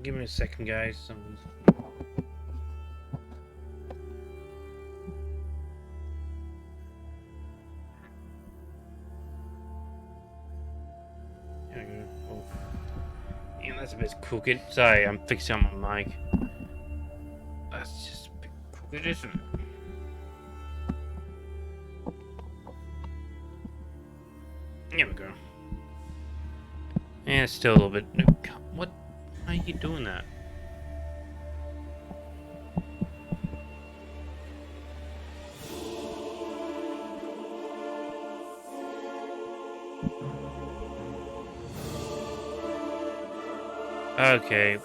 Give me a second, guys. There we go. Oh. Yeah, that's a bit crooked. Sorry, I'm fixing on my mic. That's just a bit crooked, isn't it? There we go. Yeah, still a little bit. No, what? Why are you doing that? Okay.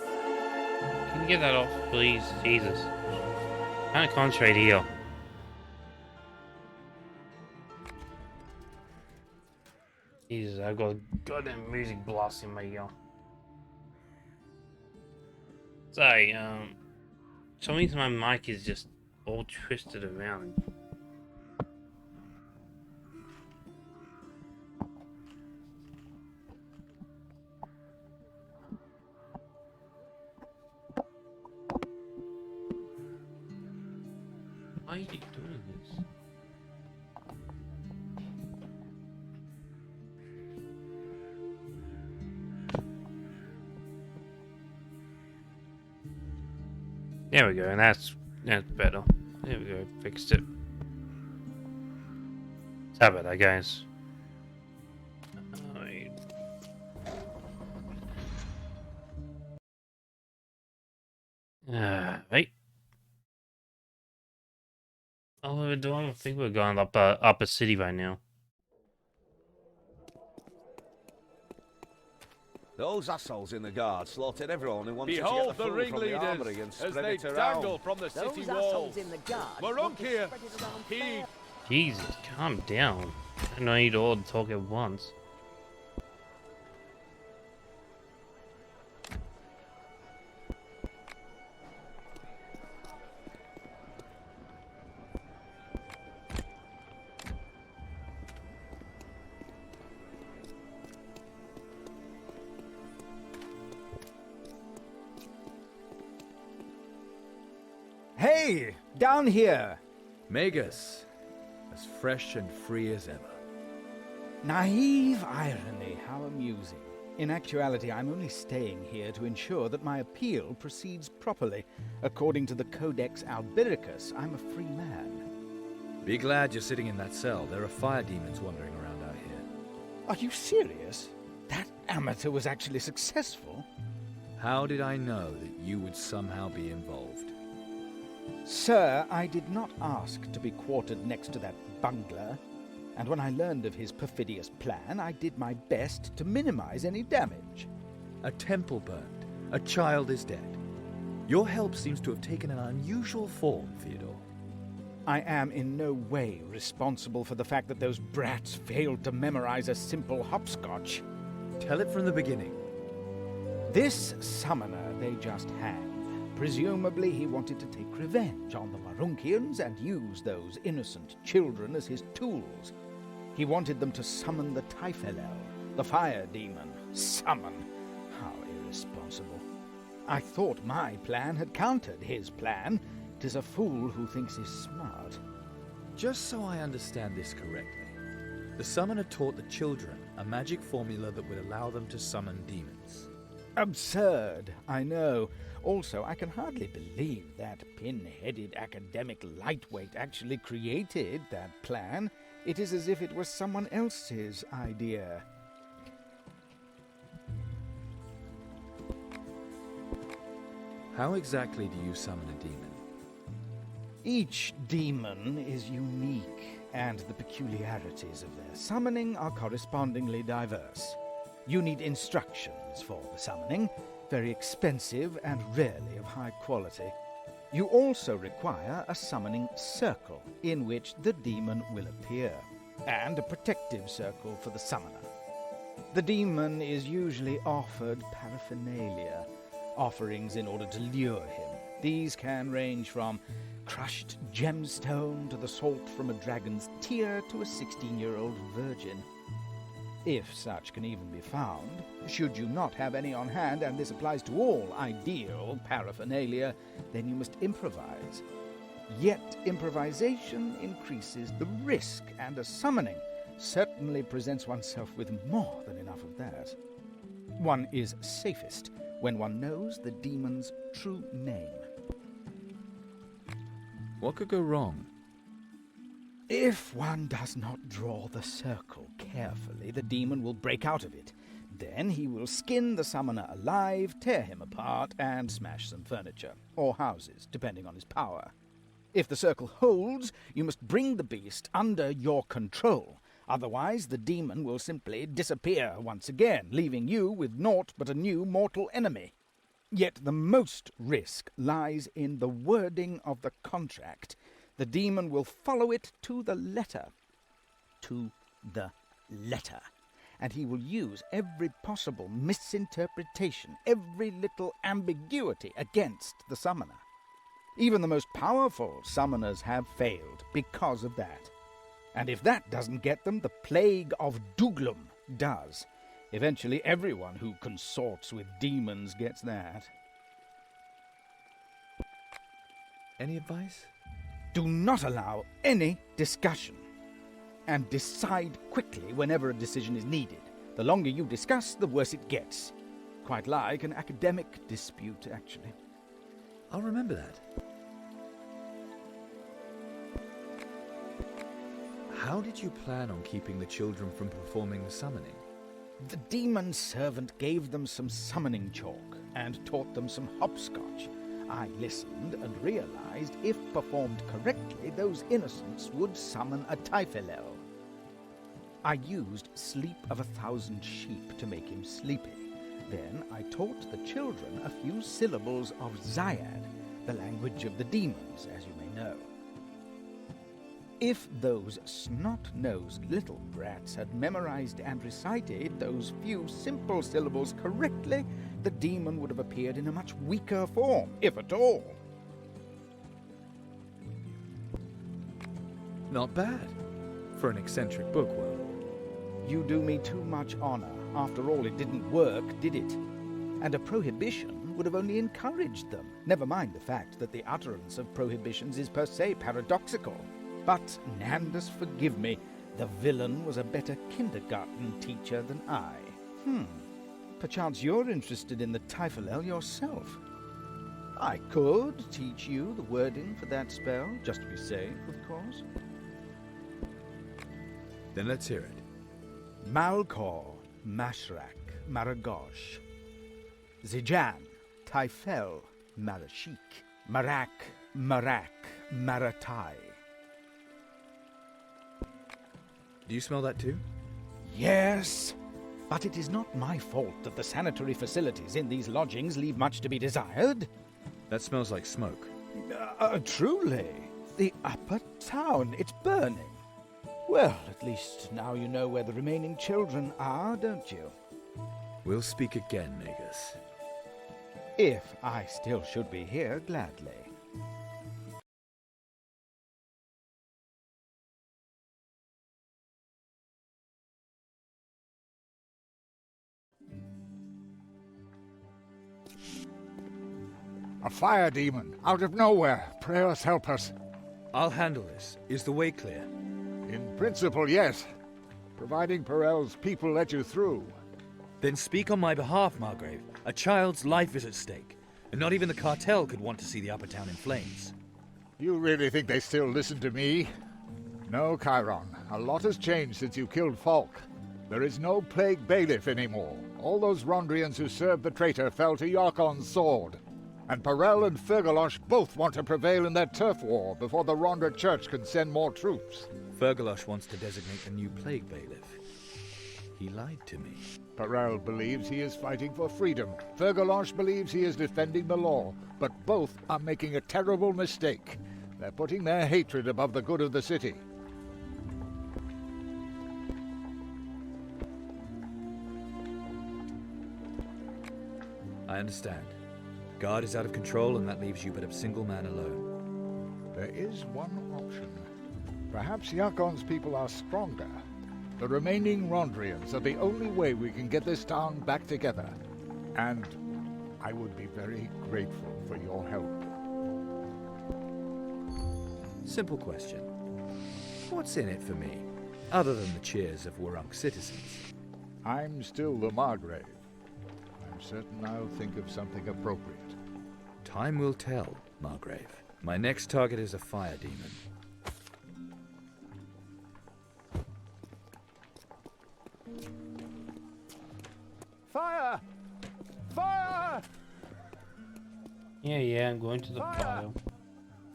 Can you get that off, please? Jesus. Kind of concentrate here. Jesus, I've got goddamn music blasting my ear. Sorry, for some reason my mic is just all twisted around. Why are you doing this? There we go, and that's better. There we go, fixed it. Sorry about that, guys. Right. Oh, I don't think we're going up a city right now. Those assholes in the guard slaughtered everyone who wanted Behold to get the food from the armory and ringleaders as spread they it around. dangle from the city Those walls. assholes in the guard. Marunkia, he Jesus, calm down. I don't need all to talk at once. Hey, down here! Magus, as fresh and free as ever. Naive irony, how amusing. In actuality, I'm only staying here to ensure that my appeal proceeds properly. According to the Codex Albiricus, I'm a free man. Be glad you're sitting in that cell. There are fire demons wandering around out here. Are you serious? That amateur was actually successful? How did I know that you would somehow be involved? Sir, I did not ask to be quartered next to that bungler, and when I learned of his perfidious plan, I did my best to minimize any damage. A temple burned. A child is dead. Your help seems to have taken an unusual form, Theodore. I am in no way responsible for the fact that those brats failed to memorize a simple hopscotch. Tell it from the beginning. This summoner they just hanged. Presumably he wanted to take revenge on the Marunkians and use those innocent children as his tools. He wanted them to summon the Typhelel, the fire demon. Summon? How irresponsible. I thought my plan had countered his plan. 'Tis a fool who thinks he's smart. Just so I understand this correctly, the summoner taught the children a magic formula that would allow them to summon demons. Absurd, I know. Also, I can hardly believe that pin-headed academic lightweight actually created that plan. It is as if it was someone else's idea. How exactly do you summon a demon? Each demon is unique, and the peculiarities of their summoning are correspondingly diverse. You need instructions for the summoning, very expensive and rarely of high quality. You also require a summoning circle in which the demon will appear, and a protective circle for the summoner. The demon is usually offered paraphernalia, offerings in order to lure him. These can range from crushed gemstone to the salt from a dragon's tear to a 16-year-old virgin. if such can even be found. Should you not have any on hand, and this applies to all ideal paraphernalia, then you must improvise. Yet improvisation increases the risk, and a summoning certainly presents oneself with more than enough of that. One is safest when one knows the demon's true name. What could go wrong? If one does not draw the circle carefully, the demon will break out of it. Then he will skin the summoner alive, tear him apart, and smash some furniture, or houses, depending on his power. If the circle holds, you must bring the beast under your control. Otherwise, the demon will simply disappear once again, leaving you with naught but a new mortal enemy. Yet the most risk lies in the wording of the contract. The demon will follow it to the letter. To the letter. And he will use every possible misinterpretation, every little ambiguity against the summoner. Even the most powerful summoners have failed because of that. And if that doesn't get them, the plague of Douglum does. Eventually, everyone who consorts with demons gets that. Any advice? Do not allow any discussion. And decide quickly whenever a decision is needed. The longer you discuss, the worse it gets. Quite like an academic dispute, actually. I'll remember that. How did you plan on keeping the children from performing the summoning? The demon servant gave them some summoning chalk and taught them some hopscotch. I listened and realized if performed correctly, those innocents would summon a Typhilel. I used Sleep of 1,000 Sheep to make him sleepy. Then I taught the children a few syllables of Zyad, the language of the demons, as you may know. If those snot-nosed little brats had memorized and recited those few simple syllables correctly, the demon would have appeared in a much weaker form, if at all. Not bad, for an eccentric bookworm. You do me too much honor. After all, it didn't work, did it? And a prohibition would have only encouraged them. Never mind the fact that the utterance of prohibitions is per se paradoxical. But, Nandus, forgive me, the villain was a better kindergarten teacher than I. Perchance you're interested in the Typhilel yourself. I could teach you the wording for that spell, just to be safe, of course. Then let's hear it. Malkor, Mashrak, Maragosh. Zijan, Typhel, Marashik. Marak, Maratai. Do you smell that too? Yes, but it is not my fault that the sanitary facilities in these lodgings leave much to be desired. That smells like smoke. Truly. The upper town, it's burning. Well, at least now you know where the remaining children are, don't you? We'll speak again, Magus. If I still should be here, gladly. A fire demon, out of nowhere. Pray us, help us. I'll handle this. Is the way clear? In principle, yes. Providing Perel's people let you through. Then speak on my behalf, Margrave. A child's life is at stake, and not even the cartel could want to see the upper town in flames. You really think they still listen to me? No, Chiron. A lot has changed since you killed Falk. There is no plague bailiff anymore. All those Rondrians who served the traitor fell to Yarkon's sword. And Perel and Fergalosh both want to prevail in their turf war before the Rondra Church can send more troops. Fergalosh wants to designate a new plague bailiff. He lied to me. Perel believes he is fighting for freedom. Fergalosh believes he is defending the law. But both are making a terrible mistake. They're putting their hatred above the good of the city. I understand. Guard is out of control, and that leaves you but a single man alone. There is one option. Perhaps Yakon's people are stronger. The remaining Rondrians are the only way we can get this town back together. And I would be very grateful for your help. Simple question. What's in it for me, other than the cheers of Wurrung citizens? I'm still the Margrave. I'm certain I'll think of something appropriate. Time will tell, Margrave. My next target is a fire demon. Fire! Fire! Yeah, I'm going to the Fire! pile.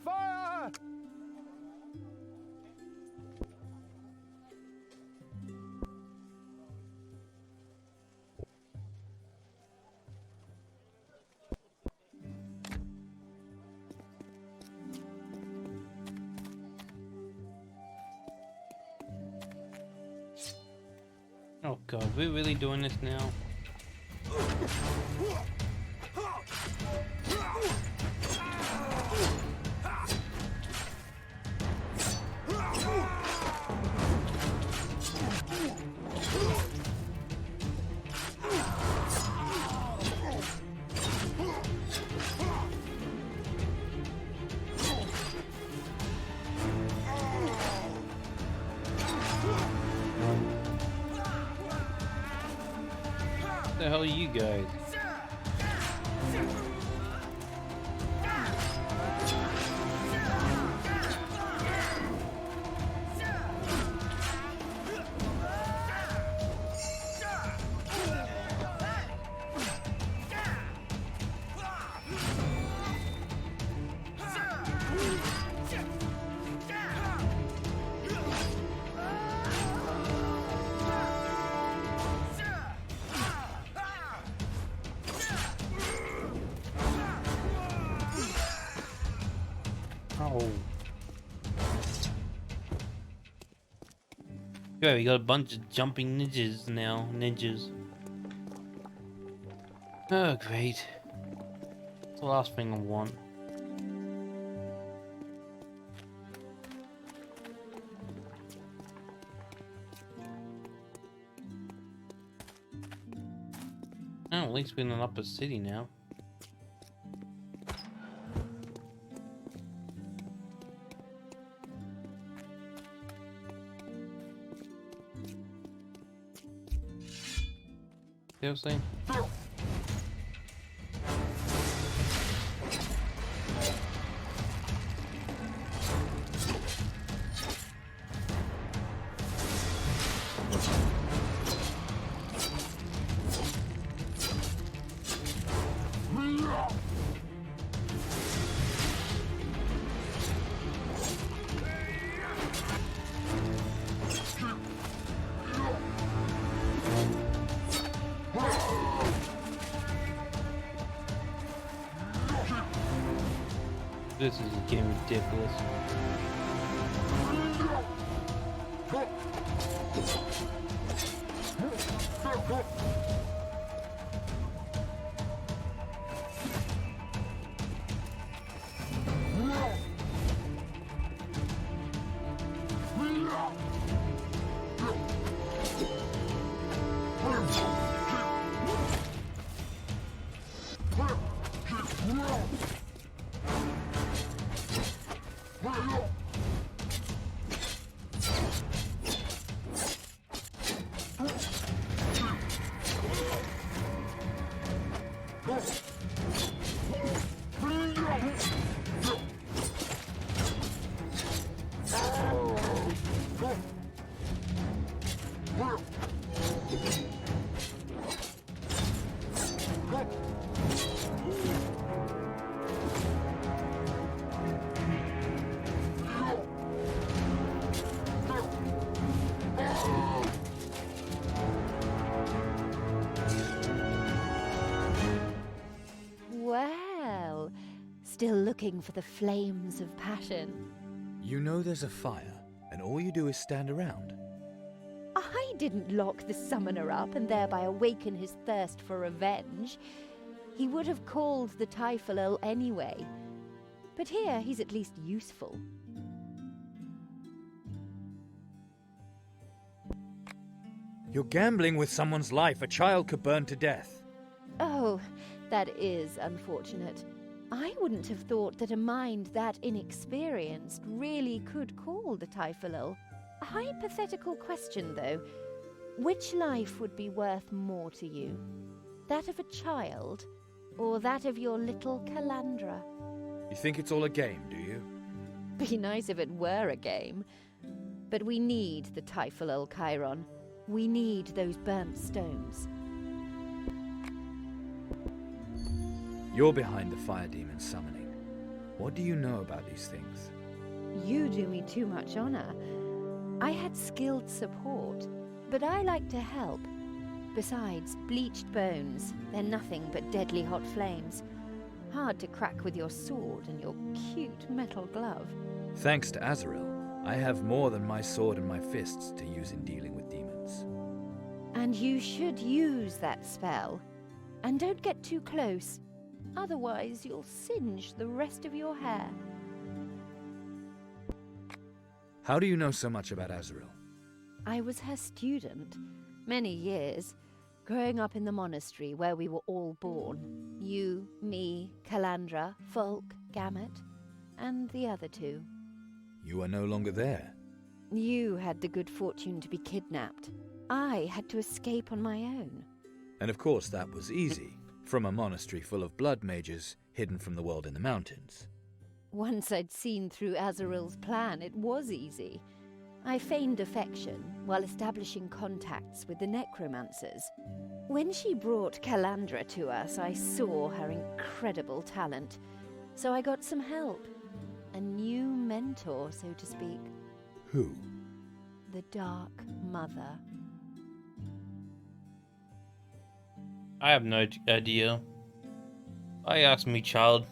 Fire! Oh god, we're really doing this now? What the hell are you guys? Oh. Yeah, we got a bunch of jumping ninjas now. Ninjas. Oh, great. That's the last thing I want. Oh, at least we're in an upper city now. Seriously? This is getting ridiculous. Well, still looking for the flames of passion. You know there's a fire, and all you do is stand around. I didn't lock the summoner up and thereby awaken his thirst for revenge. He would have called the Typhloel anyway. But here he's at least useful. You're gambling with someone's life. A child could burn to death. Oh, that is unfortunate. I wouldn't have thought that a mind that inexperienced really could call the Typhonil. A hypothetical question, though. Which life would be worth more to you? That of a child, or that of your little Calandra? You think it's all a game, do you? Be nice if it were a game. But we need the Typhonil, Chiron. We need those burnt stones. You're behind the fire demon summoning. What do you know about these things? You do me too much honor. I had skilled support, but I like to help. Besides, bleached bones, they're nothing but deadly hot flames. Hard to crack with your sword and your cute metal glove. Thanks to Azrael, I have more than my sword and my fists to use in dealing with demons. And you should use that spell. And don't get too close. Otherwise, you'll singe the rest of your hair. How do you know so much about Azrael? I was her student. Many years. Growing up in the monastery where we were all born. You, me, Calandra, Folk, Gamut, and the other two. You are no longer there. You had the good fortune to be kidnapped. I had to escape on my own. And of course that was easy, from a monastery full of blood mages hidden from the world in the mountains. Once I'd seen through Azrael's plan, it was easy. I feigned affection while establishing contacts with the necromancers. When she brought Calandra to us, I saw her incredible talent. So I got some help. A new mentor, so to speak. Who? The Dark Mother. I have no idea. I asked me, child.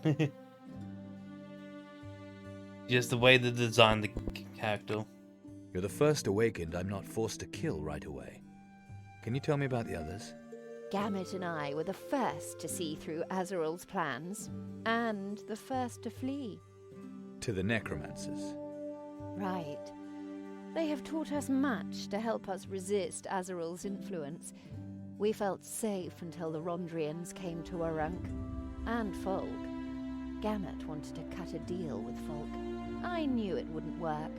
Just the way they designed the character. You're the first awakened I'm not forced to kill right away. Can you tell me about the others? Gamut and I were the first to see through Azrael's plans, and the first to flee. To the necromancers. Right. They have taught us much to help us resist Azrael's influence. We felt safe until the Rondrians came to Arunk, and Folk. Gamut wanted to cut a deal with Folk. I knew it wouldn't work.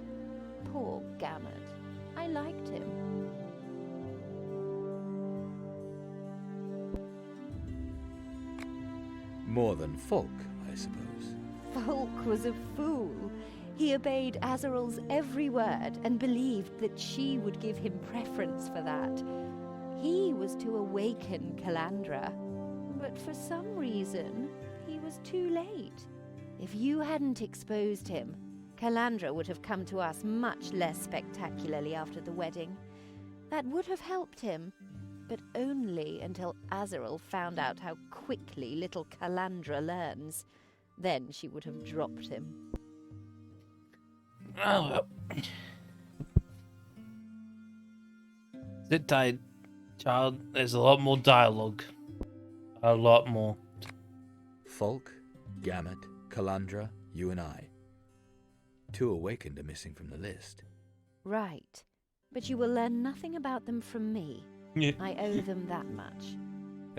Poor Gamut. I liked him. More than Folk, I suppose. Folk was a fool. He obeyed Azrael's every word and believed that she would give him preference for that. He was to awaken Calandra, but for some reason, he was too late. If you hadn't exposed him, Calandra would have come to us much less spectacularly after the wedding. That would have helped him, but only until Azrael found out how quickly little Calandra learns. Then she would have dropped him. Oh, well. Sit tight, child. There's a lot more dialogue. A lot more. Folk, Gamut, Calandra, you and I. 2 awakened are missing from the list. Right. But you will learn nothing about them from me. Yeah. I owe them that much.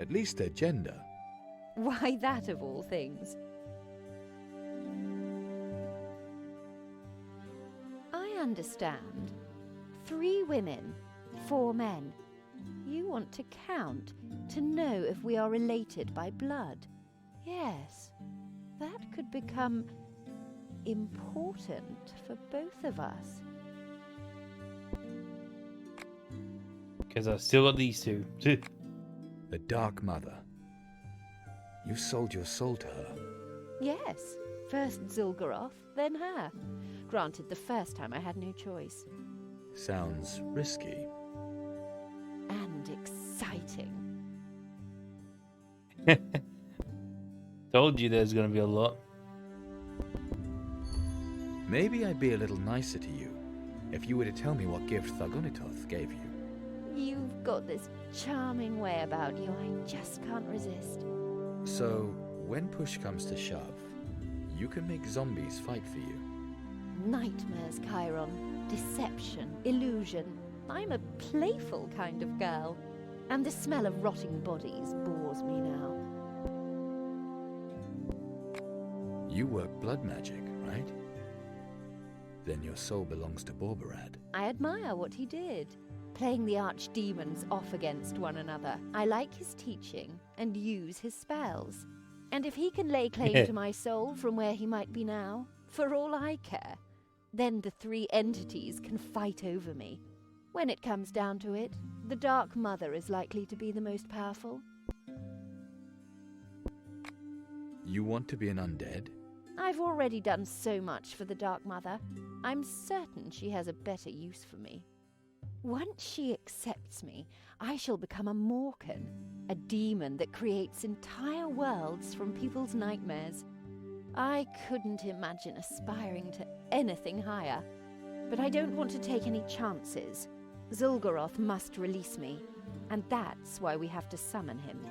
At least their gender. Why that of all things? I understand. 3 women, 4 men. You want to count, to know if we are related by blood. Yes, that could become important for both of us. Because I still got these 2. The Dark Mother. You sold your soul to her. Yes, first Zul'Goroth, then her. Granted, the first time I had no choice. Sounds risky. And exciting. Told you there's gonna be a lot. Maybe I'd be a little nicer to you if you were to tell me what gift Thargonitoth gave you. You've got this charming way about you I just can't resist. So, when push comes to shove, you can make zombies fight for you. Nightmares, Chiron. Deception, illusion. I'm a playful kind of girl, and the smell of rotting bodies bores me now. You work blood magic, right? Then your soul belongs to Borbarad. I admire what he did, playing the archdemons off against one another. I like his teaching and use his spells. And if he can lay claim to my soul from where he might be now, for all I care, then the three entities can fight over me. When it comes down to it, the Dark Mother is likely to be the most powerful. You want to be an undead? I've already done so much for the Dark Mother. I'm certain she has a better use for me. Once she accepts me, I shall become a Morkan, a demon that creates entire worlds from people's nightmares. I couldn't imagine aspiring to anything higher, but I don't want to take any chances. Zul'Goroth must release me, and that's why we have to summon him.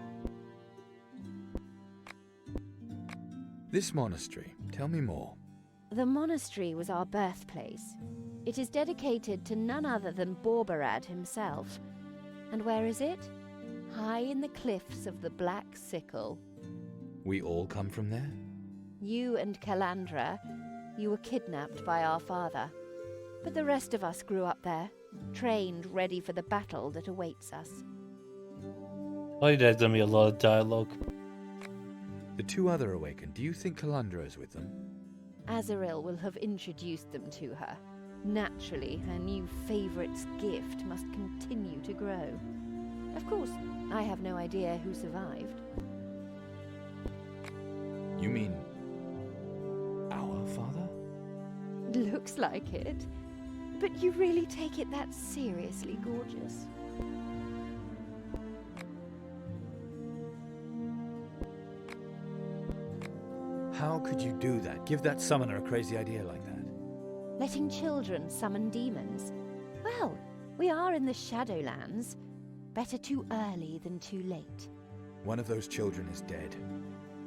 This monastery, tell me more. The monastery was our birthplace. It is dedicated to none other than Borbarad himself. And where is it? High in the cliffs of the Black Sickle. We all come from there? You and Calandra, you were kidnapped by our father. But the rest of us grew up there, trained ready for the battle that awaits us. Like there's gonna be a lot of dialogue. The two other Awakened, do you think Calandra is with them? Azaril will have introduced them to her. Naturally, her new favourite's gift must continue to grow. Of course, I have no idea who survived. You mean our father? Looks like it. But you really take it that seriously, Gorgeous? How could you do that? Give that summoner a crazy idea like that? Letting children summon demons? Well, we are in the Shadowlands. Better too early than too late. One of those children is dead.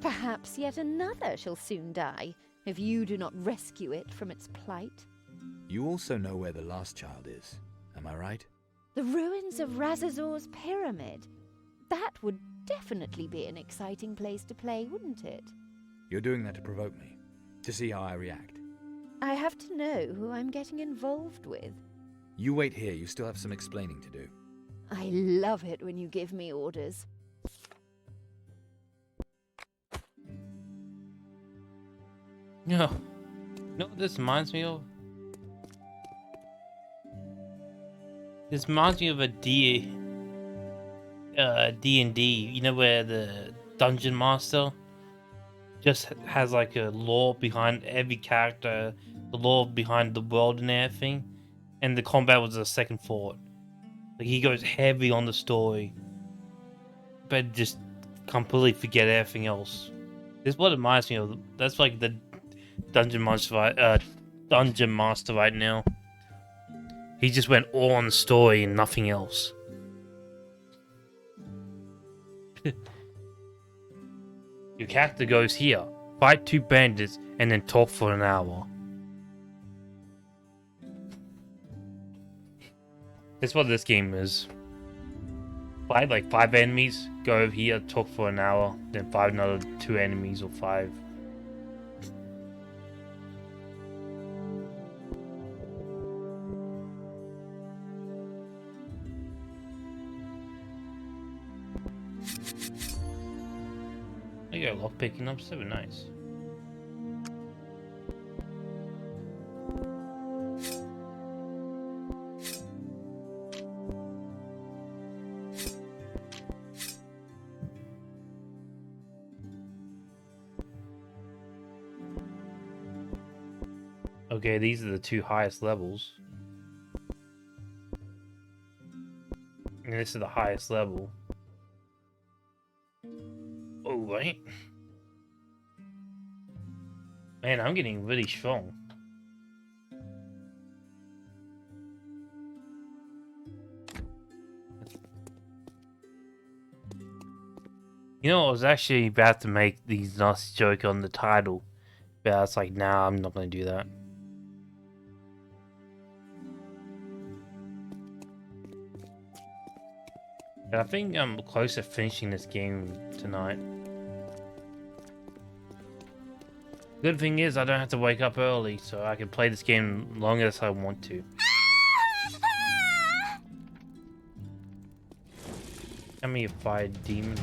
Perhaps yet another shall soon die, if you do not rescue it from its plight. You also know where the last child is, am I right? The ruins of Razazor's pyramid. That would definitely be an exciting place to play, wouldn't it? You're doing that to provoke me, to see how I react. I have to know who I'm getting involved with. You wait here, you still have some explaining to do. I love it when you give me orders. No. No, this reminds me of? This reminds me of a D&D, you know, where the Dungeon Master just has like a lore behind every character, the lore behind the world and everything, and the combat was a second thought. Like, he goes heavy on the story, but just completely forget everything else. This is what it reminds me of. That's like the Dungeon Master right now. He just went all on the story and nothing else. Your character goes here, fight 2 bandits, and then talk for an hour. That's what this game is. Fight like 5 enemies, go over here, talk for an hour, then fight another 2 enemies or 5. I got lock picking up, so nice. Okay, these are the 2 highest levels. And this is the highest level. Oh, right. Man, I'm getting really strong. You know, I was actually about to make these nasty joke on the title, but I was like, nah, I'm not gonna do that. I think I'm close to finishing this game tonight. Good thing is I don't have to wake up early, so I can play this game long as I want to. Tell me a fire demon.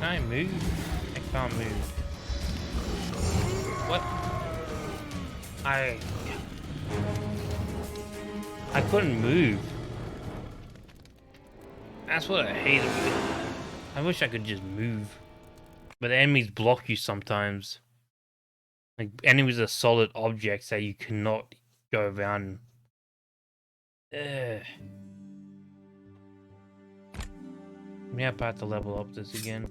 Can I move? I can't move. What? I couldn't move. That's what I hate about it. I wish I could just move. But the enemies block you sometimes. Like, enemies are solid objects that you cannot go around. Ugh. We have to level up this again.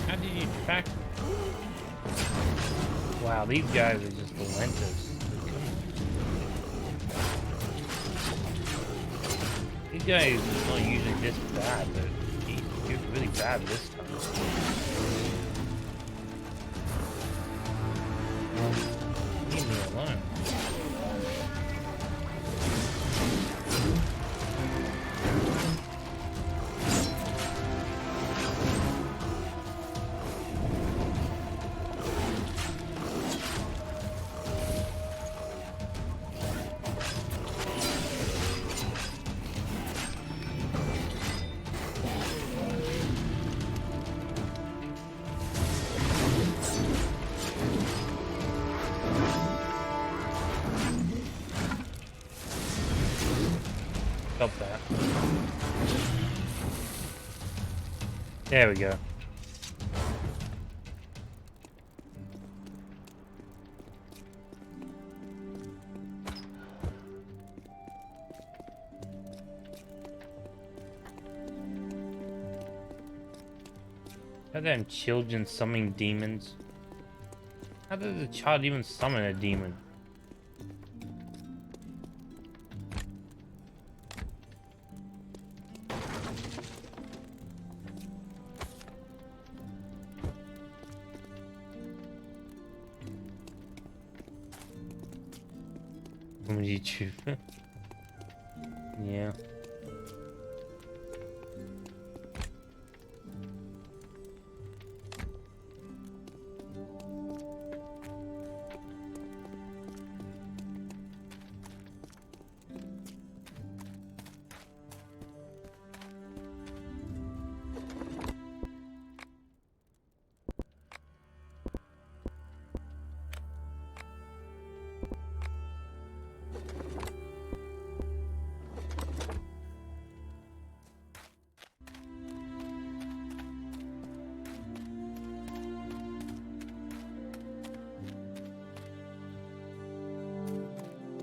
How did you track? Wow, these guys are just relentless. These guys are not usually this bad, but he's really bad this time. Leave me alone. Stop that. There we go. How them children summoning demons? How does a child even summon a demon? From YouTube. Yeah.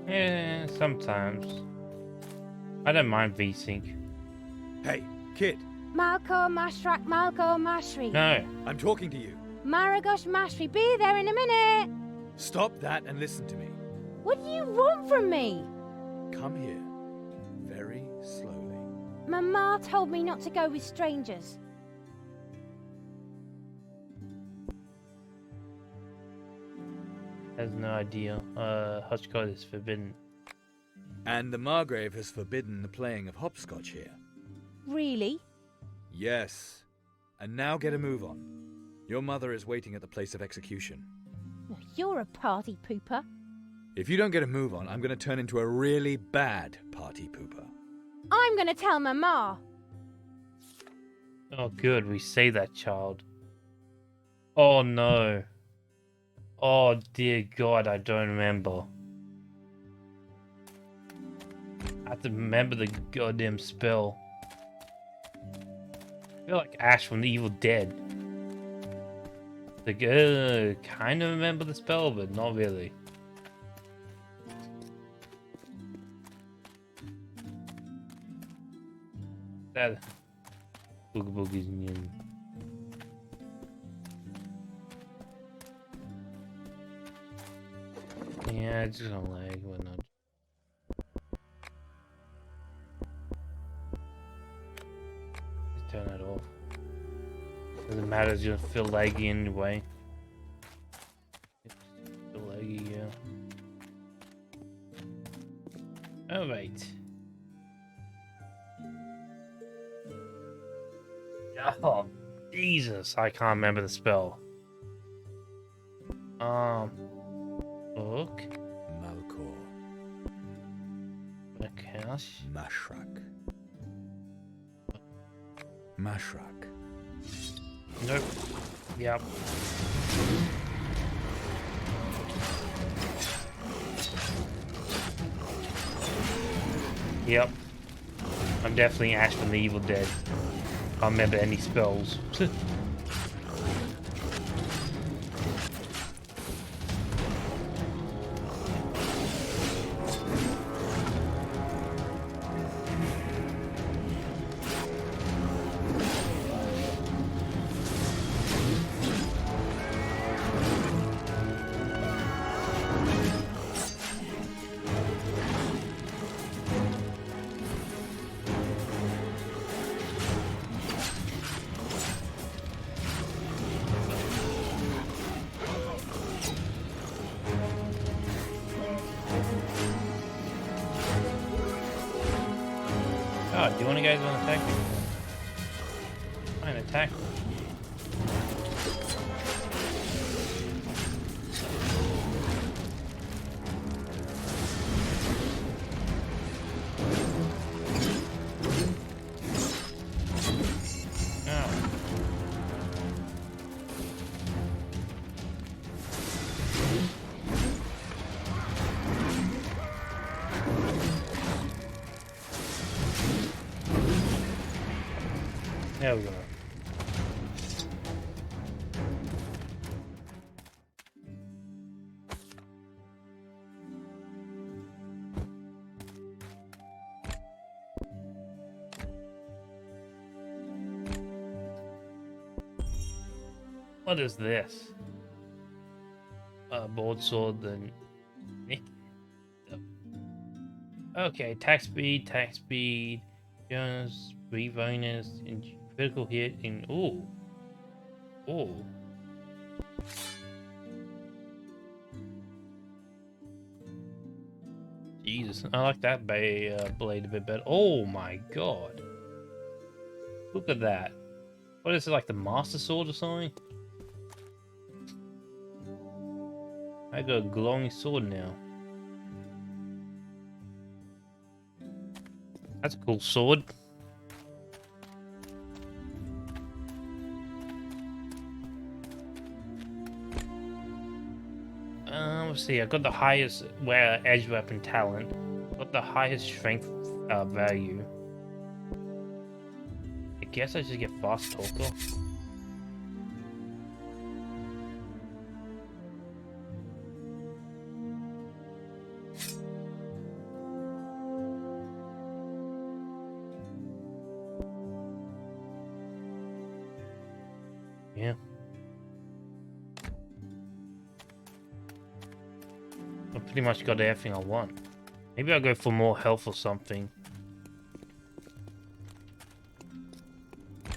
Yeah, sometimes. I don't mind VSync. Hey, kid, Malko Mashrak, Malko Mashri. No. I'm talking to you. Maragosh Mashri, be there in a minute. Stop that and listen to me. What do you want from me? Come here. Very slowly. My ma told me not to go with strangers. Has no idea. Hotchkiss is forbidden. And the Margrave has forbidden the playing of hopscotch here. Really? Yes. And now get a move on. Your mother is waiting at the place of execution. You're a party pooper. If you don't get a move on, I'm going to turn into a really bad party pooper. I'm gonna tell my ma. Oh, good. We say that, child. Oh, no. Oh, dear God, I don't remember. I have to remember the goddamn spell. I feel like Ash from the Evil Dead. Like, kind of remember the spell, but not really. That Boogie Boogie's new. Yeah, it's just gonna lag, whatnot. Just turn that off. Doesn't matter, it's gonna feel laggy anyway. It's feel laggy, yeah. Alright. Oh, Jesus, I can't remember the spell. Look. Malkor. Nakash. Mashrak. Mashrak. Nope. Yep. Yep. I'm definitely Ash from the Evil Dead. I don't remember any spells. Oh, do you want to guys want to attack me? Fine, attack me. There we go. What is this? Broadsword, then. Okay, attack speed, Jonas, breathe bonus, and critical hit, and ooh. Jesus, I like that blade a bit better. Oh my god. Look at that. What is it, like the Master Sword or something? I got a glowing sword now. That's a cool sword. Let's see, I got the highest edge weapon talent. Got the highest strength value. I guess I should get fast talker. Yeah. I pretty much got everything I want. Maybe I'll go for more health or something.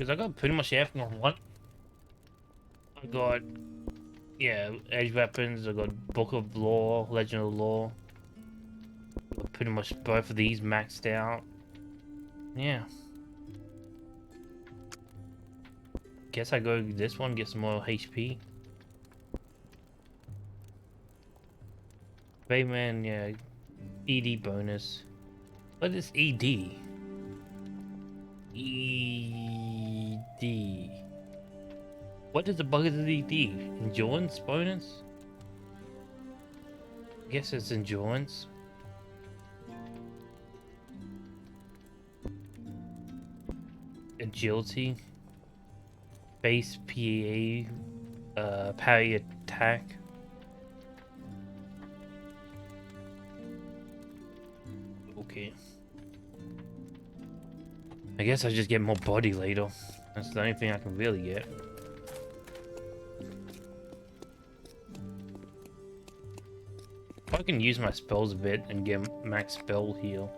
Because I got pretty much everything on one. I got, yeah, edge weapons. I got Book of Lore, Legend of Lore. Got pretty much both of these maxed out. Yeah. Guess I go this one, get some more HP. Bayman, yeah. ED bonus. What is ED? ED. What is the bug of the ED? Endurance bonus? I guess it's endurance. Agility. Base PA. Parry attack. Okay. I guess I just get more body later. That's the only thing I can really get. If I can use my spells a bit and get max spell heal.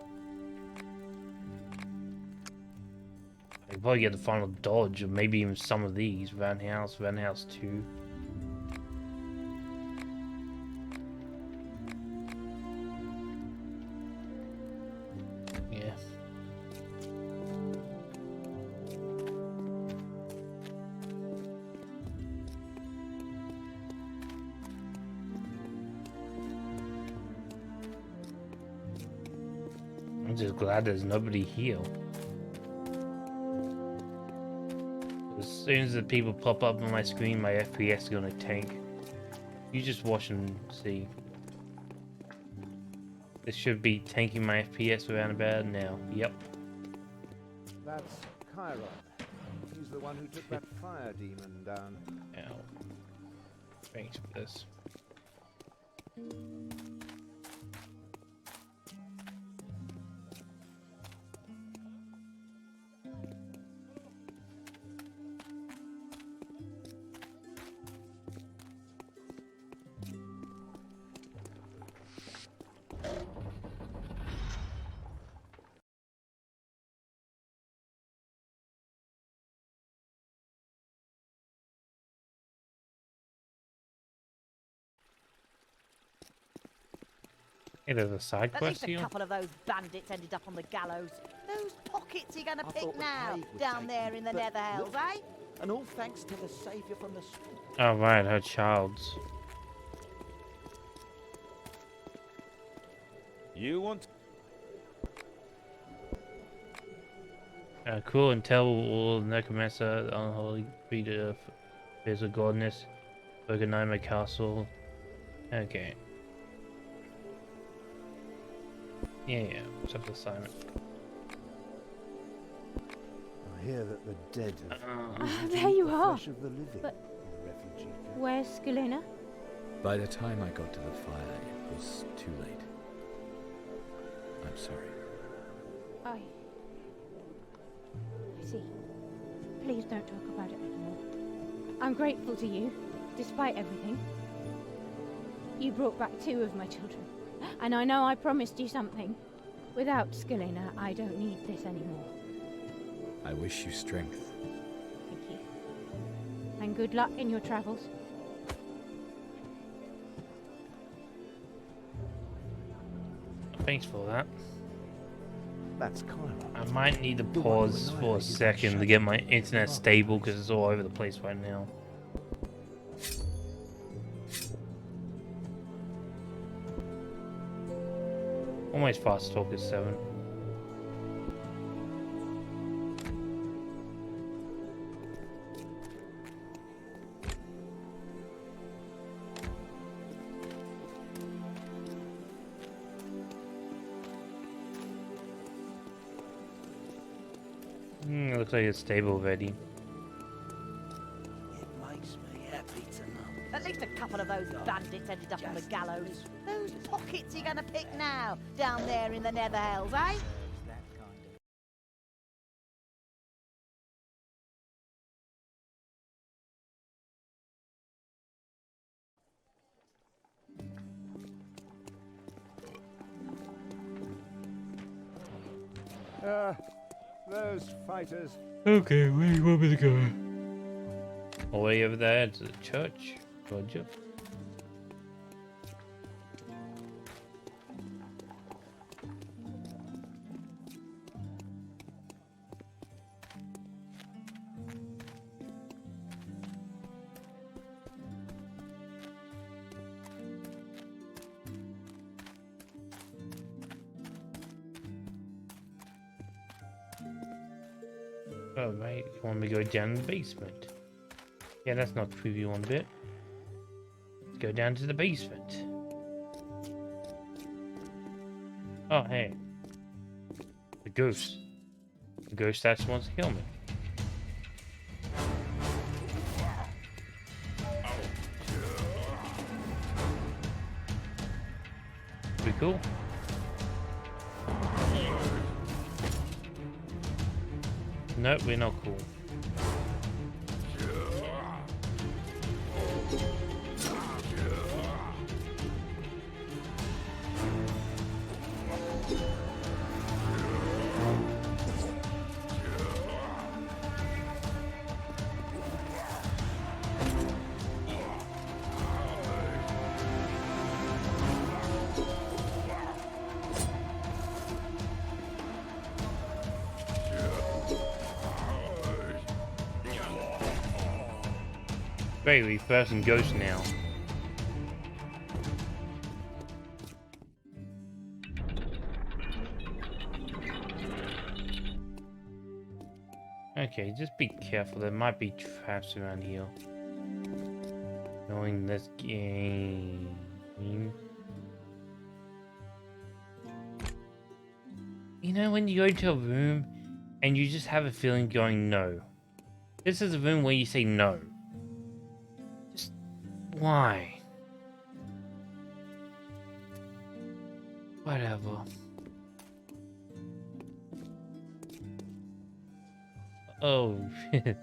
I can probably get the final dodge or maybe even some of these. Van House 2. Yeah. I'm just glad there's nobody here. As soon as the people pop up on my screen, my FPS is gonna tank. You just watch and see. This should be tanking my FPS around about now. Yep. That's Chiron. He's the one who took that fire demon down. Ow. Thanks for this. Hey, there's a side At quest least a here. couple of those bandits ended up on the gallows. Those pockets you're gonna I pick thought the now, plague would down take there you, in the but nether hells, look. eh? And all thanks to the saviour from the swamp. Oh right, her child's. You want... Cool, and tell all Necromancer, the unholy breeder, there's a godness, Berganoma Castle. Okay. Yeah, just assignment. I hear that the dead have risen to There eat you the are. flesh of the living But- in the refugee camp. Where's Skalina? By the time I got to the fire, it was too late. I'm sorry. I see. Please don't talk about it anymore. I'm grateful to you, despite everything. You brought back 2 of my children. And I know I promised you something. Without Skalina, I don't need this anymore. I wish you strength. Thank you. And good luck in your travels. Thanks for that. That's Chiron. I might need to The one who pause for a annihilated that second to shadow get my from internet above. stable because it's all over the place right now. Almost fast talk is 7. Looks like it's stable already. It makes me happy to know. At least a couple of those bandits ended up on the gallows. Those pockets you're gonna pick now, down there in the nether hells, eh? Those fighters. Okay, where do you want me to go? All the way over there to the church. Roger. Oh, right. You want me to go down in the basement? Yeah, that's not creepy one bit. Let's go down to the basement. Oh, hey. The ghost. The ghost actually wants to kill me. Pretty cool. Nope, we're not cool. Great, we first and ghost now. Okay, just be careful. There might be traps around here. Knowing this game. You know when you go to a room and you just have a feeling going no. This is a room where you say no. Just why? Whatever. Oh shit.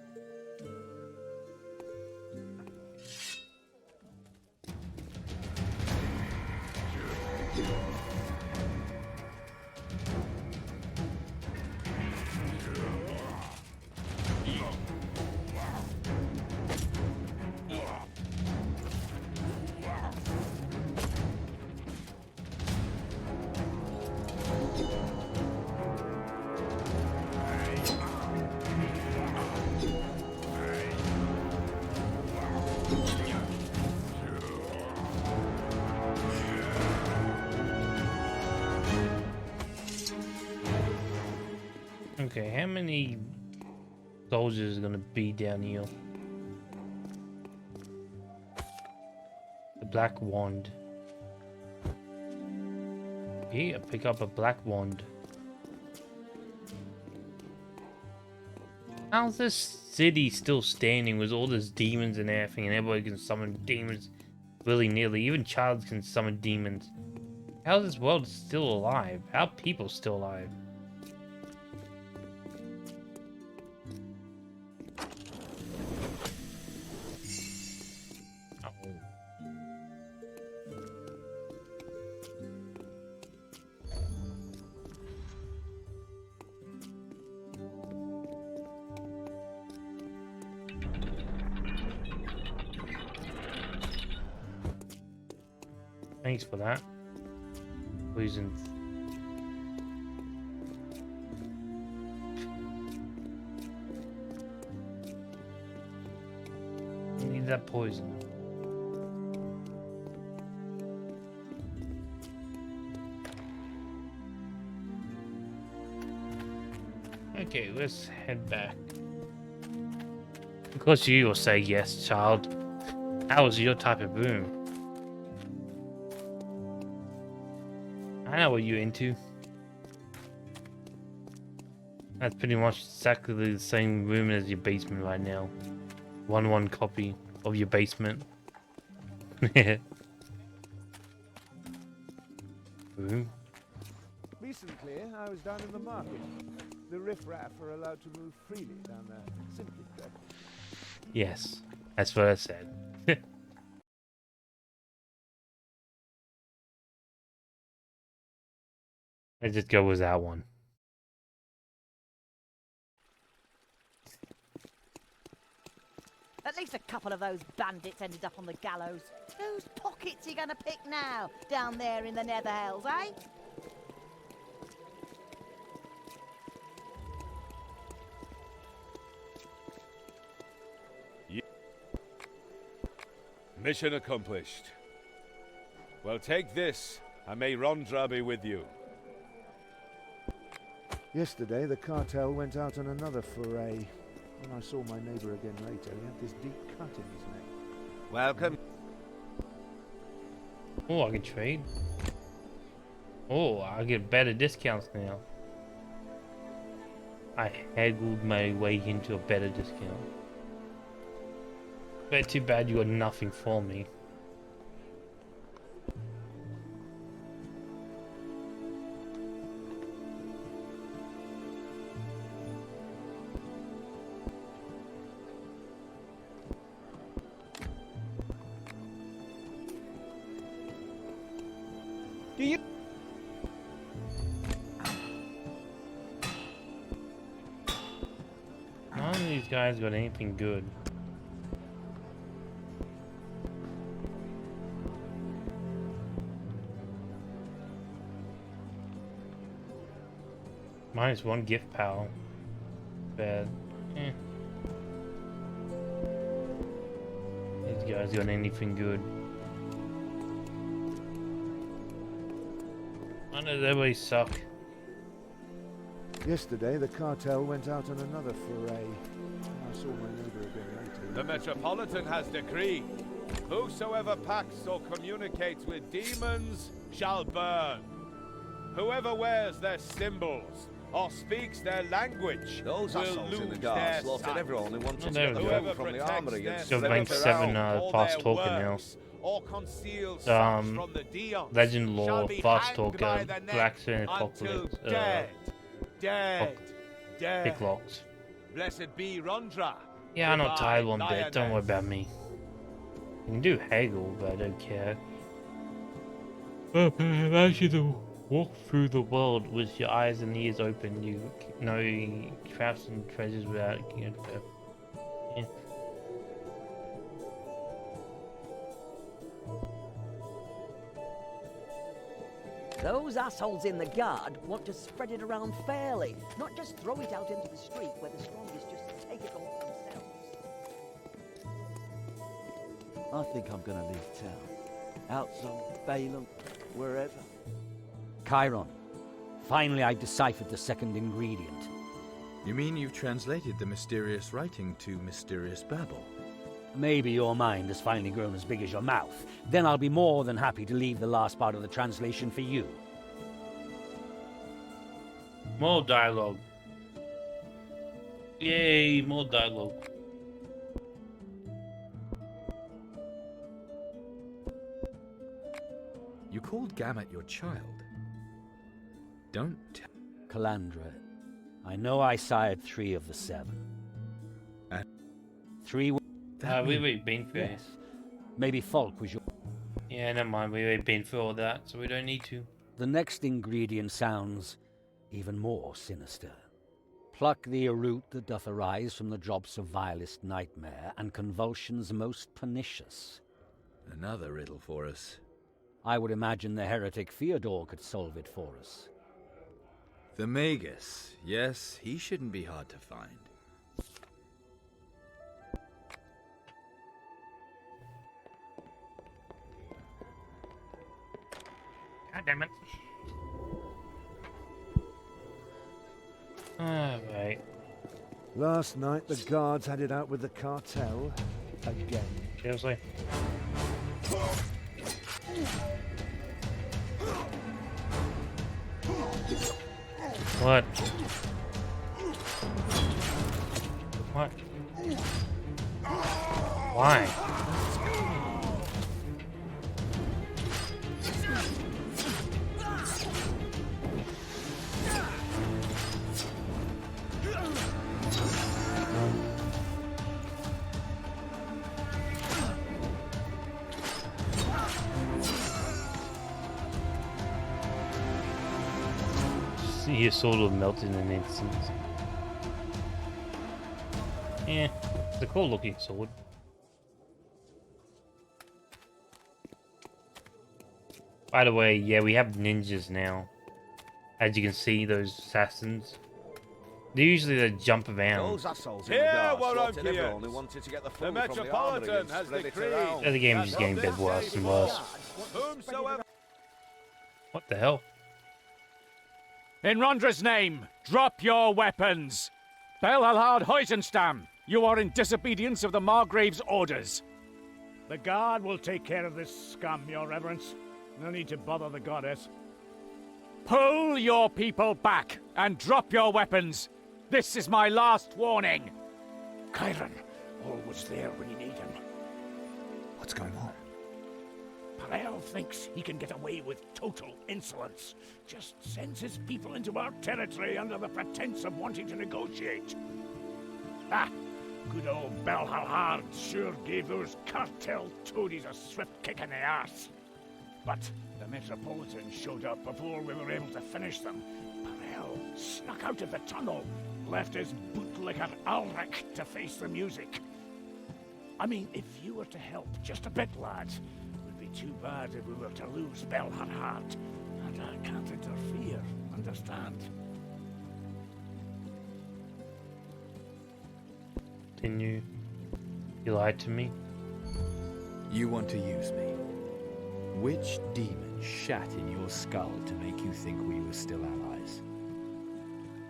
Okay, how many soldiers are gonna be down here? The black wand. Here, pick up a black wand. How's this city still standing with all these demons and everything, and everybody can summon demons willy-nilly? Even childs can summon demons. How is this world still alive? How are people still alive? Thanks for that. Poison. Need that poison. Okay, let's head back. Of course you will say yes, child. How was your type of room? I know what you're into. That's pretty much exactly the same room as your basement right now. 1-1 copy of your basement. Room. Recently, I was down in the market. The riffraff are allowed to move freely down there. Simply dreadful. Yes, that's what I said. Let's just go with that one. At least a couple of those bandits ended up on the gallows. Whose pockets are you gonna pick now, down there in the nether hells, eh? Mission accomplished. Well, take this, and may Rondra be with you. Yesterday, the cartel went out on another foray. When I saw my neighbour again later, he had this deep cut in his neck. Welcome. Oh, I can trade. Oh, I get better discounts now. I haggled my way into a better discount. But too bad you got nothing for me. Do you? None of these guys got anything good. Minus one gift pal. Bad. Eh. These guys got anything good. Why does everybody suck? Yesterday, the cartel went out on another foray. When I saw my neighbour again later. The Metropolitan has decreed, whosoever pacts or communicates with demons shall burn. Whoever wears their symbols or speaks their language Those will assholes in the lose guard their slaughtered sight. everyone who wanted to there get the we go. food from the armory and Got rank spread it 7 around. Oh, fast talker now. Or conceals Um, from the Dions Legend shall lore, be fast hanged talker, by the neck blacksmith, until apocalypse, dead, pick dead. locks. Blessed be Rondra. Yeah, I know Goodbye, Tywon bit. Don't worry Lioness. about me. You can do haggle, but I don't care. But allows you to walk through the world with your eyes and ears open. You know traps and treasures without. Yeah. Those assholes in the guard want to spread it around fairly, not just throw it out into the street where the strongest just take it all themselves. I think I'm gonna leave town. Outside, Balaam, wherever. Chiron. Finally, I've deciphered the second ingredient. You mean you've translated the mysterious writing to mysterious babble? Maybe your mind has finally grown as big as your mouth. Then I'll be more than happy to leave the last part of the translation for you. More dialogue. Yay, more dialogue. You called Gamut your child. Don't tell. Calandra, I know I sired 3 of the 7. And 3 We've already been through Yes. Maybe Falk was your... Yeah, never mind. We've already been through all that, so we don't need to. The next ingredient sounds even more sinister. Pluck thee a root that doth arise from the drops of vilest nightmare and convulsions most pernicious. Another riddle for us. I would imagine the heretic Theodore could solve it for us. The Magus. Yes, he shouldn't be hard to find. God damn it. Alright. Last night, the guards had it out with the cartel again. Seriously? What? What? Why? Your sword will melt in an instant. Yeah, it's a cool looking sword. By the way, yeah, we have ninjas now. As you can see, those assassins. They usually jump around. Those assholes in the Here, guard slaughtered Warunkians. everyone who wanted to get the The food from the armory Metropolitan and has spread it decreed around. The game is that just getting a on bit this worse day and worse. Whomsoever What the hell? In Rondra's name, drop your weapons. Belhalard Heusenstam, you are in disobedience of the Margrave's orders. The guard will take care of this scum, your reverence. No need to bother the goddess. Pull your people back and drop your weapons. This is my last warning. Chiron, always there when you need him. What's going on? Parel thinks he can get away with total insolence. Just sends his people into our territory under the pretense of wanting to negotiate. Ah, good old Belhalhard sure gave those cartel toadies a swift kick in the arse. But the Metropolitan showed up before we were able to finish them. Parel snuck out of the tunnel, left his bootlicker Ulrich to face the music. I mean, if you were to help just a bit, lads, it would be too bad if we were to lose Belharhard. And I can't interfere, understand? Didn't you lied to me? You want to use me? Which demon shat in your skull to make you think we were still allies?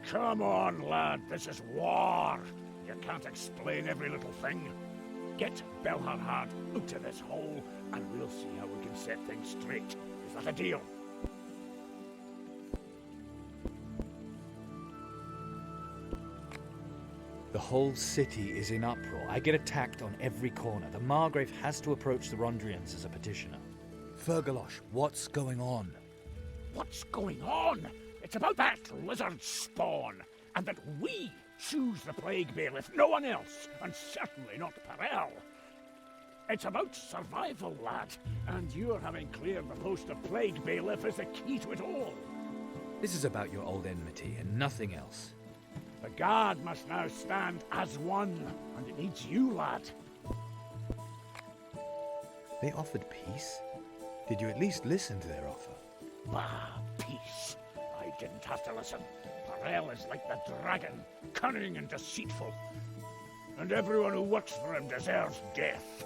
Come on, lad, this is war. You can't explain every little thing. Get Belharhard out of this hole, and we'll see how we can set things straight. Is that a deal? The whole city is in uproar. I get attacked on every corner. The Margrave has to approach the Rondrians as a petitioner. Fergalosh, what's going on? What's going on? It's about that lizard spawn, and that we choose the Plague Bailiff, no one else, and certainly not Parel. It's about survival, lad, and your having cleared the post of Plague Bailiff is the key to it all. This is about your old enmity and nothing else. The Guard must now stand as one, and it needs you, lad. They offered peace? Did you at least listen to their offer? Bah, peace. I didn't have to listen. Parel is like the dragon, cunning and deceitful. And everyone who works for him deserves death.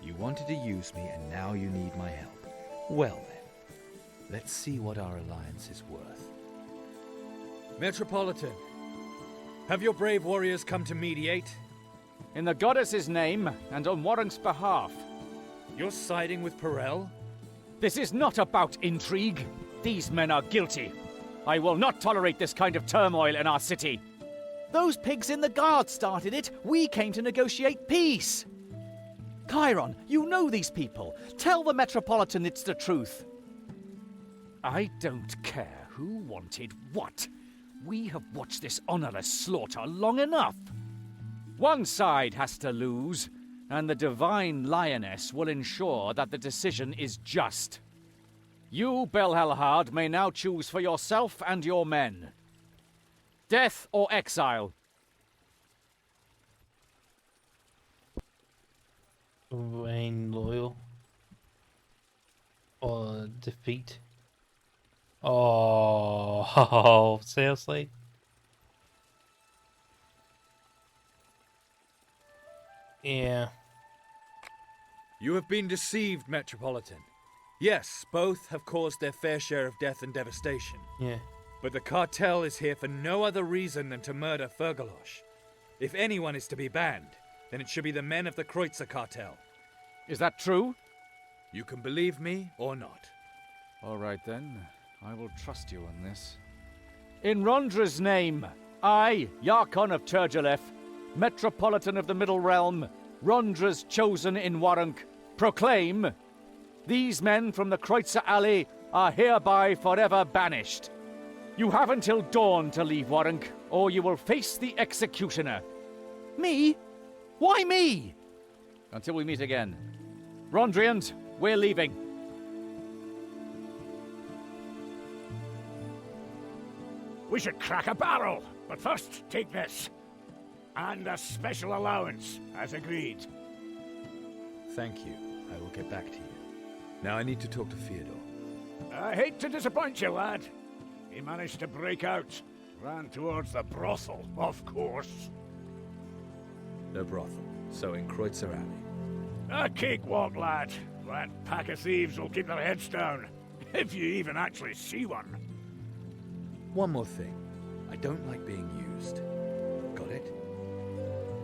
You wanted to use me, and now you need my help. Well then, let's see what our alliance is worth. Metropolitan, have your brave warriors come to mediate? In the goddess's name, and on Warwick's behalf. You're siding with Parel? This is not about intrigue. These men are guilty. I will not tolerate this kind of turmoil in our city. Those pigs in the guard started it. We came to negotiate peace. Chiron, you know these people. Tell the Metropolitan it's the truth. I don't care who wanted what. We have watched this honorless slaughter long enough. One side has to lose, and the Divine Lioness will ensure that the decision is just. You, Belhalhard, may now choose for yourself and your men. Death or exile? Remain loyal. Or defeat. Oh, seriously? Yeah. You have been deceived, Metropolitan. Yes, both have caused their fair share of death and devastation. Yeah. But the cartel is here for no other reason than to murder Fergalosh. If anyone is to be banned, then it should be the men of the Kreutzer cartel. Is that true? You can believe me or not. All right then, I will trust you on this. In Rondra's name, I, Yarkon of Turgelef, Metropolitan of the Middle Realm, Rondra's chosen in Warunk, proclaim, these men from the Kreutzer Alley are hereby forever banished. You have until dawn to leave Warunk, or you will face the executioner. Me? Why me? Until we meet again. Rondrians, we're leaving. We should crack a barrel, but first take this. And a special allowance, as agreed. Thank you. I will get back to you. Now I need to talk to Theodore. I hate to disappoint you, lad. He managed to break out. Ran towards the brothel, of course. The brothel. So in Kreutzer Alley. A cakewalk, lad. That pack of thieves will keep their heads down. If you even actually see one. One more thing. I don't like being used. Got it?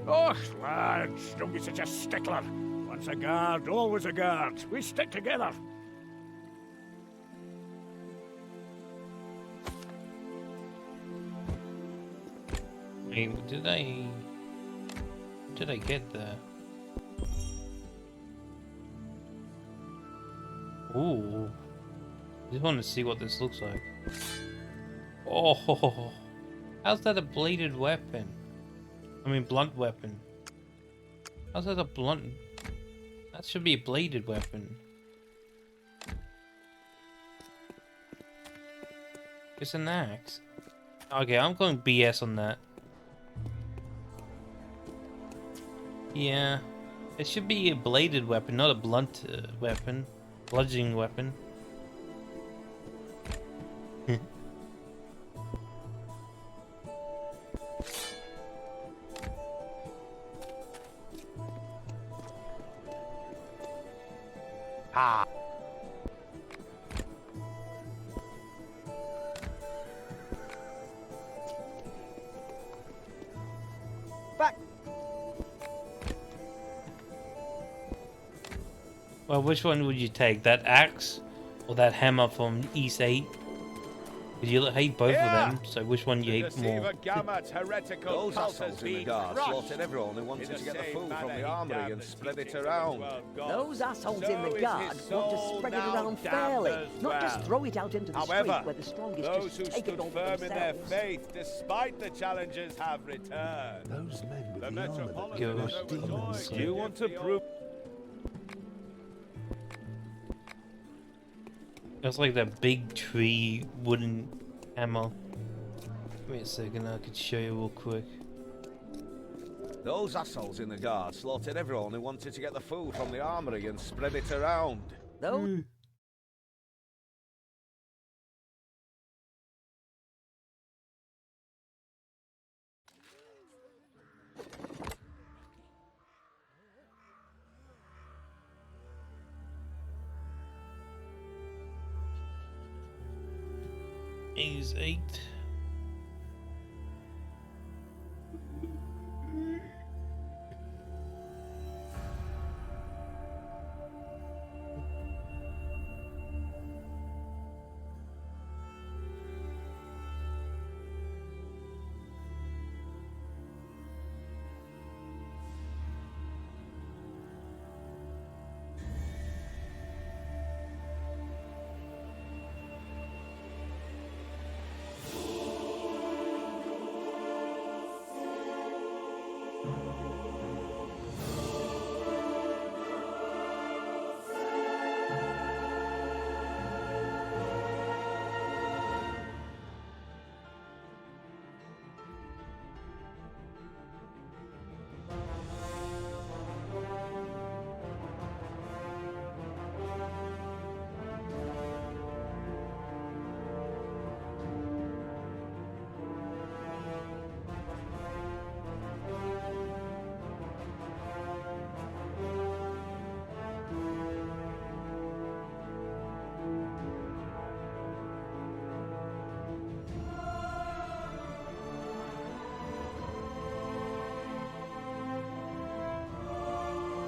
Oh, lads, don't be such a stickler. Once a guard, always a guard. We stick together. Wait, did I get there? Ooh. I just want to see what this looks like. Oh, how's that a bladed weapon? I mean, blunt weapon. How's that a blunt? That should be a bladed weapon. It's an axe. Okay, I'm going BS on that. Yeah, it should be a bladed weapon, not a blunt weapon. Bludgeoning weapon. Ah. Back. Well, which one would you take? That axe or that hammer from East 8? Because you hate both of them, so which one you hate more? Those assholes in the guard slaughtered everyone who wanted to get the food from the armory and spread it around. Those assholes in the guard want to spread it around fairly, not just throw it out into the street where the strongest those just who take it stood all for firm in their themselves. faith, despite the challenges, have returned. Those men with The the armor that Metropolitan killed is us demons. overjoyed. You want to prove? It's like that big tree wooden hammer. Wait a second, I could show you real quick. Those assholes in the guard slaughtered everyone who wanted to get the food from the armory and spread it around. Those Is 8.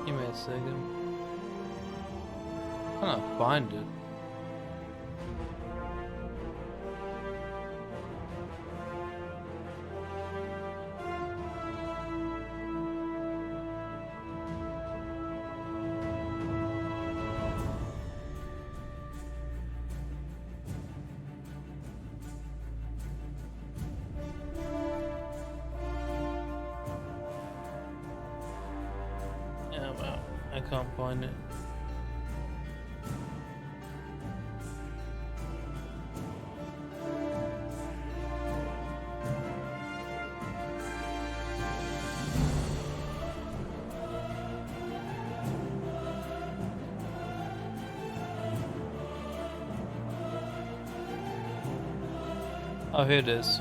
Give me a second. I can't find it. Yeah, well, I can't find it. Oh, here it is.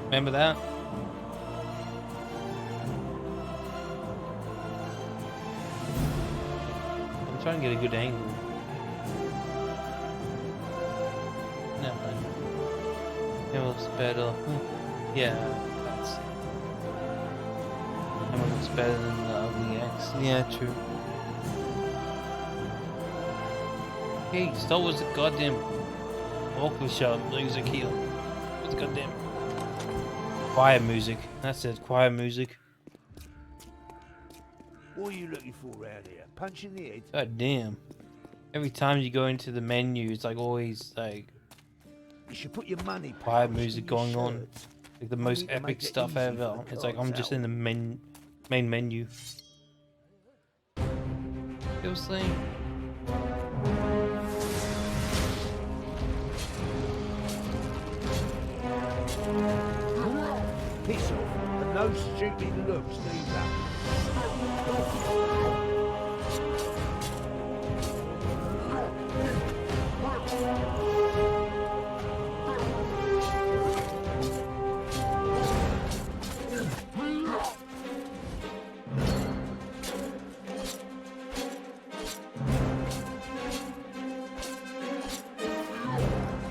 Remember that? I'm trying to get a good angle. No, it looks better. Yeah, that's. It looks better than the ugly X. Yeah, true. Hey, Star Wars, the goddamn vocal shop music here. What's the goddamn choir music? That's it, choir music. What are you looking for around here? Punch in the head? God damn. Every time you go into the menu, it's like always like You should put your money choir music going on. shirts. Like the I most need to epic make it stuff easy for ever. the It's like I'm cards just out. in the main menu. Seriously? Piss off, and no stupid looks neither.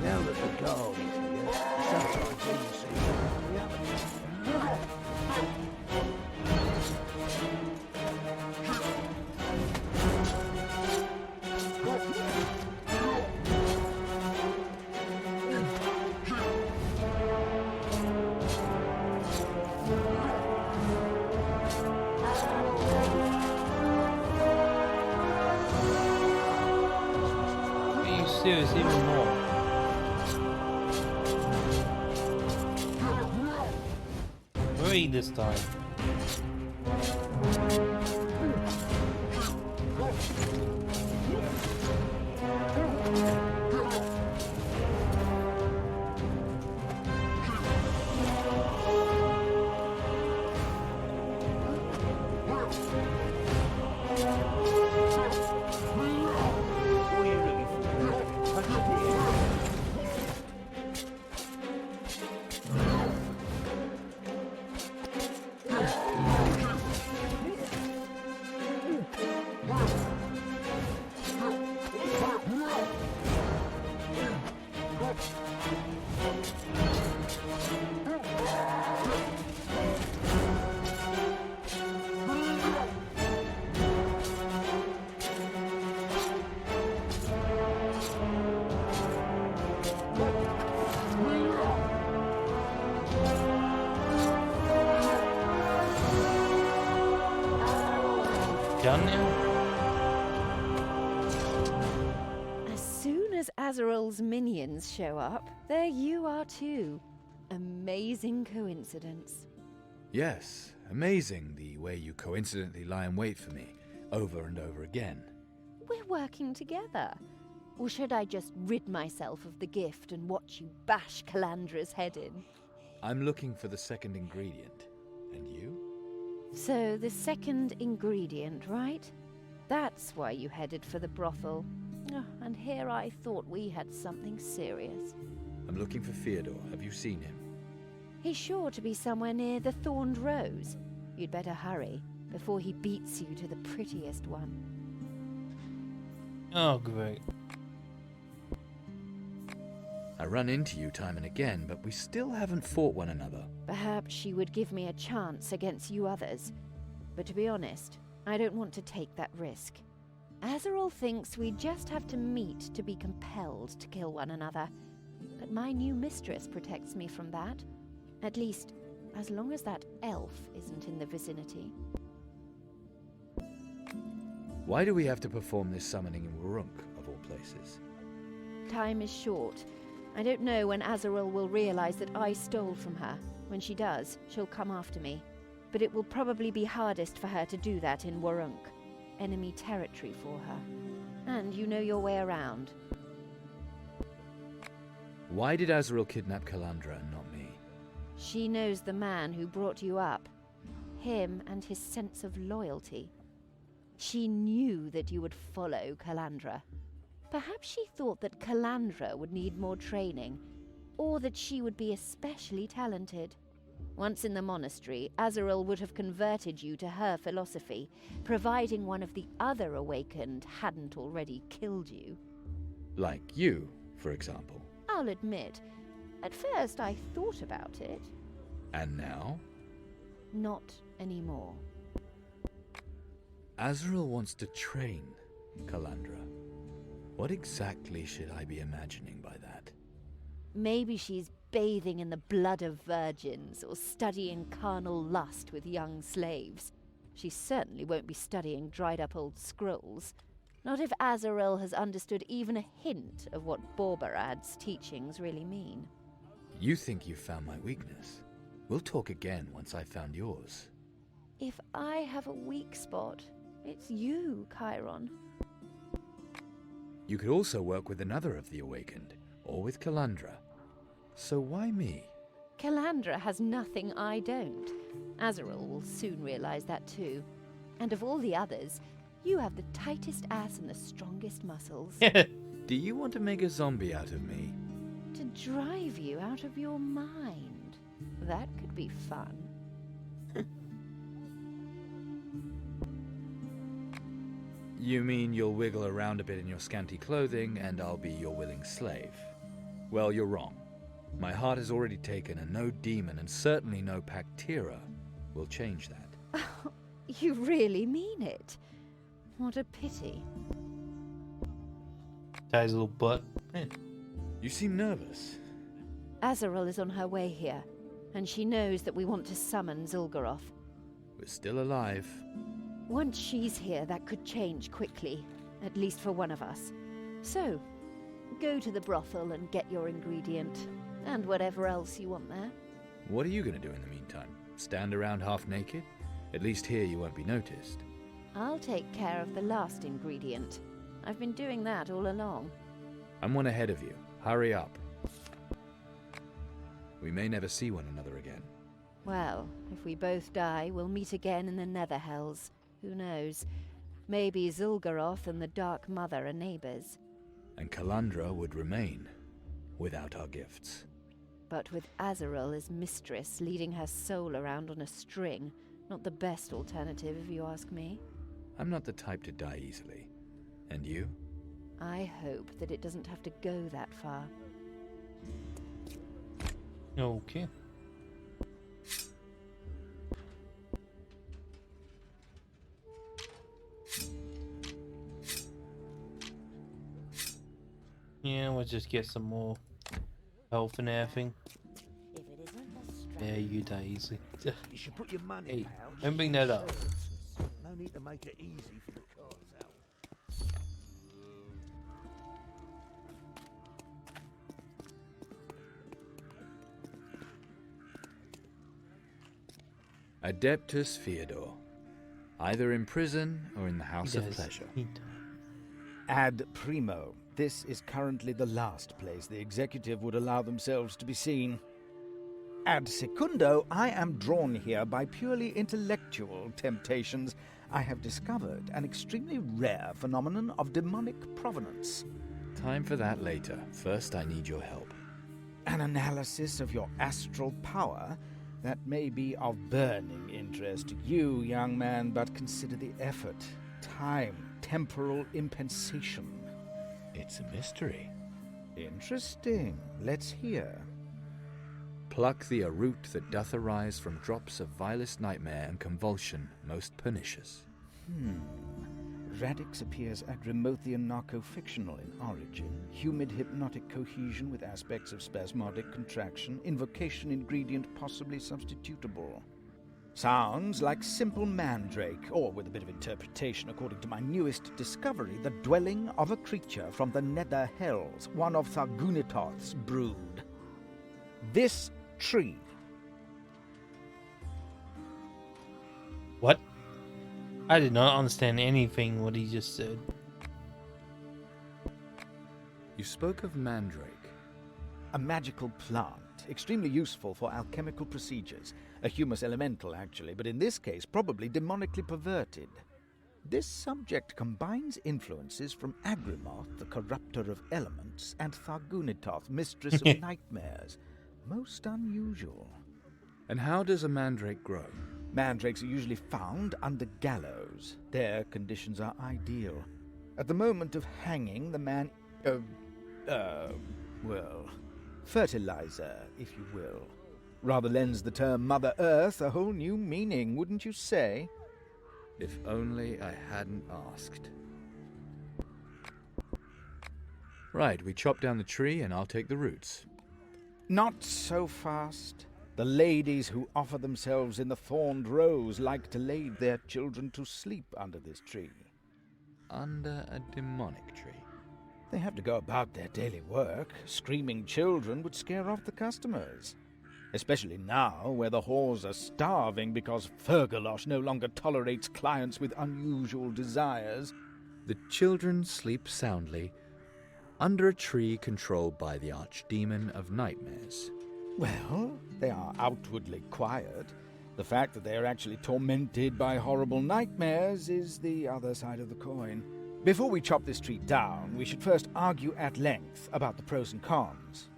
Now that the guard is here, sometimes you see the other. Are you serious? Even more. Where are you this time? What are you looking for? Punch in the head. Done now? As soon as Azrael's minions show up, there you are too. Amazing coincidence. Yes, amazing the way you coincidentally lie in wait for me, over and over again. We're working together. Or should I just rid myself of the gift and watch you bash Calandra's head in? I'm looking for the second ingredient. And you? So, the second ingredient, right? That's why you headed for the brothel. Oh, and here I thought we had something serious. I'm looking for Theodore. Have you seen him? He's sure to be somewhere near the Thorned Rose. You'd better hurry, before he beats you to the prettiest one. Oh, great. I run into you time and again, but we still haven't fought one another. Perhaps she would give me a chance against you others. But to be honest, I don't want to take that risk. Azrael thinks we just have to meet to be compelled to kill one another. But my new mistress protects me from that. At least, as long as that elf isn't in the vicinity. Why do we have to perform this summoning in Wurrunk, of all places? Time is short. I don't know when Azrael will realize that I stole from her. When she does, she'll come after me. But it will probably be hardest for her to do that in Wurrunk. Enemy territory for her. And you know your way around. Why did Azrael kidnap Calandra and not me? She knows the man who brought you up. Him and his sense of loyalty. She knew that you would follow Calandra. Perhaps she thought that Calandra would need more training, or that she would be especially talented. Once in the monastery, Azarel would have converted you to her philosophy, providing one of the other Awakened hadn't already killed you. Like you, for example. I'll admit, at first I thought about it. And now? Not anymore. Azrael wants to train Calandra. What exactly should I be imagining by that? Maybe she's bathing in the blood of virgins, or studying carnal lust with young slaves. She certainly won't be studying dried-up old scrolls. Not if Azarel has understood even a hint of what Borbarad's teachings really mean. You think you've found my weakness. We'll talk again once I've found yours. If I have a weak spot, it's you, Chiron. You could also work with another of the Awakened, or with Calandra. So why me? Calandra has nothing I don't. Azarel will soon realize that too. And of all the others, you have the tightest ass and the strongest muscles. Do you want to make a zombie out of me? To drive you out of your mind. That could be fun. You mean you'll wiggle around a bit in your scanty clothing and I'll be your willing slave? Well, you're wrong. My heart has already taken, and no demon, and certainly no Pactira, will change that. You really mean it? What a pity. Guy's little butt. You seem nervous. Azarel is on her way here, and she knows that we want to summon Zul'Goroth. We're still alive. Once she's here, that could change quickly, at least for one of us. So, go to the brothel and get your ingredient, and whatever else you want there. What are you going to do in the meantime? Stand around half naked? At least here you won't be noticed. I'll take care of the last ingredient. I've been doing that all along. I'm one ahead of you. Hurry up. We may never see one another again. Well, if we both die, we'll meet again in the Netherhells. Who knows? Maybe Zul'Goroth and the Dark Mother are neighbors. And Calandra would remain, without our gifts. But with Azarel as mistress, leading her soul around on a string, not the best alternative if you ask me. I'm not the type to die easily. And you? I hope that it doesn't have to go that far. Okay. Yeah, we'll just get some more health and everything. There you Daisy. You should put your money Hey, out. don't bring that up. No need to make it easy for the cards out. Adeptus Feodor. Either in prison or in the House of Pleasure. Ad primo. This is currently the last place the executive would allow themselves to be seen. Ad secundo, I am drawn here by purely intellectual temptations. I have discovered an extremely rare phenomenon of demonic provenance. Time for that later. First, I need your help. An analysis of your astral power that may be of burning interest to you, young man, but consider the effort, time, temporal impensation. It's a mystery. Interesting. Let's hear. Pluck the root that doth arise from drops of vilest nightmare and convulsion most pernicious. Radix appears Adrimothian narco-fictional in origin. Humid hypnotic cohesion with aspects of spasmodic contraction. Invocation ingredient possibly substitutable. Sounds like simple mandrake, or with a bit of interpretation according to my newest discovery, the dwelling of a creature from the nether hells, one of Thargunitoth's brood. This tree. What? I did not understand anything what he just said. You spoke of mandrake. A magical plant, extremely useful for alchemical procedures. A humus elemental, actually, but in this case, probably demonically perverted. This subject combines influences from Agrimoth, the corrupter of elements, and Thargunitoth, mistress of nightmares. Most unusual. And how does a mandrake grow? Mandrakes are usually found under gallows. Their conditions are ideal. At the moment of hanging, the man... fertilizer, if you will. Rather lends the term Mother Earth a whole new meaning, wouldn't you say? If only I hadn't asked. Right, we chop down the tree and I'll take the roots. Not so fast. The ladies who offer themselves in the thorned rose like to lay their children to sleep under this tree. Under a demonic tree? They have to go about their daily work. Screaming children would scare off the customers. Especially now, where the whores are starving because Fergalosh no longer tolerates clients with unusual desires. The children sleep soundly under a tree controlled by the archdemon of nightmares. Well, they are outwardly quiet. The fact that they are actually tormented by horrible nightmares is the other side of the coin. Before we chop this tree down, we should first argue at length about the pros and cons.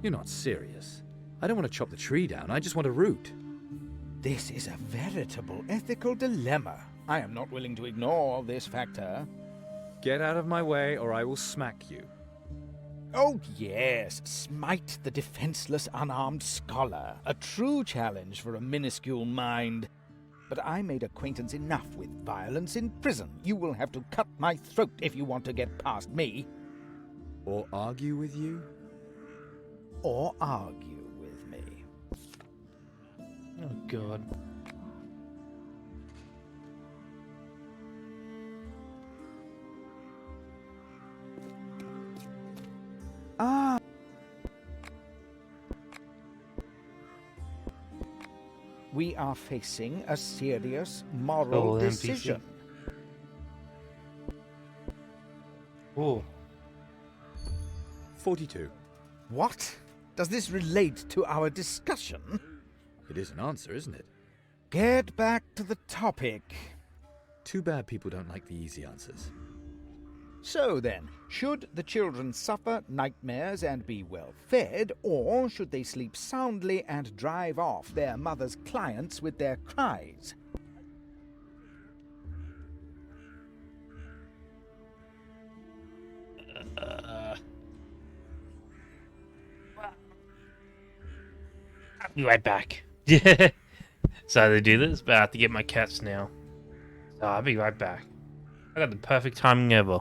You're not serious. I don't want to chop the tree down, I just want a root. This is a veritable ethical dilemma. I am not willing to ignore this factor. Get out of my way or I will smack you. Oh yes, smite the defenseless unarmed scholar. A true challenge for a minuscule mind. But I made acquaintance enough with violence in prison. You will have to cut my throat if you want to get past me. Or argue with you? Or argue with me. Oh, God. Ah. We are facing a serious moral decision. Oh. 42. What? Does this relate to our discussion? It is an answer, isn't it? Get back to the topic. Too bad people don't like the easy answers. So then, should the children suffer nightmares and be well fed, or should they sleep soundly and drive off their mother's clients with their cries? I'll be right back. So they do this, but I have to get my cats now. So I'll be right back. I got the perfect timing ever.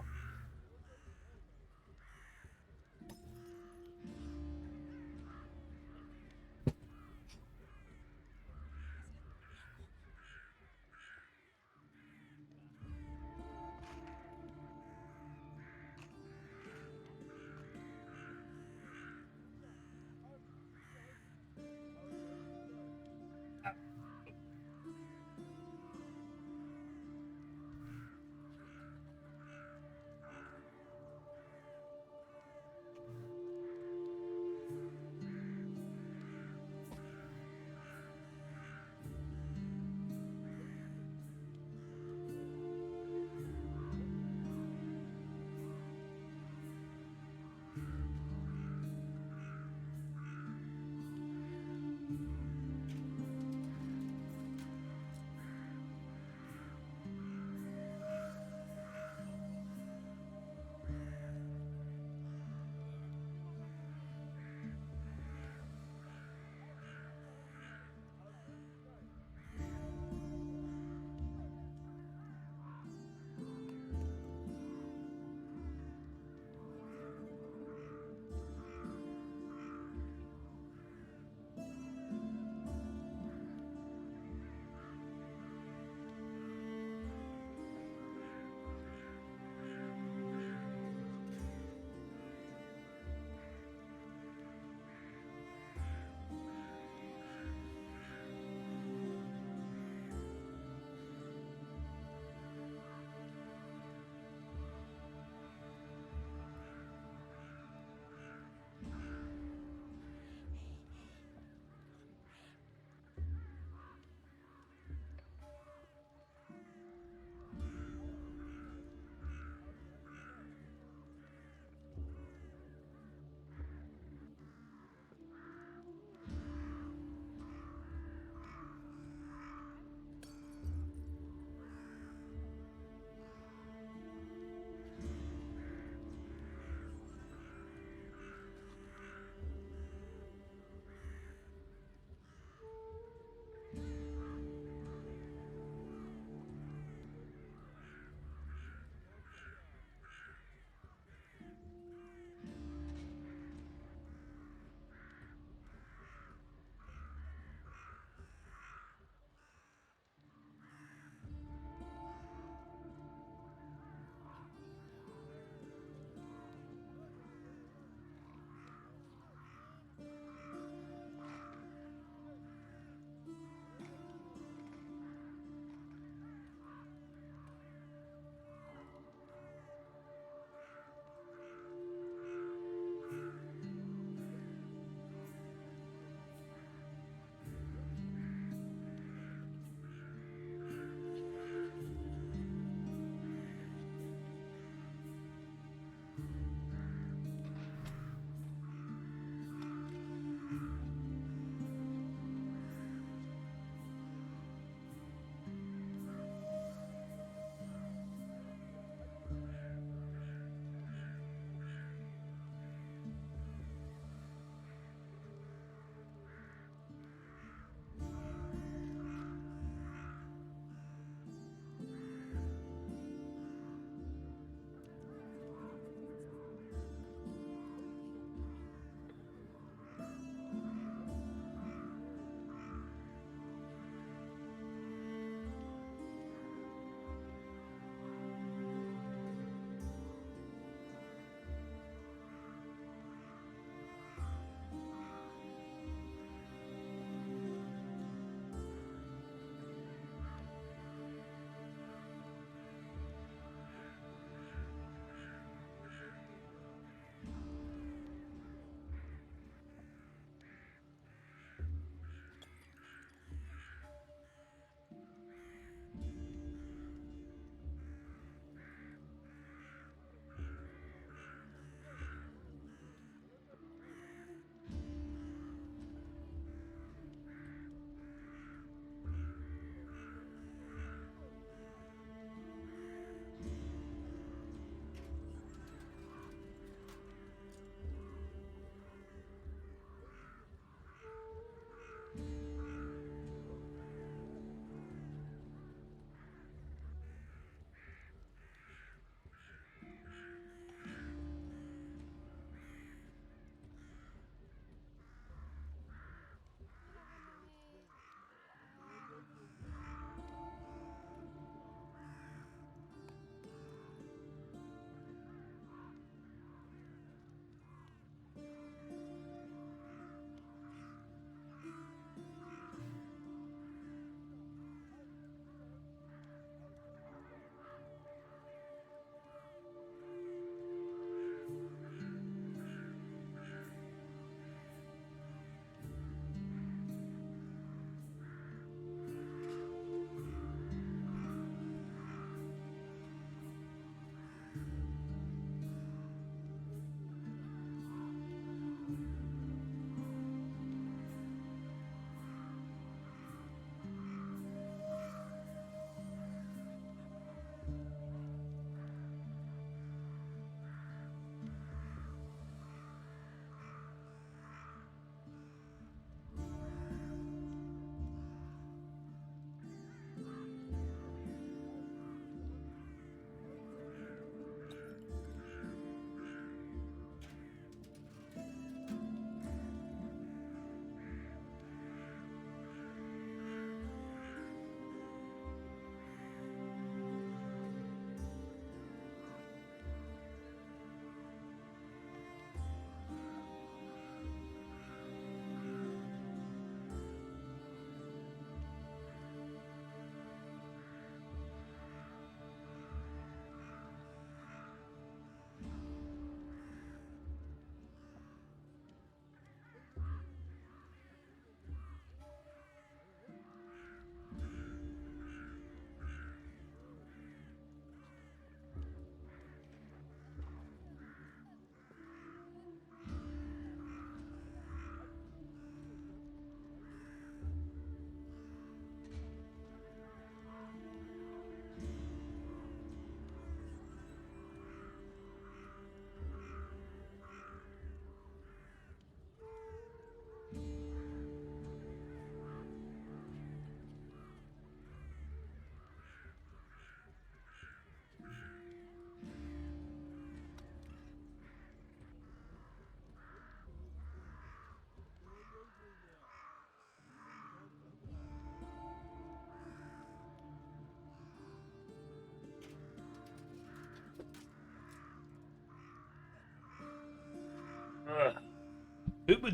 Don't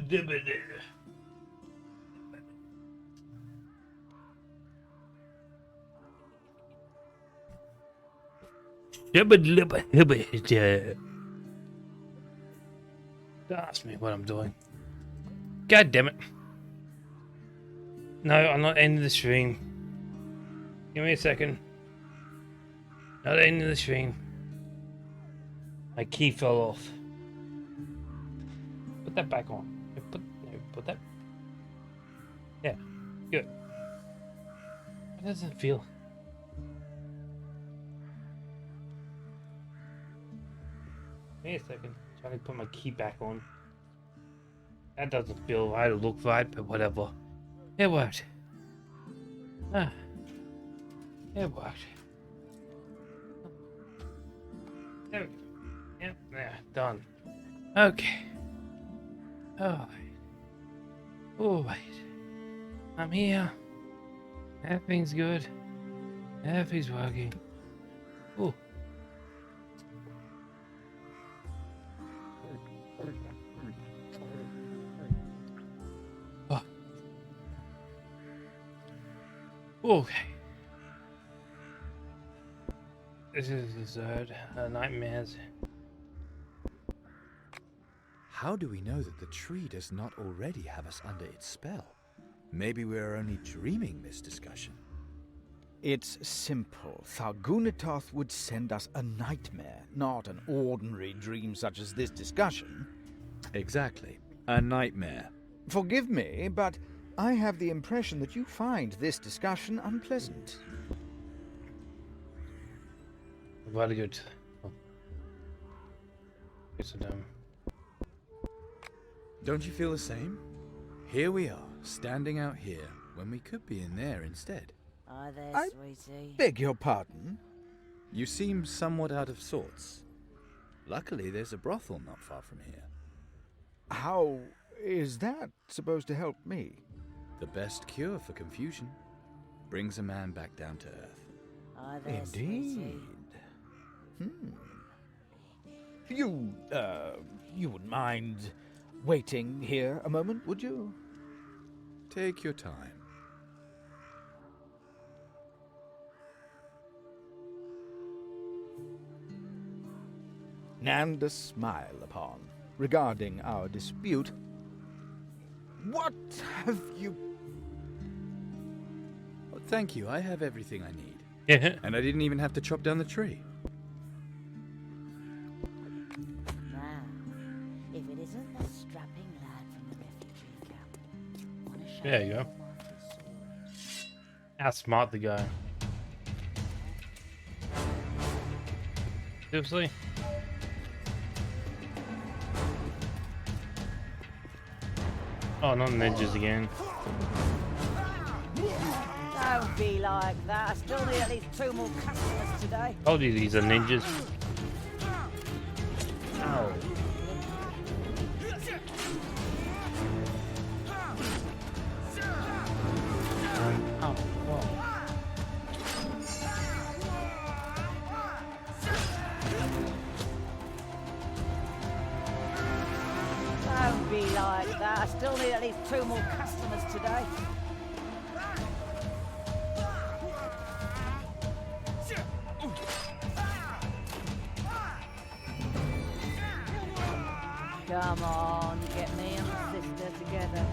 ask me what I'm doing. God damn it. No, I'm not ending the stream. Give me a second. Not ending the stream. My key fell off. Put that back on. Put that. Yeah, good. How does it feel? Give me a second. Trying to put my key back on. That doesn't feel right or look right, but whatever. It worked. Ah. It worked. There we go. Yep, there, done. Okay. Alright. Alright. I'm here. Everything's good. Everything's working. Ooh. Oh. Okay. This is the third nightmares. How do we know that the tree does not already have us under its spell? Maybe we are only dreaming this discussion. It's simple. Thargunitoth would send us a nightmare, not an ordinary dream such as this discussion. Exactly. A nightmare. Forgive me, but I have the impression that you find this discussion unpleasant. Very good. Oh. It's Don't you feel the same? Here we are, standing out here, when we could be in there instead. Hi there, I sweetie. beg your pardon? You seem somewhat out of sorts. Luckily, there's a brothel not far from here. How is that supposed to help me? The best cure for confusion. Brings a man back down to earth. Hi there, Indeed. sweetie. You wouldn't mind waiting here a moment, would you? Take your time. And a smile upon regarding our dispute. What have you... Oh, thank you, I have everything I need. Yeah. And I didn't even have to chop down the tree. Now, if it isn't the strapping lad from the refugee camp, wanna show There you go. How smart the guy. Seriously? Oh, not ninjas again. Don't be like that. I still need at least 2 more customers today. Told you these are ninjas. Ow. Oh, Don't be like that. I still need at least 2 more customers today. Come on, get me and my sister together.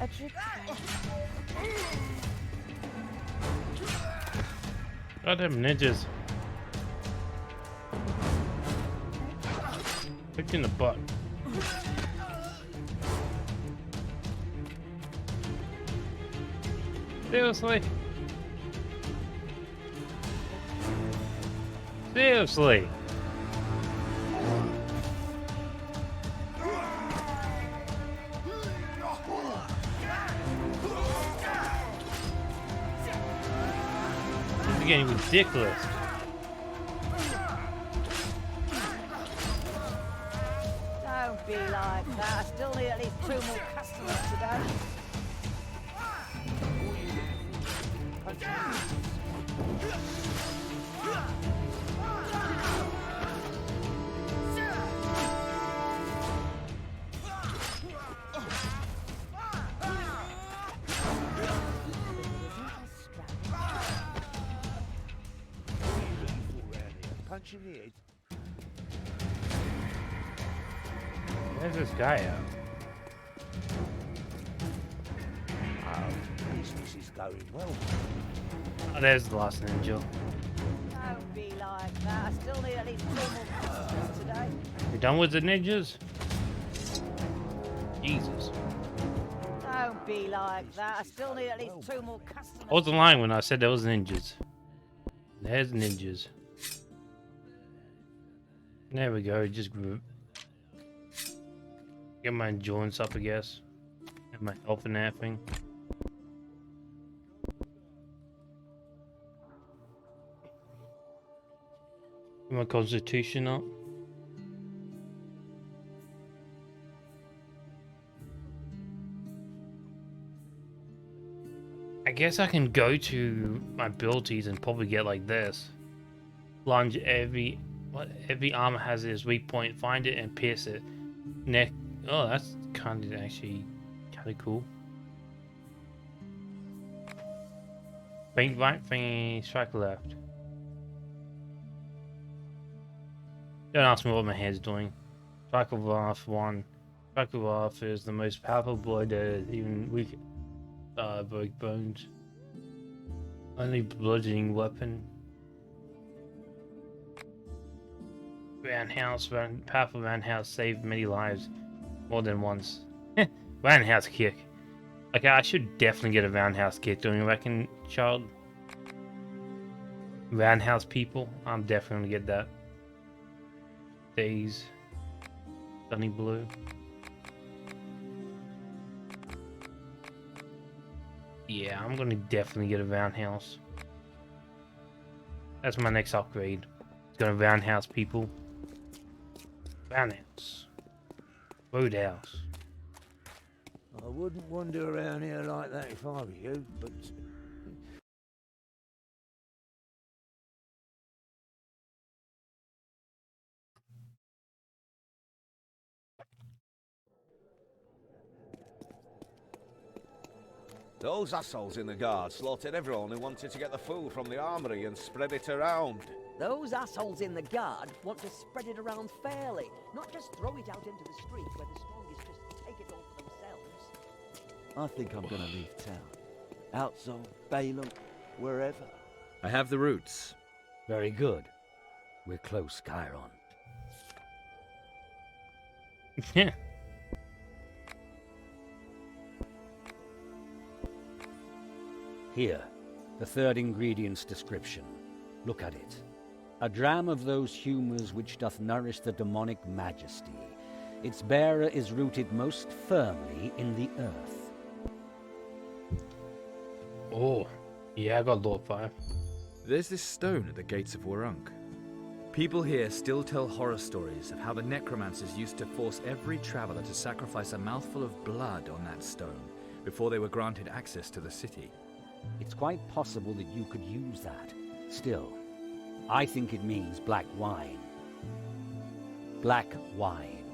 A trick. Goddamn ninjas. Kicked in the butt. Seriously? Seriously? This is getting ridiculous. mention it. Where's this guy at? Oh, business is going well. Oh, there's the last ninja. Don't be like that. I still need at least 2 more customers today. You done with the ninjas? Jesus. Don't be like that. I still need at least 2 more customers. I wasn't lying when I said there was ninjas. There's ninjas. There we go, just group. Get my endurance up, I guess. And my health and everything. Get my constitution up. I guess I can go to my abilities and probably get like this. Plunge every armor has its weak point, find it and pierce it. Neck. Oh, that's kind of cool. Feint right, feint strike left. Don't ask me what my head's doing. Strike of Wrath 1. Strike of Wrath is the most powerful blow that is even weak. Break bones. Only bludgeoning weapon. Powerful roundhouse saved many lives, more than once. Roundhouse kick. Okay, I should definitely get a roundhouse kick. Don't you reckon, child? Roundhouse people, I'm definitely gonna get that. Days. Sunny blue. Yeah, I'm gonna definitely get a roundhouse. That's my next upgrade. It's gonna roundhouse people. Roundhouse. Roadhouse. I wouldn't wander around here like that if I were you, but... Those assholes in the guard slaughtered everyone who wanted to get the food from the armory and spread it around. Those assholes in the guard want to spread it around fairly, not just throw it out into the street where the strongest just take it all for themselves. I think I'm gonna leave town. Outzone, Balaam, wherever. I have the routes. Very good. We're close, Chiron. Yeah. Here, the third ingredient's description. Look at it. A dram of those humours which doth nourish the demonic majesty. Its bearer is rooted most firmly in the earth. Oh, yeah, I got Lord Fire. There's this stone at the gates of Warunk. People here still tell horror stories of how the necromancers used to force every traveler to sacrifice a mouthful of blood on that stone before they were granted access to the city. It's quite possible that you could use that. Still, I think it means black wine. Black wine.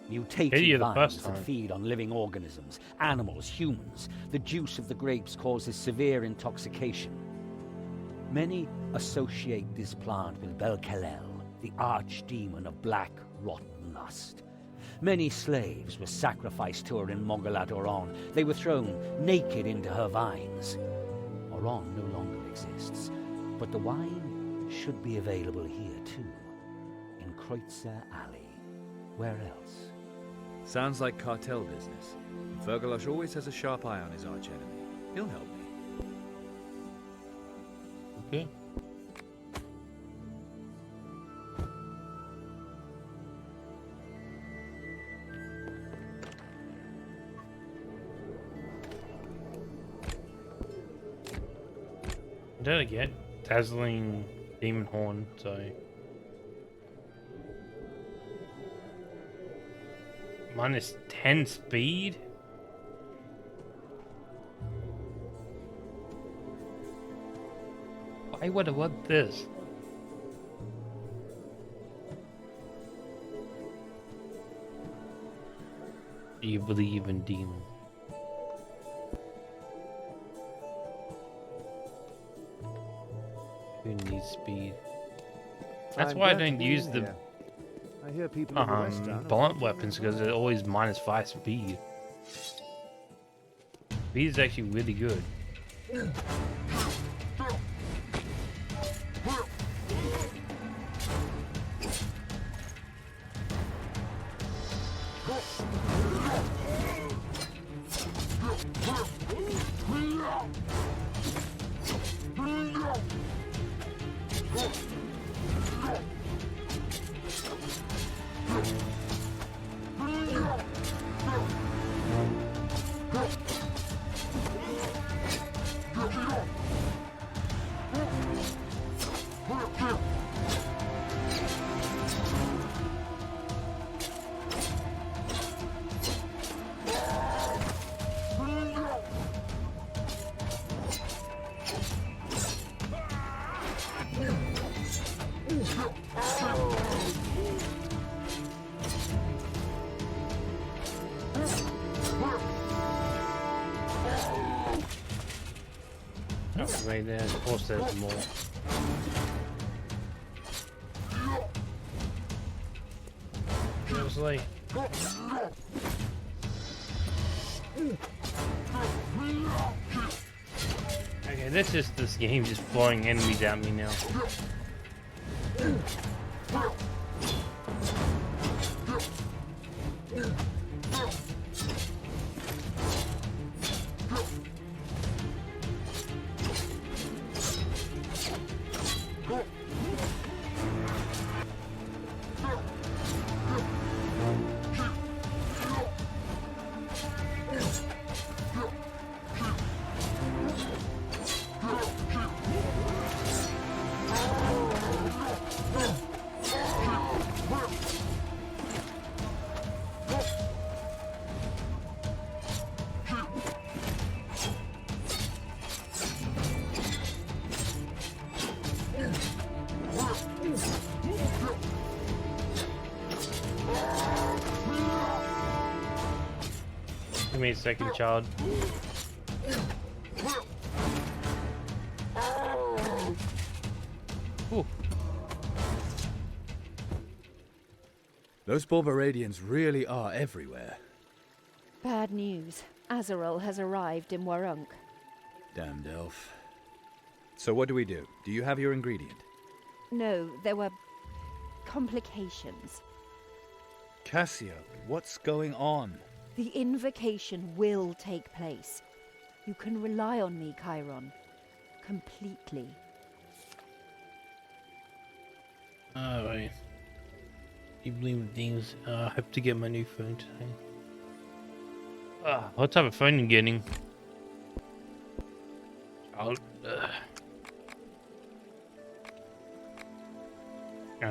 Mutated vines that feed on living organisms, animals, humans. The juice of the grapes causes severe intoxication. Many associate this plant with Bel-Kelel, the archdemon of black, rotten lust. Many slaves were sacrificed to her in Mogalat Oron. They were thrown naked into her vines. Oron no longer exists, but the wine should be available here too, in Kreutzer Alley. Where else? Sounds like cartel business. Fergalosh always has a sharp eye on his archenemy. He'll help me. Okay. What did I get? Dazzling Demon Horn, so... Minus 10 speed? Why would I want this? Do you believe in demons? Who needs speed? That's I'm why I glad to don't be use in the here. I hear people in the West Town are blunt fighting weapons because they're always -5 speed. Speed is actually really good. Oh, right there. Of course, there's more. Seriously. Okay, this game just throwing enemies at me now. Give me a second, child. Ooh. Those Borbaradians really are everywhere. Bad news. Azarel has arrived in Warunk. Damned elf. So what do we do? Do you have your ingredient? No, there were complications. Cassio, what's going on? The invocation will take place. You can rely on me, Chiron. Completely. Alright. Keep leaving things. I hope to get my new phone today. What type of phone are you getting? I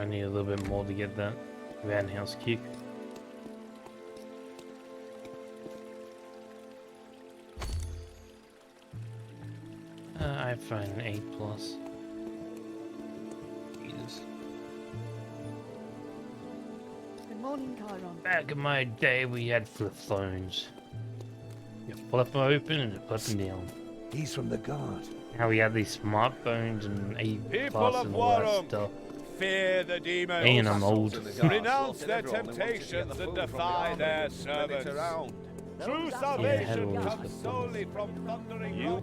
need a little bit more to get that Van House kick. iPhone 8 Plus. Jesus. Good morning, Chiron. Back in my day, we had flip phones. You flip them open and you flip them down. He's from the guard. Now we have these smartphones and 8 People Plus of and all that Warham, stuff. fear the demons. And I'm old. Renounce their temptations and defy their servants. True salvation comes solely from thundering.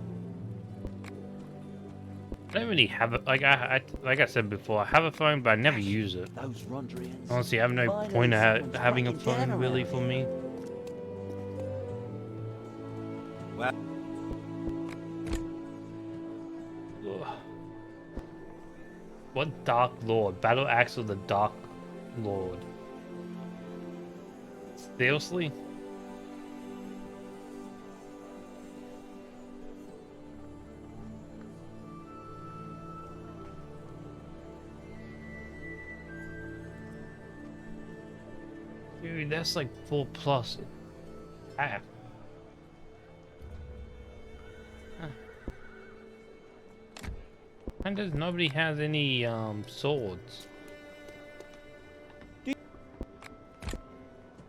I don't really have it. Like I said before, I have a phone, but I never use it. Honestly, I have no point of having a phone really for me. What Dark Lord? Battle Axe of the Dark Lord. Seriously? Dude, that's like 4+. Half. Huh. And does nobody has any swords?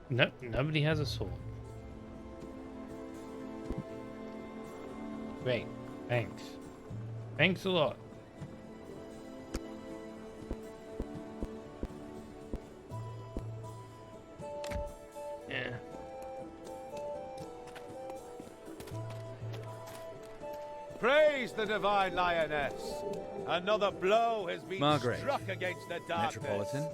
Nope, nobody has a sword. Great, thanks. Thanks a lot. Praise the divine lioness. Another blow has been Margrave, struck against the darkness. Metropolitan.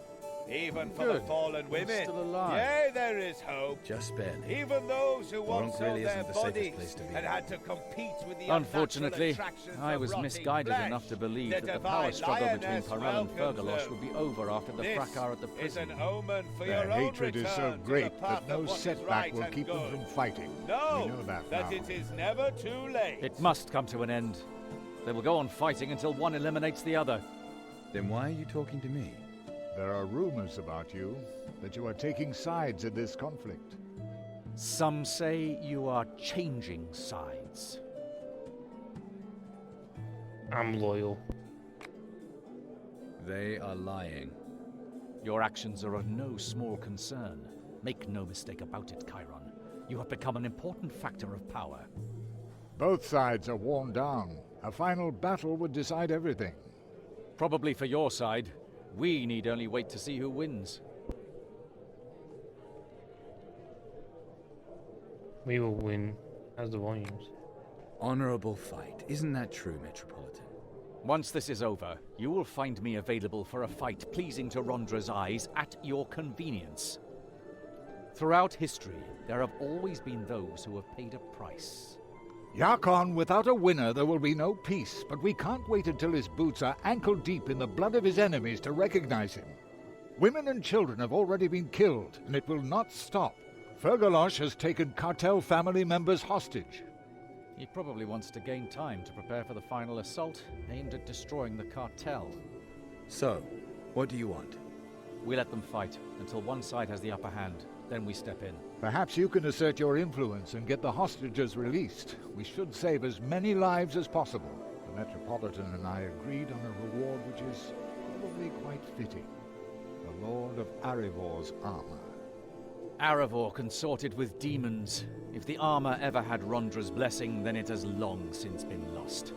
Even for Good. the fallen He's women. still alive. Yea, there is hope. Just barely. Even those who once Orunk sold really their isn't the safest bodies place to be. and had to compete with the Unfortunately, unnatural attractions I of was rotting misguided flesh. enough to believe The that the divine power struggle between lioness Tyrell and welcomes Fergalosh them. would be over after the This fracas at the is prison. an omen for Their your own hatred is so return to great the path that no of what is setback right will and keep them good. from fighting. Know We know that now. it is never too late. It must come to an end. They will go on fighting until one eliminates the other. Then why are you talking to me? There are rumors about you, that you are taking sides in this conflict. Some say you are changing sides. I'm loyal. They are lying. Your actions are of no small concern. Make no mistake about it, Chiron. You have become an important factor of power. Both sides are worn down. A final battle would decide everything. Probably for your side. We need only wait to see who wins. We will win as the volumes. Honorable fight. Isn't that true, Metropolitan? Once this is over, you will find me available for a fight pleasing to Rondra's eyes at your convenience. Throughout history, there have always been those who have paid a price. Yarkon, without a winner there will be no peace, but we can't wait until his boots are ankle-deep in the blood of his enemies to recognize him. Women and children have already been killed, and it will not stop. Fergalosh has taken cartel family members hostage. He probably wants to gain time to prepare for the final assault aimed at destroying the cartel. So, what do you want? We let them fight until one side has the upper hand. Then we step in. Perhaps you can assert your influence and get the hostages released. We should save as many lives as possible. The Metropolitan and I agreed on a reward which is probably quite fitting. The Lord of Arivor's armor. Arivor consorted with demons. If the armor ever had Rondra's blessing, then it has long since been lost.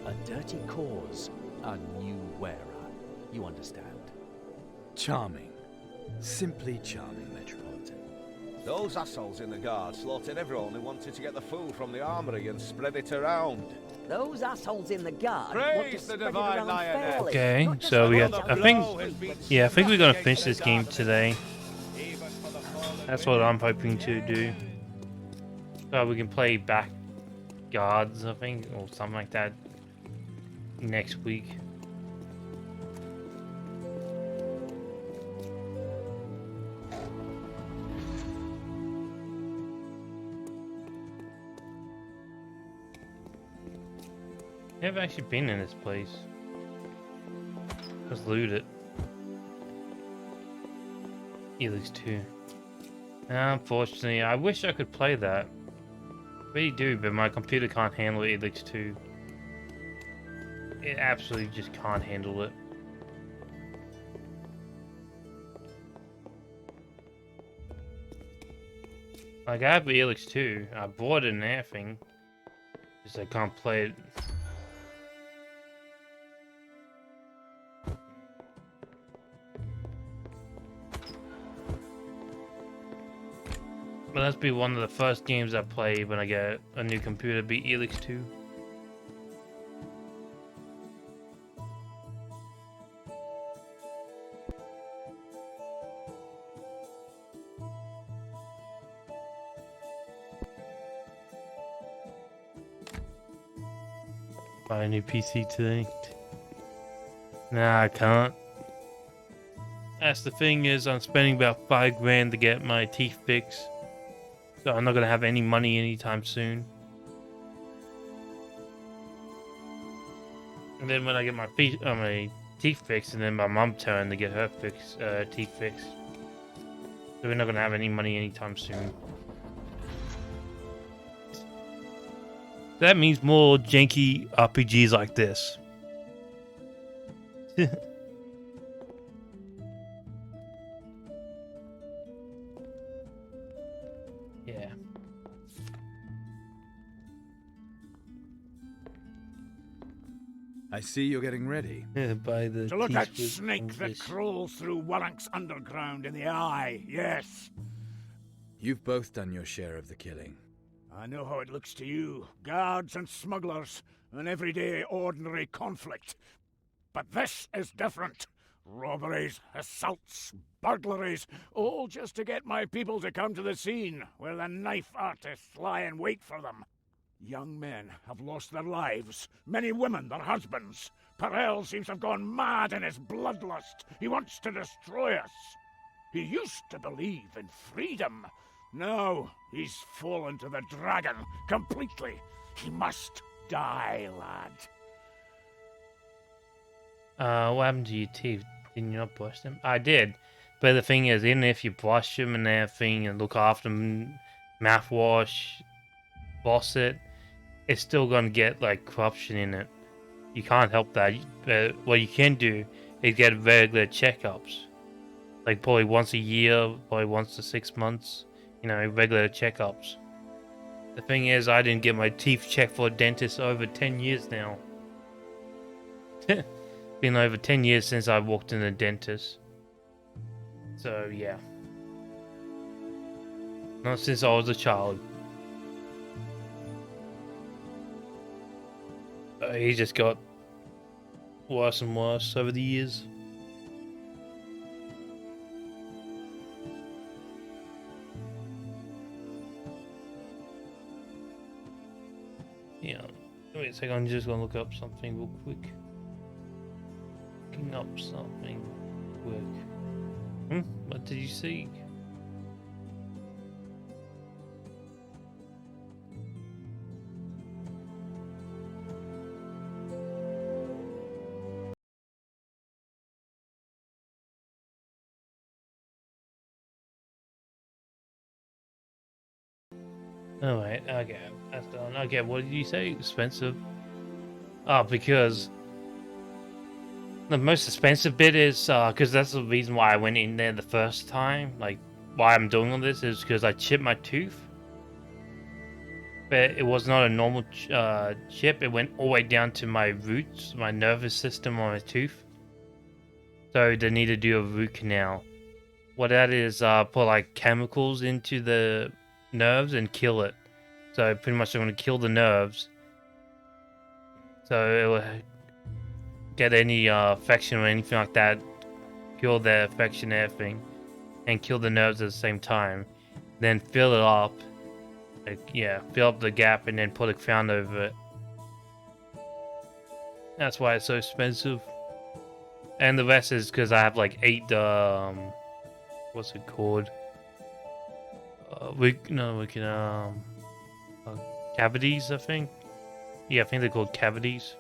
A dirty cause, a new wearer. You understand? Charming. Simply charming, Metropolitan. Those assholes in the guard slaughtered everyone who wanted to get the food from the armory and spread it around. Those assholes in the guard Praise want to the spread it divine around lioness. fairly. Okay, Not just so we have. another I think. blow has been Yeah, I think we're gonna struck finish this against game the today. Even for the fallen That's women. what I'm hoping to do. So we can play back guards, I think, or something like that next week. Never actually been in this place. Let's loot it. Elix 2. Unfortunately, I wish I could play that. I really do, but my computer can't handle Elix 2. It absolutely just can't handle it. Like, I have Elix 2. I bought it and everything. Just I can't play it. But that's be one of the first games I play when I get a new computer, be Elix 2. Buy a new PC today. Nah, I can't. That's the thing is, I'm spending about $5 to get my teeth fixed. So I'm not gonna have any money anytime soon. And then when I get my teeth fixed, and then my mom turn to get her teeth fixed. So we're not gonna have any money anytime soon. That means more janky RPGs like this. Yeah. I see you're getting ready. By the To look at teeth snake with that English. crawls through Wallank's underground in the eye, yes. You've both done your share of the killing. I know how it looks to you, guards and smugglers, an everyday ordinary conflict. But this is different. Robberies, assaults, burglaries, all just to get my people to come to the scene, where the knife artists lie in wait for them. Young men have lost their lives, many women their husbands. Perel seems to have gone mad in his bloodlust. He wants to destroy us. He used to believe in freedom. Now he's fallen to the dragon completely. He must die, lad. What happened to your teeth? Didn't you not brush them? I did. But the thing is, even if you brush them and everything and look after them, mouthwash, floss it, it's still going to get like corruption in it. You can't help that. But what you can do is get regular checkups. Like probably once a year, probably once to 6 months. You know, regular checkups. The thing is, I didn't get my teeth checked for a dentist over 10 years now. Been over 10 years since I walked in a dentist. So, yeah. Not since I was a child. He just got worse and worse over the years. Yeah. Wait a second, I'm just gonna look up something real quick. Looking up something quick. What did you see? Alright, okay, that's done. Okay, what did you say? Expensive? Oh, because the most expensive bit is, because that's the reason why I went in there the first time. Like, why I'm doing all this is because I chipped my tooth. But it was not a normal chip. It went all the way down to my roots, my nervous system on my tooth. So they need to do a root canal. What that is, put like chemicals into the nerves and kill it. So pretty much I'm going to kill the nerves. So it will get any infection or anything like that. Kill the infection and everything. And kill the nerves at the same time. Then fill it up. Like, yeah, fill up the gap and then put a crown over it. That's why it's so expensive. And the rest is because I have like 8 what's it called? Cavities, I think. Yeah, I think they're called cavities.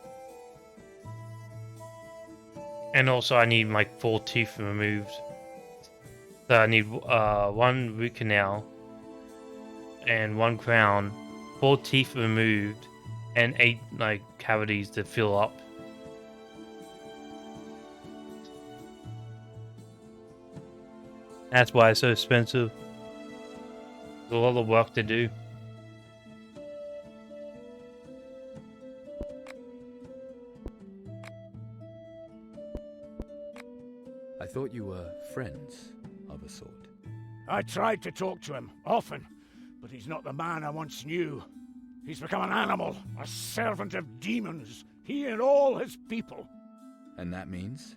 And also I need like 4 teeth removed. So I need 1 root canal and 1 crown, 4 teeth removed, and 8 like cavities to fill up. That's why it's so expensive. There's a lot of work to do. I thought you were friends of a sort. I tried to talk to him, often, but he's not the man I once knew. He's become an animal, a servant of demons, he and all his people. And that means?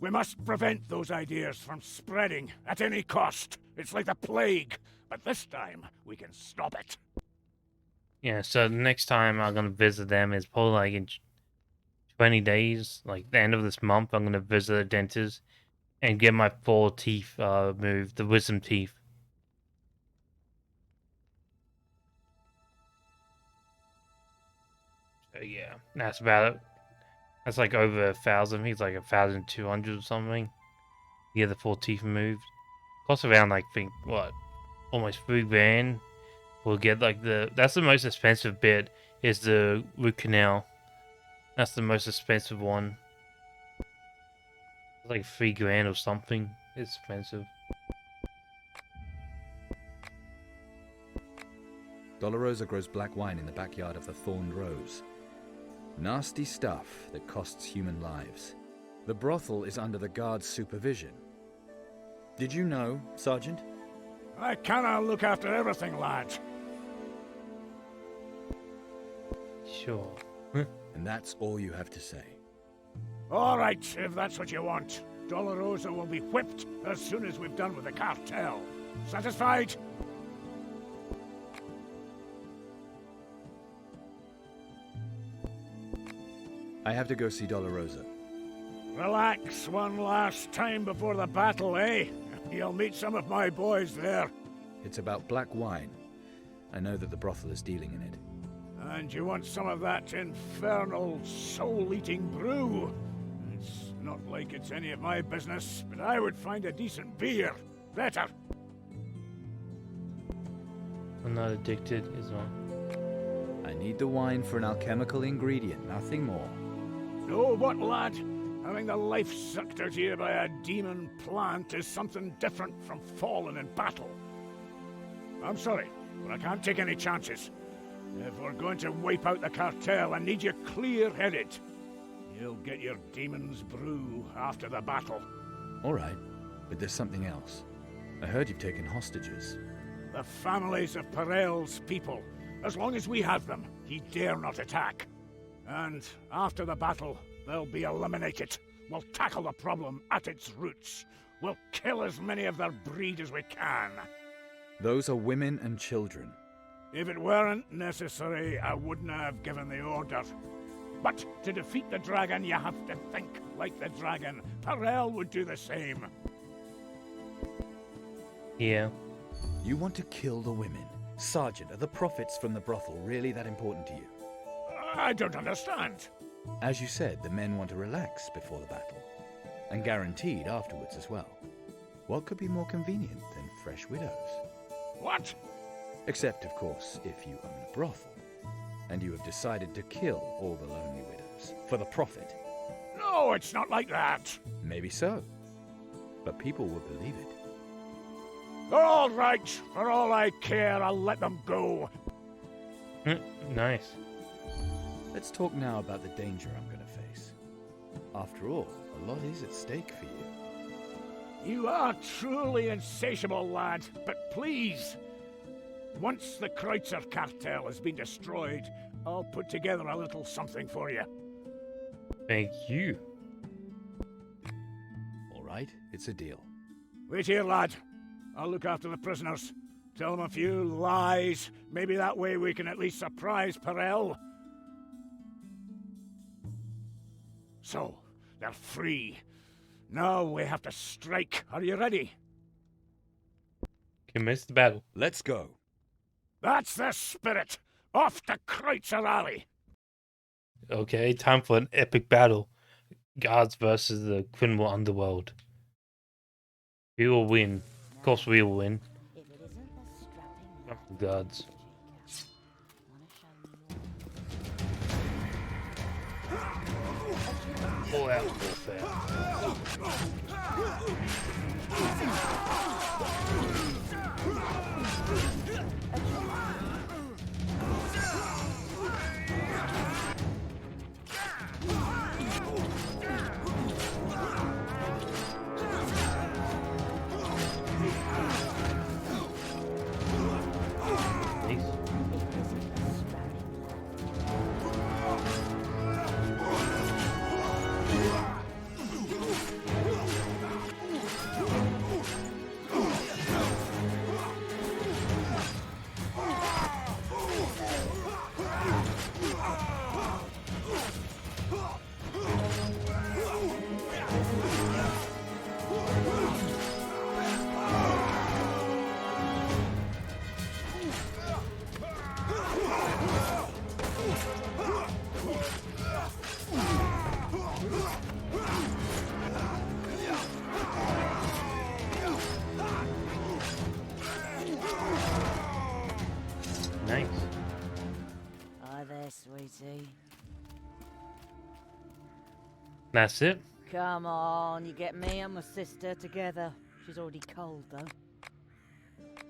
We must prevent those ideas from spreading at any cost. It's like the plague, but this time we can stop it. Yeah, so the next time I'm gonna visit them is probably like in 20 days, like the end of this month. I'm gonna visit a dentist and get my 4 teeth moved, the wisdom teeth. So yeah, that's about it. That's like over 1,000. He's like 1,200 or something. Yeah, the 4 teeth removed. Costs around like, think what, almost 3 grand. We'll get like that's the most expensive bit, is the root canal. That's the most expensive one. It's like 3 grand or something. It's expensive. Dolorosa grows black wine in the backyard of the Thorned Rose. Nasty stuff that costs human lives. The brothel is under the guard's supervision. Did you know, Sergeant? I cannot look after everything, lad. Sure. And that's all you have to say. All right, if that's what you want. Dolorosa will be whipped as soon as we've done with the cartel. Satisfied? I have to go see Dolorosa. Relax one last time before the battle, eh? You'll meet some of my boys there. It's about black wine. I know that the brothel is dealing in it. And you want some of that infernal, soul-eating brew? It's not like it's any of my business, but I would find a decent beer better. I'm not addicted, is one. I need the wine for an alchemical ingredient, nothing more. Know what, lad? Having the life sucked out of you by a demon plant is something different from falling in battle. I'm sorry, but I can't take any chances. If we're going to wipe out the cartel, I need you clear-headed. You'll get your demon's brew after the battle. All right, but there's something else. I heard you've taken hostages. The families of Perel's people. As long as we have them, he dare not attack. And after the battle, they'll be eliminated. We'll tackle the problem at its roots. We'll kill as many of their breed as we can. Those are women and children. If it weren't necessary, I wouldn't have given the order. But to defeat the dragon, you have to think like the dragon. Perel would do the same. Yeah. You want to kill the women? Sergeant, are the profits from the brothel really that important to you? I don't understand. As you said, the men want to relax before the battle. And guaranteed afterwards as well. What could be more convenient than fresh widows? What? Except, of course, if you own a brothel. And you have decided to kill all the lonely widows. For the profit. No, it's not like that. Maybe so. But people will believe it. All right. For all I care, I'll let them go. Nice. Let's talk now about the danger I'm going to face. After all, a lot is at stake for you. You are truly insatiable, lad. But please, once the Kreutzer cartel has been destroyed, I'll put together a little something for you. Thank you. All right, it's a deal. Wait here, lad. I'll look after the prisoners. Tell them a few lies. Maybe that way we can at least surprise Perel. So, they're free. Now we have to strike. Are you ready? Commence the battle. Let's go. That's the spirit. Off to Kreutzer Alley. Okay, time for an epic battle. Guards versus the criminal underworld. We will win. Of course we will win. Guards. All out warfare. Nice. Hi there, sweetie. That's it? Come on, you get me and my sister together. She's already cold, though.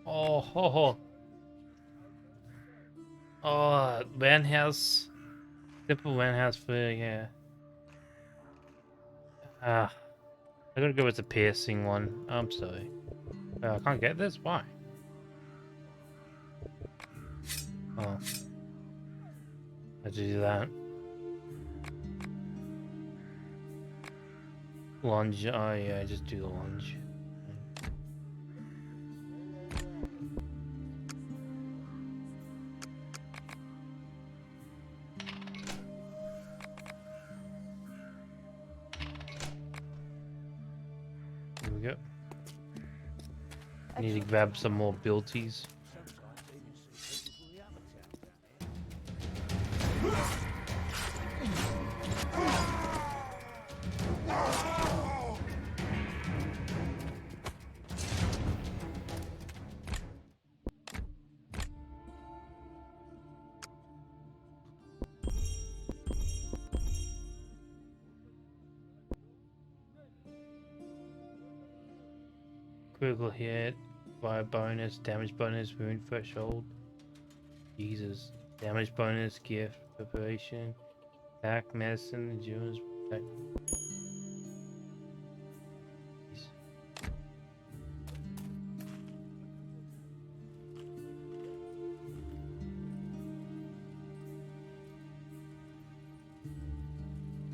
Oh, ho, ho. Oh, Vanhouse. Simple Vanhouse for, yeah. I gotta go with the piercing one. I'm sorry. I can't get this? Why? Oh. Let's do that. Lunge. Oh yeah, just do the lunge. Here we go. Need to grab some more abilities. Critical hit, fire bonus, damage bonus, wound threshold. Jesus. Damage bonus, gift, preparation, attack, medicine, endurance, attack.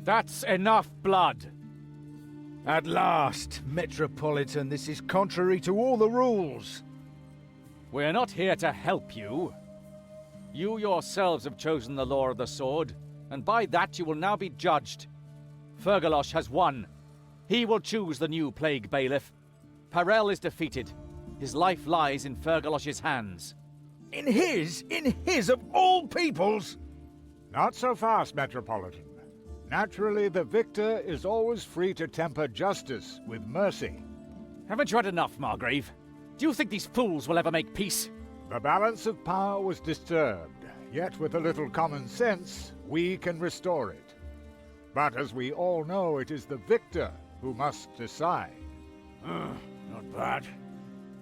That's enough blood. At last, Metropolitan, this is contrary to all the rules. We're not here to help you. You yourselves have chosen the law of the sword, and by that you will now be judged. Fergalosh has won. He will choose the new Plague Bailiff. Parel is defeated. His life lies in Fergalosh's hands. In his of all peoples? Not so fast, Metropolitan. Naturally, the victor is always free to temper justice with mercy. Haven't you had enough, Margrave? Do you think these fools will ever make peace? The balance of power was disturbed, yet with a little common sense, we can restore it. But as we all know, it is the victor who must decide. Not bad.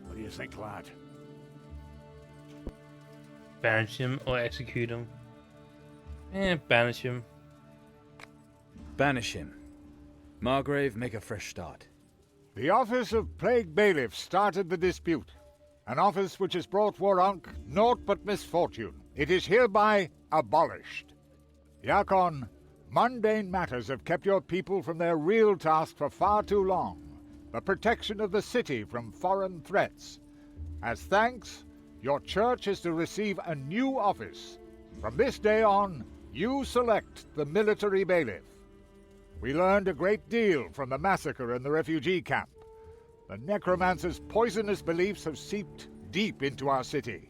What do you think, lad? Banish him or execute him. Banish him. Banish him. Margrave, make a fresh start. The office of Plague Bailiff started the dispute. An office which has brought Warunk naught but misfortune. It is hereby abolished. Yakon, mundane matters have kept your people from their real task for far too long. The protection of the city from foreign threats. As thanks, your church is to receive a new office. From this day on, you select the military bailiff. We learned a great deal from the massacre in the refugee camp. The necromancer's poisonous beliefs have seeped deep into our city.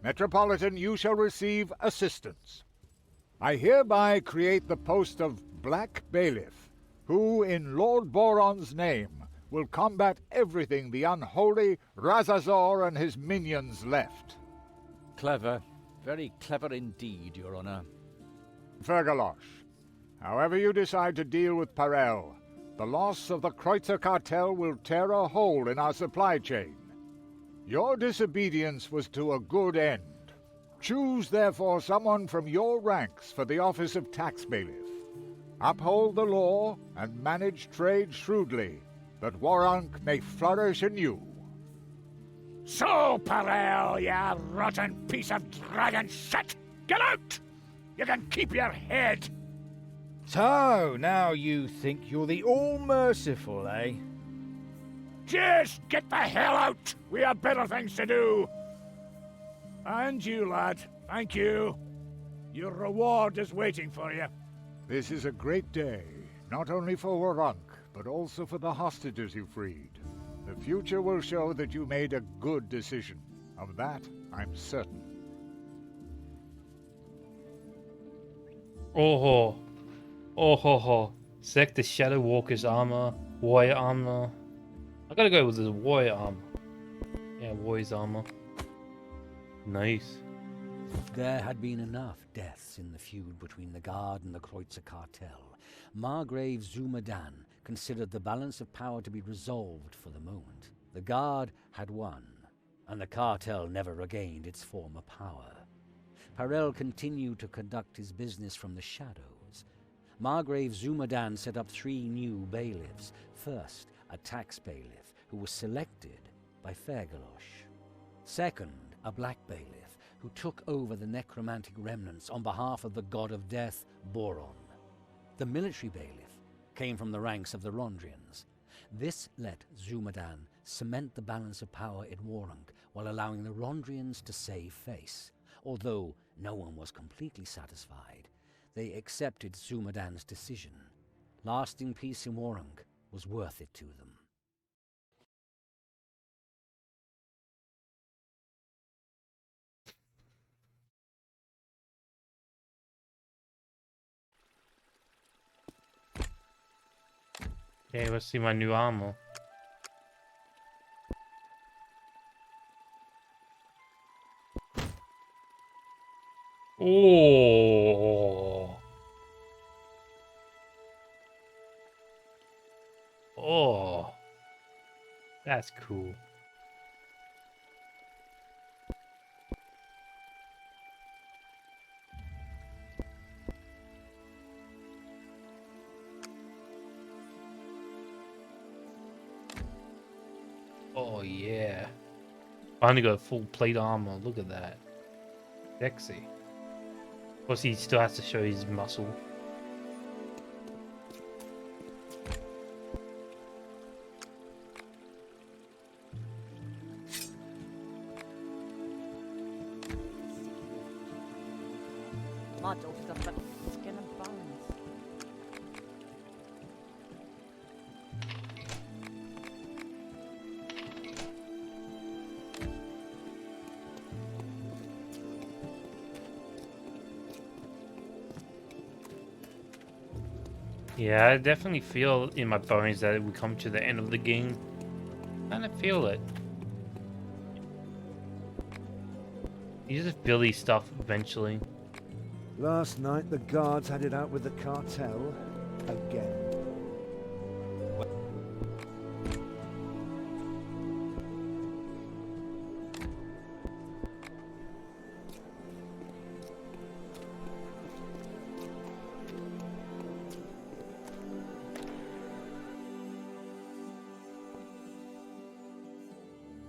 Metropolitan, you shall receive assistance. I hereby create the post of Black Bailiff, who, in Lord Boron's name, will combat everything the unholy Razazor and his minions left. Clever. Very clever indeed, Your Honor. Fergalosh, however you decide to deal with Parel, the loss of the Kreutzer cartel will tear a hole in our supply chain. Your disobedience was to a good end. Choose, therefore, someone from your ranks for the office of tax bailiff. Uphold the law and manage trade shrewdly, that Warunk may flourish anew. So, Parel, ya rotten piece of dragon shit! Get out! You can keep your head! So, now you think you're the all-merciful, eh? Just get the hell out! We have better things to do! And you, lad, thank you. Your reward is waiting for you. This is a great day, not only for Warunk, but also for the hostages you freed. The future will show that you made a good decision. Of that, I'm certain. Oh ho ho. Select the Shadow Walker's armor, warrior armor. I gotta go with the warrior armor. Yeah, warrior's armor. Nice. There had been enough deaths in the feud between the Guard and the Kreutzer cartel. Margrave Zumadan considered the balance of power to be resolved for the moment. The Guard had won, and the cartel never regained its former power. Parel continued to conduct his business from the shadows. Margrave Zumadan set up 3 new bailiffs. First, a tax bailiff, who was selected by Fergalosh. Second, a black bailiff, who took over the necromantic remnants on behalf of the god of death, Boron. The military bailiff came from the ranks of the Rondrians. This let Zumadan cement the balance of power in Warrung while allowing the Rondrians to save face. Although no one was completely satisfied, they accepted Zumadan's decision. Lasting peace in Warrung was worth it to them. Okay, let's see my new armor. Oh. Oh. That's cool. Oh yeah. Finally got full plate armor. Look at that. Sexy. Of course, he still has to show his muscle. My daughter's nothing but skin and bones. Yeah, I definitely feel in my bones that we come to the end of the game. Kind of feel it. You just feel these stuff eventually. Last night, the guards had it out with the cartel again.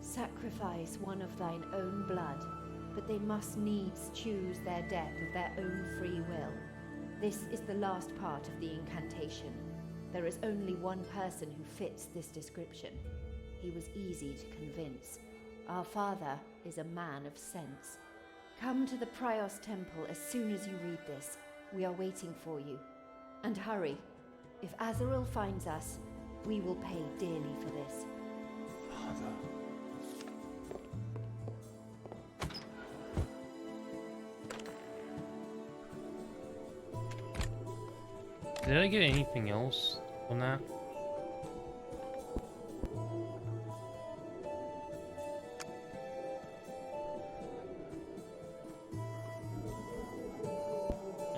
Sacrifice one of thine own blood, but they must needs choose their death of their own free will. This is the last part of the incantation. There is only one person who fits this description. He was easy to convince. Our father is a man of sense. Come to the Prios Temple as soon as you read this. We are waiting for you. And hurry. If Azarel finds us, we will pay dearly for this. Father. Did I get anything else on that?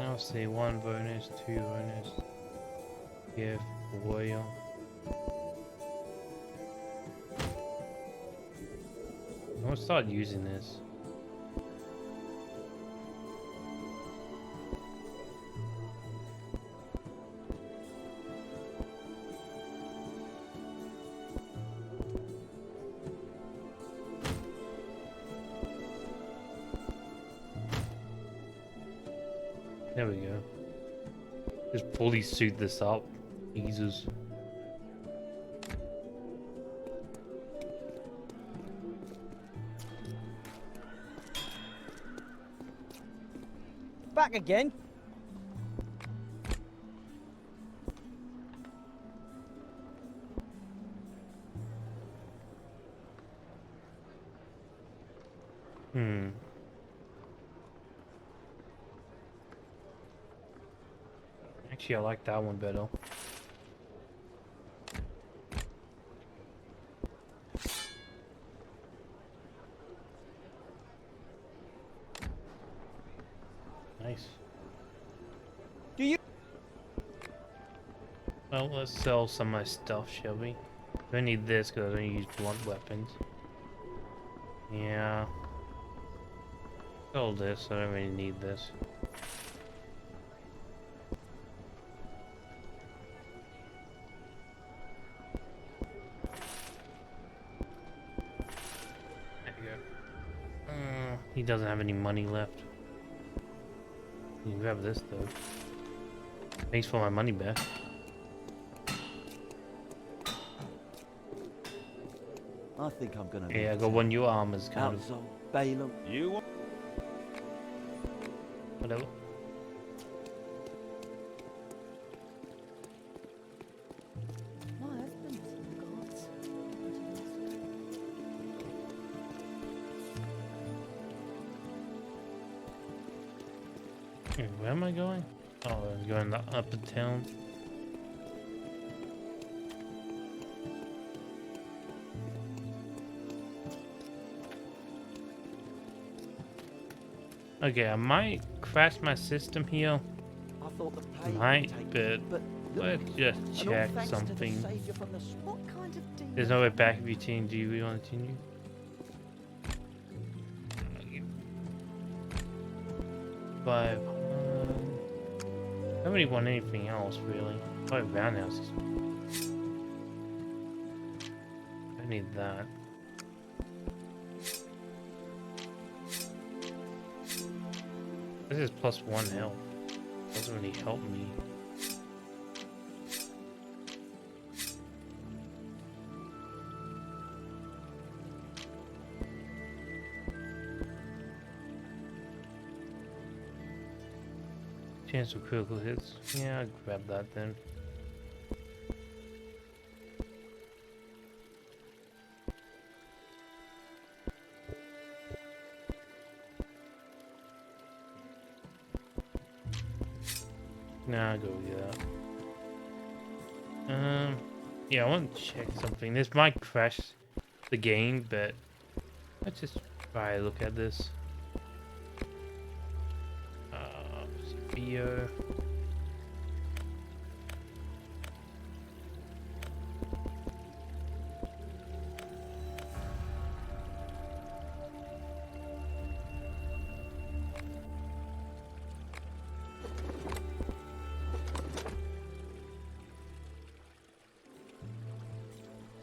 I'll see 1 bonus, 2 bonus. Give warrior. I'll start using this. There we go. Just fully suit this up. Jesus. Back again? Actually, I like that one better. Nice. Do you? Well, let's sell some of my stuff, shall we? I don't need this because I don't use blunt weapons. Yeah. Sell this, I don't really need this. He doesn't have any money left. You can grab this though. Thanks for my money back. I think I'm gonna. Yeah, I got one new armors kind of. Alzo, Balaam. You. Whatever. My husband's gods. Where am I going? Oh, I'm going to upper town. Okay, I might crash my system here. I thought the plague would Might, take but look, let's just and all check thanks to the something. Saviour from the what kind of demon? There's no way back if you change. Do you really want to change? But I don't really want anything else really. Oh, roundhouses. I need that. This is +1 health. Doesn't really help me. Chance of critical hits. Yeah, I'll grab that then. Nah, I'll go with that. Yeah, I want to check something. This might crash the game, but let's just try to look at this. Sophia.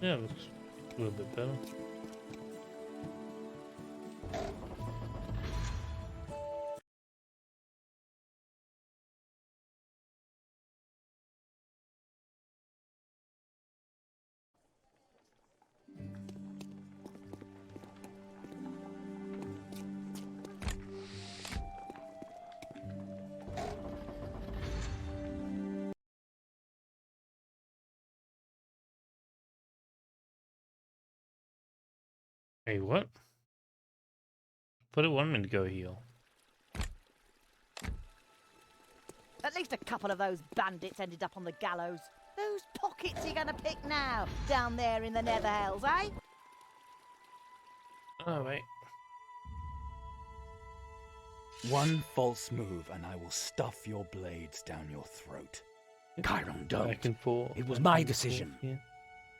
Yeah, it looks a little bit better. Hey, what? Put it 1 minute ago, heal. At least a couple of those bandits ended up on the gallows. Whose pockets are you gonna pick now, down there in the Netherhells, eh? Oh, wait. One false move and I will stuff your blades down your throat. Chiron, don't. Back and forth. It was my decision. Yeah.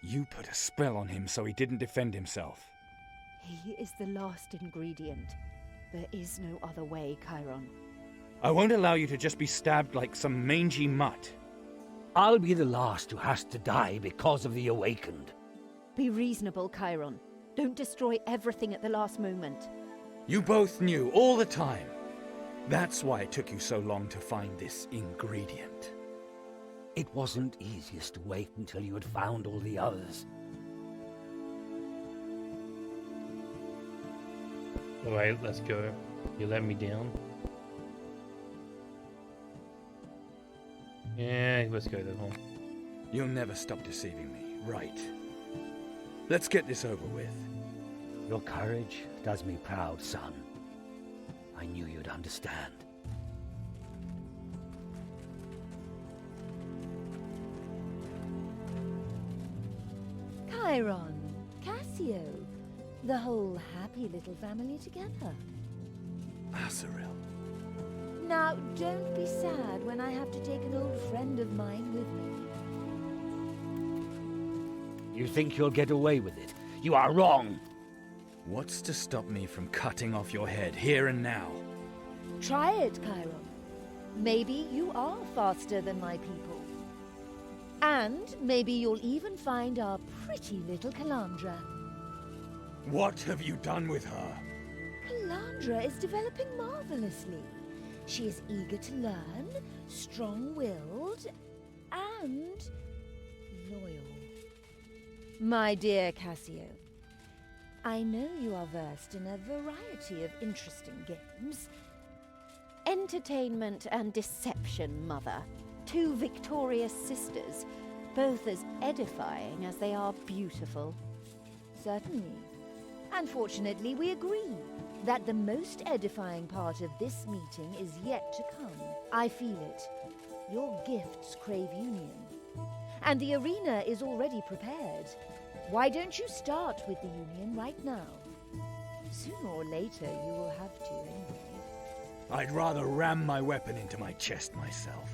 You put a spell on him so he didn't defend himself. He is the last ingredient. There is no other way, Chiron. I won't allow you to just be stabbed like some mangy mutt. I'll be the last who has to die because of the Awakened. Be reasonable, Chiron. Don't destroy everything at the last moment. You both knew all the time. That's why it took you so long to find this ingredient. It wasn't easiest to wait until you had found all the others. Alright, let's go. You let me down. Yeah, let's go then, home. You'll never stop deceiving me, right? Let's get this over with. Your courage does me proud, son. I knew you'd understand. Chiron, Cassio, the whole happy little family together. Azrael. Now, don't be sad when I have to take an old friend of mine with me. You think you'll get away with it? You are wrong! What's to stop me from cutting off your head here and now? Try it, Chiron. Maybe you are faster than my people. And maybe you'll even find our pretty little Calandra. What have you done with her? Calandra? Calandra is developing marvelously. She is eager to learn, strong-willed, and loyal. My dear Cassio, I know you are versed in a variety of interesting games. Entertainment and deception, Mother. Two victorious sisters, both as edifying as they are beautiful. Certainly. Unfortunately, we agree that the most edifying part of this meeting is yet to come. I feel it. Your gifts crave union. And the arena is already prepared. Why don't you start with the union right now? Sooner or later, you will have to anyway. I'd rather ram my weapon into my chest myself.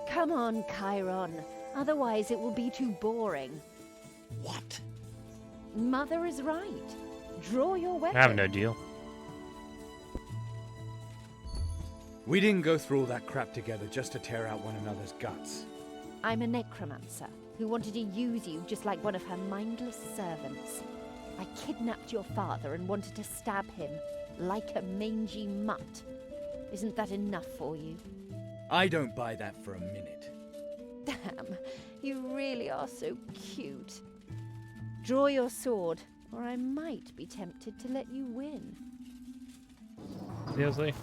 Come on, Chiron. Otherwise it will be too boring. What? Mother is right. Draw your weapon. I have no deal. We didn't go through all that crap together just to tear out one another's guts. I'm a necromancer who wanted to use you just like one of her mindless servants. I kidnapped your father and wanted to stab him like a mangy mutt. Isn't that enough for you? I don't buy that for a minute. Damn, you really are so cute. Draw your sword, or I might be tempted to let you win. Seriously?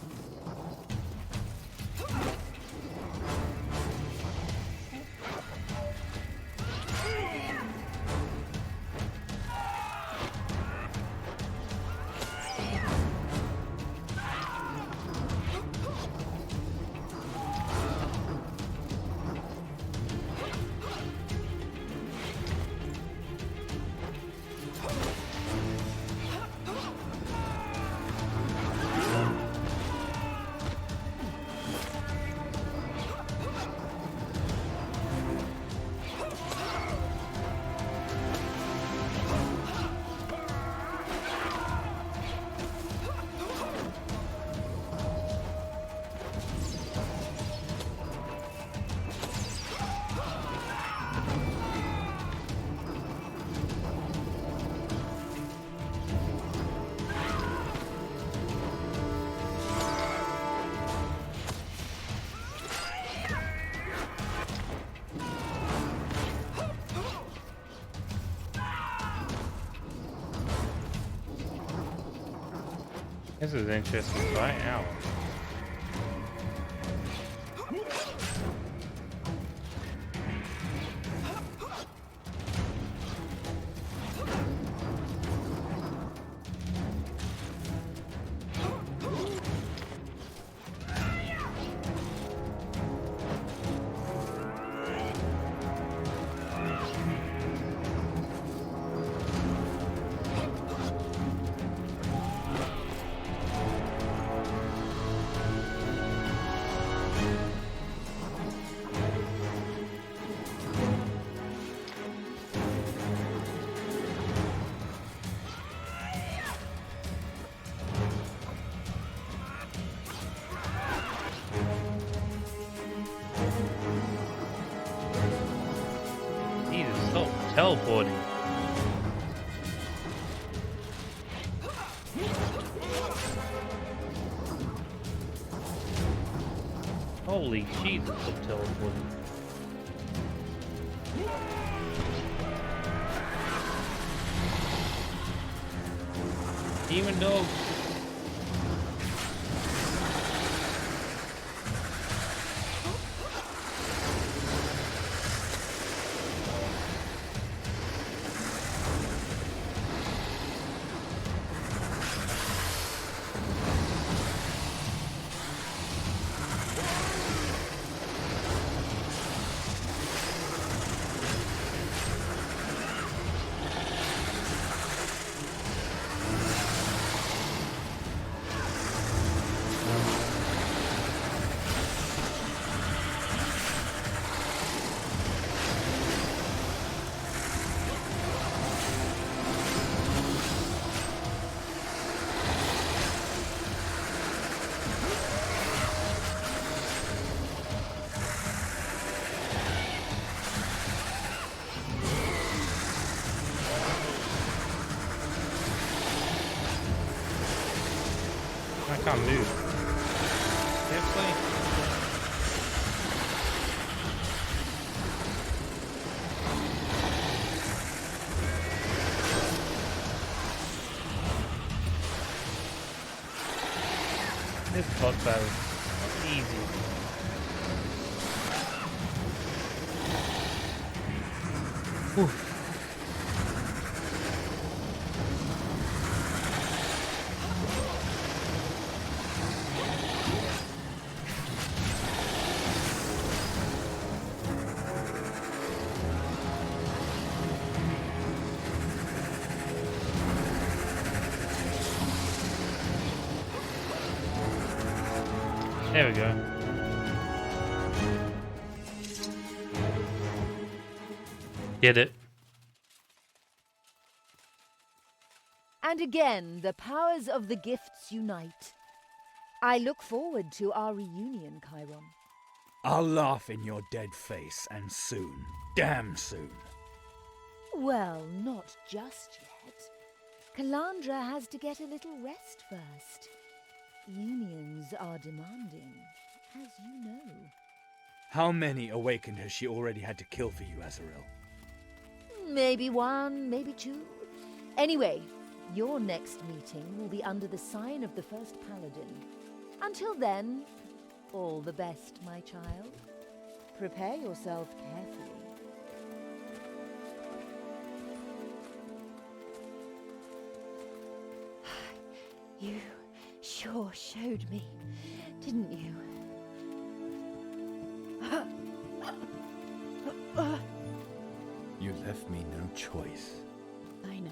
This is interesting fight. Ow. Teleporting. Holy Jesus, I'm teleporting. Demon dog. can't move. Seriously? This crossbow is easy. Oof. There we go. Get it. And again, the powers of the gifts unite. I look forward to our reunion, Chiron. I'll laugh in your dead face, and soon. Damn soon. Well, not just yet. Calandra has to get a little rest first. Unions are demanding, as you know. How many awakened has she already had to kill for you, Azrael? Maybe one, maybe two. Anyway, your next meeting will be under the sign of the First Paladin. Until then, all the best, my child. Prepare yourself carefully. You sure showed me, didn't you? You left me no choice. I know.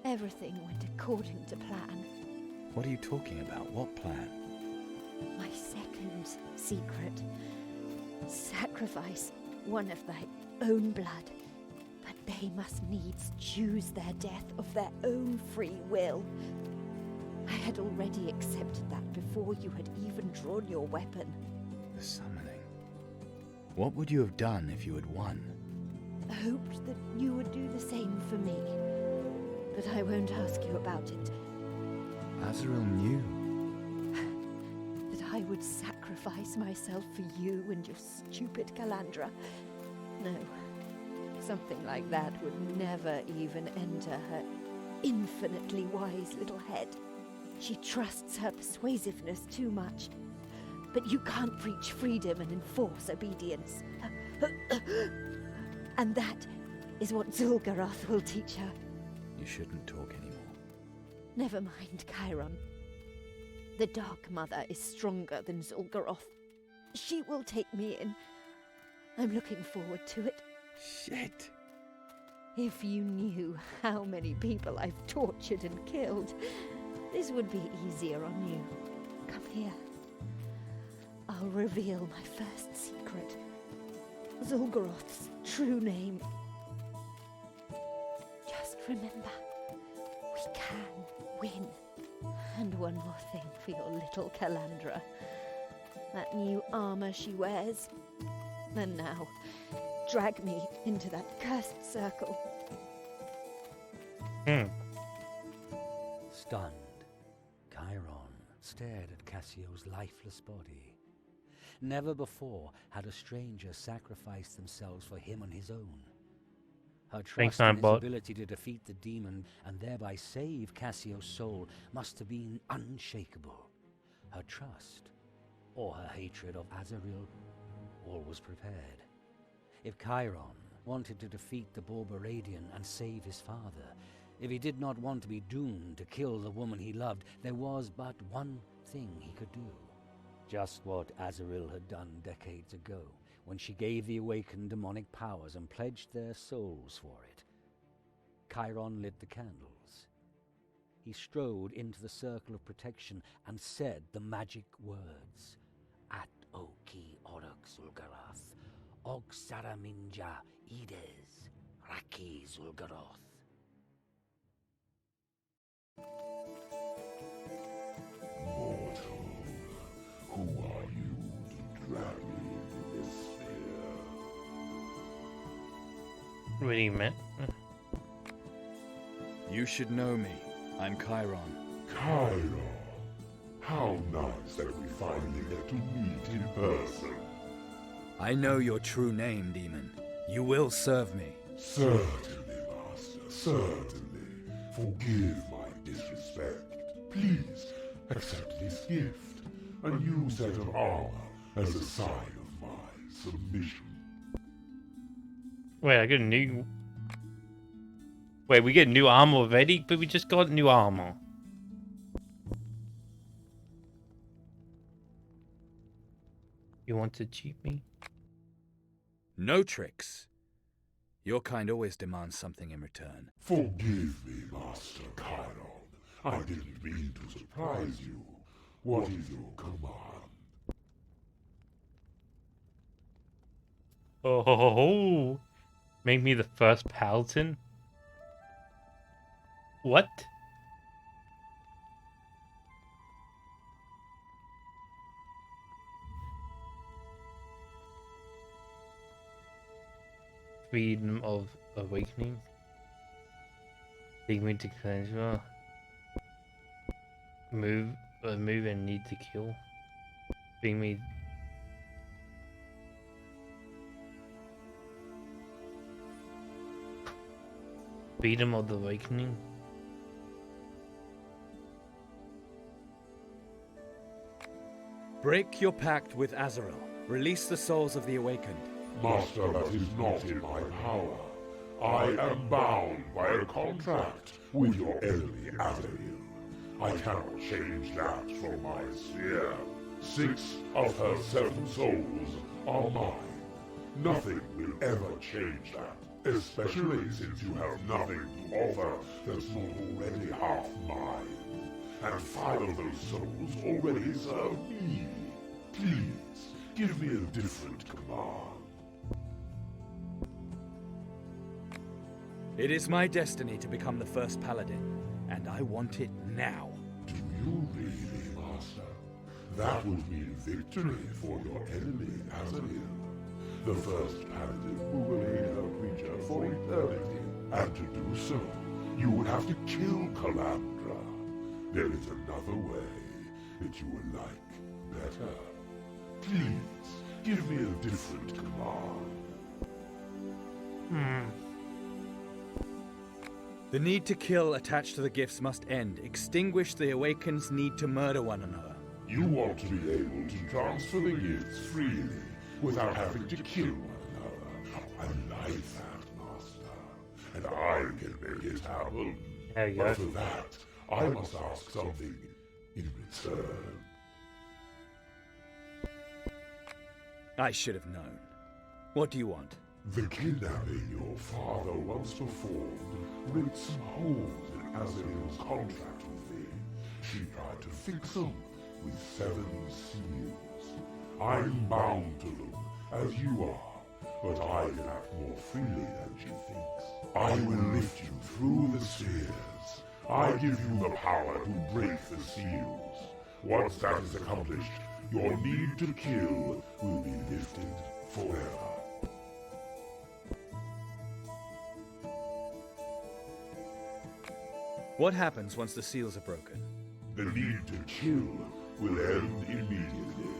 Everything went according to plan. What are you talking about? What plan? My second secret. Sacrifice one of thy own blood. But they must needs choose their death of their own free will. I had already accepted that before you had even drawn your weapon. The summoning. What would you have done if you had won? Hoped that you would do the same for me. But I won't ask you about it. Azrael knew. That I would sacrifice myself for you and your stupid Calandra. No, something like that would never even enter her infinitely wise little head. She trusts her persuasiveness too much. But you can't preach freedom and enforce obedience. And that is what Zul'Goroth will teach her. You shouldn't talk anymore. Never mind, Chiron. The Dark Mother is stronger than Zul'Goroth. She will take me in. I'm looking forward to it. Shit. If you knew how many people I've tortured and killed, this would be easier on you. Come here. I'll reveal my first secret. Zul'Goroth's true name. Just remember, we can win. And one more thing for your little Calandra. That new armor she wears. And now, drag me into that cursed circle. Stunned, Chiron stared at Cassio's lifeless body. Never before had a stranger sacrificed themselves for him on his own. Her trust in his ability to defeat the demon and thereby save Cassio's soul must have been unshakable. Her trust, or her hatred of Azrael, all was prepared. If Chiron wanted to defeat the Borberadian and save his father, if he did not want to be doomed to kill the woman he loved, there was but one thing he could do. Just what Azrael had done decades ago, when she gave the awakened demonic powers and pledged their souls for it. Chiron lit the candles. He strode into the circle of protection and said the magic words. At Oki Orok Zul'Goroth, Og Saraminja Ides, Raki Zul'Goroth. Mortal, who are you to drag me into this sphere? What do you mean? You should know me. I'm Chiron. Chiron, How nice that we finally get to meet in person. I know your true name, demon. You will serve me. Certainly, Master, certainly. Forgive my disrespect. Please, accept this gift. A new set of armor as a sign of my submission. Wait, I got a new... Wait, we get new armor already? But we just got new armor. You want to cheat me? No tricks. Your kind always demands something in return. Forgive me, Master Chiron. I didn't mean to surprise you. What is your command? Oh, make me the first paladin? What? Freedom of Awakening. Take me to Calandra. Move and need to kill. Bring me. Freedom of the Awakening. Break your pact with Azrael. Release the souls of the awakened. Master, that is not in my power. I am bound by a contract with your enemy, Azrael. I cannot change that from my sphere. 6 of her 7 souls are mine. Nothing will ever change that, especially since you have nothing to offer that's not already half mine. And 5 of those souls already serve me. Please, give me a different command. It is my destiny to become the first paladin, and I want it now. Do you really, Master? That would mean victory for your enemy, Azrael. The first paladin who will lead her creature for eternity. And to do so, you would have to kill Calandra. There is another way that you would like better. Please, give me a different command. The need to kill attached to the gifts must end. Extinguish the Awakened's need to murder one another. You want to be able to transfer the gifts freely without having to kill one another. I like that, Master. And I can make it happen. There you go. But for that, I must ask something in return. I should have known. What do you want? The kidnapping your father once performed ripped some holes in Azrael's contract with me. She tried to fix them with 7 seals. I'm bound to them, as you are, but I can act more freely than she thinks. I will lift you through the spheres. I give you the power to break the seals. Once that is accomplished, your need to kill will be lifted forever. What happens once the seals are broken? The need to kill will end immediately.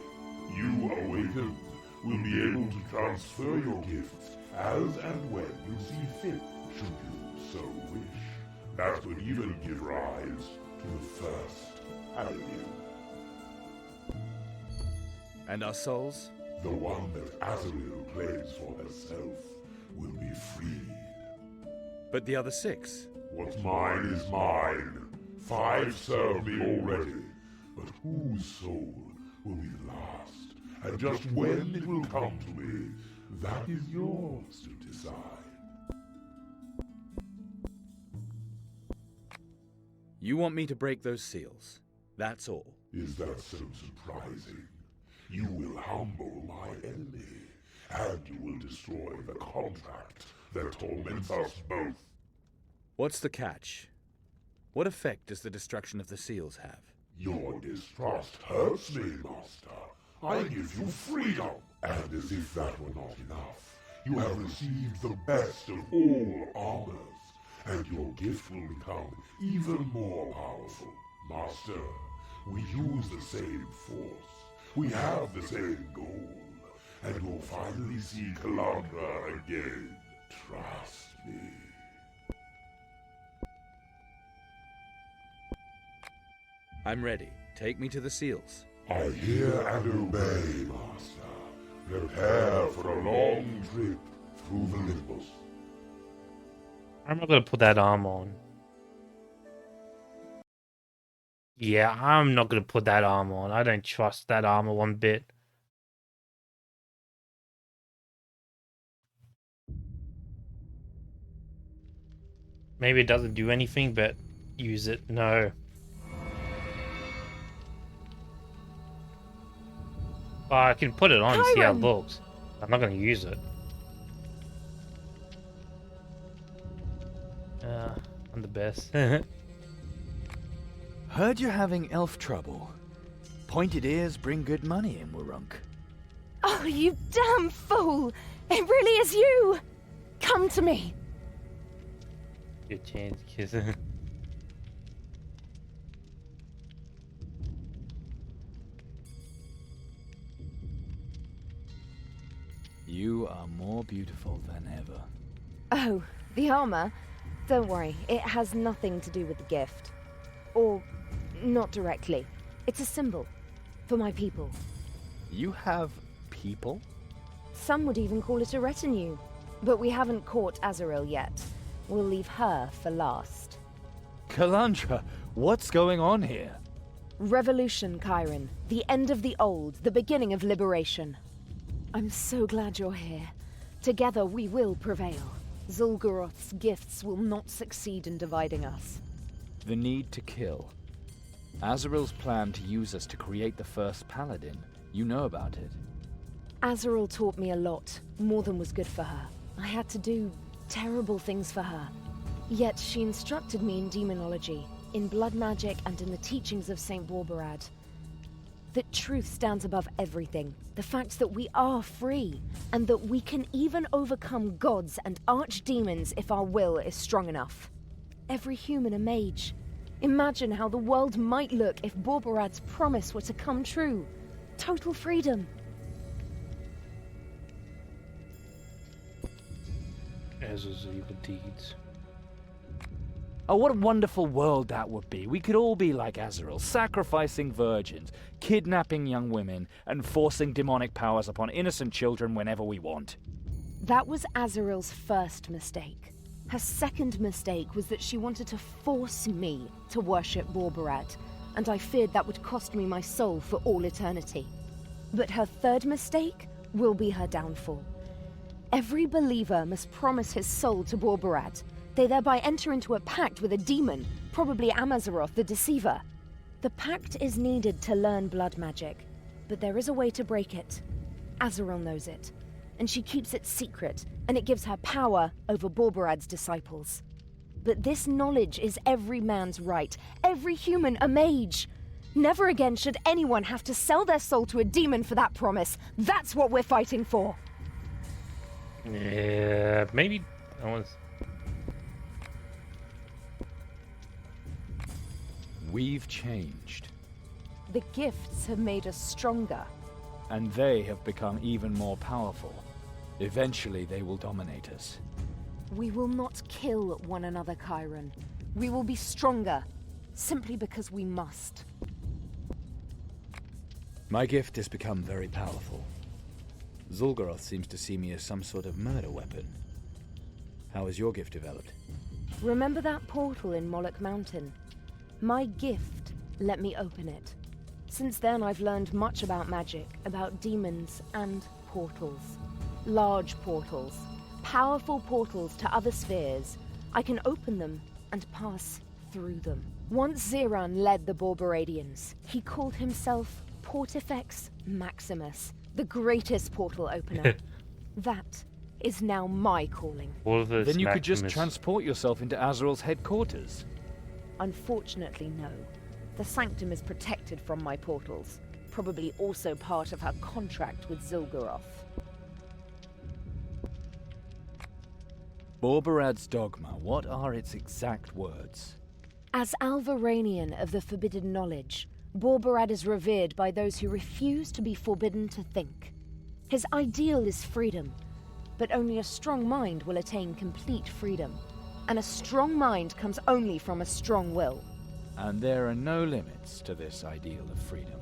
You, awakened, will be able to transfer your gifts as and when you see fit, should you so wish. That would even give rise to the first paladin. And our souls? The one that Azrael claims for herself will be freed. But the other 6? What's mine is mine. 5 serve me already. But whose soul will be the last? And just when it will come to me, that is yours to decide. You want me to break those seals. That's all. Is that so surprising? You will humble my enemy, and you will destroy the contract that torments us both. What's the catch? What effect does the destruction of the seals have? Your distrust hurts me, Master. I give you freedom. And as if that were not enough, you have received the best of all armors, and your gift will become even more powerful. Master, We use the same force. We have the same goal. And we'll finally see Calandra again. Trust me. I'm ready. Take me to the seals. I hear and obey, Master. Prepare for a long trip through the Limbus. I'm not gonna put that armor on. Yeah, I'm not gonna put that armor on. I don't trust that armor one bit. Maybe it doesn't do anything, but use it. No. Well, I can put it on and see how it looks. I'm not going to use it. I'm the best. Heard you're having elf trouble. Pointed ears bring good money in Wurrunk. Oh, you damn fool! It really is you! Come to me! Good chance, kiss. You are more beautiful than ever. Oh, the armor? Don't worry, it has nothing to do with the gift. Or, not directly. It's a symbol. For my people. You have people? Some would even call it a retinue. But we haven't caught Azrael yet. We'll leave her for last. Calandra, what's going on here? Revolution, Chiron. The end of the old, the beginning of liberation. I'm so glad you're here. Together we will prevail. Zul'Goroth's gifts will not succeed in dividing us. The need to kill. Azrael's plan to use us to create the first paladin. You know about it. Azrael taught me a lot, more than was good for her. I had to do terrible things for her. Yet she instructed me in demonology, in blood magic, and in the teachings of Saint Borberad. That truth stands above everything. The fact that we are free, and that we can even overcome gods and archdemons if our will is strong enough. Every human a mage. Imagine how the world might look if Borberad's promise were to come true. Total freedom. Azrael's evil deeds. Oh, what a wonderful world that would be. We could all be like Azrael, sacrificing virgins, kidnapping young women, and forcing demonic powers upon innocent children whenever we want. That was Azrael's first mistake. Her second mistake was that she wanted to force me to worship Borberad, and I feared that would cost me my soul for all eternity. But her third mistake will be her downfall. Every believer must promise his soul to Borberad. They thereby enter into a pact with a demon, probably Amazaroth the Deceiver. The pact is needed to learn blood magic, but there is a way to break it. Azrael knows it, and she keeps it secret, and it gives her power over Borberad's disciples. But this knowledge is every man's right, every human a mage. Never again should anyone have to sell their soul to a demon for that promise. That's what we're fighting for. Yeah, maybe I was. We've changed. The gifts have made us stronger. And they have become even more powerful. Eventually they will dominate us. We will not kill one another, Chiron. We will be stronger, simply because we must. My gift has become very powerful. Zul'Goroth seems to see me as some sort of murder weapon. How has your gift developed? Remember that portal in Moloch Mountain? My gift let me open it. Since then, I've learned much about magic, about demons and portals. Large portals. Powerful portals to other spheres. I can open them and pass through them. Once Xeran led the Borberadians. He called himself Portifex Maximus, the greatest portal opener. That is now my calling. Then you could just transport yourself into Azrael's headquarters. Unfortunately, no. The Sanctum is protected from my portals. Probably also part of her contract with Zul'Goroth. Borberad's dogma, what are its exact words? As Alvaranian of the Forbidden Knowledge, Borbarad is revered by those who refuse to be forbidden to think. His ideal is freedom, but only a strong mind will attain complete freedom. And a strong mind comes only from a strong will. And there are no limits to this ideal of freedom.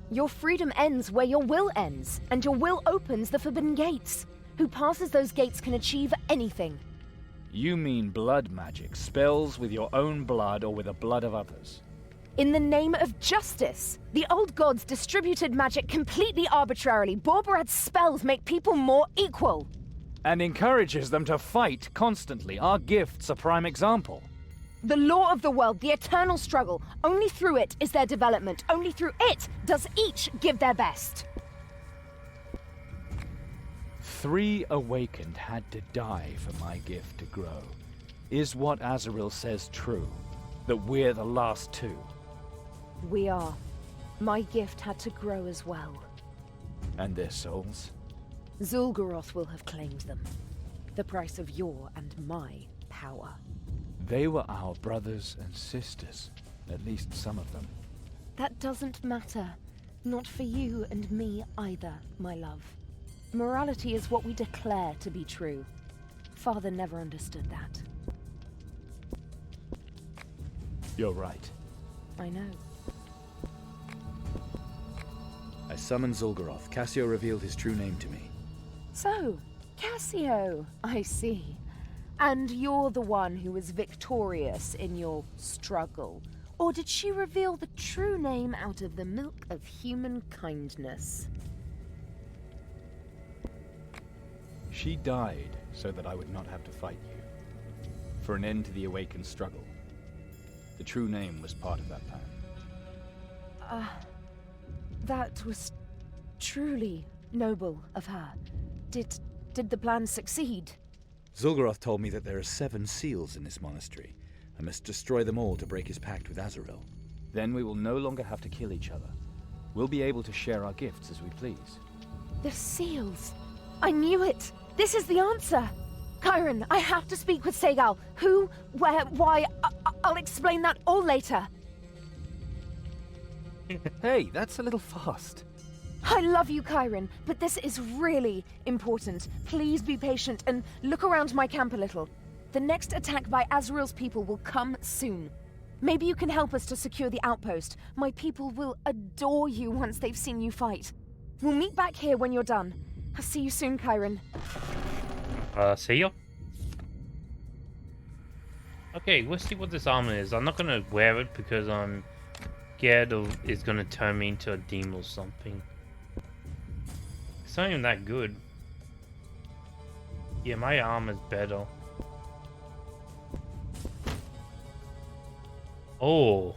Your freedom ends where your will ends, and your will opens the forbidden gates. Who passes those gates can achieve anything. You mean blood magic, spells with your own blood or with the blood of others? In the name of justice, the old gods distributed magic completely arbitrarily. Borbarad's spells make people more equal. And encourages them to fight constantly. Our gift's a prime example. The law of the world, the eternal struggle. Only through it is their development. Only through it does each give their best. 3 awakened had to die for my gift to grow. Is what Azrael says true? That we're the last 2? We are. My gift had to grow as well. And their souls? Zul'Goroth will have claimed them. The price of your and my power. They were our brothers and sisters. At least some of them. That doesn't matter. Not for you and me either, my love. Morality is what we declare to be true. Father never understood that. You're right. I know. I summoned Zul'Goroth. Cassio revealed his true name to me. So, Cassio, I see. And you're the one who was victorious in your struggle. Or did she reveal the true name out of the milk of human kindness? She died so that I would not have to fight you. For an end to the awakened struggle. The true name was part of that plan. That was truly noble of her. Did the plan succeed? Zul'Goroth told me that there are 7 seals in this monastery. I must destroy them all to break his pact with Azrael. Then we will no longer have to kill each other. We'll be able to share our gifts as we please. The seals! I knew it! This is the answer! Chiron, I have to speak with Segal. Who, where, why... I'll explain that all later. Hey, that's a little fast. I love you, Chiron, but this is really important. Please be patient and look around my camp a little. The next attack by Azrael's people will come soon. Maybe you can help us to secure the outpost. My people will adore you once they've seen you fight. We'll meet back here when you're done. I'll see you soon, Chiron. See you. Okay, let's see what this armor is. I'm not gonna wear it because I'm scared of it's gonna turn me into a demon or something. It's not even that good. Yeah, my armor's better. Oh.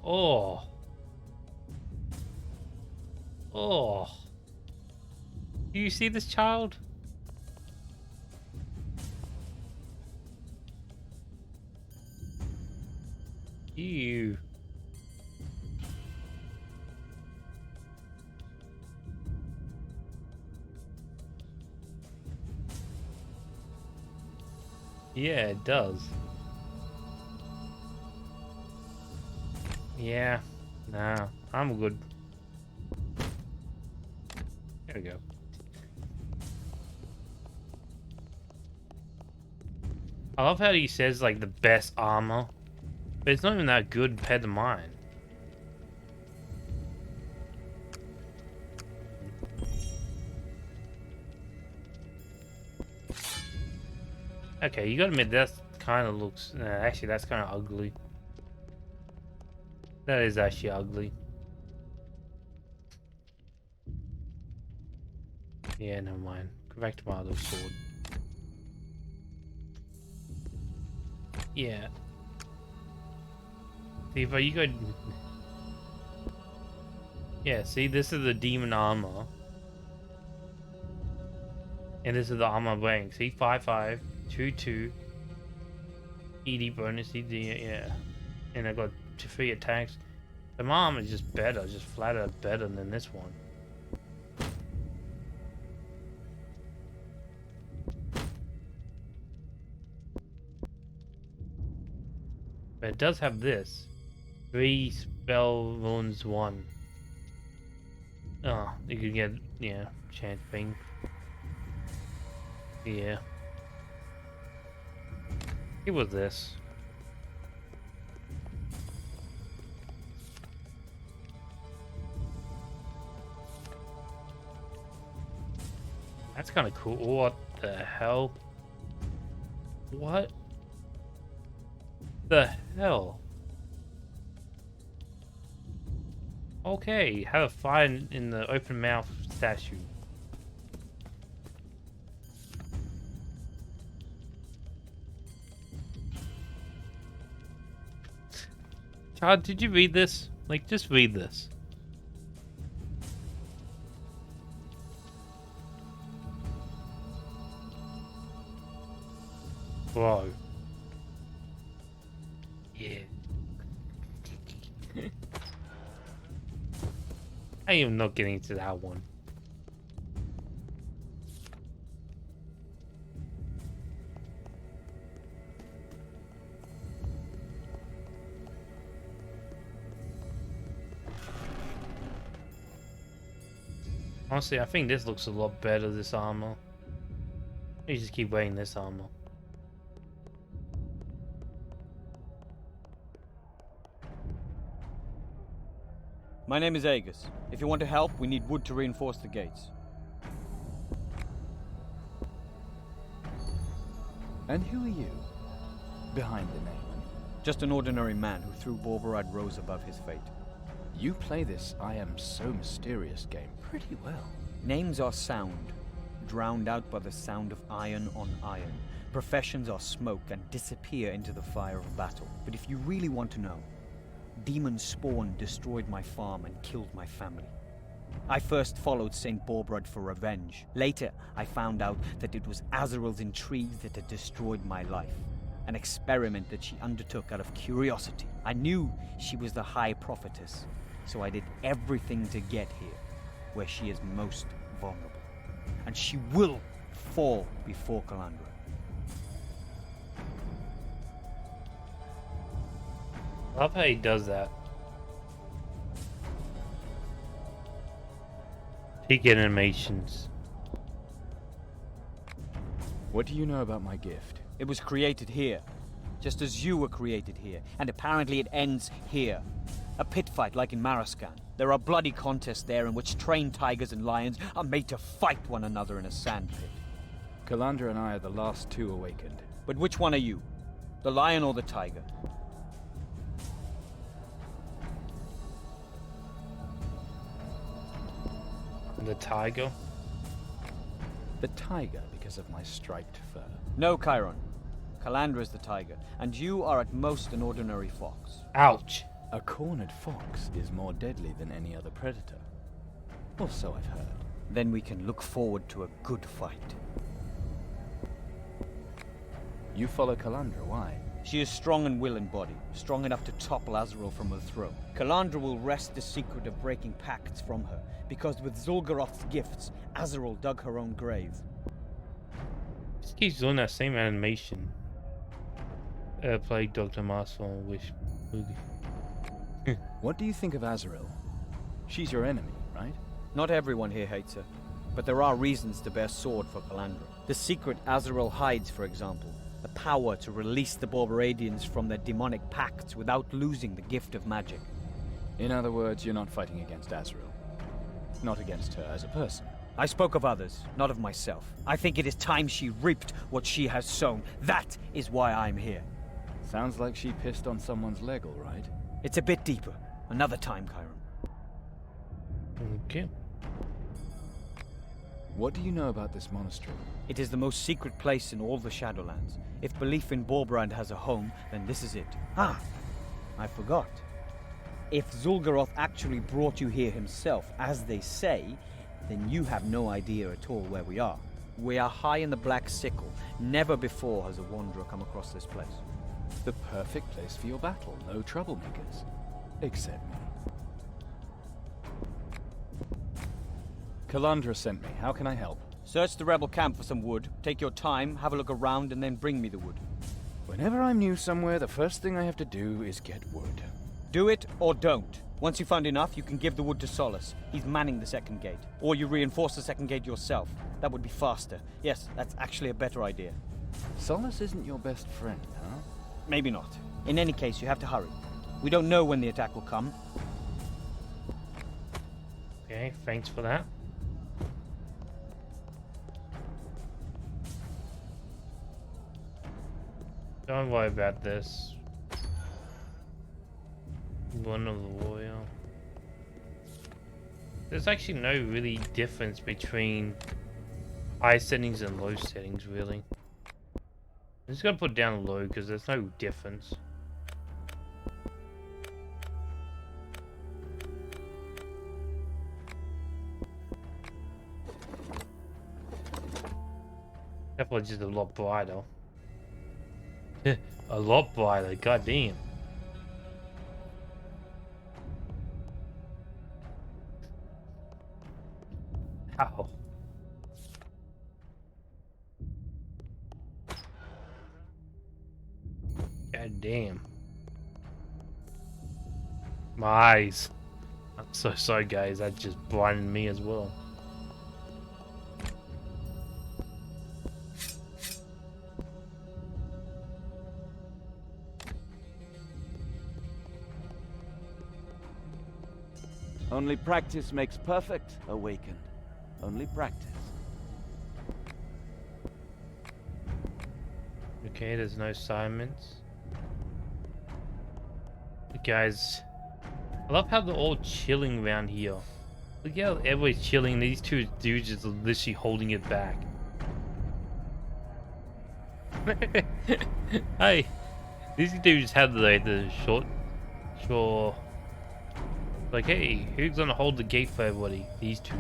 Oh. Oh. Do you see this child? Ew. Yeah, it does. Yeah, nah, I'm good. There we go. I love how he says like the best armor, but it's not even that good compared to mine. Okay, you gotta admit that kind of looks. Actually, that's kind of ugly. That is actually ugly. Yeah, never mind. Go back to my other sword. Yeah. See, but you could. Yeah, see, this is the demon armor. And this is the armor I'm wearing. See, 5/5, 2/2. ED bonus, ED, yeah. And I got 3 attacks. The armor is just better, just flat out better than this one. But it does have this. 3 spell runes 1. Oh, you could get, yeah, chant thing. Yeah. It was this. That's kind of cool. What the hell? What the hell? Okay, have a fire in the open mouth statue. Child, did you read this? Like, just read this. Bro. Yeah. I am not getting into that one. Honestly, I think this looks a lot better, this armor. You just keep wearing this armor. My name is Aegis. If you want to help, we need wood to reinforce the gates. And who are you? Behind the name, I mean. Just an ordinary man who threw Borberad Rose above his fate. You play this I am so mysterious game pretty well. Names are sound, drowned out by the sound of iron on iron. Professions are smoke and disappear into the fire of battle. But if you really want to know, demon spawn destroyed my farm and killed my family. I first followed Saint Borberad for revenge. Later, I found out that it was Azrael's intrigues that had destroyed my life. An experiment that she undertook out of curiosity. I knew she was the High Prophetess, so I did everything to get here, where she is most vulnerable. And she will fall before Calandra. I love how he does that. Peak animations. What do you know about my gift? It was created here, just as you were created here, and apparently it ends here. A pit fight like in Maraskan. There are bloody contests there in which trained tigers and lions are made to fight one another in a sand pit. Calandra and I are the last two awakened. But which one are you? The lion or the tiger? The tiger? The tiger because of my striped fur. No, Chiron. Calandra is the tiger, and you are at most an ordinary fox. Ouch. A cornered fox is more deadly than any other predator. Or so I've heard. Then we can look forward to a good fight. You follow Calandra, why? She is strong in will and body, strong enough to topple Azrael from her throne. Calandra will wrest the secret of breaking pacts from her, because with Zul'Garoth's gifts, Azrael dug her own grave. Just keeps doing that same animation. Play Dr. Master on Wish movie. What do you think of Azrael? She's your enemy, right? Not everyone here hates her, but there are reasons to bear sword for Calandra. The secret Azrael hides, for example. The power to release the Borberadians from their demonic pacts without losing the gift of magic. In other words, you're not fighting against Azrael. Not against her as a person. I spoke of others, not of myself. I think it is time she reaped what she has sown. That is why I'm here. Sounds like she pissed on someone's leg, all right? It's a bit deeper. Another time, Chiron. Okay. What do you know about this monastery? It is the most secret place in all the Shadowlands. If belief in Borberad has a home, then this is it. Ah! I forgot. If Zul'Garoth actually brought you here himself, as they say, then you have no idea at all where we are. We are high in the Black Sickle. Never before has a wanderer come across this place. The perfect place for your battle. No troublemakers. Except me. Calandra sent me. How can I help? Search the rebel camp for some wood. Take your time, have a look around, and then bring me the wood. Whenever I'm new somewhere, the first thing I have to do is get wood. Do it or don't. Once you find enough, you can give the wood to Solus. He's manning the second gate. Or you reinforce the second gate yourself. That would be faster. Yes, that's actually a better idea. Solus isn't your best friend, huh? Maybe not. In any case, you have to hurry. We don't know when the attack will come. Okay, thanks for that. Don't worry about this. One of the warrior. There's actually no really difference between high settings and low settings, really. I'm just gonna put down low because there's no difference. Definitely just a lot brighter. A lot brighter, goddamn. Ow. God damn. My eyes. I'm so sorry, guys. That just blinded me as well. Only practice makes perfect, Awakened. Only practice. Okay, there's no assignments. Guys, I love how they're all chilling around here. Look how everybody's chilling. These two dudes just literally holding it back. Hey, these dudes have the short. Like, hey, who's gonna hold the gate for everybody? These two.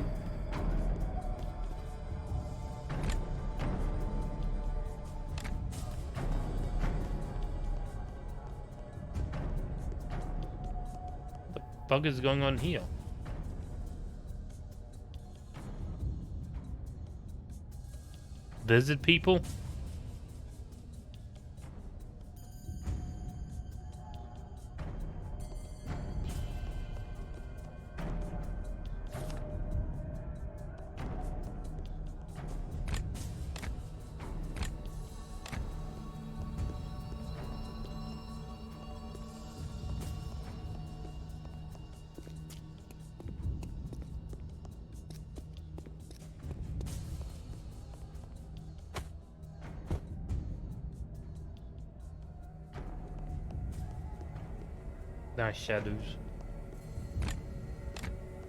What the fuck is going on here? Visit people? Nice shadows.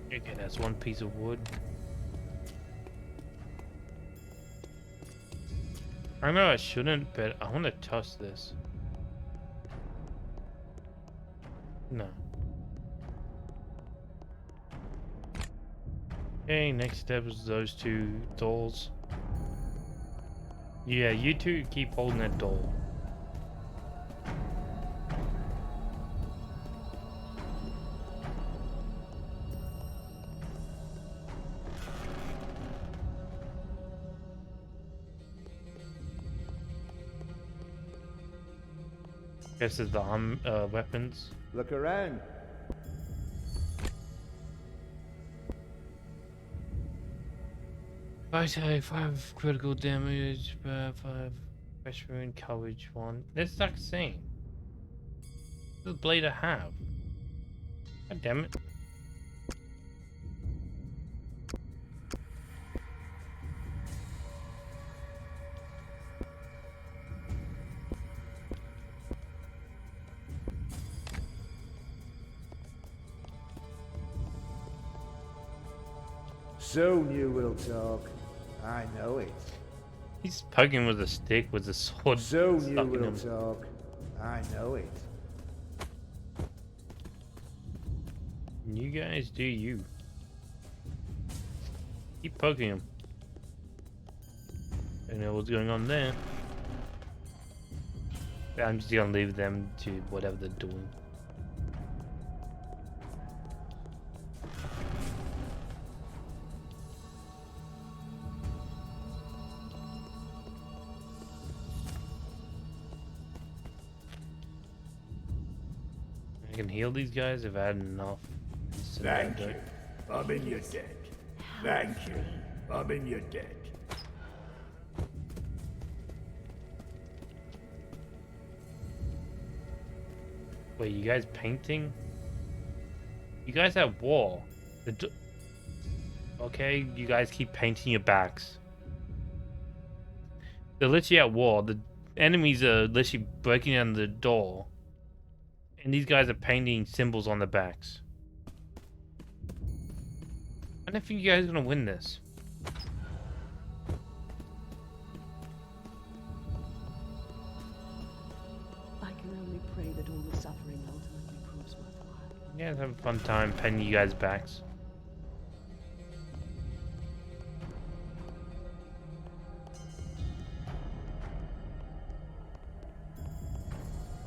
Okay, that's one piece of wood. I know I shouldn't, but I want to touch this. No. Okay, next step is those two dolls. Yeah, you two keep holding that doll. Guess it's the weapons. Look around. Okay, 5 critical damage, 5 pressure and courage 1. That's like the same. What does blade I have? God damn it. Soon you will talk. I know it. He's poking with a stick with a sword. Soon you stuck in will him. talk. I know it. You guys do you. Keep poking him. I don't know what's going on there. I'm just gonna leave them to whatever they're doing. can heal these guys if I had enough. Thank you. I'm in your debt. Thank you. I'm in your debt. Wait, you guys painting? You guys have war. Okay, you guys keep painting your backs. They're literally at war. The enemies are literally breaking down the door. And these guys are painting symbols on their backs. I don't think you guys are gonna win this. I can only pray that all the suffering ultimately proves worthwhile. You guys have a fun time painting you guys' backs.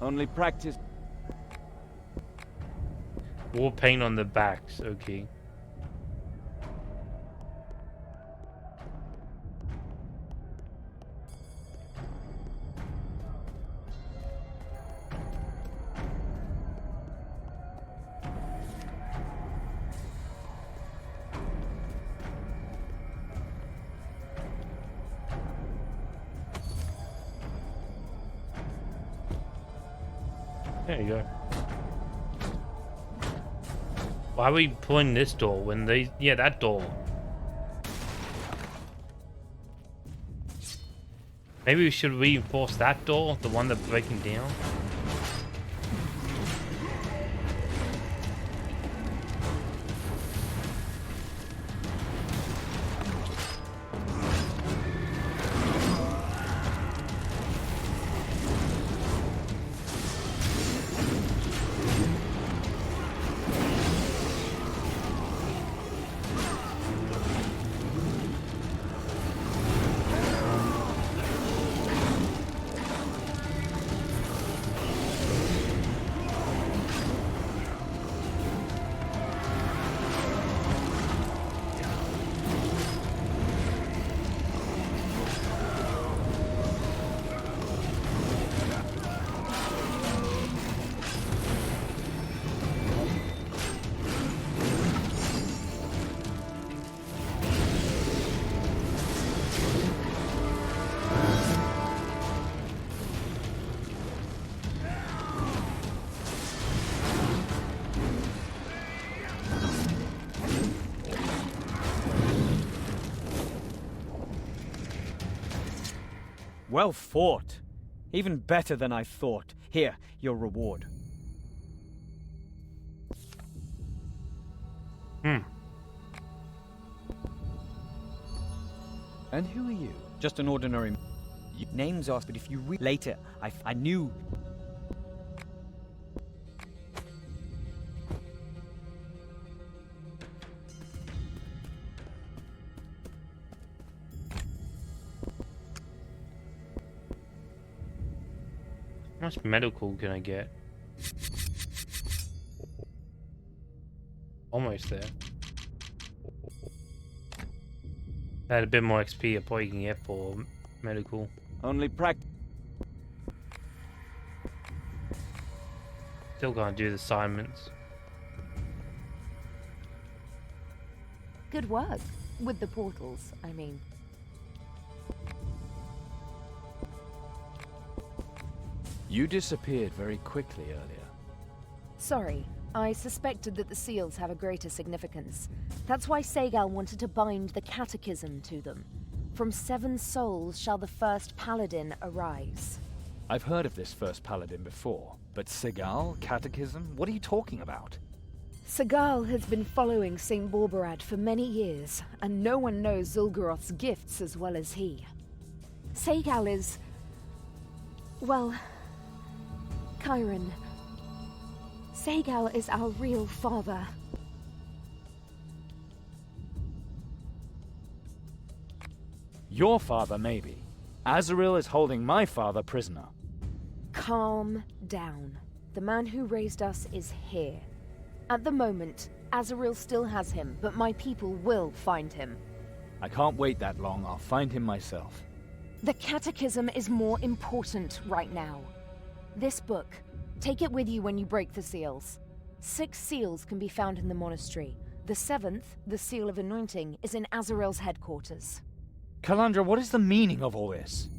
Only practice. War paint on the backs, okay. There you go. Why are we pulling this door when they... Yeah, that door. Maybe we should reinforce that door, the one that's breaking down. Well fought. Even better than I thought. Here, your reward. Hmm. And who are you? Just an ordinary... Name's asked, but if you read... Later, I knew... How much medical can I get? Almost there. I had a bit more XP, I probably can get for medical. Only practice. Still can't do the assignments. Good work. With the portals, I mean. You disappeared very quickly earlier. Sorry, I suspected that the seals have a greater significance. That's why Segal wanted to bind the catechism to them. From 7 souls shall the first paladin arise. I've heard of this first paladin before, but Segal, catechism, what are you talking about? Segal has been following St. Borbarad for many years, and no one knows Zul'Goroth's gifts as well as he. Segal is... well... Chiron. Segal is our real father. Your father, maybe. Azrael is holding my father prisoner. Calm down. The man who raised us is here. At the moment, Azrael still has him, but my people will find him. I can't wait that long. I'll find him myself. The catechism is more important right now. This book, Take it with you when you break the seals. 6 seals can be found in the monastery. The 7th, the Seal of Anointing, is in Azrael's headquarters. Calandra, what is the meaning of all this?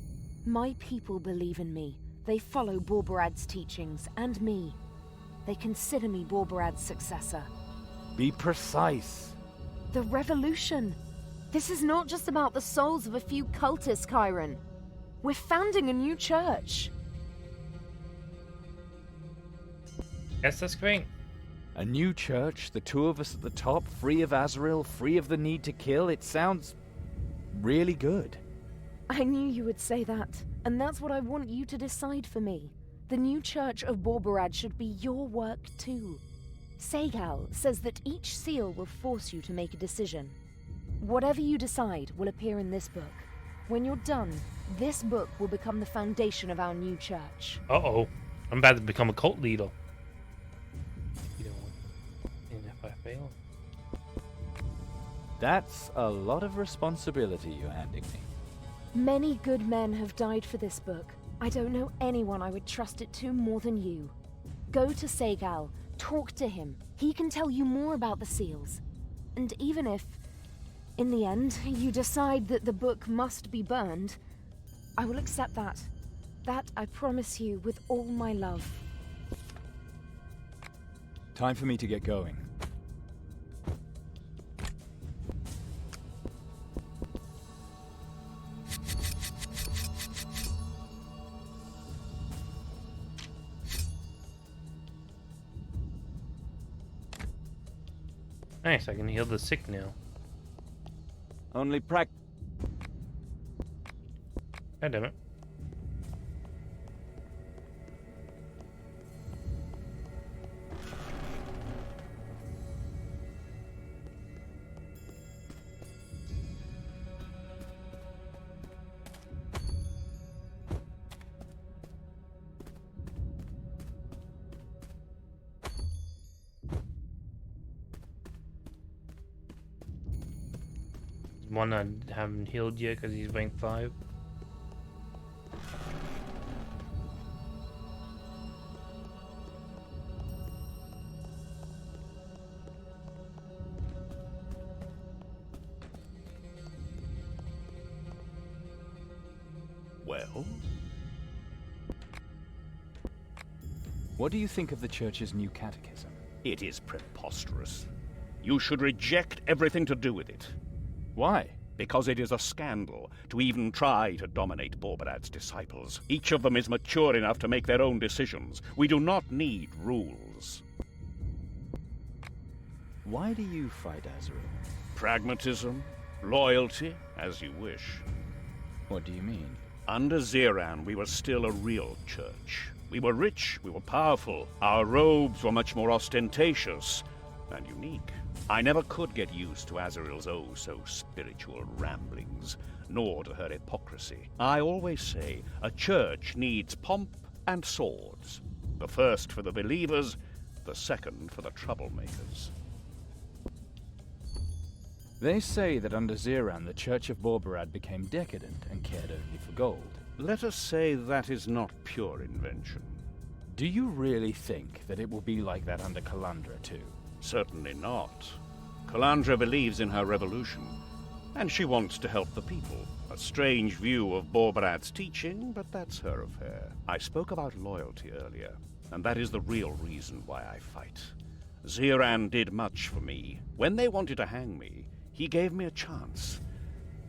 My people believe in me. They follow Borbarad's teachings, and me. They consider me Borbarad's successor. Be precise. The revolution. This is not just about the souls of a few cultists, Chiron. We're founding a new church. Yes, that's great. A new church, the 2 of us at the top, free of Azrael, free of the need to kill. It sounds really good. I knew you would say that, and that's what I want you to decide for me. The new church of Borbarad should be your work too. Segal says that each seal will force you to make a decision. Whatever you decide will appear in this book. When you're done, this book will become the foundation of our new church. Uh-oh. I'm about to become a cult leader. And if I fail? That's a lot of responsibility you're handing me. Many good men have died for this book. I don't know anyone I would trust it to more than you. Go to Segal. Talk to him. He can tell you more about the seals. And even if, in the end, you decide that the book must be burned, I will accept that. That I promise you with all my love. Time for me to get going. Nice, I can heal the sick now. Only God damn it. One I haven't healed yet because he's rank 5. Well? What do you think of the Church's new catechism? It is preposterous. You should reject everything to do with it. Why? Because it is a scandal to even try to dominate Borbarad's disciples. Each of them is mature enough to make their own decisions. We do not need rules. Why do you fight Azrael? Pragmatism, loyalty, as you wish. What do you mean? Under Zeran, we were still a real church. We were rich, we were powerful. Our robes were much more ostentatious and unique. I never could get used to Azrael's oh-so-spiritual ramblings, nor to her hypocrisy. I always say, a church needs pomp and swords. The first for the believers, the second for the troublemakers. They say that under Zeran, the Church of Borbarad became decadent and cared only for gold. Let us say that is not pure invention. Do you really think that it will be like that under Calandra, too? Certainly not. Calandra believes in her revolution, and she wants to help the people. A strange view of Borbarad's teaching, but that's her affair. I spoke about loyalty earlier, and that is the real reason why I fight. Zeran did much for me. When they wanted to hang me, he gave me a chance.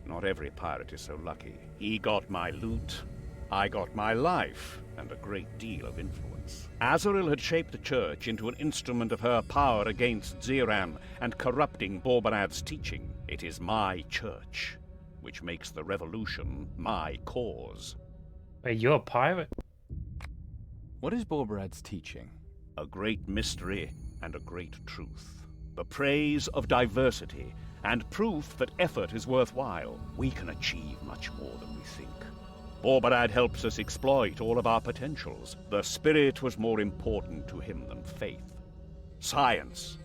Not every pirate is so lucky. He got my loot, I got my life, and a great deal of influence. Azrael had shaped the church into an instrument of her power against Zeran and corrupting Borbarad's teaching. It is my church, which makes the revolution my cause. Wait, you're a pirate? What is Borbarad's teaching? A great mystery and a great truth. The praise of diversity and proof that effort is worthwhile. We can achieve much more than we think. Borbarad helps us exploit all of our potentials. The spirit was more important to him than faith. Science.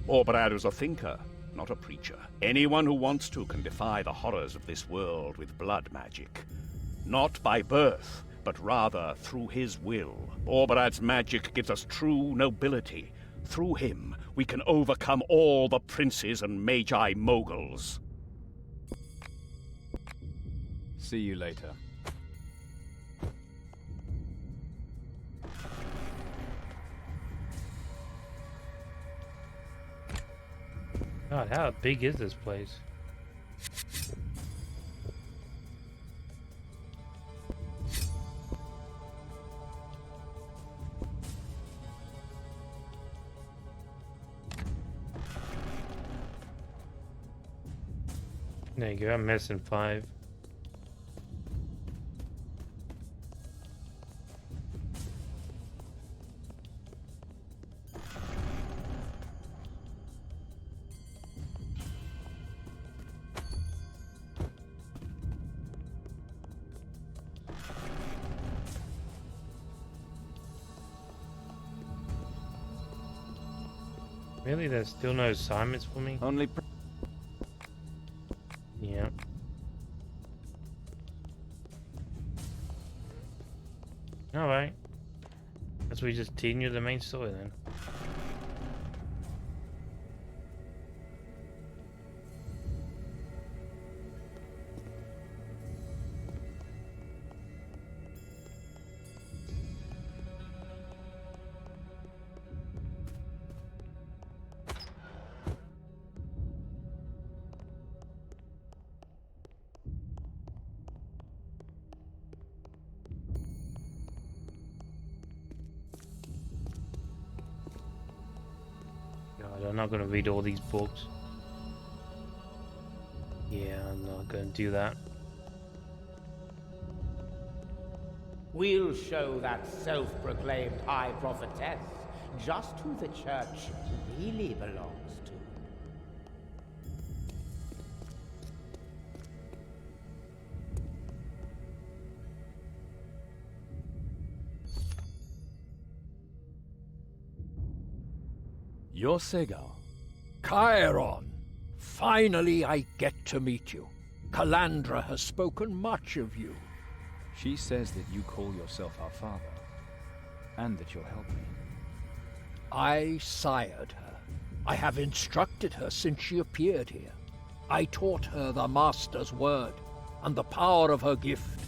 Borbarad was a thinker, not a preacher. Anyone who wants to can defy the horrors of this world with blood magic. Not by birth, but rather through his will. Orbarad's magic gives us true nobility. Through him, we can overcome all the princes and magi moguls. See you later. God, how big is this place? There you go, I'm missing 5. Really, there's still no assignments for me? Only yeah. Alright. Guess we just continue the main story then. I'm not gonna read all these books. Yeah, I'm not gonna do that. We'll show that self-proclaimed high prophetess just who the church really belongs to. You're Segal. Chiron! Finally I get to meet you. Calandra has spoken much of you. She says that you call yourself our father, and that you'll help me. I sired her. I have instructed her since she appeared here. I taught her the Master's word, and the power of her gift.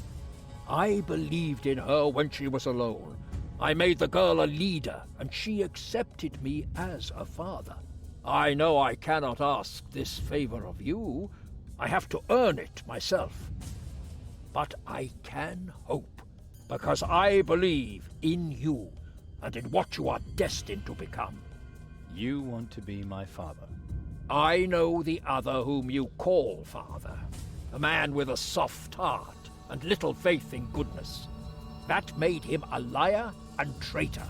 I believed in her when she was alone. I made the girl a leader, and she accepted me as a father. I know I cannot ask this favor of you. I have to earn it myself. But I can hope, because I believe in you, and in what you are destined to become. You want to be my father? I know the other whom you call father. A man with a soft heart, and little faith in goodness. That made him a liar and traitor.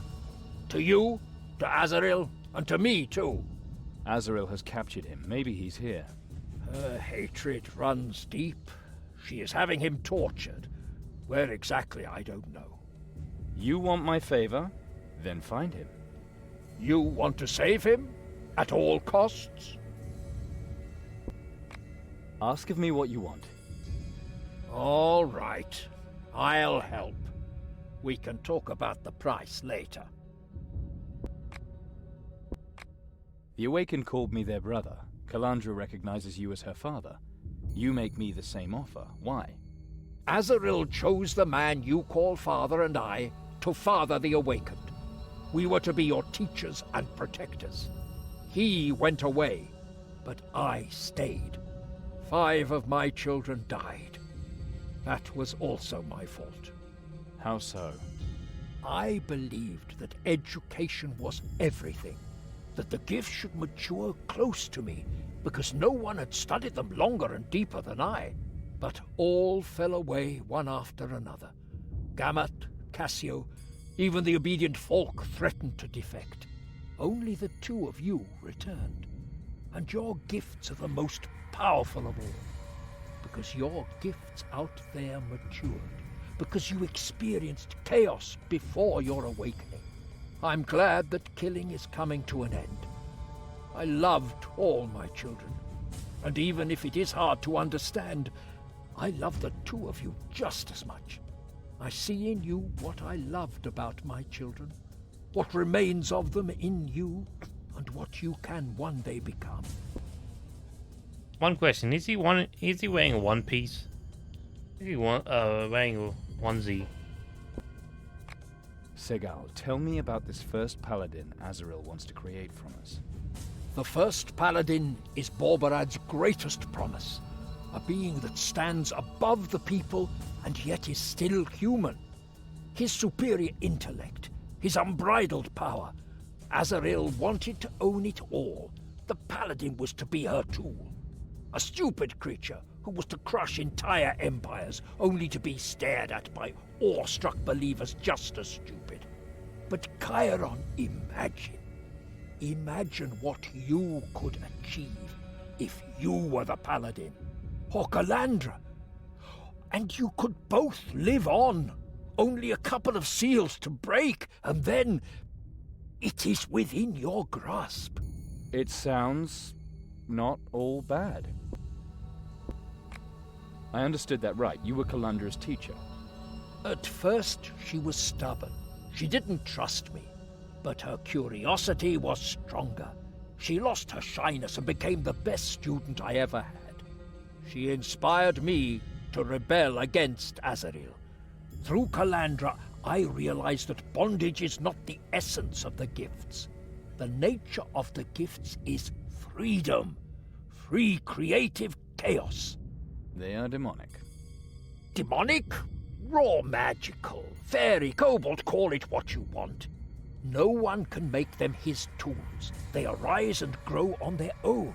To you, to Azaril, and to me too. Azaril has captured him. Maybe he's here. Her hatred runs deep. She is having him tortured. Where exactly, I don't know. You want my favor? Then find him. You want to save him? At all costs? Ask of me what you want. All right. I'll help. We can talk about the price later. The Awakened called me their brother. Calandra recognizes you as her father. You make me the same offer. Why? Azaril chose the man you call father and I to father the Awakened. We were to be your teachers and protectors. He went away, but I stayed. 5 of my children died. That was also my fault. How so? I believed that education was everything, that the gift should mature close to me, because no one had studied them longer and deeper than I. But all fell away one after another. Gamut, Cassio, even the obedient Falk threatened to defect. Only the 2 of you returned. And your gifts are the most powerful of all, because your gifts out there matured. Because you experienced chaos before your awakening. I'm glad that killing is coming to an end. I loved all my children, and even if it is hard to understand, I love the 2 of you just as much. I see in you what I loved about my children, what remains of them in you, and what you can one day become. One question: Is he wearing a one piece? Is he wearing a onesie? Segal, tell me about this first paladin Azrael wants to create from us. The first paladin is Borbarad's greatest promise, a being that stands above the people and yet is still human. His superior intellect, his unbridled power. Azrael wanted to own it all. The paladin was to be her tool. A stupid creature who was to crush entire empires, only to be stared at by awestruck believers just as stupid. But Chiron, imagine what you could achieve if you were the paladin, or Calandra, and you could both live on. Only a couple of seals to break, and then it is within your grasp. It sounds not all bad. I understood that right. You were Calandra's teacher. At first, she was stubborn. She didn't trust me. But her curiosity was stronger. She lost her shyness and became the best student I ever had. She inspired me to rebel against Azrael. Through Calandra, I realized that bondage is not the essence of the gifts. The nature of the gifts is freedom. Free creative chaos. They are demonic. Demonic? Raw magical. Fairy, kobold, call it what you want. No one can make them his tools. They arise and grow on their own.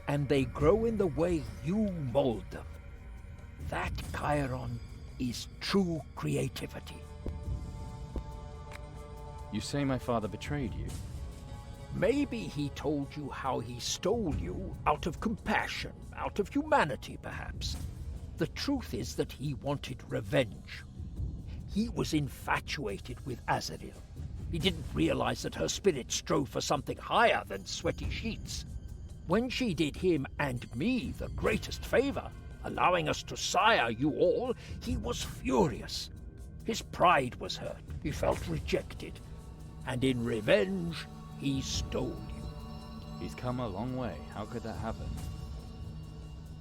And they grow in the way you mold them. That, Chiron, is true creativity. You say my father betrayed you? Maybe he told you how he stole you out of compassion, out of humanity, perhaps. The truth is that he wanted revenge. He was infatuated with Azrael. He didn't realize that her spirit strove for something higher than sweaty sheets. When she did him and me the greatest favor, allowing us to sire you all, he was furious. His pride was hurt. He felt rejected. And in revenge, he stole you. He's come a long way. How could that happen?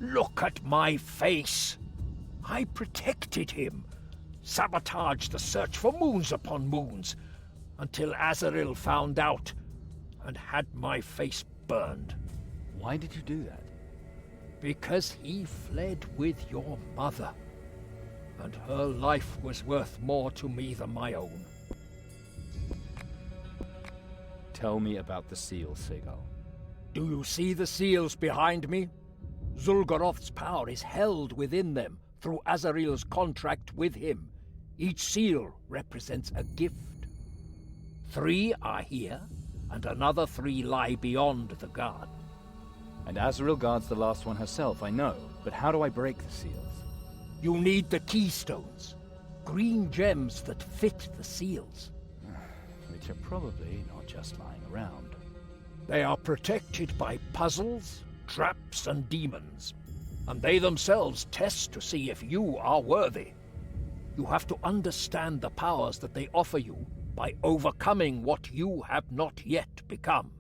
Look at my face. I protected him. Sabotaged the search for moons upon moons. Until Azrael found out and had my face burned. Why did you do that? Because he fled with your mother. And her life was worth more to me than my own. Tell me about the seals, Segal. Do you see the seals behind me? Zul'Goroth's power is held within them through Azrael's contract with him. Each seal represents a gift. 3 are here, and another 3 lie beyond the guard. And Azrael guards the last one herself, I know. But how do I break the seals? You need the keystones. Green gems that fit the seals. Which are probably not just lying around. They are protected by puzzles, traps, and demons. And they themselves test to see if you are worthy. You have to understand the powers that they offer you by overcoming what you have not yet become.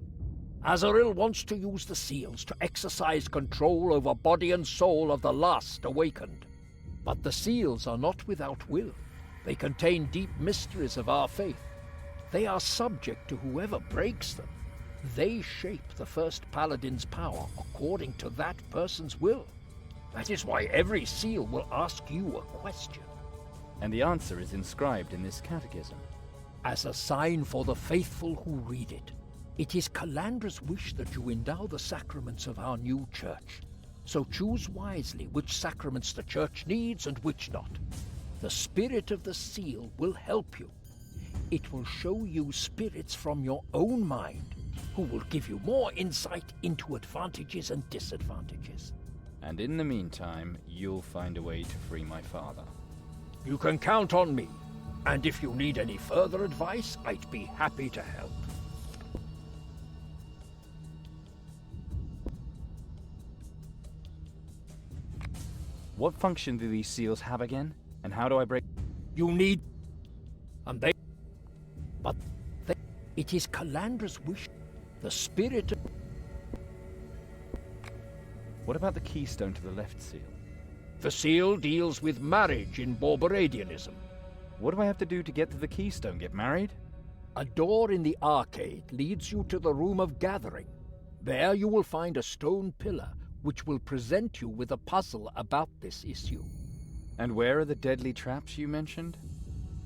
Azrael wants to use the seals to exercise control over body and soul of the last awakened. But the seals are not without will. They contain deep mysteries of our faith. They are subject to whoever breaks them. They shape the first paladin's power according to that person's will. That is why every seal will ask you a question. And the answer is inscribed in this catechism. As a sign for the faithful who read it. It is Calandra's wish that you endow the sacraments of our new church. So choose wisely which sacraments the church needs and which not. The spirit of the seal will help you. It will show you spirits from your own mind, who will give you more insight into advantages and disadvantages. And in the meantime, you'll find a way to free my father. You can count on me, and if you need any further advice, I'd be happy to help. What function do these seals have again? And how do I break... You need... And they... But they... It is Calandra's wish. The spirit... What about the keystone to the left seal? The seal deals with marriage in Borboradianism. What do I have to do to get to the keystone? Get married? A door in the arcade leads you to the Room of Gathering. There you will find a stone pillar which will present you with a puzzle about this issue. And where are the deadly traps you mentioned?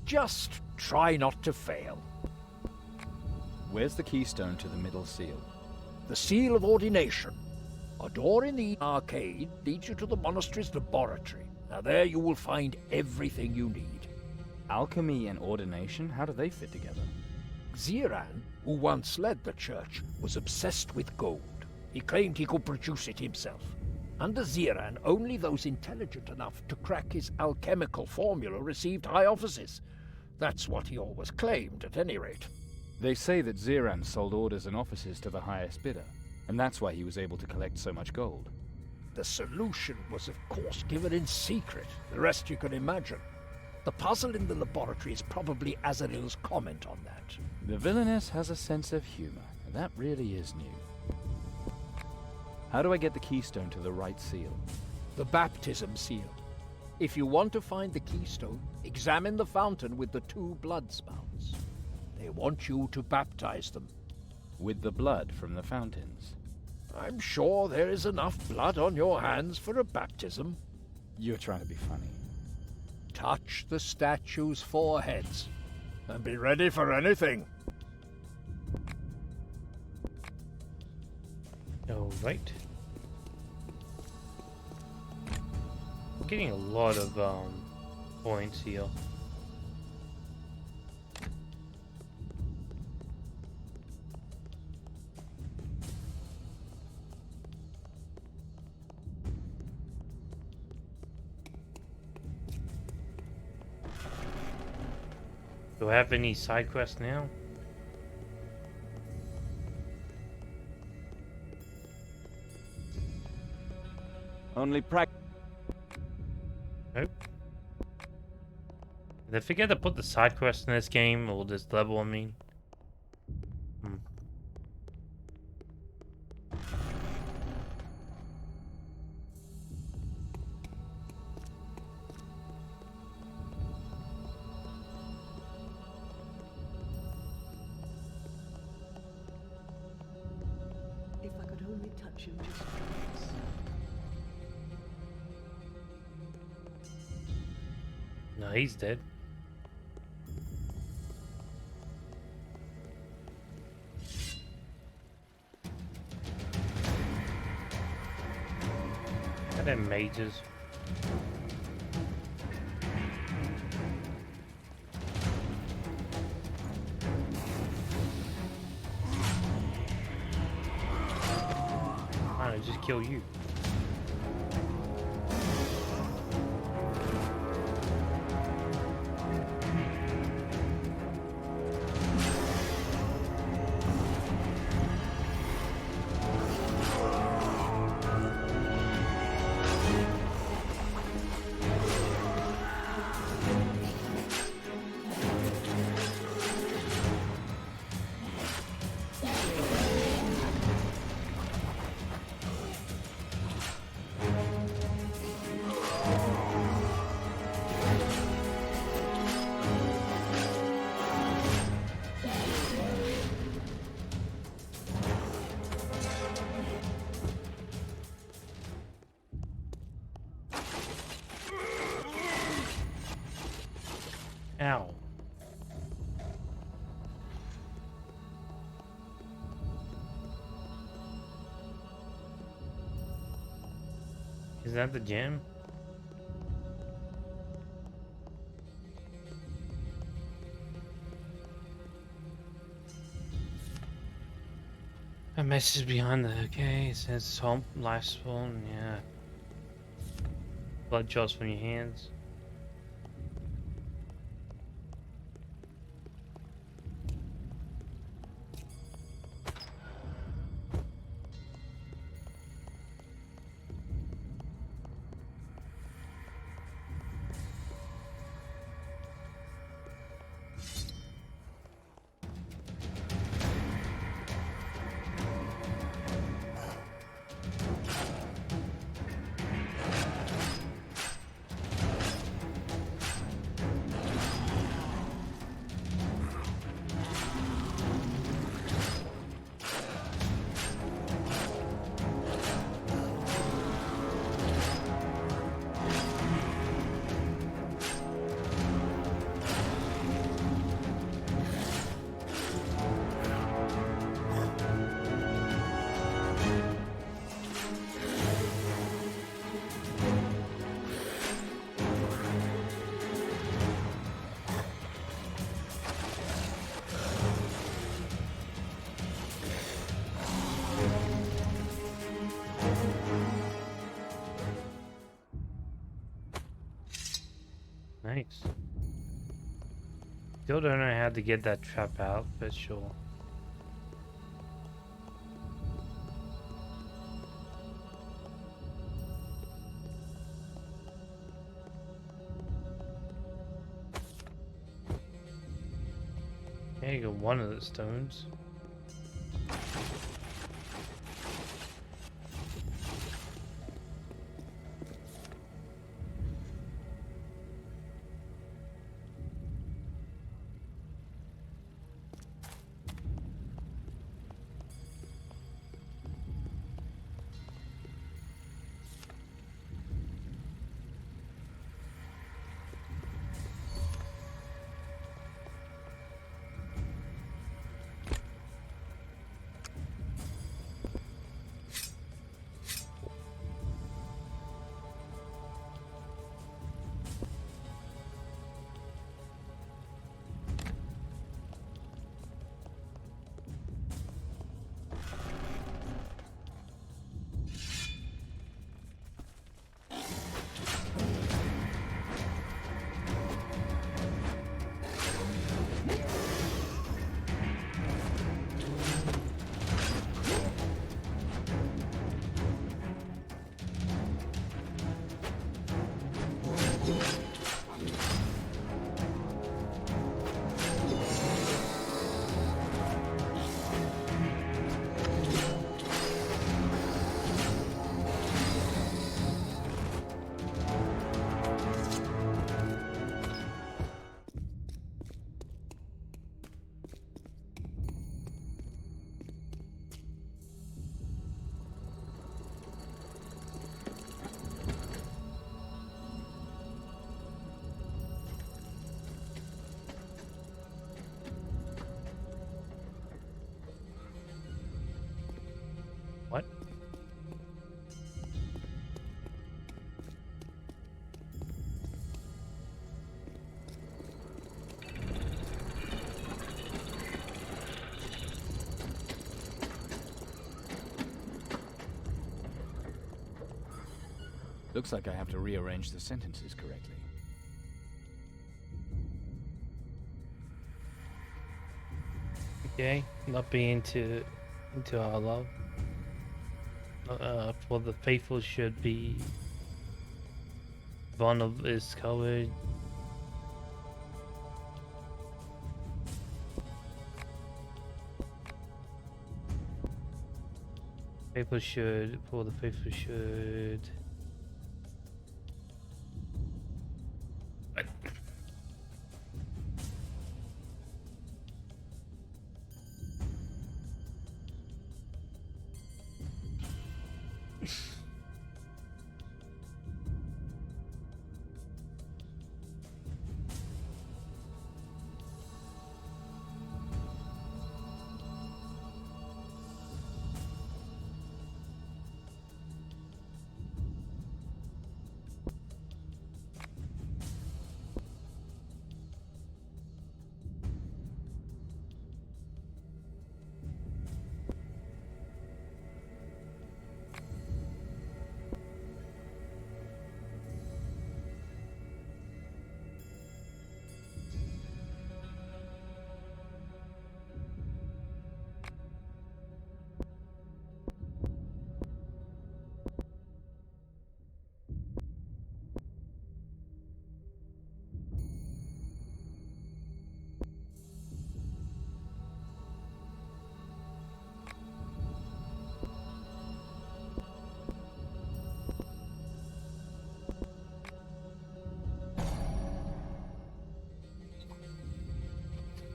Just try not to fail. Where's the keystone to the middle seal? The Seal of Ordination. A door in the arcade leads you to the monastery's laboratory. Now there you will find everything you need. Alchemy and ordination? How do they fit together? Ziran, who once led the church, was obsessed with gold. He claimed he could produce it himself. Under Ziran, only those intelligent enough to crack his alchemical formula received high offices. That's what he always claimed, at any rate. They say that Ziran sold orders and offices to the highest bidder, and that's why he was able to collect so much gold. The solution was, of course, given in secret. The rest you can imagine. The puzzle in the laboratory is probably Azaril's comment on that. The villainess has a sense of humor, and that really is new. How do I get the keystone to the right seal? The baptism seal. If you want to find the keystone, examine the fountain with the 2 blood spouts. They want you to baptize them. With the blood from the fountains? I'm sure there is enough blood on your hands for a baptism. You're trying to be funny. Touch the statue's foreheads, and be ready for anything. Alright. I'm getting a lot of points here. Do I have any side quests now? Only Nope. Did I forget to put the side quests in this game, or this level, I mean? If I could only touch him just once. No, he's dead. And then mages. Why don't I just kill you? Ow. Is that the gym? A message behind the okay, it says home life spawn, yeah. Blood drops from your hands. Nice. Still don't know how to get that trap out, but sure. Yeah, you got one of the stones. What? Looks like I have to rearrange the sentences correctly. Okay, not be into our love. For the faithful should be vulnerable is covered. Faithful should, for the faithful should. What?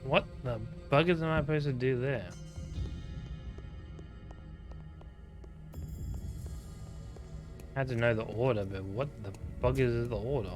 What the buggers am I supposed to do there? I had to know the order, but what the buggers is the order?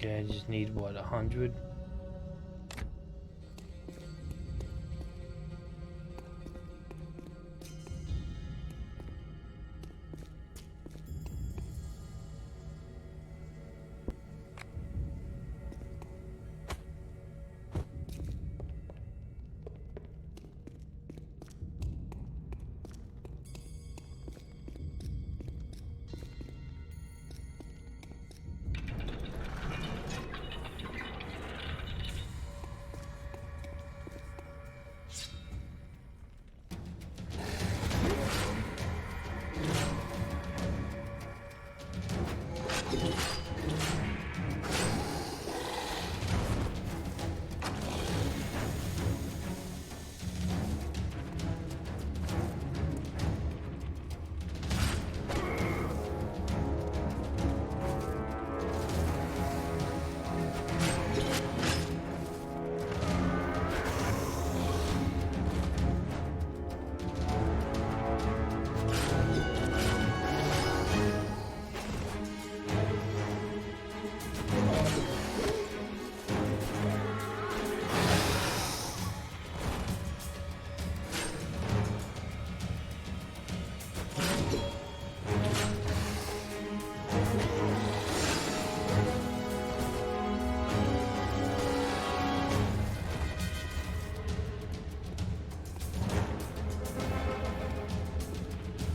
Okay, I just need what, 100?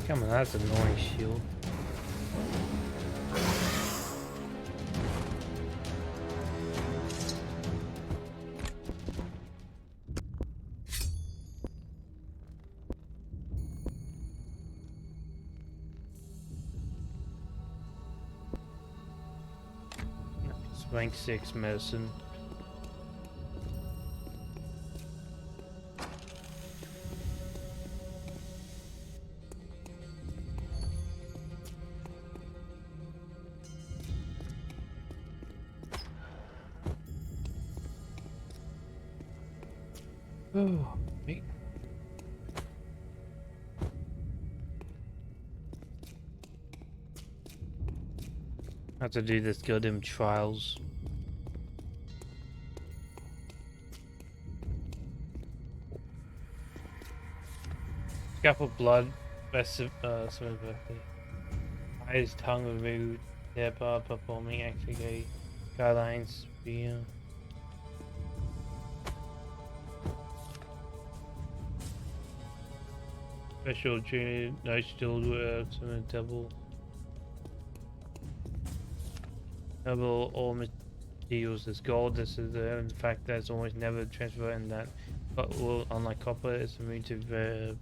Come on, that's an annoying shield. Rank 6 medicine. Oh, me. I have to do this goddamn trials. Scalp of blood, best eyes, tongue of root, thereby performing activate guidelines, spear. Special training, no still works and a double all materials is gold. This is the fact that it's almost never transfer, and that but will unlike copper is immune to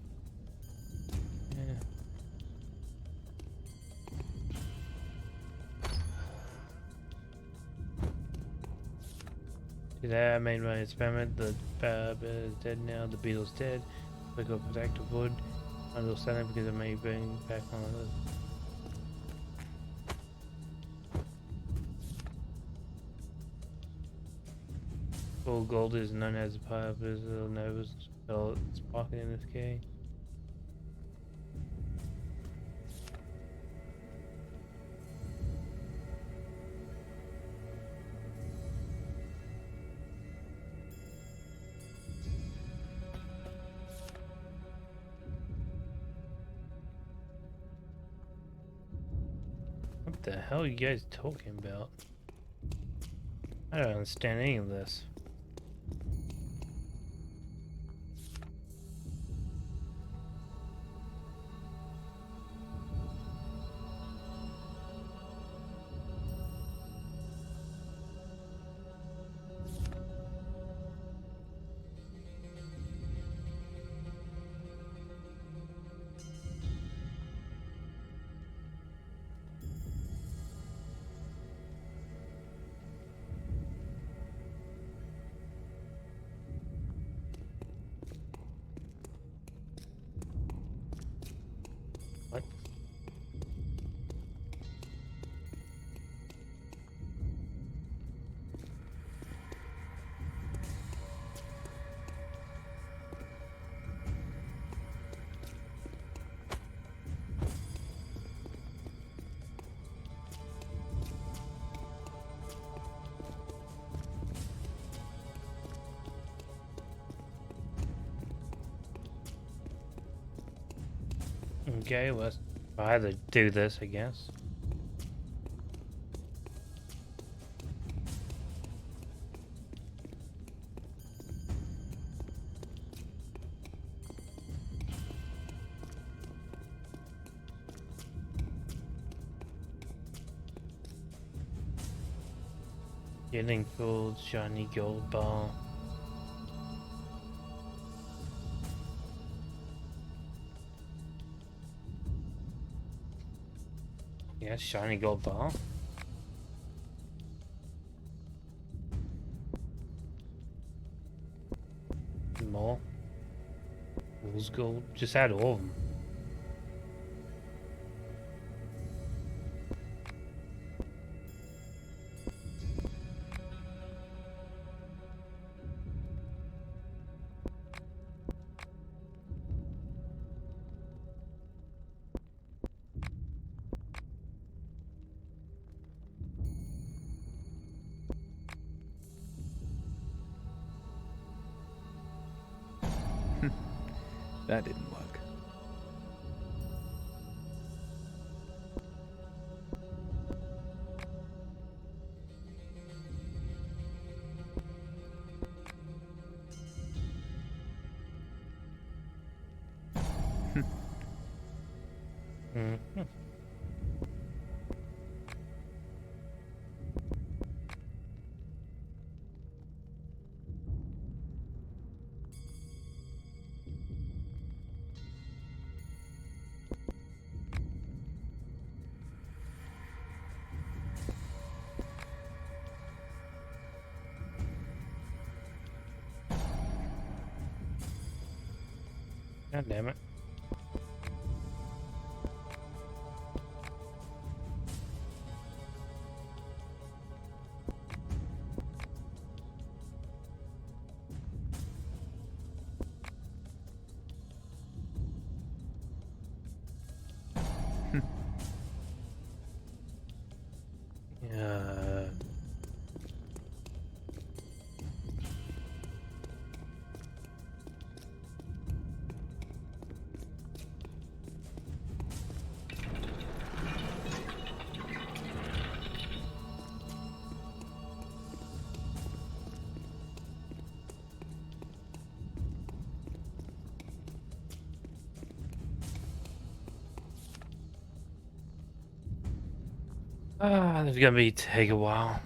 Today I made my experiment. The bear is dead now. The beetle's dead. We got protective wood. I will send it because it may bring back one of those. All gold is known as a part of Brazil Nova's spell sparking in this cave. What the hell are you guys talking about? I don't understand any of this. Okay, let's try to do this, I guess. Getting full shiny gold bar. Yeah, shiny gold bar. More. Fool's gold. Just add all of them. That didn't work. Mm-hmm. God damn it. Yeah. This is gonna take a while.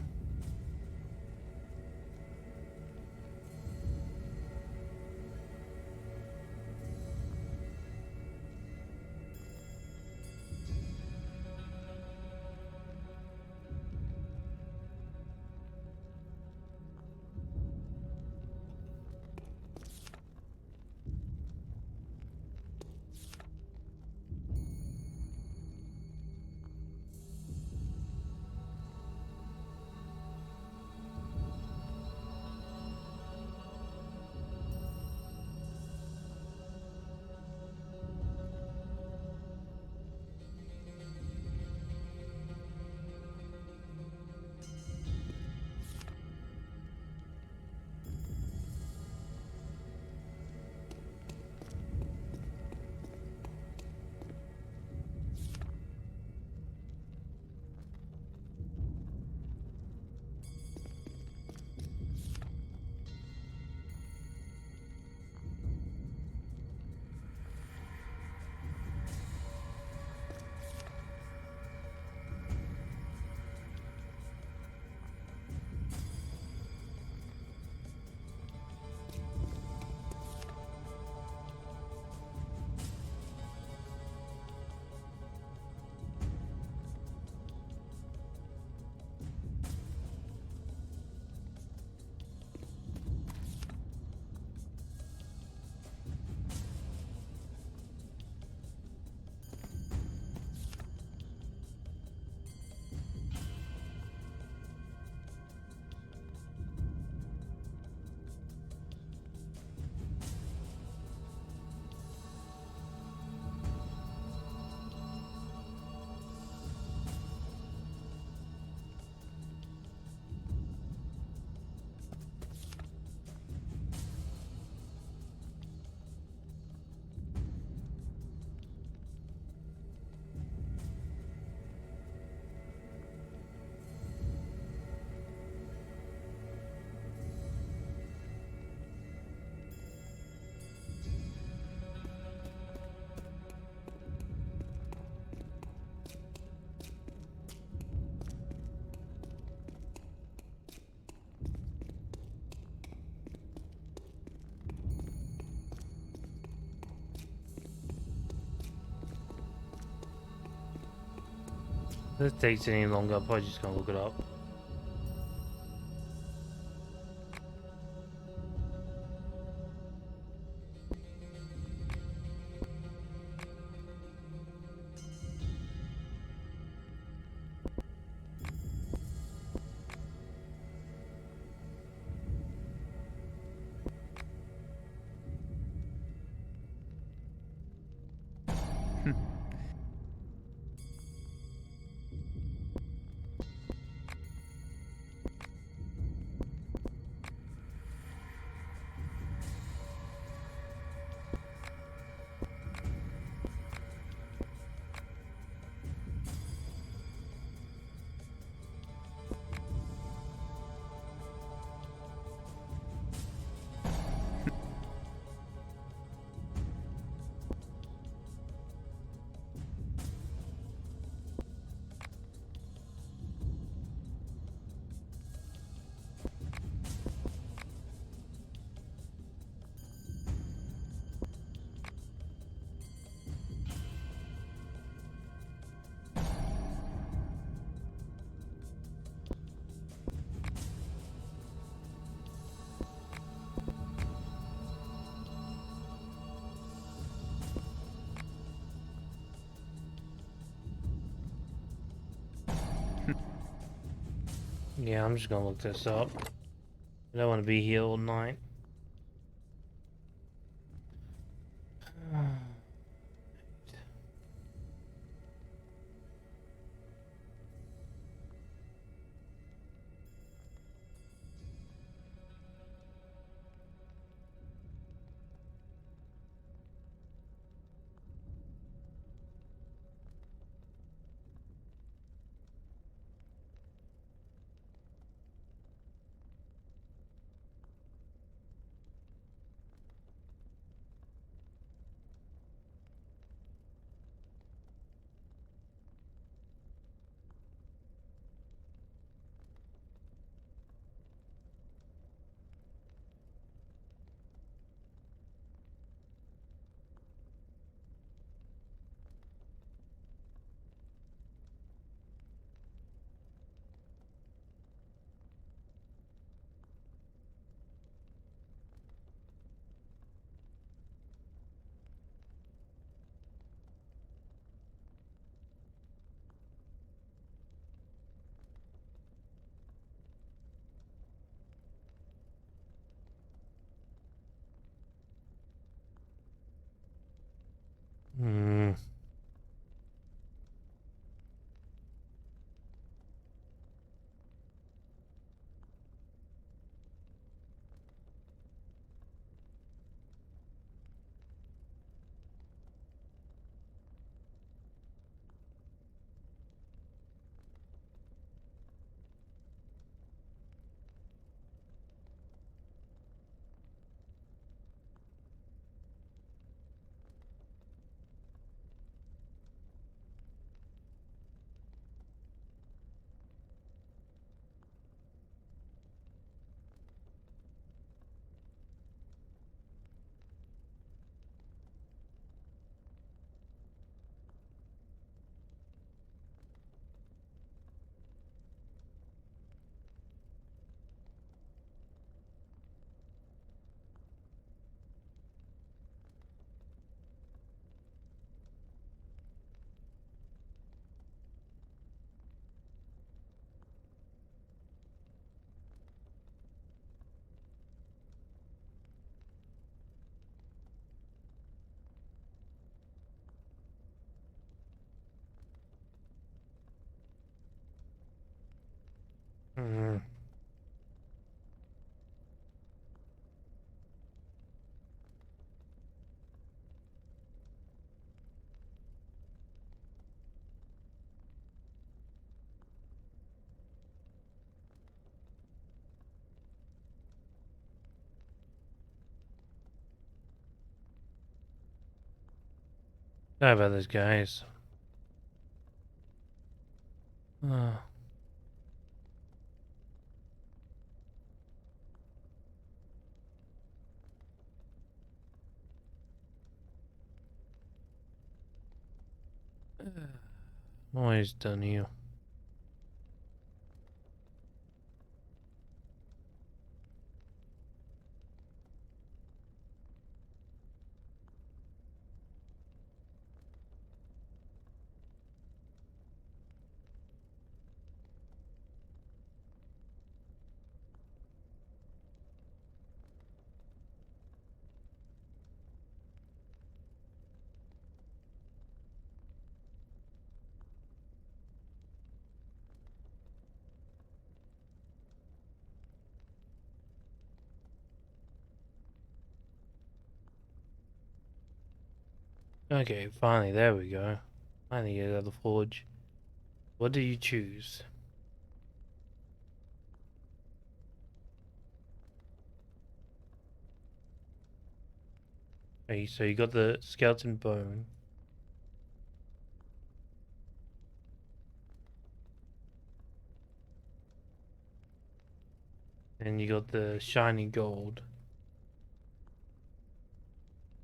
If this takes any longer, I'm probably just gonna look it up. Yeah, I'm just gonna look this up. I don't want to be here all night. Hmm. Hmm. Sorry about this, guys. Always done you. Okay, finally, there we go. Finally get out of the forge. What do you choose? Okay, so you got the skeleton bone. And you got the shiny gold.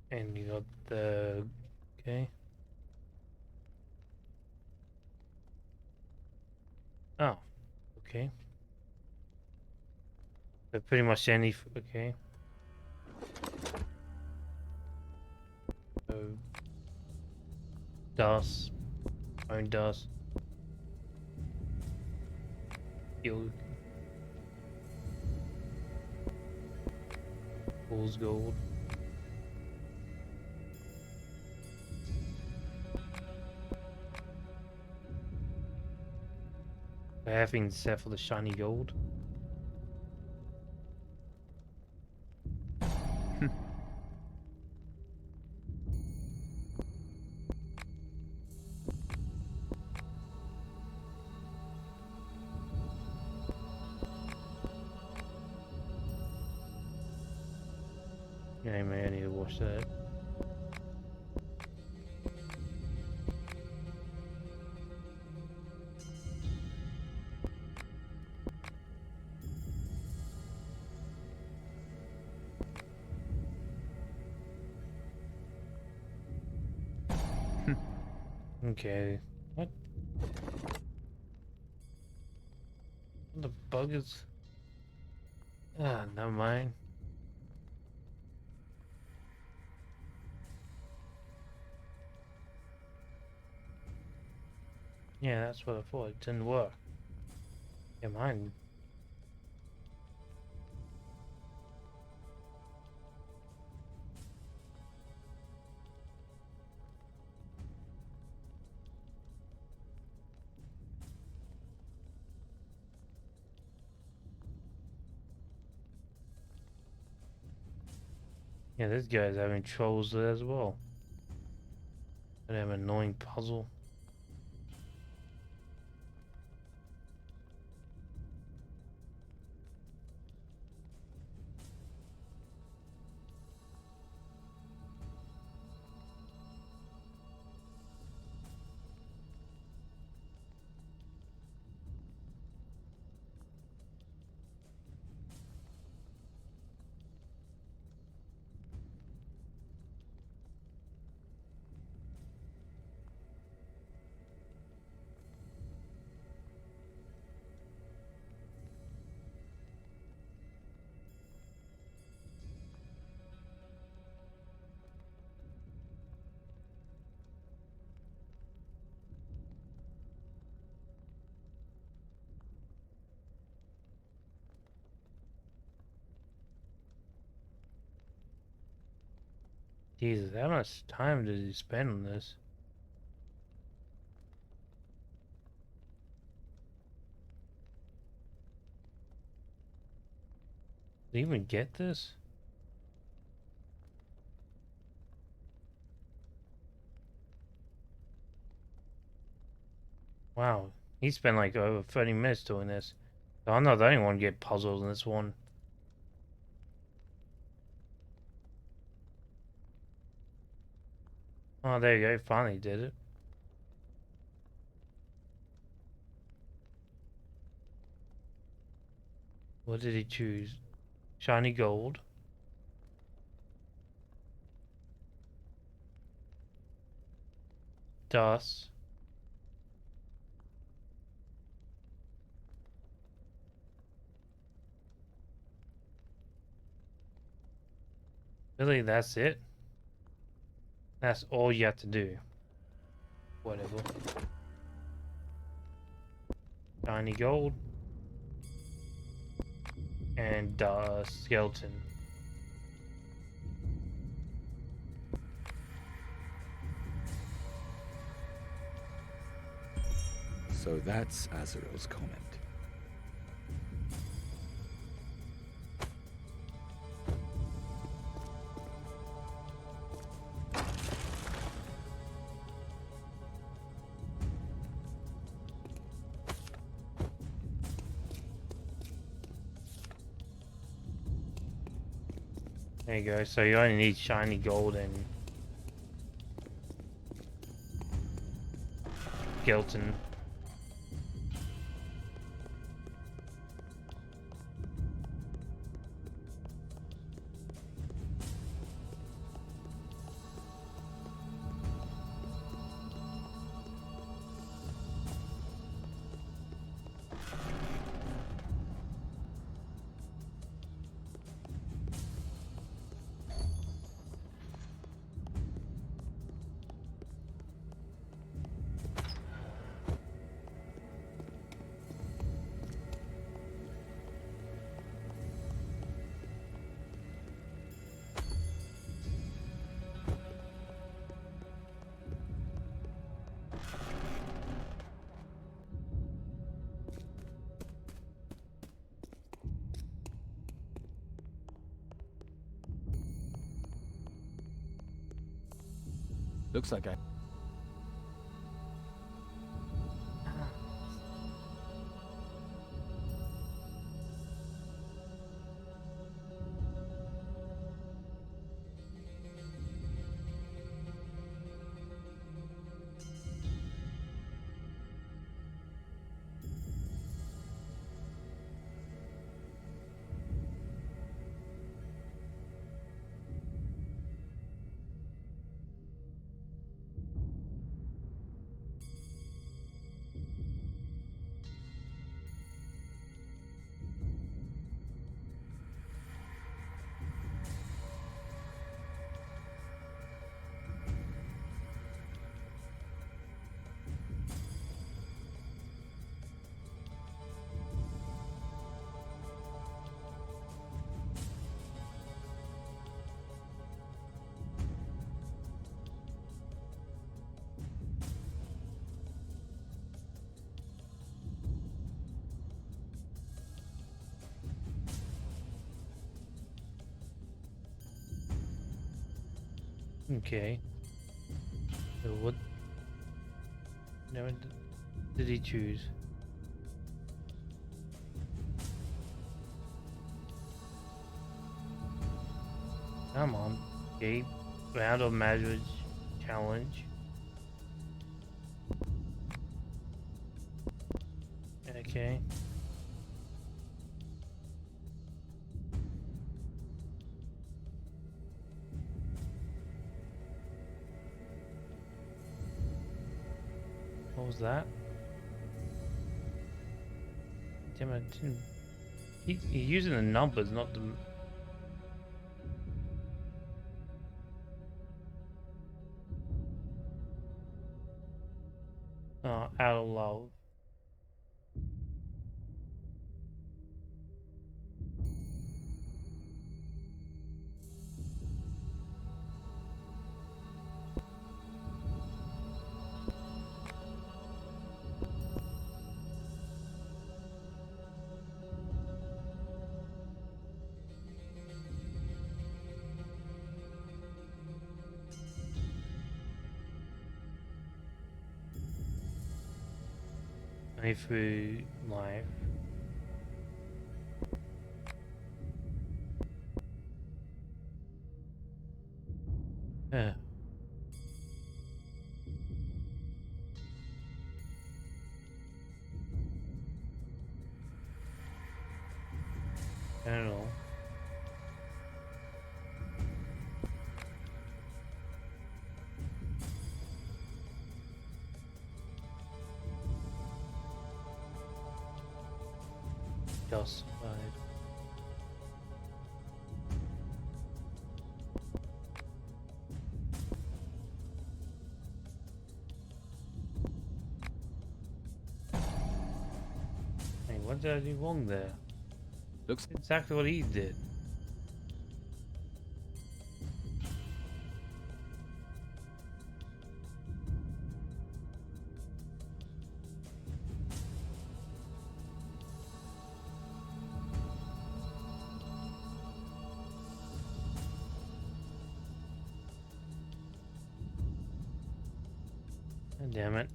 And you got the... Okay. Oh, okay. So pretty much any... Okay. So... Dust. Bone dust. Steel. Fool's gold. Everything's except for the shiny gold. Yeah, man, I need to wash that. Okay. What? The bug is... Ah, never mind. Yeah, that's what I thought. It didn't work. Yeah, mine. Yeah, this guy's having troubles as well. They have an annoying puzzle. Jesus, how much time did he spend on this? Did he even get this? Wow, he spent like over 30 minutes doing this. So I'm not the only one to get puzzles in this one. Oh, there you go. Finally did it. What did he choose? Shiny gold. Dust. Really, that's it? That's all you have to do. Whatever. Shiny gold. And skeleton. So that's Azrael's comment. There you go. So you only need shiny gold and skeleton. Looks like I... Okay. So what? No, did he choose? Come on, Gabe. Round of marriage challenge. Okay. What was that? Damn it, didn't... He's using the numbers, not the... Oh, out of love. Through life. Yeah. I don't know. Justified. Hey, what did I do wrong there? Looks exactly what he did. Damn it.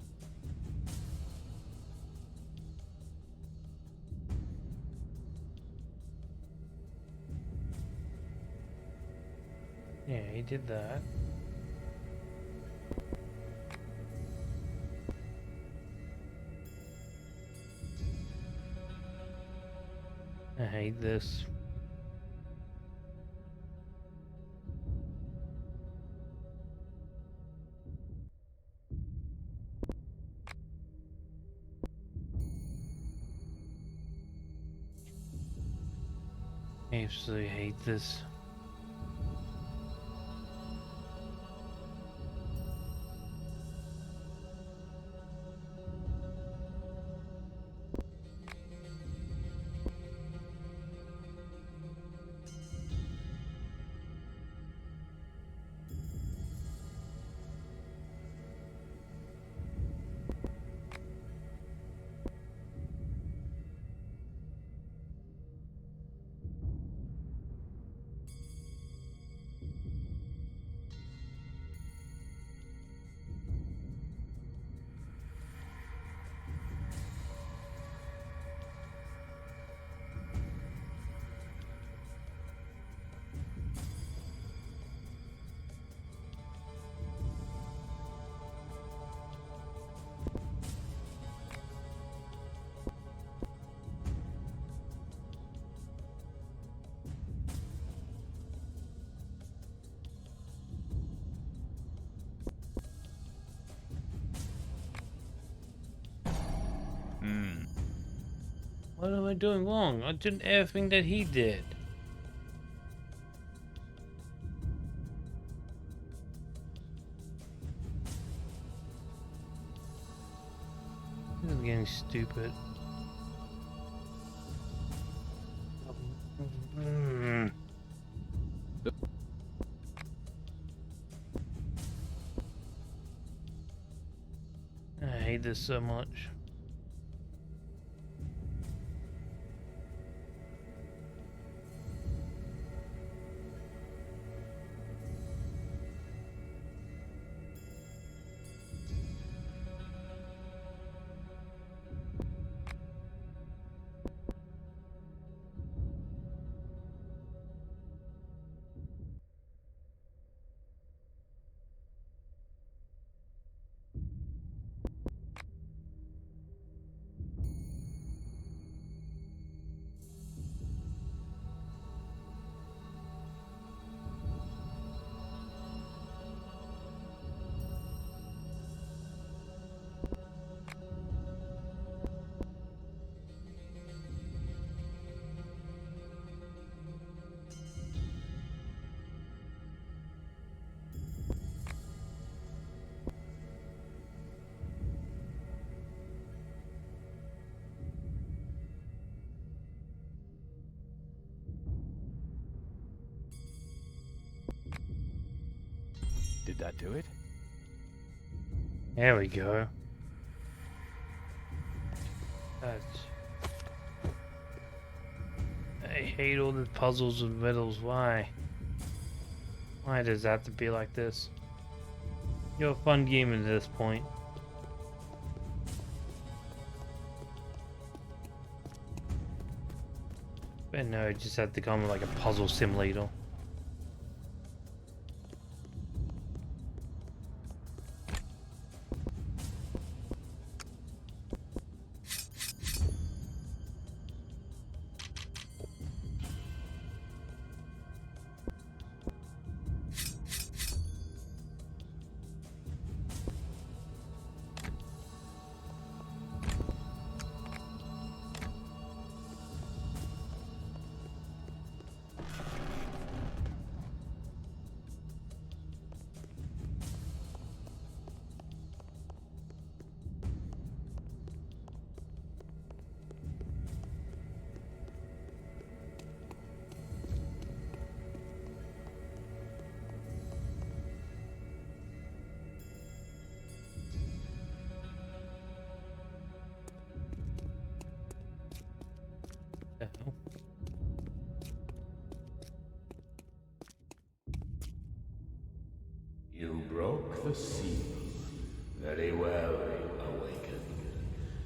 Yeah, he did that. I hate this. I absolutely hate this. What am I doing wrong? I did everything that he did. This is getting stupid. I hate this so much. Did that do it? There we go. That's... I hate all the puzzles and riddles. Why? Why does that have to be like this? You're a fun game at this point. But no, it just had to come like a puzzle simulator. You broke the seal. Very well, Awakened.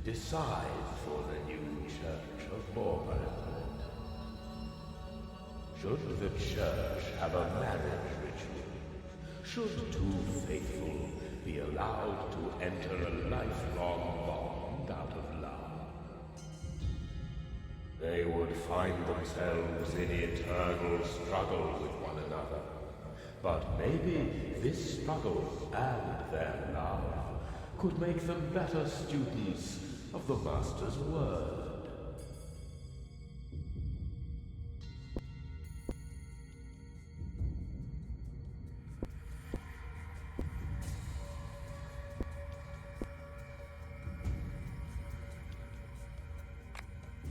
Decide for the new Church of Bormanland. Should the Church have a marriage ritual Should two faithful be allowed to enter a lifelong bond out of love, they would find themselves in eternal struggle with one another. But maybe this struggle and their love could make them better students of the Master's word.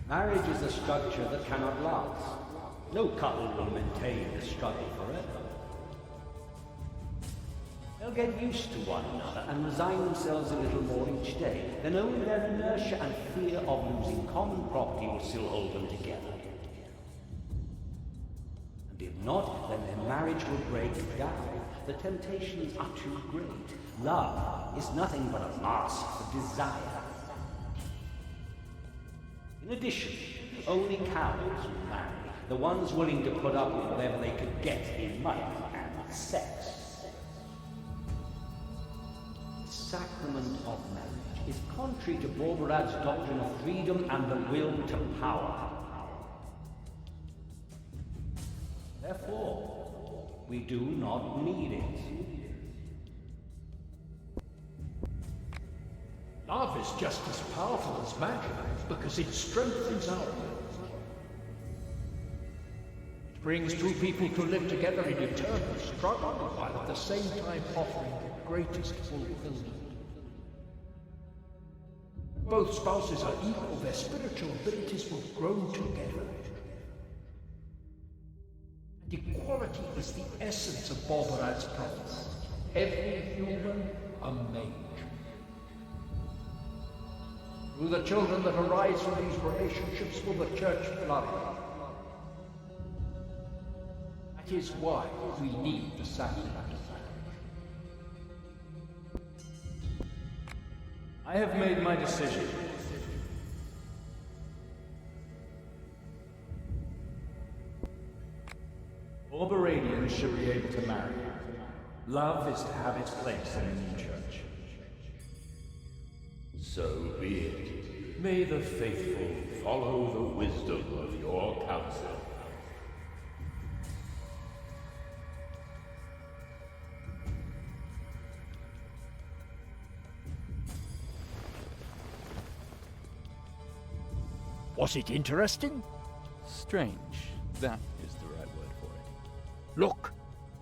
Marriage is a structure that cannot last. No couple will maintain the struggle forever. They'll get used to one another and resign themselves a little more each day. Then only their inertia and fear of losing common property will still hold them together. And if not, then their marriage will break down. The temptations are too great. Love is nothing but a mask for desire. In addition, only cowards will marry, the ones willing to put up with whatever they could get in money and sex. The sacrament of marriage is contrary to Borberad's doctrine of freedom and the will to power. Therefore, we do not need it. Love is just as powerful as magic because it strengthens our will. It brings two people to live together in eternal struggle while at the same time offering the greatest fulfillment. Both spouses are equal, their spiritual abilities will grow together. And equality is the essence of Borberad's promise. Every human a mage. Through the children that arise from these relationships will the church flourish. That is why we need the sacrament of marriage. I have made my decision. Borberadians should be able to marry. Love is to have its place in a new church. So be it. May the faithful follow the wisdom of your counsel. Was it interesting? Strange. That is the right word for it. Look,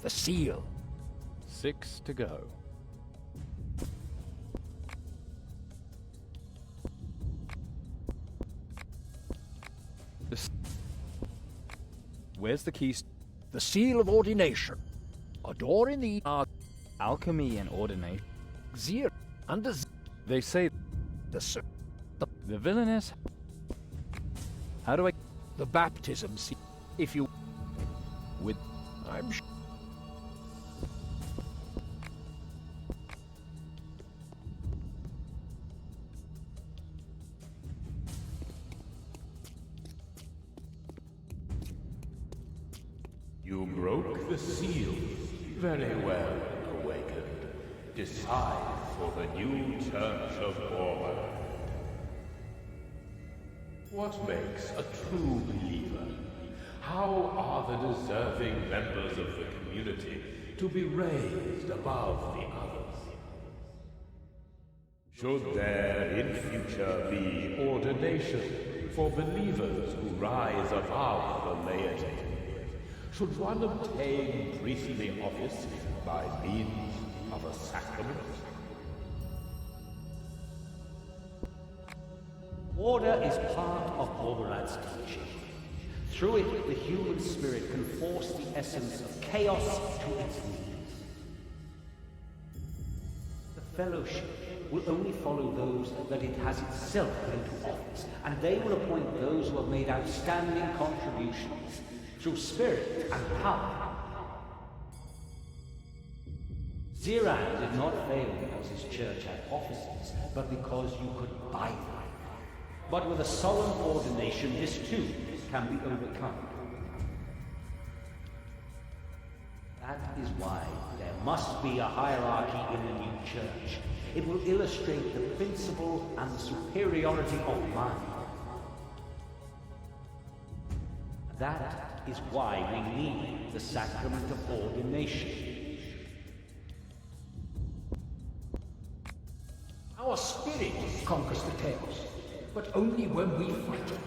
the seal. 6 to go. Where's the keys? The seal of ordination. A door in the alchemy and ordination. Zir under they say the villainess. How do I? The baptism seal. If you with I'm sure. You broke the seal. Very well, Awakened. Decide for the new Church of Borberad. What makes a true believer? How are the deserving members of the community to be raised above the others? Should there in future be ordination for believers who rise above the laity? Should one obtain priestly office by means of a sacrament? Order is part of Borberad's teaching. Through it, the human spirit can force the essence of chaos to its knees. The Fellowship will only follow those that it has itself put into office, and they will appoint those who have made outstanding contributions through spirit and power. Ziran did not fail because his church had offices, but because you could buy them. But with a solemn ordination, this too can be overcome. That is why there must be a hierarchy in the new church. It will illustrate the principle and the superiority of mind. That is why we need the sacrament of ordination. Our spirit conquers the chaos, but only when we fight it.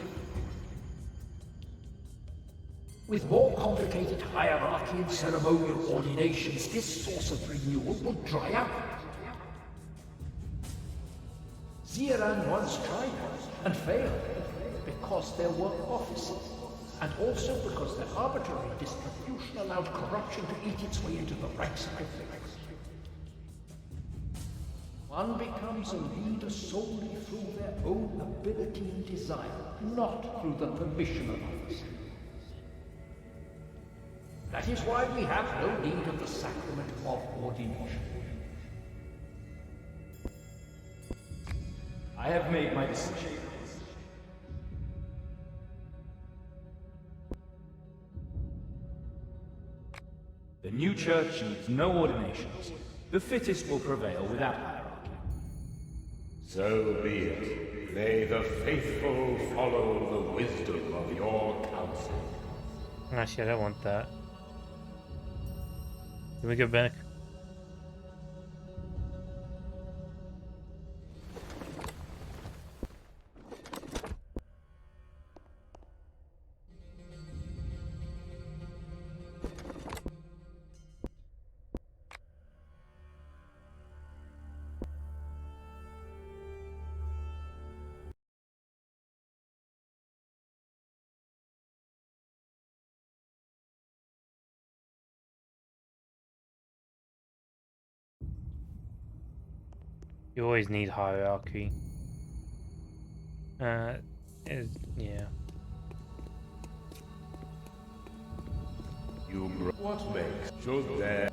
With more complicated hierarchy and ceremonial ordinations, this source of renewal will dry up. Ziran once tried and failed because there were offices, and also because the arbitrary distribution allowed corruption to eat its way into the ranks of things. One becomes a leader solely through their own ability and desire, not through the permission of others. That is why we have no need of the sacrament of ordination. I have made my decision. The new church needs no ordinations. The fittest will prevail without hierarchy. So be it. May the faithful follow the wisdom of your counsel. Actually, I don't want that. Can we go back? You always need hierarchy. Yeah. What makes should there?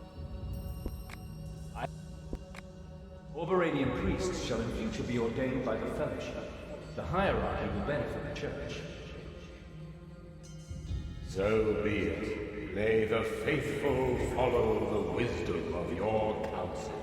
Oberanian priests shall in future be ordained by the Fellowship. The hierarchy will benefit the church. So be it. May the faithful follow the wisdom of your counsel.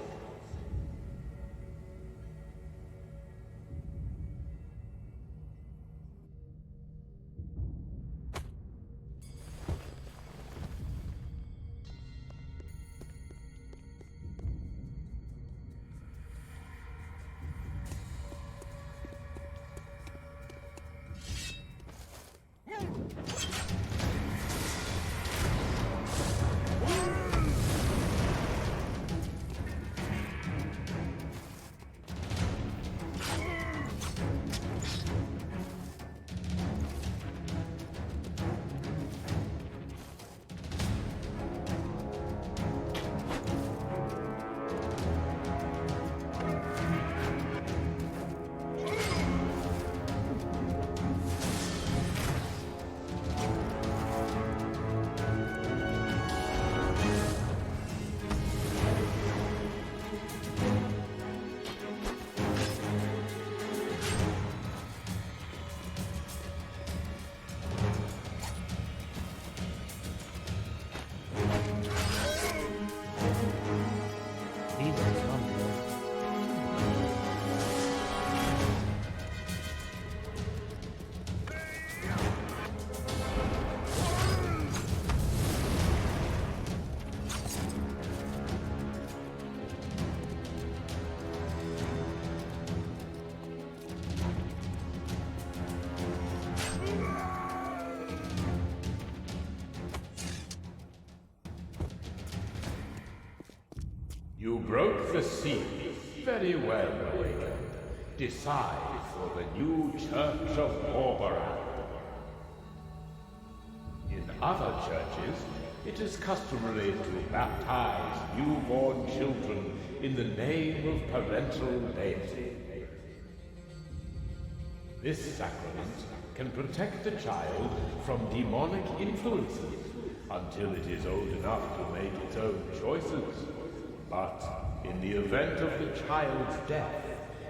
You broke the seal. Very well, Awakened. Decide for the new Church of Oberon. In other churches, it is customary to baptize newborn children in the name of parental deity. This sacrament can protect the child from demonic influences until it is old enough to make its own choices. But in the event of the child's death,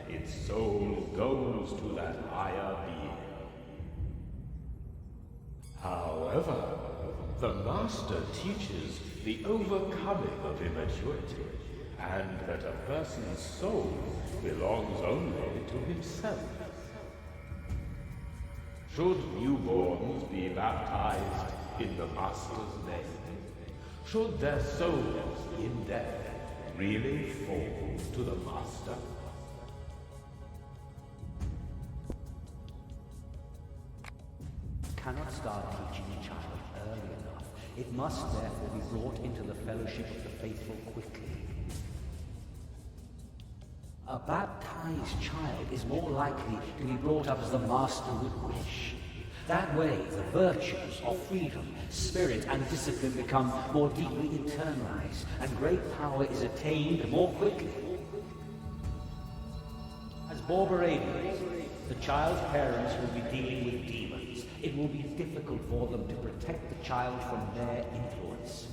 its soul goes to that higher being. However, the Master teaches the overcoming of immaturity, and that a person's soul belongs only to himself. Should newborns be baptized in the Master's name? Should their souls in death really fall to the Master? Cannot start teaching a child early enough. It must therefore be brought into the fellowship of the faithful quickly. A baptized child is more likely to be brought up as the Master would wish. That way, the virtues of freedom, spirit, and discipline become more deeply internalized, and great power is attained more quickly. As Borboradians, the child's parents will be dealing with demons. It will be difficult for them to protect the child from their influence.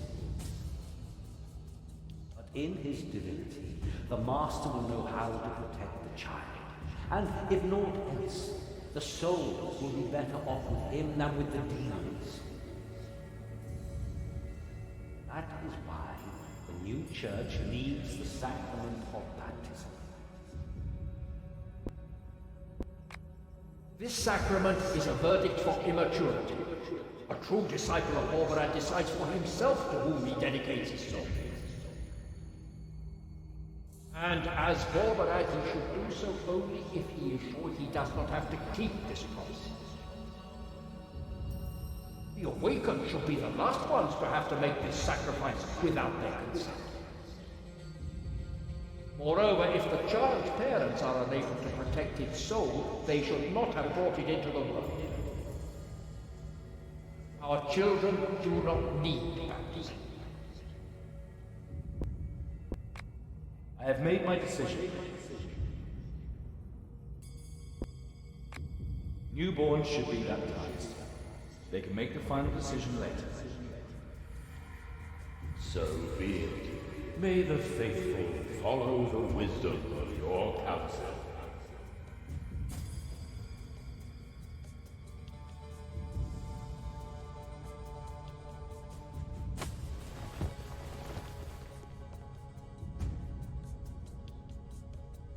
But in his divinity, the Master will know how to protect the child. And if naught else, the souls will be better off with him than with the demons. That is why the new church needs the sacrament of baptism. This sacrament is a verdict for immaturity. A true disciple of Borborad decides for himself to whom he dedicates his soul. And as Borborad, he should do so only if he is sure he does not have to keep this promise. The awakened should be the last ones to have to make this sacrifice without their consent. Moreover, if the child's parents are unable to protect its soul, they should not have brought it into the world. Our children do not need baptism. I have made my decision. Newborns should be baptized. They can make the final decision later. So be it. May the faithful follow the wisdom of your counsel.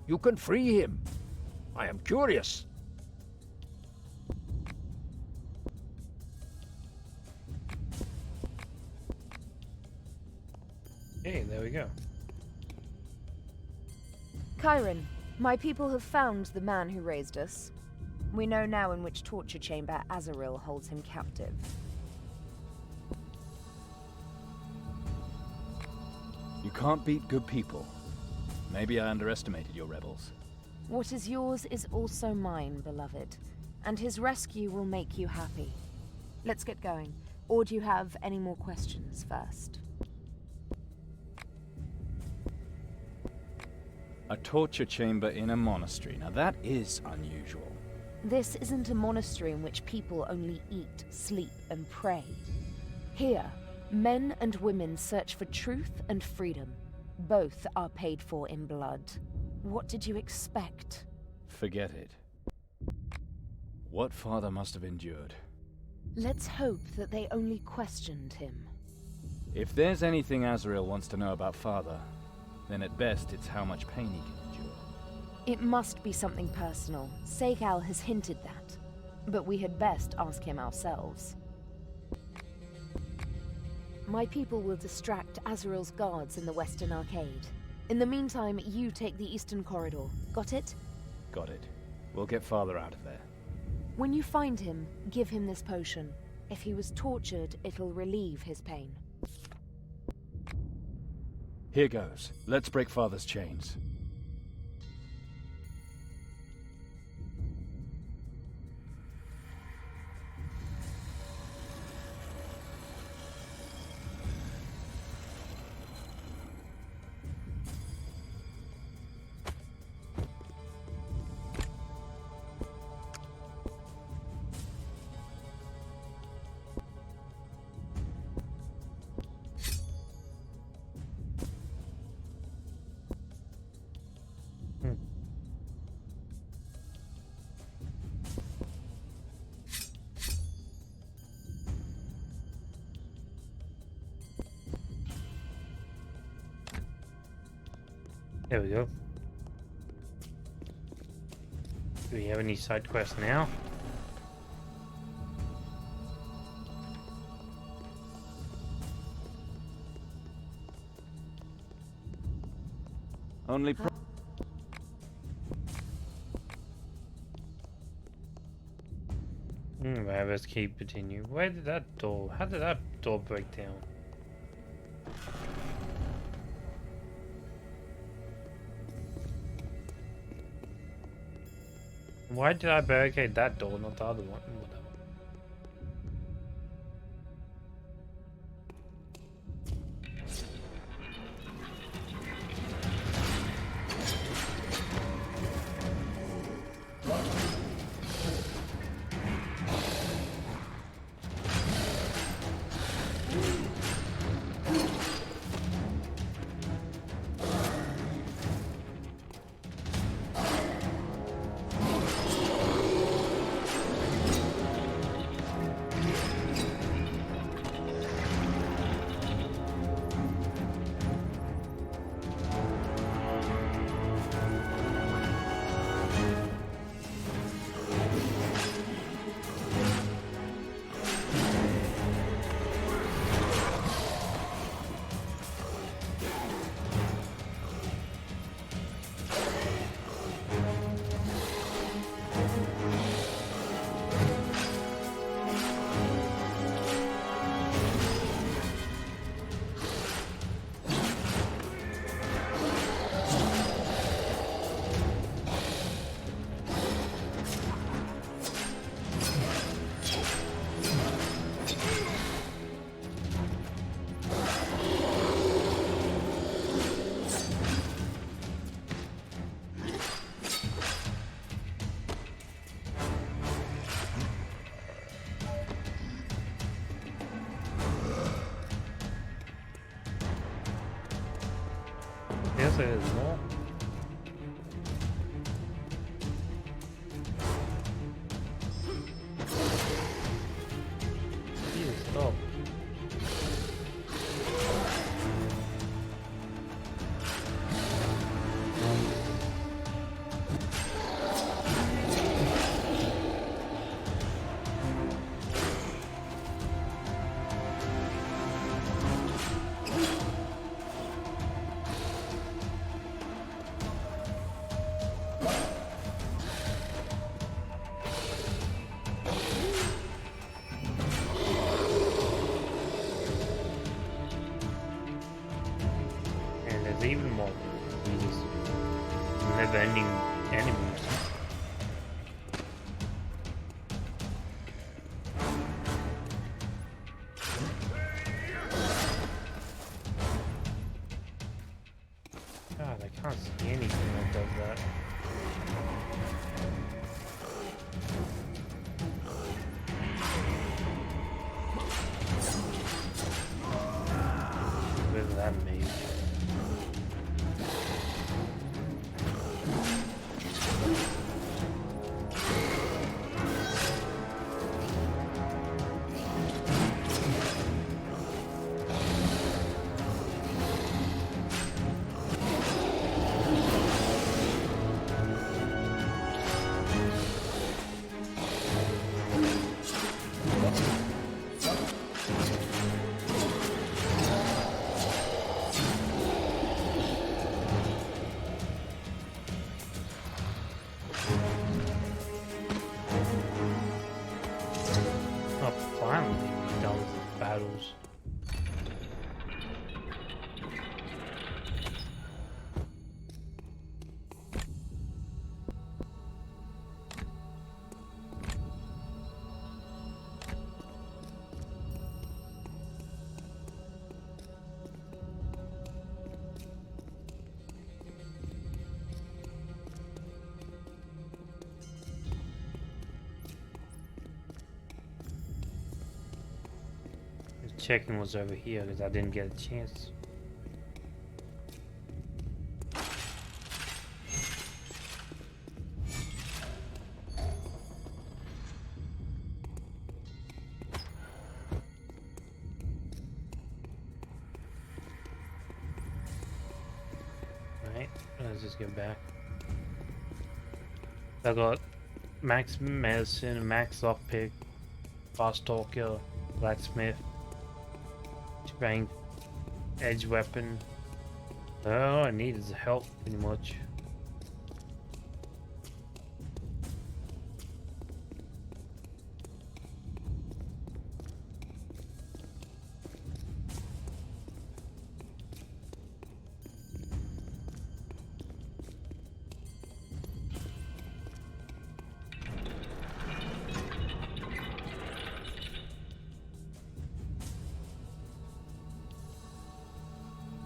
You can free him. I am curious. Hey, there we go. Chiron, my people have found the man who raised us. We know now in which torture chamber Azaril holds him captive. You can't beat good people. Maybe I underestimated your rebels. What is yours is also mine, beloved, and his rescue will make you happy. Let's get going. Or do you have any more questions first? A torture chamber in a monastery. Now that is unusual. This isn't a monastery in which people only eat, sleep, and pray. Here, men and women search for truth and freedom. Both are paid for in blood. What did you expect? Forget it. What father must have endured? Let's hope that they only questioned him. If there's anything Azrael wants to know about father, then at best it's how much pain he can endure. It must be something personal. Segal has hinted that. But we had best ask him ourselves. My people will distract Azrael's guards in the Western Arcade. In the meantime, you take the Eastern Corridor. Got it? Got it. We'll get father out of there. When you find him, give him this potion. If he was tortured, it'll relieve his pain. Here goes. Let's break father's chains. There we go. Do we have any side quests now? Only Right, let's keep continue. Where did that door? How did that door break down? Why did I barricade that door, not the other one? Whatever. Yes, it is more. Jesus, stop. Even more these never-ending enemies. God, I can't see anything that does that. Where's that mage? Battles. Checking what's over here because I didn't get a chance. Right, let's just get back. I got max medicine, max lockpick, fast talker, blacksmith, bang, edge weapon. All I need is help, pretty much.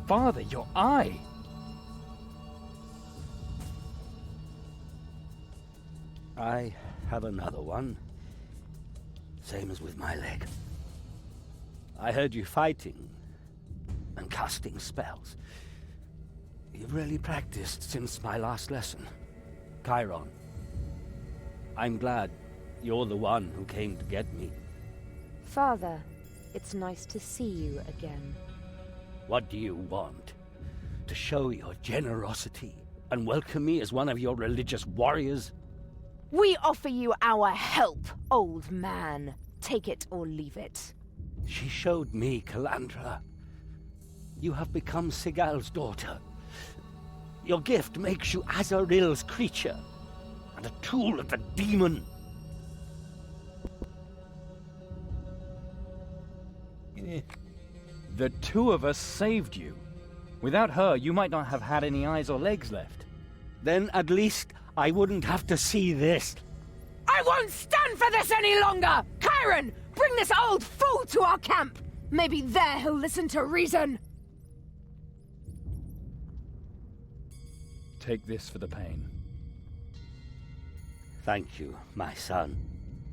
Father, your eye! I have another one. Same as with my leg. I heard you fighting and casting spells. You've really practiced since my last lesson. Chiron, I'm glad you're the one who came to get me. Father, it's nice to see you again. What do you want? To show your generosity and welcome me as one of your religious warriors? We offer you our help, old man. Take it or leave it. She showed me Calandra. You have become Sigal's daughter. Your gift makes you Azaril's creature, and a tool of the demon. The two of us saved you. Without her, you might not have had any eyes or legs left. Then at least I wouldn't have to see this. I won't stand for this any longer! Chiron, bring this old fool to our camp! Maybe there he'll listen to reason! Take this for the pain. Thank you, my son.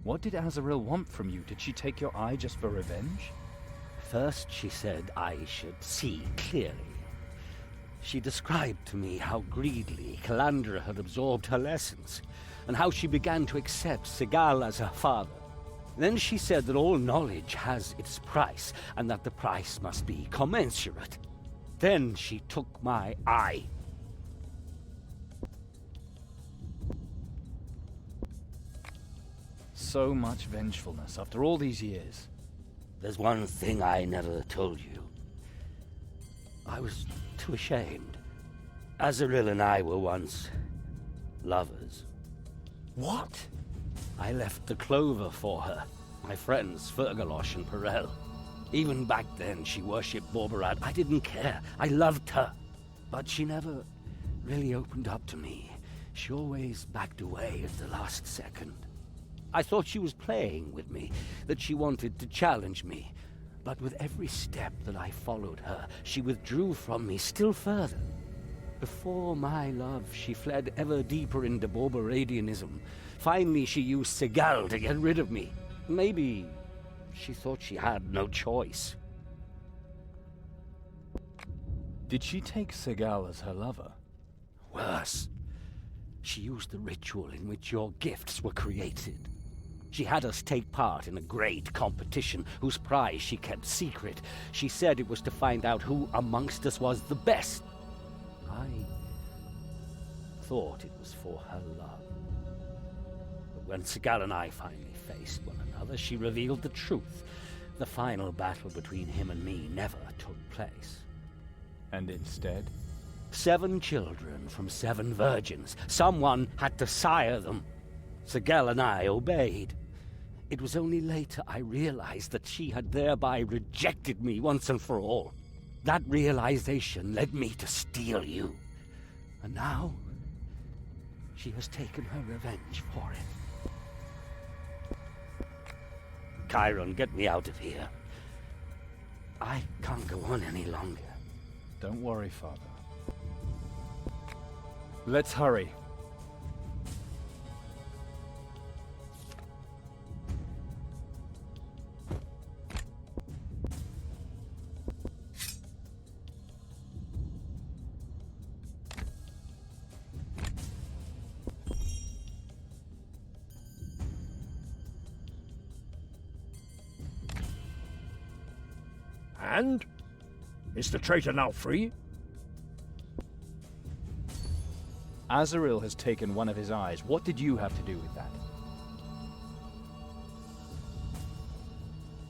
What did Azaril want from you? Did she take your eye just for revenge? First, she said I should see clearly. She described to me how greedily Calandra had absorbed her lessons, and how she began to accept Sigal as her father. Then she said that all knowledge has its price, and that the price must be commensurate. Then she took my eye. So much vengefulness after all these years. There's one thing I never told you. I was too ashamed. Azaril and I were once lovers. What? I left the clover for her, my friends Fergalosh and Perel. Even back then, she worshipped Borberat. I didn't care. I loved her. But she never really opened up to me. She always backed away at the last second. I thought she was playing with me, that she wanted to challenge me. But with every step that I followed her, she withdrew from me still further. Before my love, she fled ever deeper into Borberadianism. Finally, she used Sigal to get rid of me. Maybe she thought she had no choice. Did she take Sigal as her lover? Worse. She used the ritual in which your gifts were created. She had us take part in a great competition whose prize she kept secret. She said it was to find out who amongst us was the best. I thought it was for her love. But when Sigal and I finally faced one another, she revealed the truth. The final battle between him and me never took place. And instead? 7 children from 7 virgins. Someone had to sire them. Sigal and I obeyed. It was only later I realized that she had thereby rejected me once and for all. That realization led me to steal you. And now, she has taken her revenge for it. Chiron, get me out of here. I can't go on any longer. Don't worry, Father. Let's hurry. And? Is the traitor now free? Azrael has taken one of his eyes. What did you have to do with that?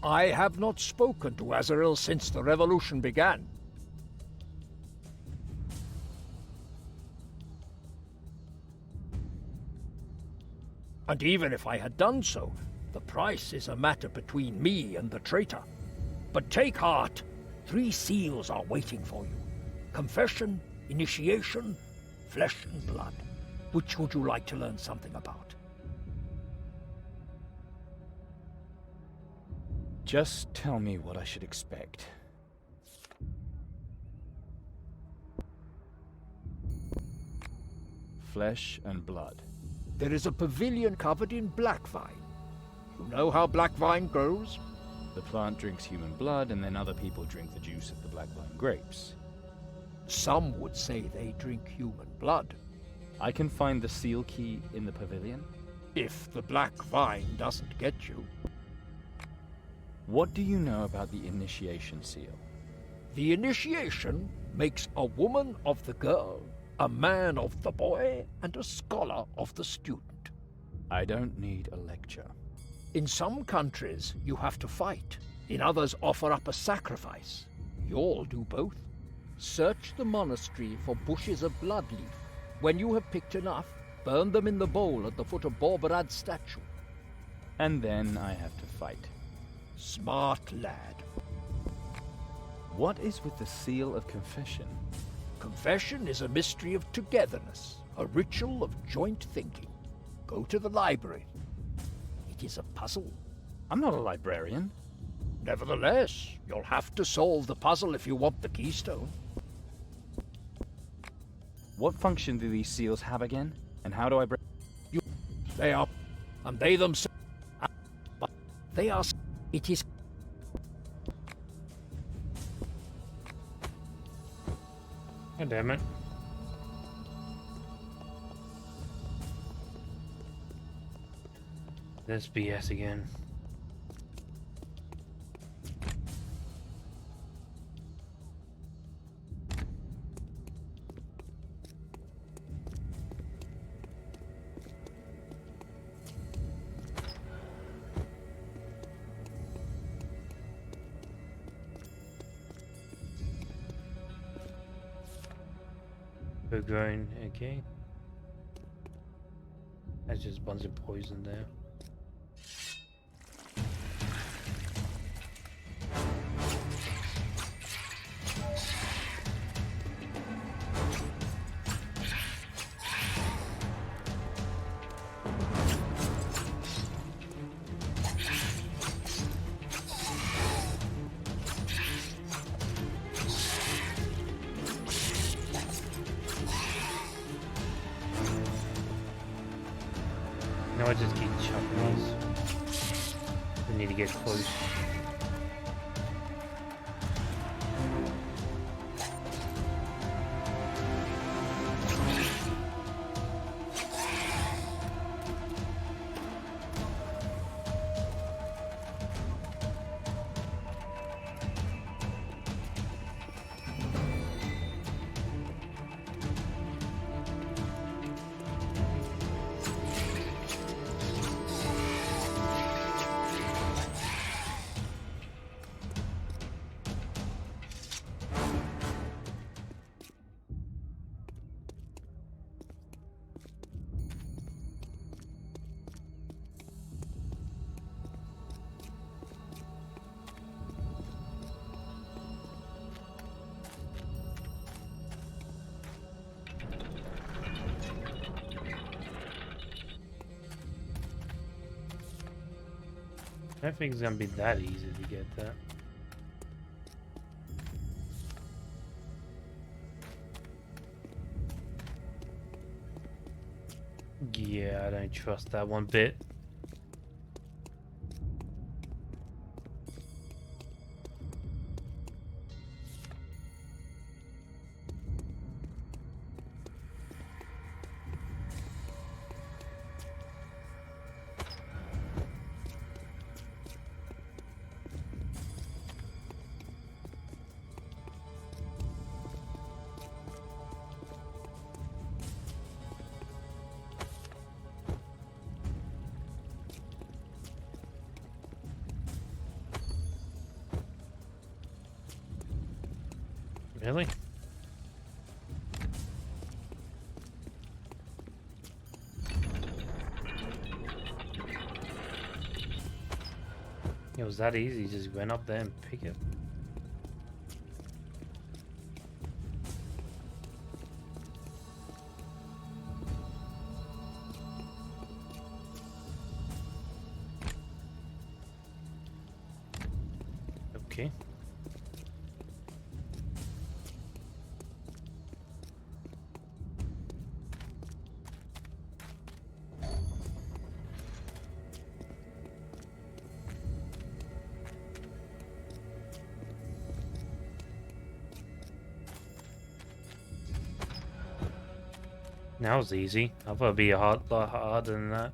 I have not spoken to Azrael since the revolution began. And even if I had done so, the price is a matter between me and the traitor. But take heart. 3 seals are waiting for you. Confession, initiation, flesh and blood. Which would you like to learn something about? Just tell me what I should expect. Flesh and blood. There is a pavilion covered in black vine. You know how black vine grows? The plant drinks human blood, and then other people drink the juice of the black vine grapes. Some would say they drink human blood. I can find the seal key in the pavilion? If the black vine doesn't get you. What do you know about the initiation seal? The initiation makes a woman of the girl, a man of the boy, and a scholar of the student. I don't need a lecture. In some countries, you have to fight. In others, offer up a sacrifice. You'll do both. Search the monastery for bushes of bloodleaf. When you have picked enough, burn them in the bowl at the foot of Borbarad's statue. And then I have to fight. Smart lad. What is with the seal of confession? Confession is a mystery of togetherness, a ritual of joint thinking. Go to the library. It is a puzzle. I'm not a librarian. Nevertheless, you'll have to solve the puzzle if you want the keystone. What function do these seals have again? And how do I break? They are... and they themselves... but they are... it is... God damn it. This BS again. We're going again. That's just a bunch of poison there. Now I just keep chucking these. We need to get close. I don't think it's gonna be that easy to get that. Yeah, I don't trust that one bit. Really? It was that easy, just went up there and pick it. Okay. That was easy. I thought it'd be a lot harder than that.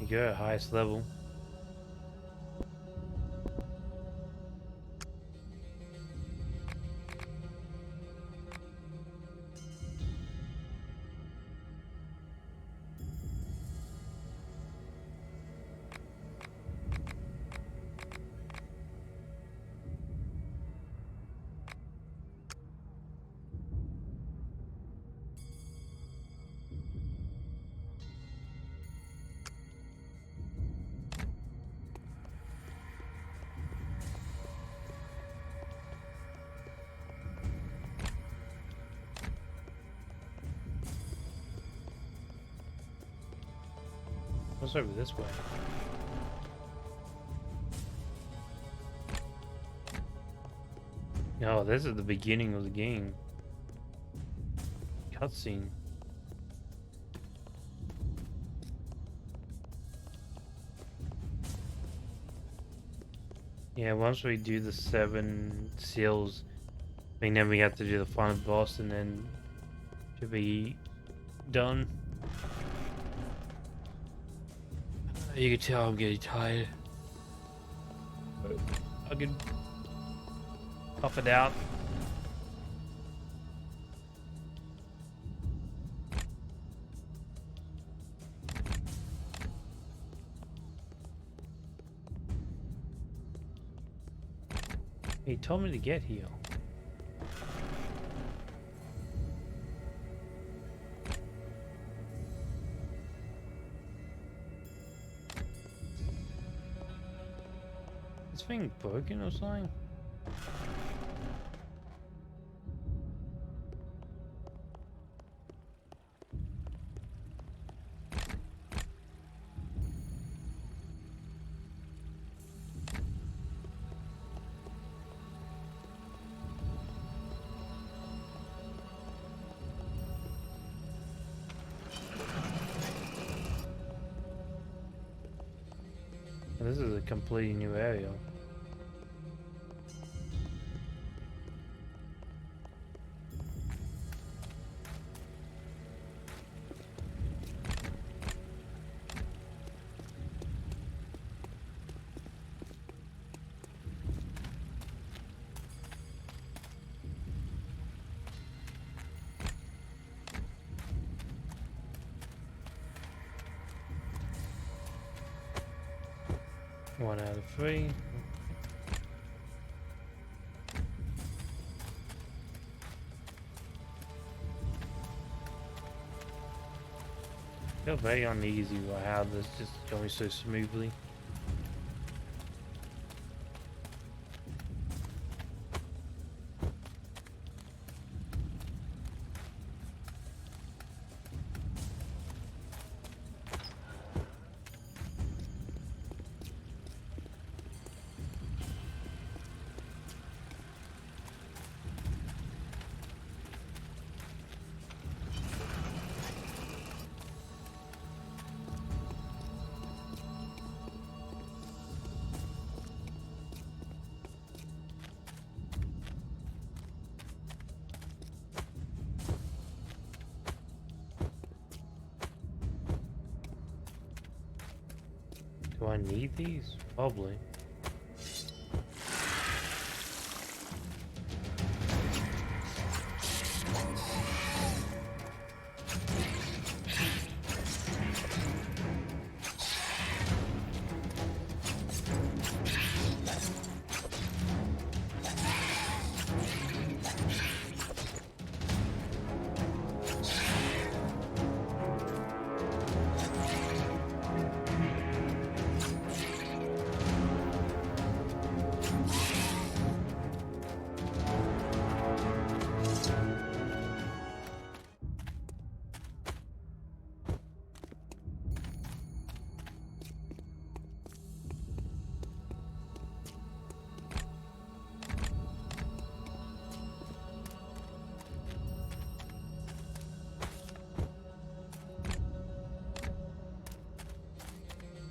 You go at highest level. What's over this way? Oh, this is the beginning of the game. Cutscene. Yeah, once we do the 7 seals, I think then we have to do the final boss and then should be done. You can tell I'm getting tired. I can puff it out. He told me to get here. This thing broken or something? This is a completely new area. One out of 3. I feel very uneasy about how this is just going so smoothly. Do I need these? Probably.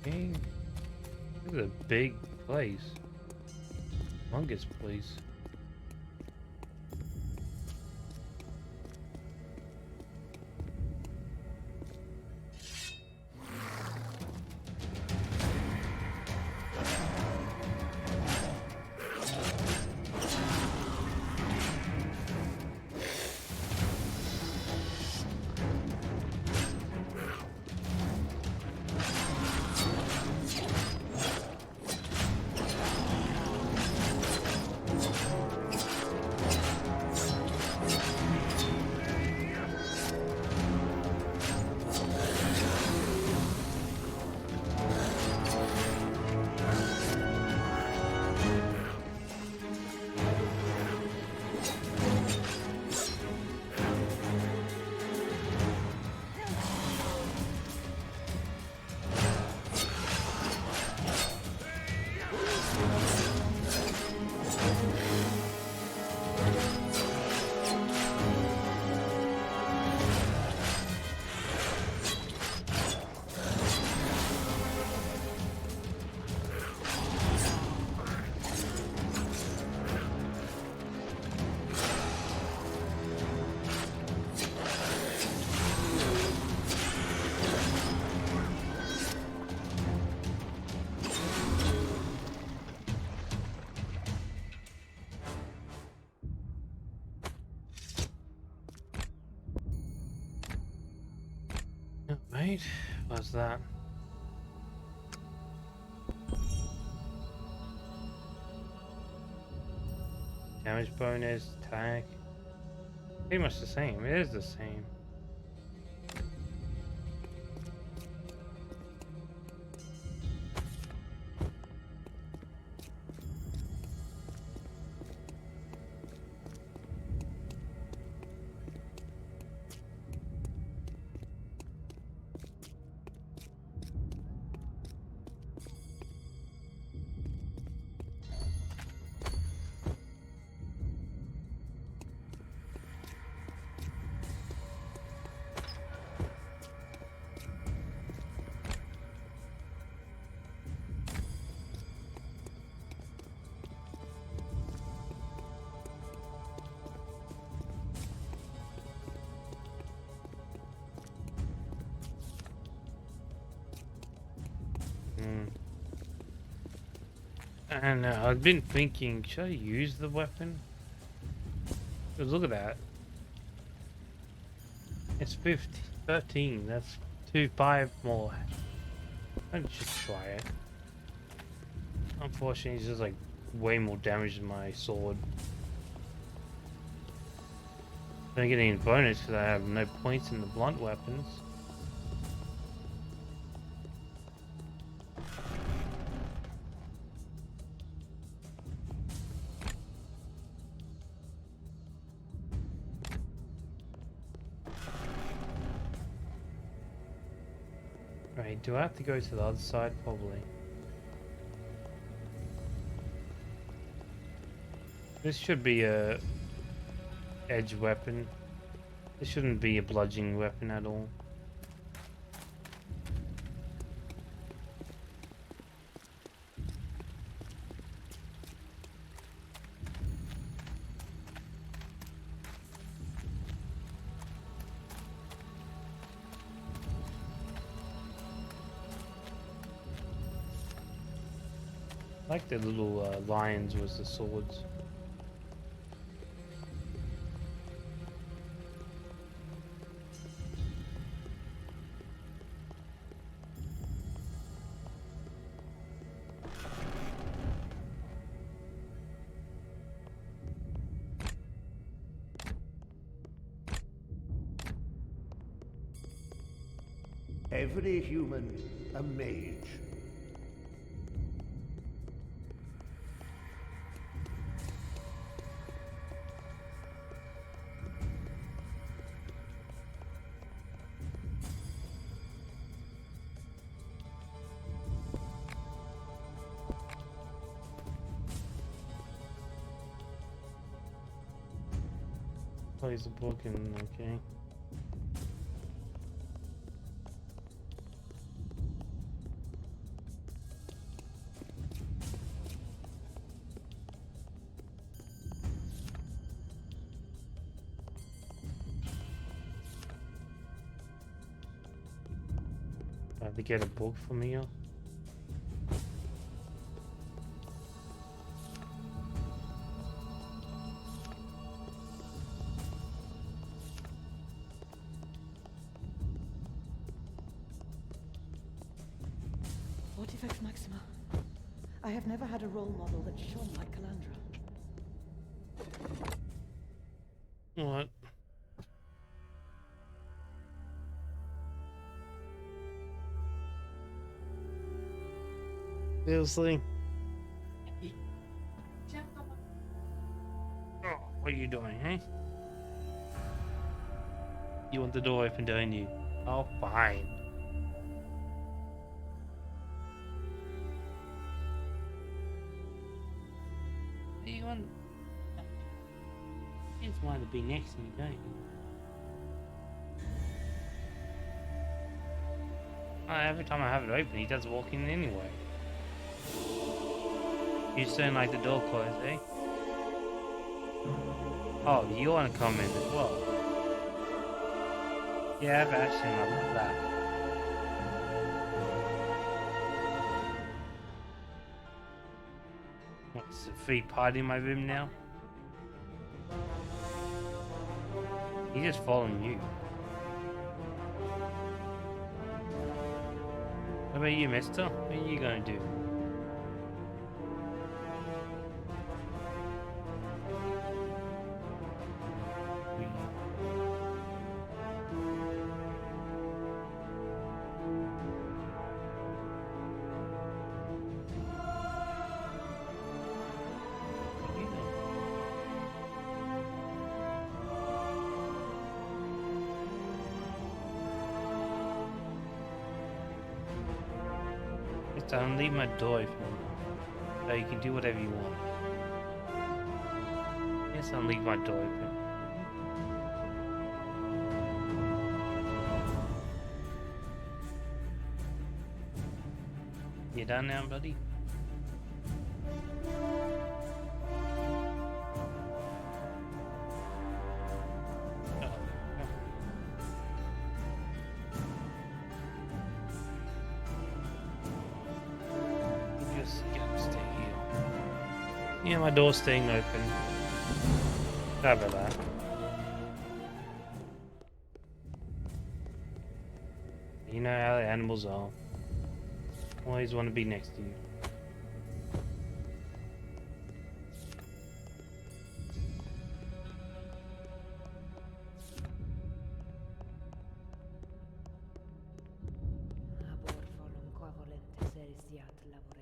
Okay. This is a big place. Humongous place. Right, what's that? Damage bonus, attack. Pretty much the same. It is the same. And I've been thinking, should I use the weapon? Because look at that. It's 13. That's 5 more. I should try it. Unfortunately, it's just like way more damage than my sword. I don't get any bonus because I have no points in the blunt weapons. Right, do I have to go to the other side? Probably. This should be a edge weapon. This shouldn't be a bludgeoning weapon at all. Like the little lions was the swords. Every human a mage. Plays a book and okay. have to get a book from here. Artifex Maxima. I have never had a role model that shone like Calandra. What? Seriously? Oh, what are you doing, eh? You want the door open, don't you? Oh, fine. You want... You just wanted to be next to me, don't you? Every time I have it open, he does walk in anyway. You sound like the door closed, eh? Oh, you want to come in as well? Yeah, I've asked him about that. What's a free party in my room now? He's just following you. What about you, mister? What are you gonna do? Don't leave my door open, so you can do whatever you want. Yes, I'll leave my door open. You done now, buddy? Yeah, my door's staying open. Sorry about that. You know how the animals are. Always want to be next to you.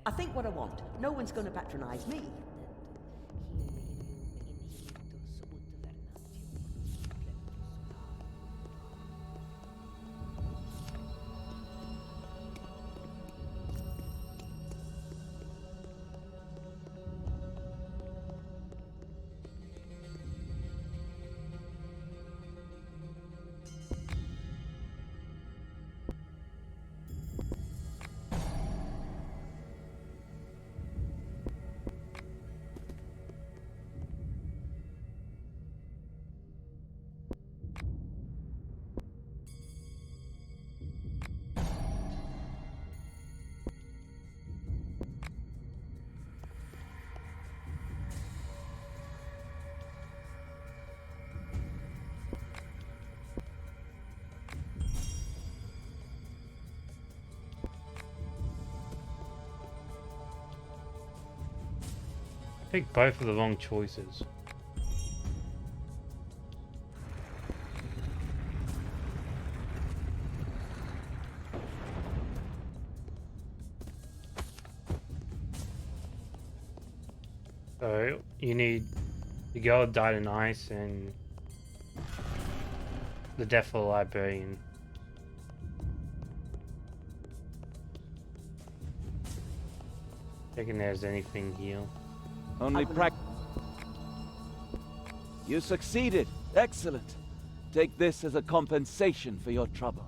I think what I want. No one's going to patronize me. I picked both of the wrong choices. So you need the girl that died in ice and the death of the librarian. Checking there's anything here. Only You succeeded. Excellent. Take this as a compensation for your trouble.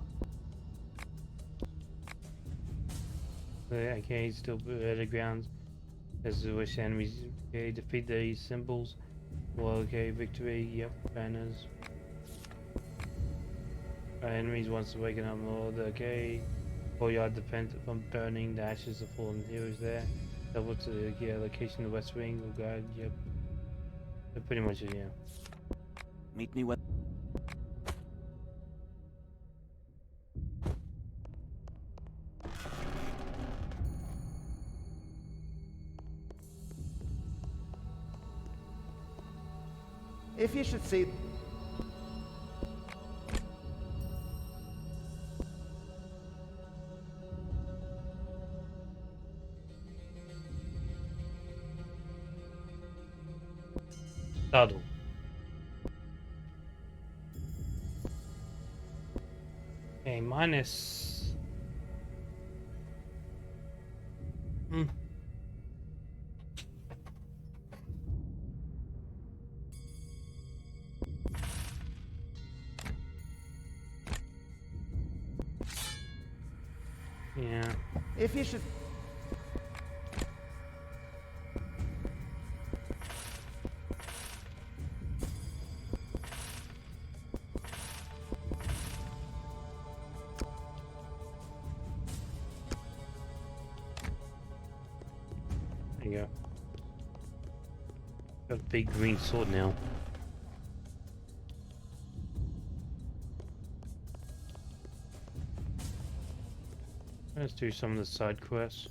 Okay, still the grounds. As the wish enemies, okay, defeat these symbols. Well, okay, victory, yep, banners. Enemies wants to waken up more, okay. Courtyard depends on burning the ashes of fallen heroes there. Double to the location of the West Wing will guide. Yep. They're pretty much it, yeah. Meet me when. If you should see... Saddle. Okay, minus... Yeah. If you should... There you go. Got a big green sword now. Let's do some of the side quests.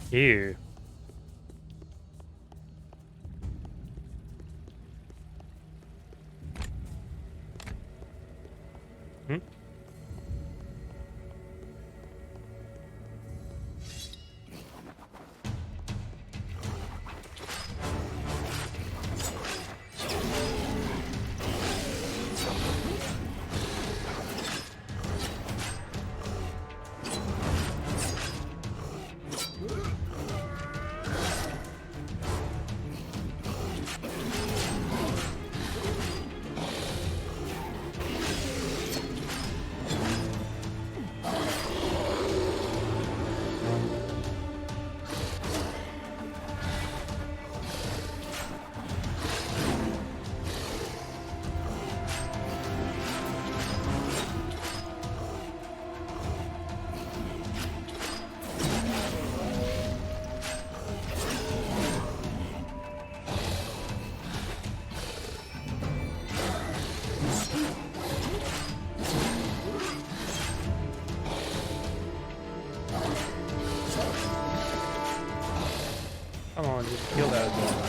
Ew. Come on, just kill that guy.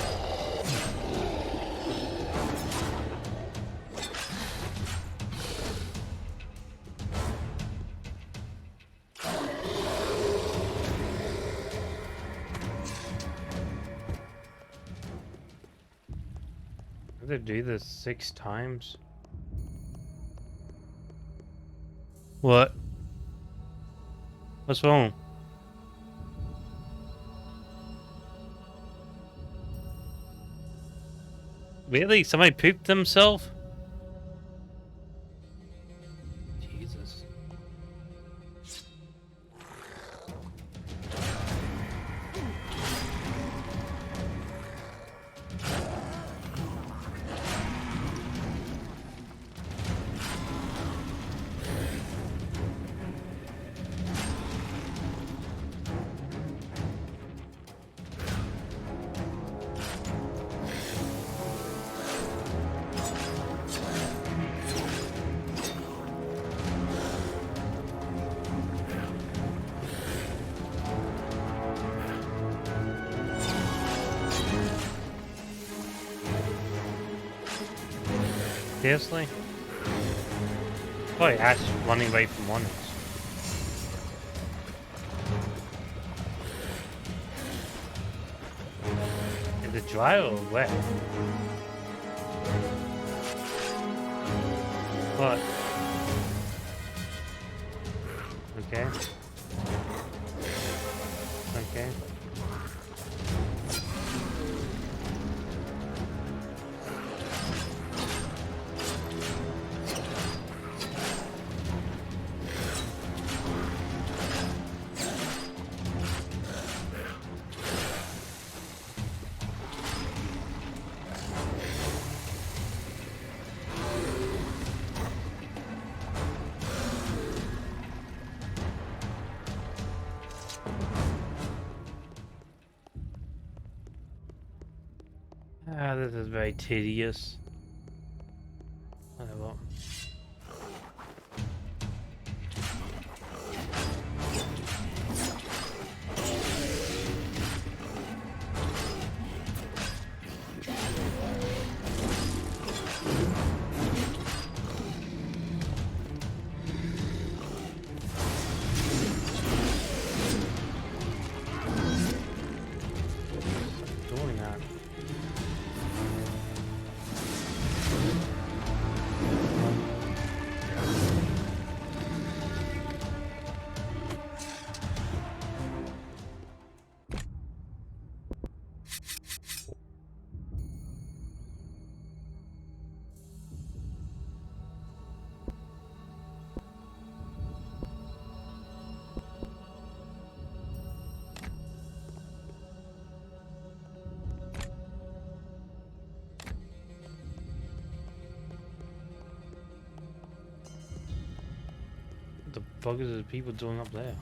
Did they do this 6 times? What? What's wrong? Really? Somebody pooped themselves? Jesus. Seriously? Probably Ash running away from one. Is it dry or wet? What? Okay. Okay. Ah, this is very tedious. Whatever. Doing that. What the fuck is the people doing up there?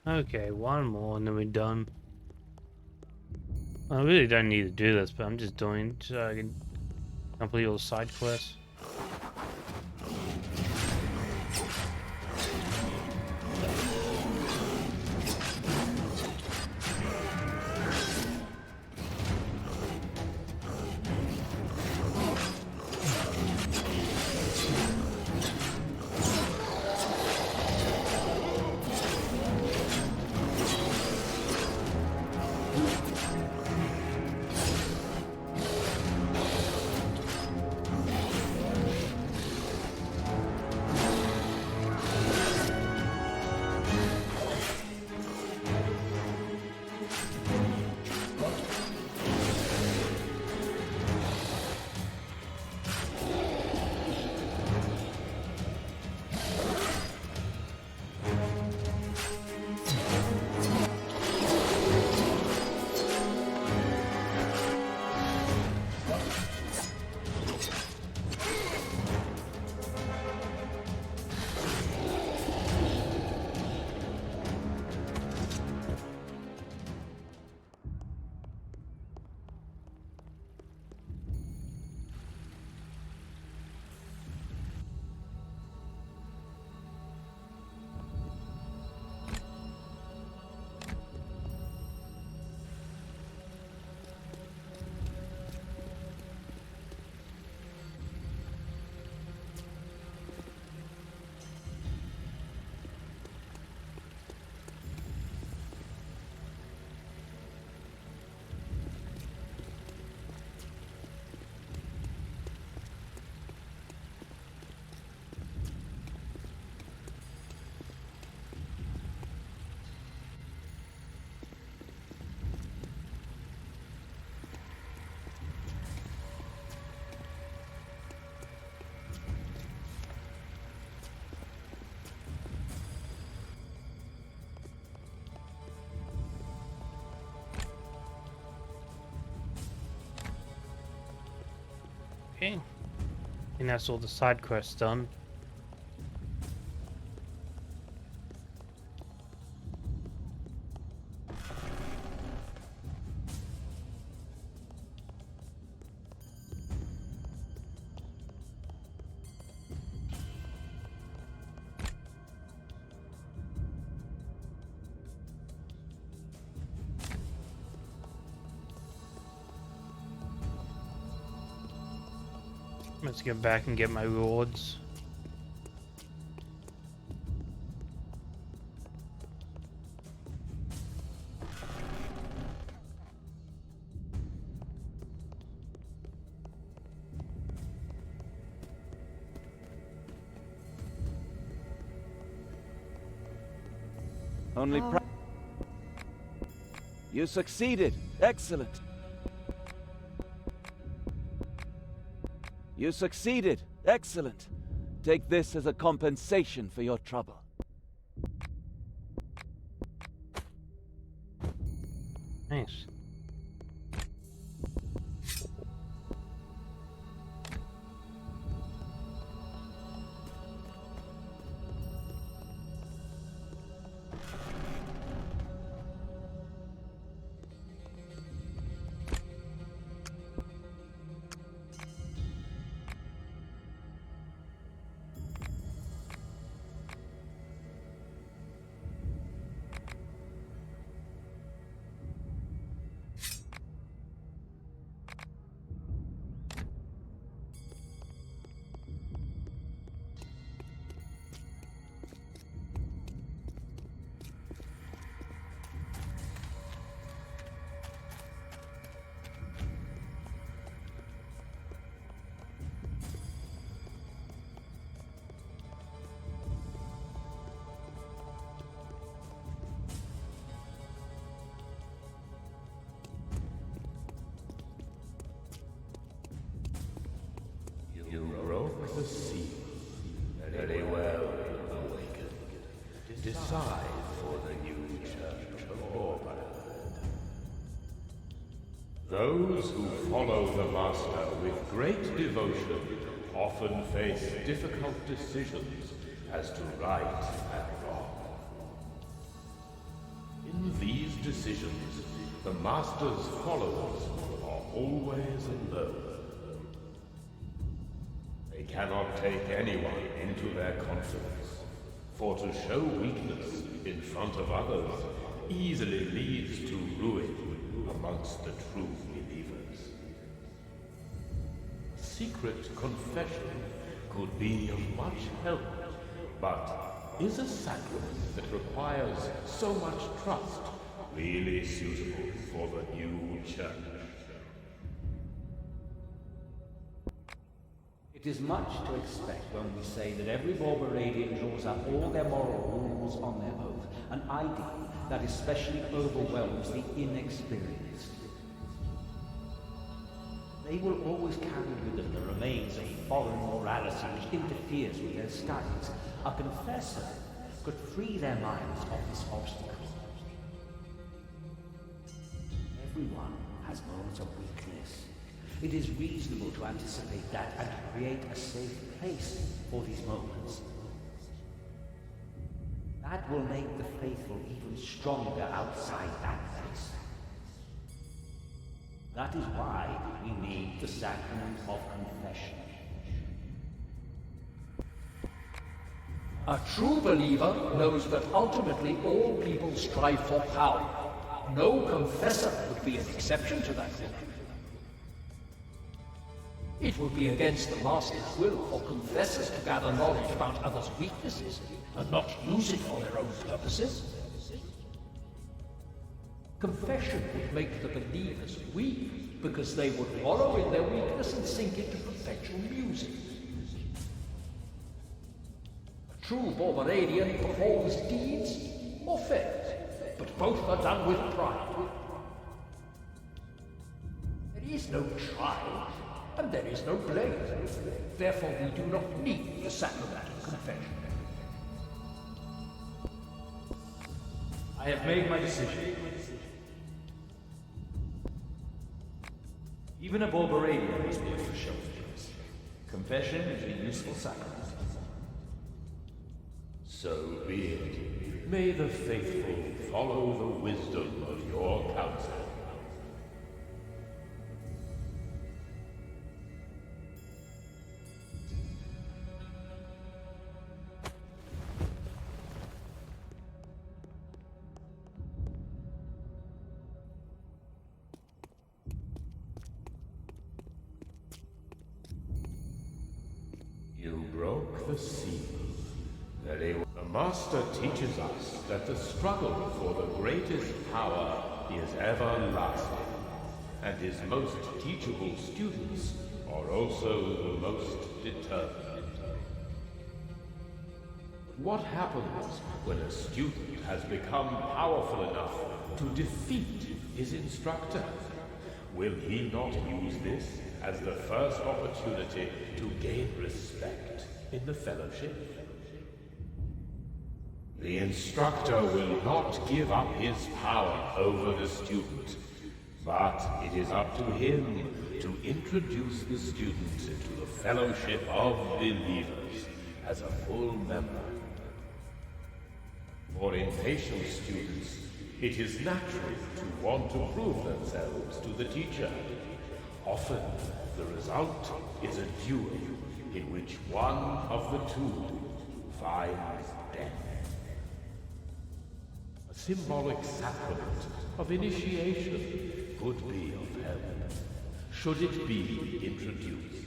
Okay, one more and then we're done. I really don't need to do this, but I'm just doing it so I can complete all the side quests. Okay, and that's all the side quests done. Let's get back and get my rewards. Only You succeeded. Excellent. You succeeded. Excellent. Take this as a compensation for your trouble. Nice. You broke the seal. Very well, Awakened. Decide for the new Church of Orbanad. Those who follow the Master with great devotion often face difficult decisions as to right and wrong. these decisions, the Master's followers are always alone. They cannot take anyone into their confidence, for to show weakness in front of others easily leads to ruin amongst the true believers. A secret confession could be of much help, but is a sacrament that requires so much trust really suitable for the new church? It is much to expect when we say that every Borberadian draws up all their moral rules on their oath, an ideal that especially overwhelms the inexperienced. They will always carry with them the remains of foreign morality which interferes with their studies. A confessor could free their minds of this obstacle. Everyone has moments of weakness. It is reasonable to anticipate that and to create a safe place for these moments. That will make the faithful even stronger outside that place. That is why we need the sacrament of confession. A true believer knows that ultimately all people strive for power. No confessor would be an exception to that rule. It would be against the Master's will for confessors to gather knowledge about others' weaknesses and not use it for their own purposes. Confession would make the believers weak because they would wallow in their weakness and sink into perpetual musing. A true Borberadian performs deeds or fails, but both are done with pride. There is no trial, and there is no blame. Therefore, we do not need the sacrament of confession. I have made my decision. Even a Borberadian must be able to show things. Confession is a useful sacrament. So be it. May the faithful follow the wisdom of your counsel. You broke the seal. Very well. The Master teaches us that the struggle for the greatest power is everlasting, and his most teachable students are also the most determined. What happens when a student has become powerful enough to defeat his instructor? Will he not use this as the first opportunity to gain respect in the Fellowship? The instructor will not give up his power over the student, but it is up to him to introduce the student into the Fellowship of Believers as a full member. For impatient students, it is natural to want to prove themselves to the teacher. Often, the result is a duel in which one of the two finds death. A symbolic sacrament of initiation could be of help, should it be introduced.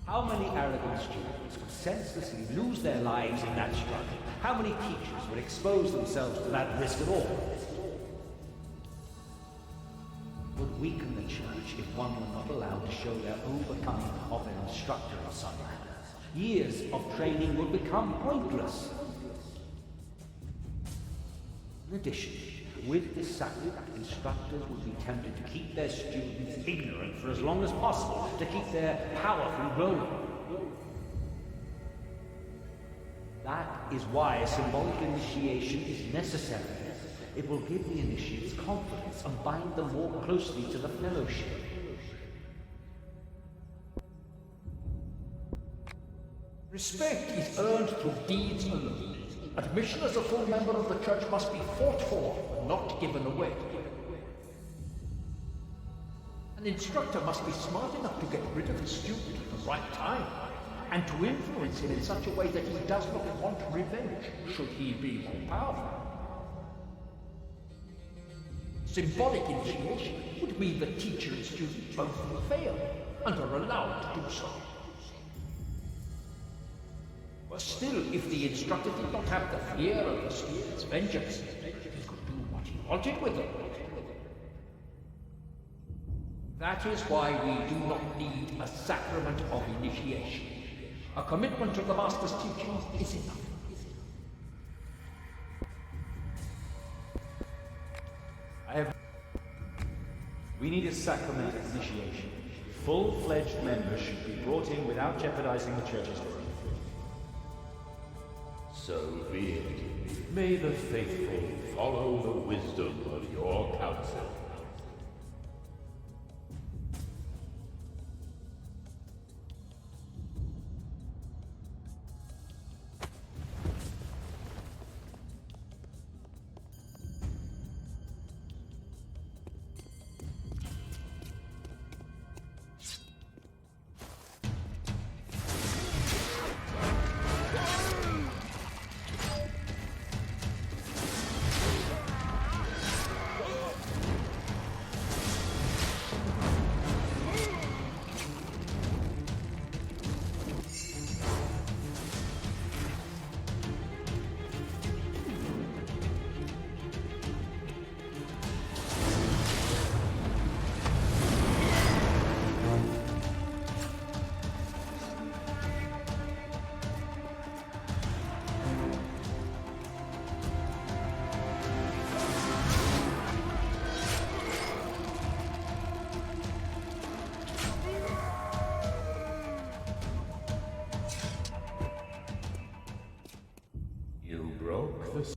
How many arrogant students would senselessly lose their lives in that struggle? How many teachers would expose themselves to that risk at all? Would weaken the church if one were not allowed to show their overcoming of their instructor in some manner. Years of training would become pointless. In addition, with this sacrament, instructors would be tempted to keep their students ignorant for as long as possible, to keep their power from growing. That is why a symbolic initiation is necessary. It will give the initiates confidence and bind them more closely to the Fellowship. Respect is earned through deeds alone. Admission as a full member of the church must be fought for, not given away. An instructor must be smart enough to get rid of a student at the right time, and to influence him in such a way that he does not want revenge, should he be more powerful. Symbolic initiation would mean that teacher and student both fail, and are allowed to do so. But still, if the instructor did not have the fear of the student's vengeance, he could do what he wanted with them. That is why we do not need a sacrament of initiation. A commitment to the Master's teachings is enough. We need a sacrament of initiation. Full-fledged members should be brought in without jeopardizing the church's faith. So be it. May the faithful follow the wisdom of your counsel.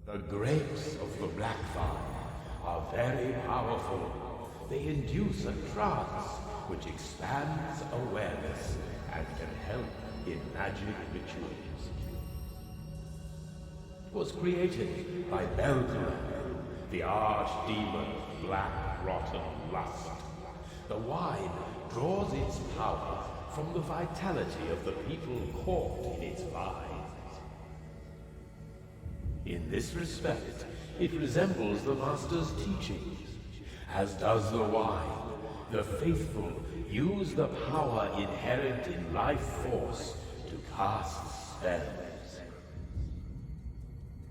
The grapes of the Black Vine are very powerful. They induce a trance which expands awareness and can help in magic rituals. It was created by Belgren, the archdemon of black, rotten lust. The wine draws its power from the vitality of the people caught in its vines. In this respect, it resembles the Master's teachings. As does the wine, the faithful use the power inherent in life force to cast spells.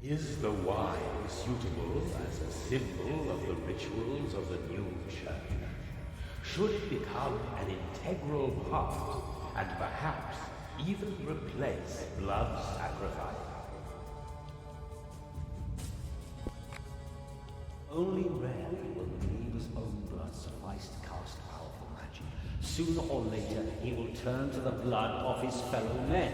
Is the wine suitable as a symbol of the rituals of the new church? Should it become an integral part, and perhaps even replace blood sacrifice? Only rarely will the believer's own blood suffice to cast powerful magic. Sooner or later, he will turn to the blood of his fellow men.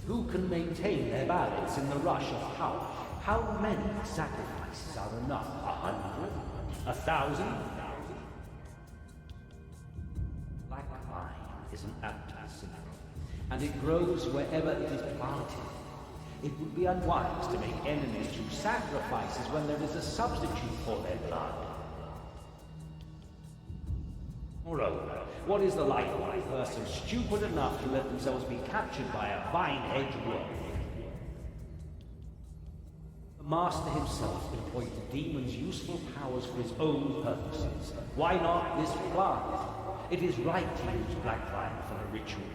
Who can maintain their balance in the rush of power? How many sacrifices are enough? 100? 1,000? Black vine is an apt symbol, and it grows wherever it is planted. It would be unwise to make enemies through sacrifices when there is a substitute for their blood. Moreover, what is the life of a person stupid enough to let themselves be captured by a vine-edged wolf? The Master himself employed the demon's useful powers for his own purposes. Why not this plant? It is right to use black vine for the rituals.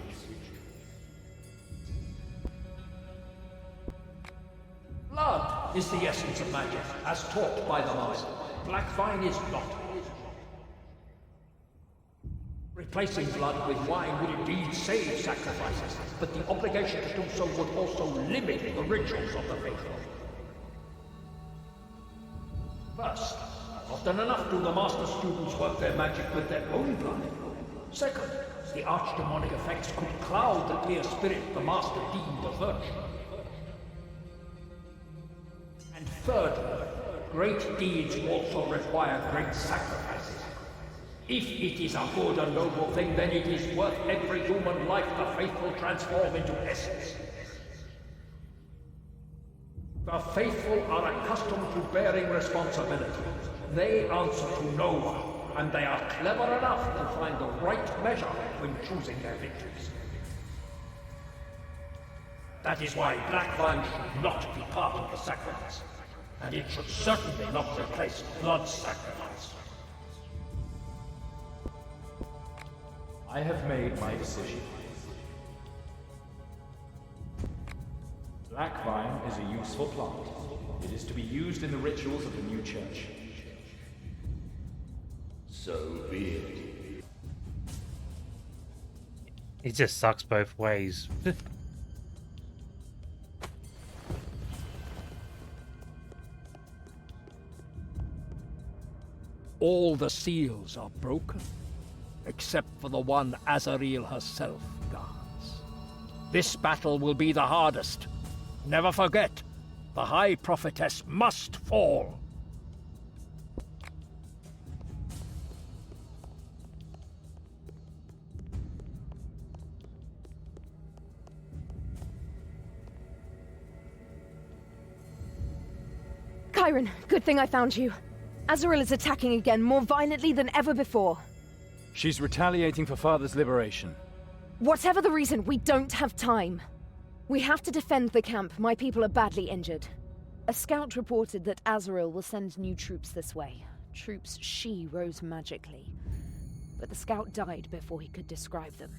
Blood is the essence of magic, as taught by the Master. Black vine is not. Replacing blood with wine would indeed save sacrifices, but the obligation to do so would also limit the rituals of the faithful. First, often enough do the Master students work their magic with their own blood. Second, the archdemonic effects could cloud the clear spirit the Master deemed a virtue. And thirdly, great deeds also require great sacrifices. If it is a good and noble thing, then it is worth every human life the faithful transform into essence. The faithful are accustomed to bearing responsibility. They answer to no one, and they are clever enough to find the right measure when choosing their victories. That is why Blackvine should not be part of the sacrifice, and it should certainly not replace blood sacrifice. I have made my decision. Blackvine is a useful plant. It is to be used in the rituals of the new church. So be it. It just sucks both ways. All the seals are broken, except for the one Azrael herself guards. This battle will be the hardest. Never forget, the High Prophetess must fall. Chiron, good thing I found you. Azrael is attacking again, more violently than ever before. She's retaliating for Father's liberation. Whatever the reason, we don't have time. We have to defend the camp. My people are badly injured. A scout reported that Azrael will send new troops this way. Troops she rose magically. But the scout died before he could describe them.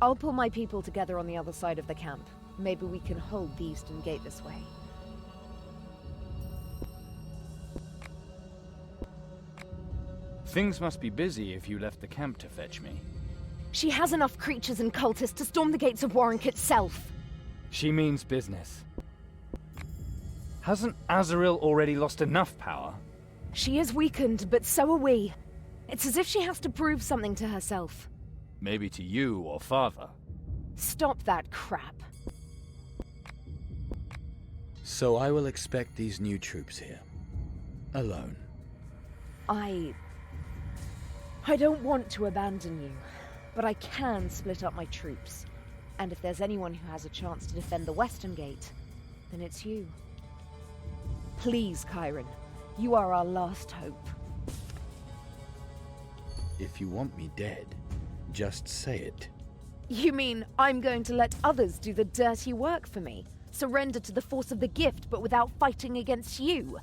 I'll pull my people together on the other side of the camp. Maybe we can hold the Eastern Gate this way. Things must be busy if you left the camp to fetch me. She has enough creatures and cultists to storm the gates of Warwick itself. She means business. Hasn't Azrael already lost enough power? She is weakened, but so are we. It's as if she has to prove something to herself. Maybe to you or Father. Stop that crap. So I will expect these new troops here. Alone. I don't want to abandon you, but I can split up my troops. And if there's anyone who has a chance to defend the Western Gate, then it's you. Please, Chiron. You are our last hope. If you want me dead, just say it. You mean I'm going to let others do the dirty work for me? Surrender to the force of the gift, but without fighting against you?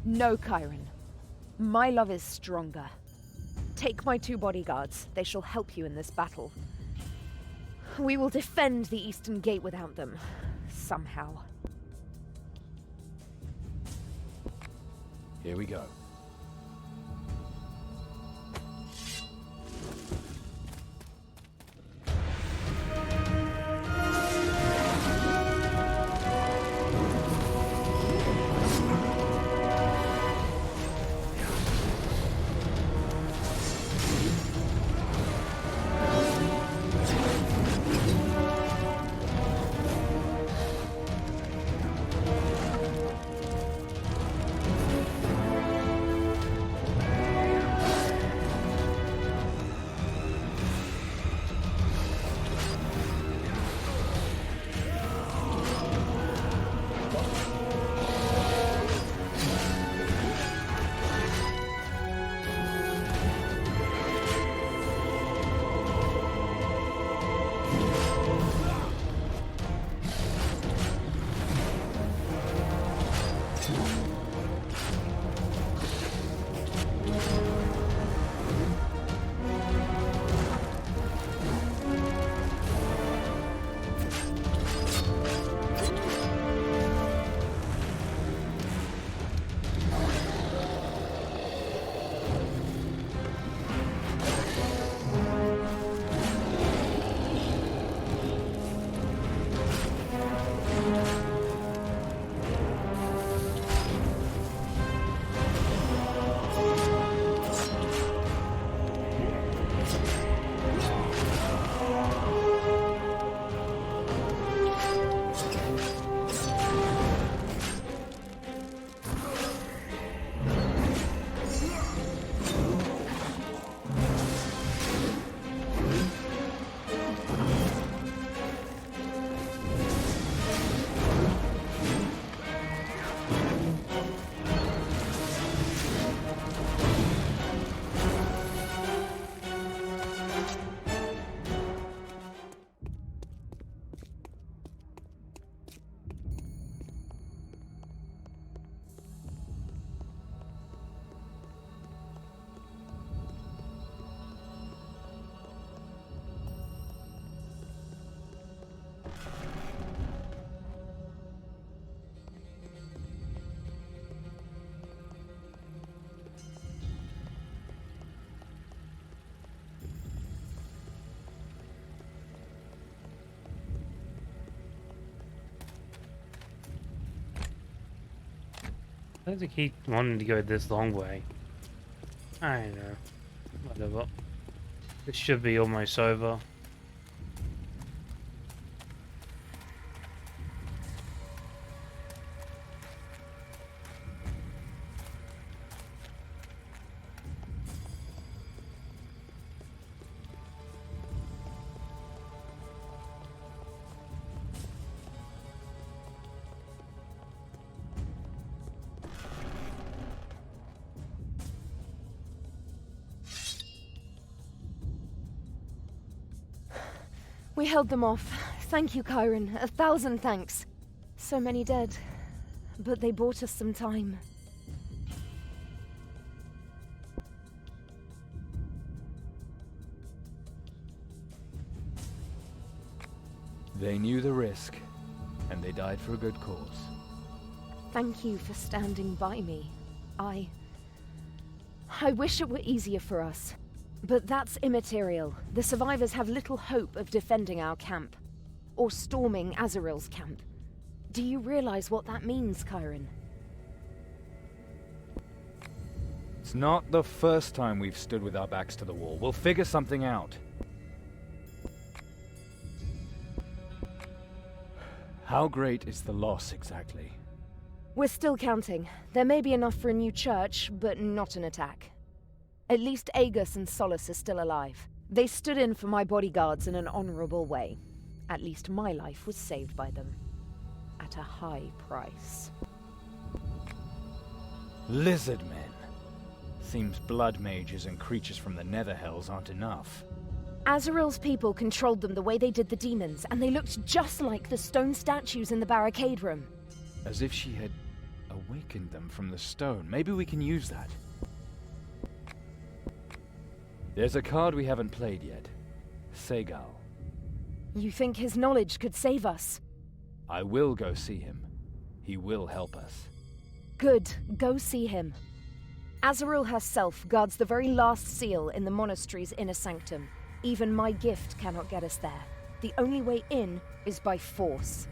No, Chiron. My love is stronger. Take my 2 bodyguards. They shall help you in this battle. We will defend the Eastern Gate without them. Somehow. Here we go. I don't think he wanted to go this long way. I don't know. Whatever. This should be almost over. We held them off. Thank you, Chiron. 1,000 thanks. So many dead. But they bought us some time. They knew the risk, and they died for a good cause. Thank you for standing by me. I wish it were easier for us. But that's immaterial. The survivors have little hope of defending our camp. Or storming Azrael's camp. Do you realize what that means, Chiron? It's not the first time we've stood with our backs to the wall. We'll figure something out. How great is the loss, exactly? We're still counting. There may be enough for a new church, but not an attack. At least Aegis and Solus are still alive. They stood in for my bodyguards in an honorable way. At least my life was saved by them. At a high price. Lizard men. Seems blood mages and creatures from the Netherhells aren't enough. Azrael's people controlled them the way they did the demons, and they looked just like the stone statues in the barricade room. As if she had awakened them from the stone. Maybe we can use that. There's a card we haven't played yet. Segal. You think his knowledge could save us? I will go see him. He will help us. Good. Go see him. Azrael herself guards the very last seal in the monastery's inner sanctum. Even my gift cannot get us there. The only way in is by force.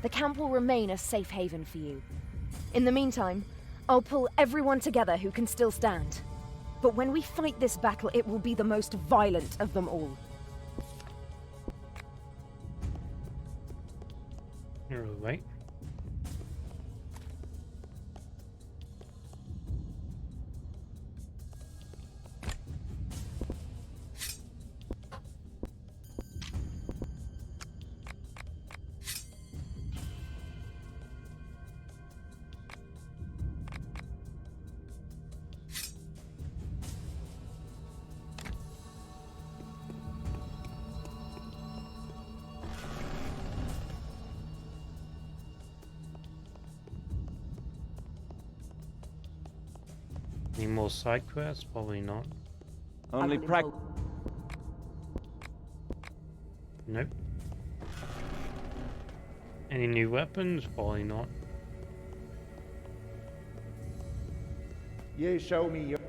The camp will remain a safe haven for you. In the meantime, I'll pull everyone together who can still stand. But when we fight this battle, it will be the most violent of them all. You're right. Any more side quests? Probably not. Only Nope. Any new weapons? Probably not. You show me your...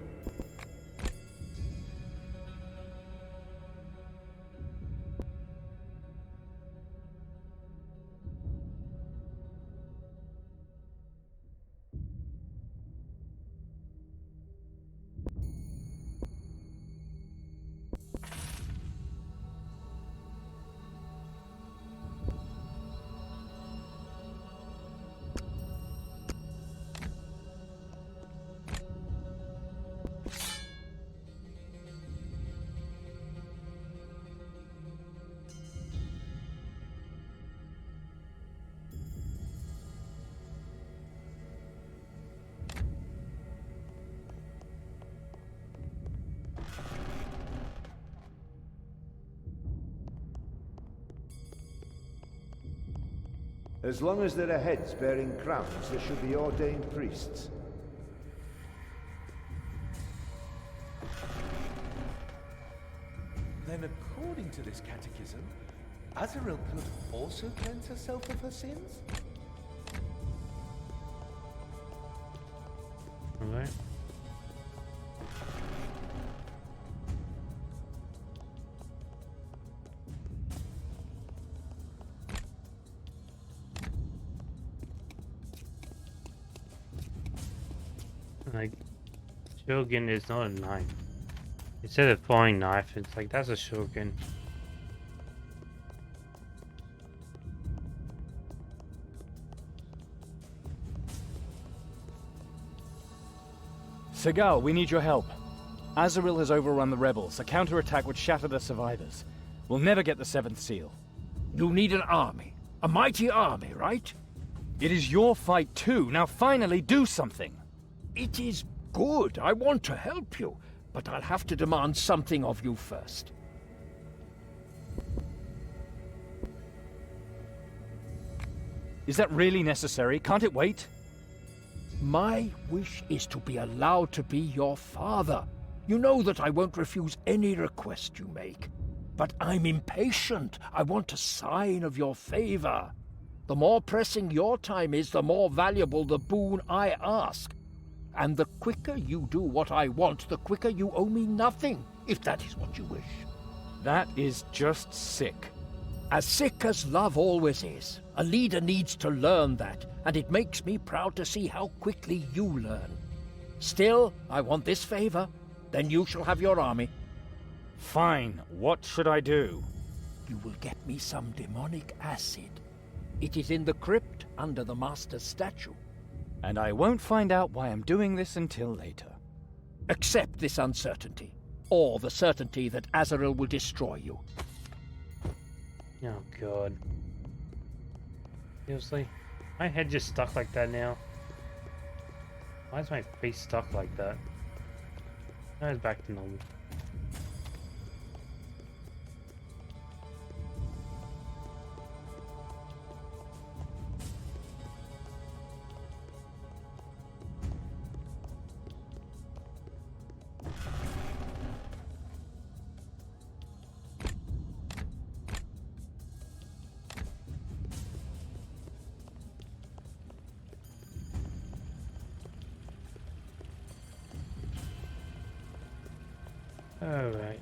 As long as there are heads bearing crowns, there should be ordained priests. Then according to this catechism, Azrael could also cleanse herself of her sins? Alright. Like, Shogun is not a knife. Instead of throwing knife, it's like, that's a Shogun. Segal, we need your help. Azrael has overrun the rebels. A counterattack would shatter the survivors. We'll never get the Seventh Seal. You need an army. A mighty army, right? It is your fight too. Now finally do something. It is good. I want to help you. But I'll have to demand something of you first. Is that really necessary? Can't it wait? My wish is to be allowed to be your father. You know that I won't refuse any request you make. But I'm impatient. I want a sign of your favor. The more pressing your time is, the more valuable the boon I ask. And the quicker you do what I want, the quicker you owe me nothing, if that is what you wish. That is just sick. As sick as love always is. A leader needs to learn that, and it makes me proud to see how quickly you learn. Still, I want this favor. Then you shall have your army. Fine. What should I do? You will get me some demonic acid. It is in the crypt under the Master's statue. And I won't find out why I'm doing this until later. Accept this uncertainty, or the certainty that Azrael will destroy you. Oh god. Seriously? My head just stuck like that now. Why is my face stuck like that? Now it's back to normal. Alright.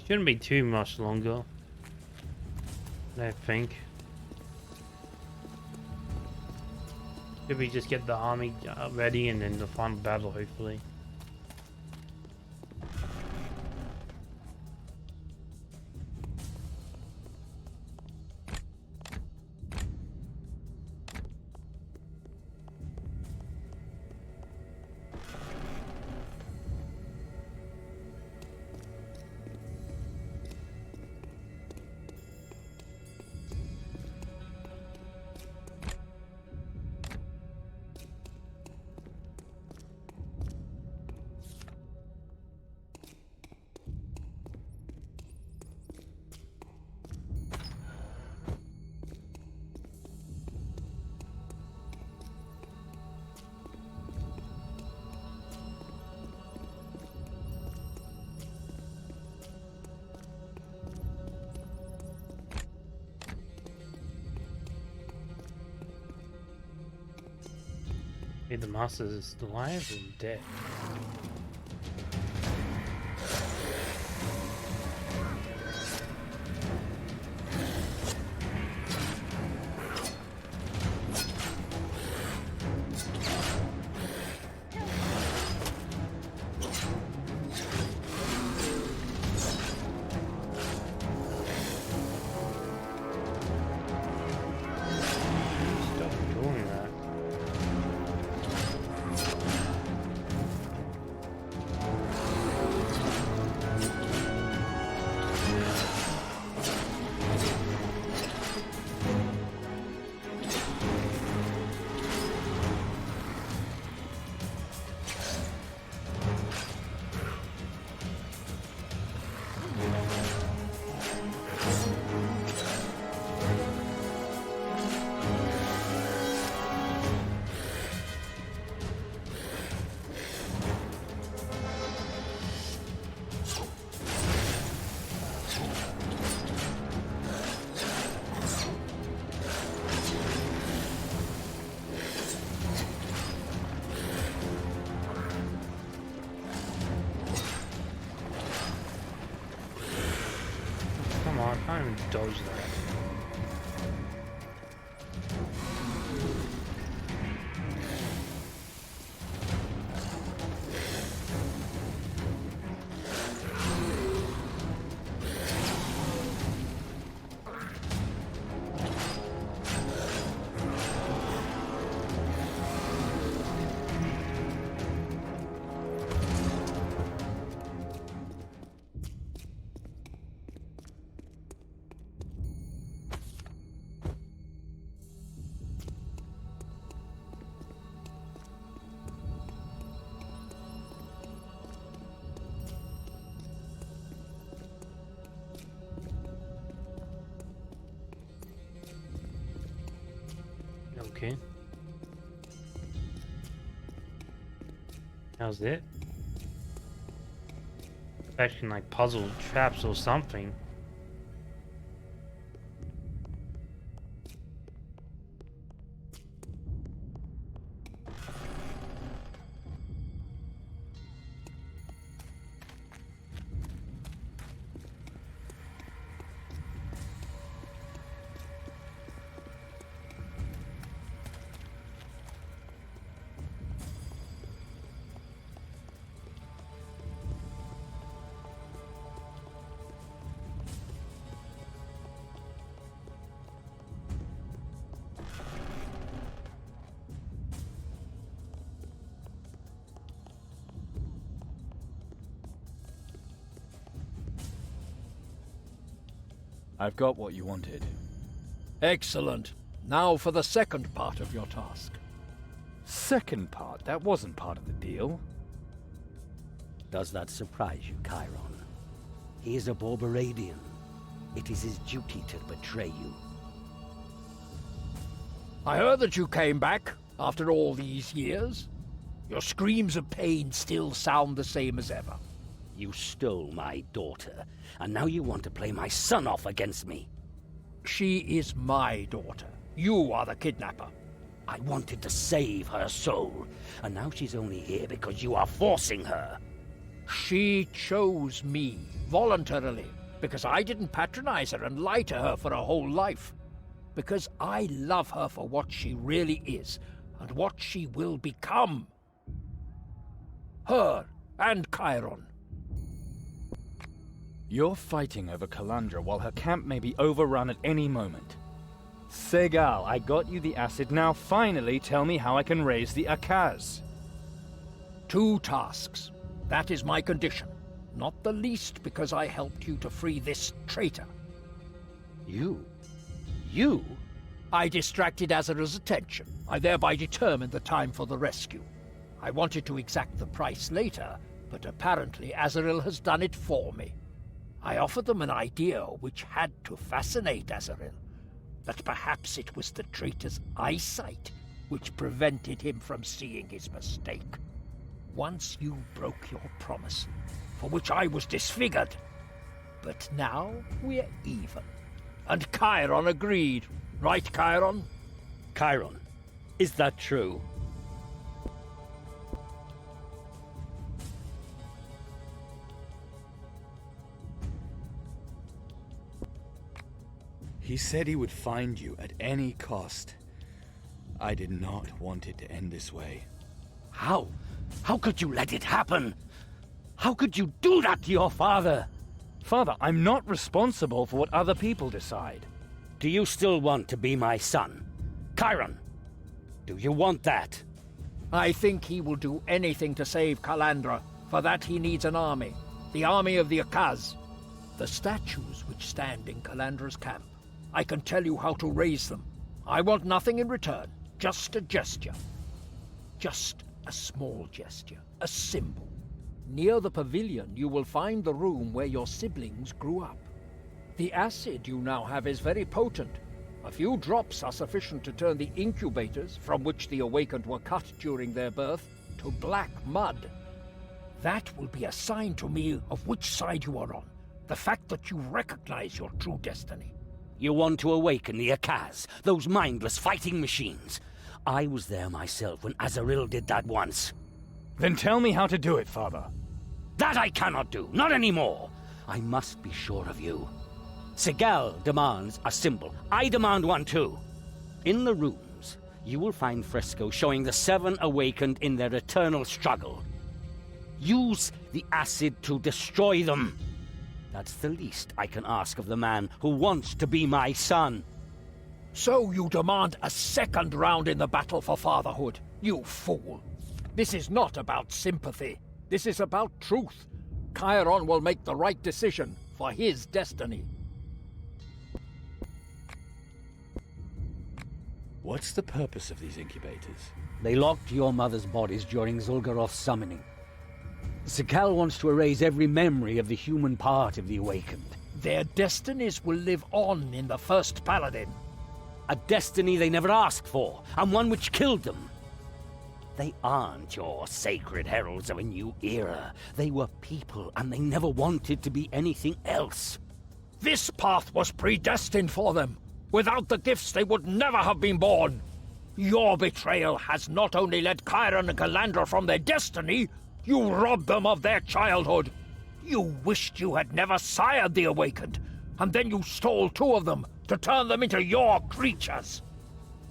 Shouldn't be too much longer, I think. Should we just get the army ready and then the final battle, hopefully. The master is alive or dead? I can't even dodge that. How's it? Expecting like puzzle traps or something. I've got what you wanted. Excellent. Now for the second part of your task. Second part? That wasn't part of the deal. Does that surprise you, Chiron? He is a Borberadian. It is his duty to betray you. I heard that you came back after all these years. Your screams of pain still sound the same as ever. You stole my daughter, and now you want to play my son off against me. She is my daughter. You are the kidnapper. I wanted to save her soul, and now she's only here because you are forcing her. She chose me, voluntarily, because I didn't patronize her and lie to her for a whole life. Because I love her for what she really is, and what she will become. Her and Chiron. You're fighting over Calandra while her camp may be overrun at any moment. Segal, I got you the acid. Now finally tell me how I can raise the Akaz. 2 tasks. That is my condition. Not the least because I helped you to free this traitor. You? I distracted Azarel's attention. I thereby determined the time for the rescue. I wanted to exact the price later, but apparently Azarel has done it for me. I offered them an idea which had to fascinate Azarel. That perhaps it was the traitor's eyesight which prevented him from seeing his mistake. Once you broke your promise, for which I was disfigured. But now we're even. And Chiron agreed. Right, Chiron? Chiron, is that true? He said he would find you at any cost. I did not want it to end this way. How? How could you let it happen? How could you do that to your father? Father, I'm not responsible for what other people decide. Do you still want to be my son? Chiron, do you want that? I think he will do anything to save Calandra. For that he needs an army. The army of the Akaz. The statues which stand in Calandra's camp. I can tell you how to raise them. I want nothing in return. Just a gesture. Just a small gesture. A symbol. Near the pavilion, you will find the room where your siblings grew up. The acid you now have is very potent. A few drops are sufficient to turn the incubators, from which the awakened were cut during their birth, to black mud. That will be a sign to me of which side you are on. The fact that you recognize your true destiny. You want to awaken the Akaz, those mindless fighting machines. I was there myself when Azarel did that once. Then tell me how to do it, Father. That I cannot do, not anymore. I must be sure of you. Segal demands a symbol. I demand one too. In the rooms, you will find frescoes showing the 7 awakened in their eternal struggle. Use the acid to destroy them. That's the least I can ask of the man who wants to be my son. So you demand a second round in the battle for fatherhood, you fool. This is not about sympathy. This is about truth. Chiron will make the right decision for his destiny. What's the purpose of these incubators? They locked your mother's bodies during Zul'Garoth's summoning. Segal wants to erase every memory of the human part of the Awakened. Their destinies will live on in the First Paladin. A destiny they never asked for, and one which killed them. They aren't your sacred heralds of a new era. They were people, and they never wanted to be anything else. This path was predestined for them. Without the gifts, they would never have been born. Your betrayal has not only led Chiron and Calandra from their destiny, you robbed them of their childhood. You wished you had never sired the Awakened, and then you stole 2 of them to turn them into your creatures.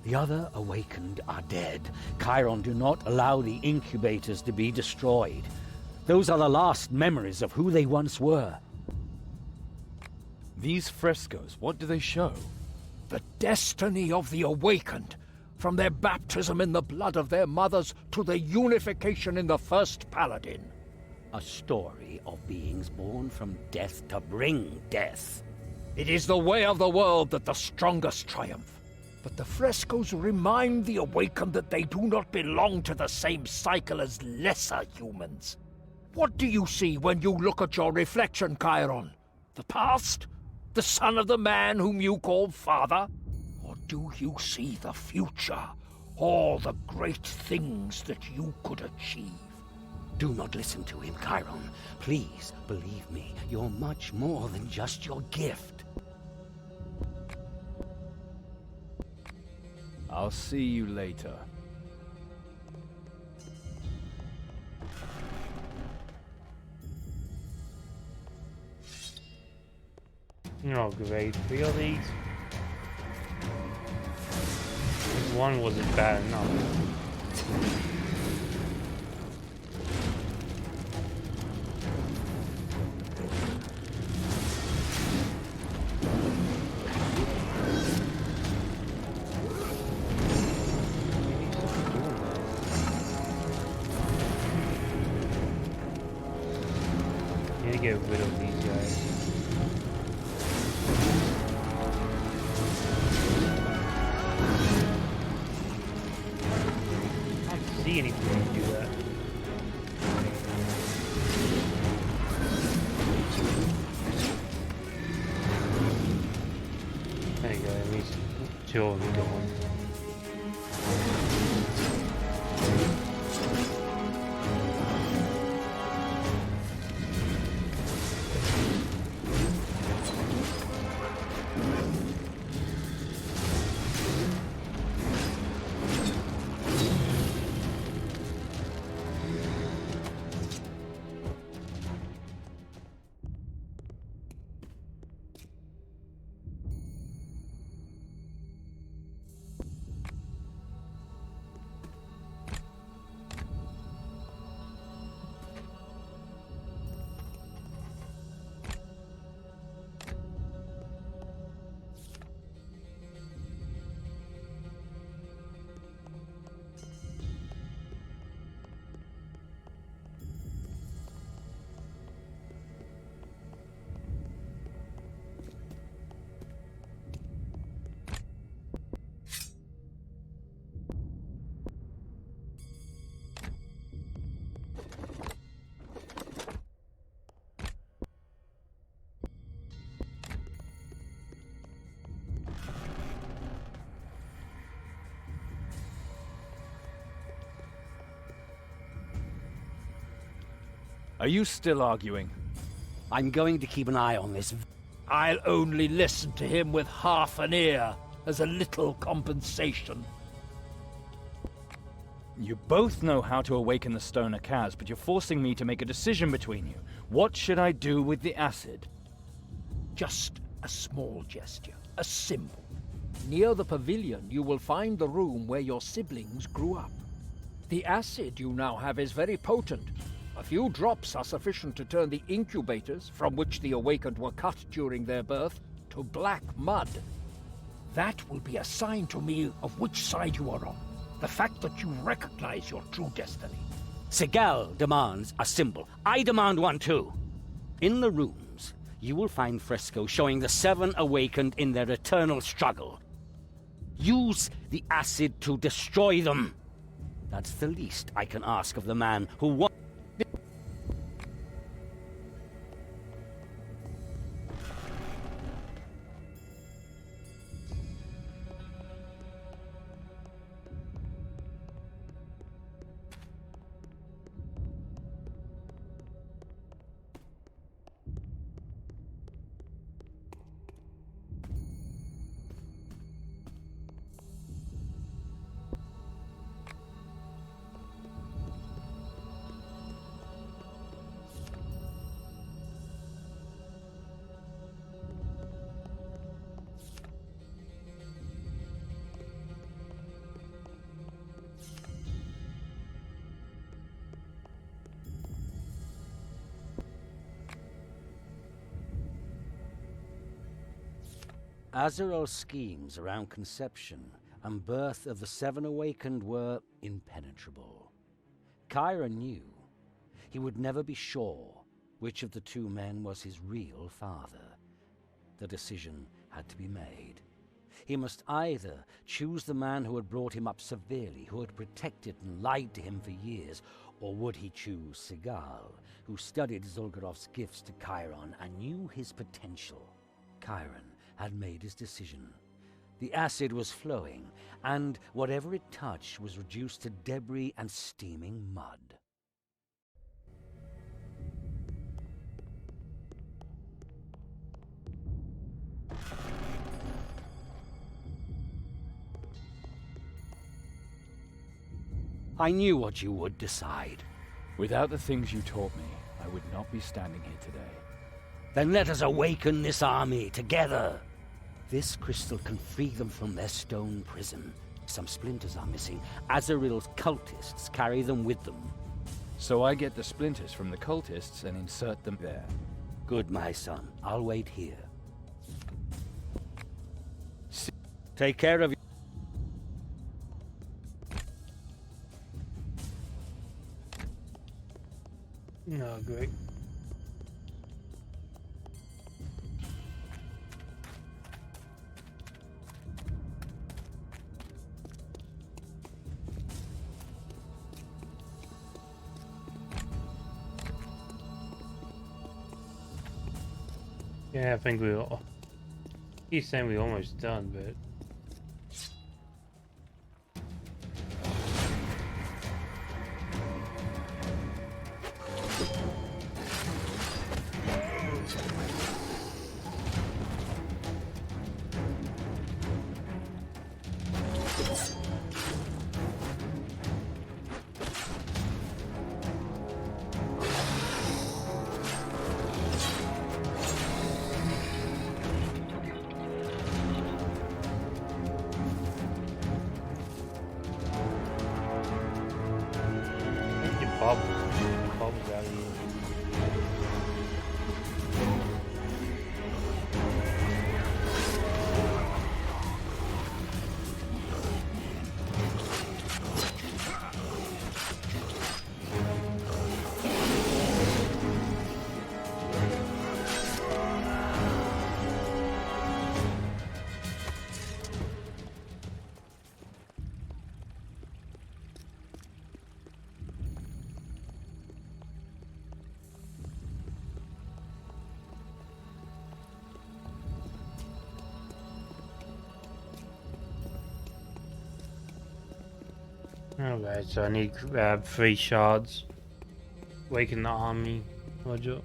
The other Awakened are dead. Chiron do not allow the incubators to be destroyed. Those are the last memories of who they once were. These frescoes, what do they show? The destiny of the Awakened, from their baptism in the blood of their mothers to their unification in the First Paladin. A story of beings born from death to bring death. It is the way of the world that the strongest triumph. But the frescoes remind the Awakened that they do not belong to the same cycle as lesser humans. What do you see when you look at your reflection, Chiron? The past? The son of the man whom you call father? Or do you see the future? All the great things that you could achieve? Do not listen to him, Chiron. Please, believe me, you're much more than just your gift. I'll see you later. Oh, great. 3 of these? This one wasn't bad enough. Need to get rid of these guys. See anything when you do that. There you go, at least 2 of them going. Are you still arguing? I'm going to keep an eye on this. I'll only listen to him with half an ear, as a little compensation. You both know how to awaken the Stoner Kaz, but you're forcing me to make a decision between you. What should I do with the acid? Just a small gesture, a symbol. Near the pavilion, you will find the room where your siblings grew up. The acid you now have is very potent. A few drops are sufficient to turn the incubators, from which the Awakened were cut during their birth, to black mud. That will be a sign to me of which side you are on. The fact that you recognize your true destiny. Segal demands a symbol. I demand one too. In the rooms, you will find frescoes showing the 7 Awakened in their eternal struggle. Use the acid to destroy them. That's the least I can ask of the man who won. Azarel's schemes around conception and birth of the Seven Awakened were impenetrable. Chiron knew he would never be sure which of the two men was his real father. The decision had to be made. He must either choose the man who had brought him up severely, who had protected and lied to him for years, or would he choose Sigal, who studied Zul'Gorov's gifts to Chiron and knew his potential? Chiron had made his decision. The acid was flowing, and whatever it touched was reduced to debris and steaming mud. I knew what you would decide. Without the things you taught me, I would not be standing here today. Then let us awaken this army together. This crystal can free them from their stone prison. Some splinters are missing. Azarel's cultists carry them with them. So I get the splinters from the cultists and insert them there. Good, my son. I'll wait here. Take care of you. No, great. Yeah, I think we all. He's saying we're almost done, but. Bubbles out of here. Alright, so I need to grab 3 shards. Waken the army. Roger.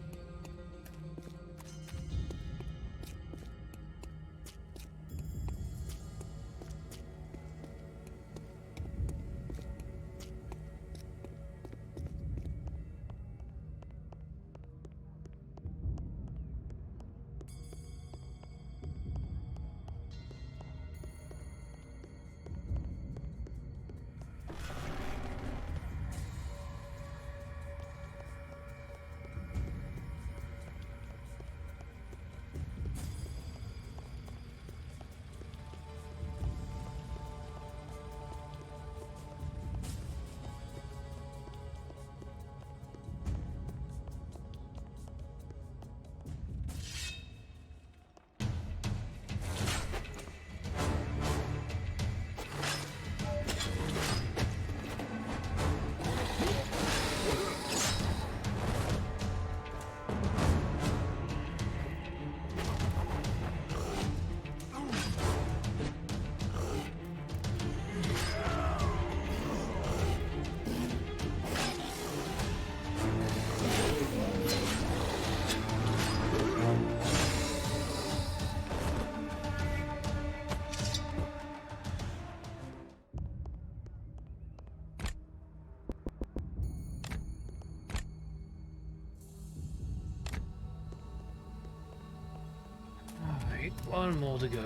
One more to go.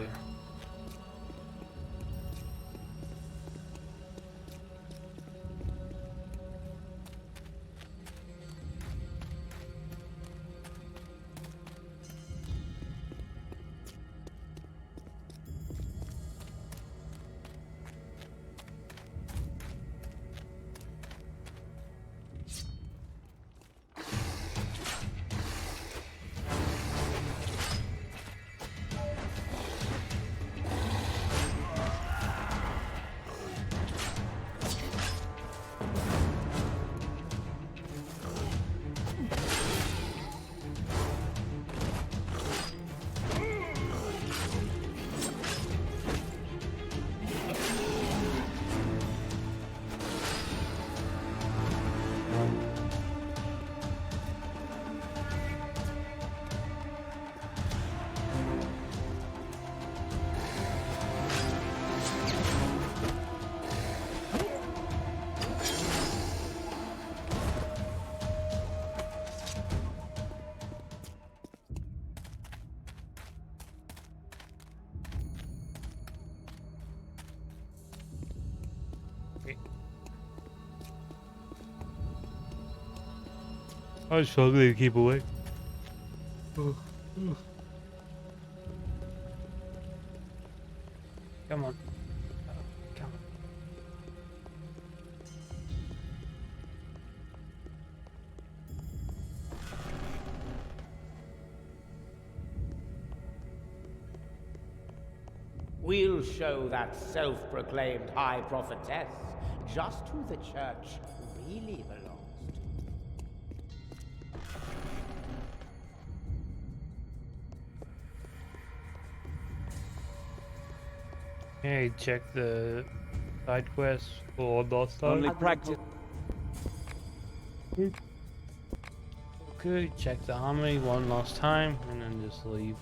I was struggling to keep awake. Come on. Come on. We'll show that self-proclaimed High Prophetess just who the Church really belongs to. Hey, check the side quest for Lost Ark. Only practice. Okay, check the armory one last time and then just leave.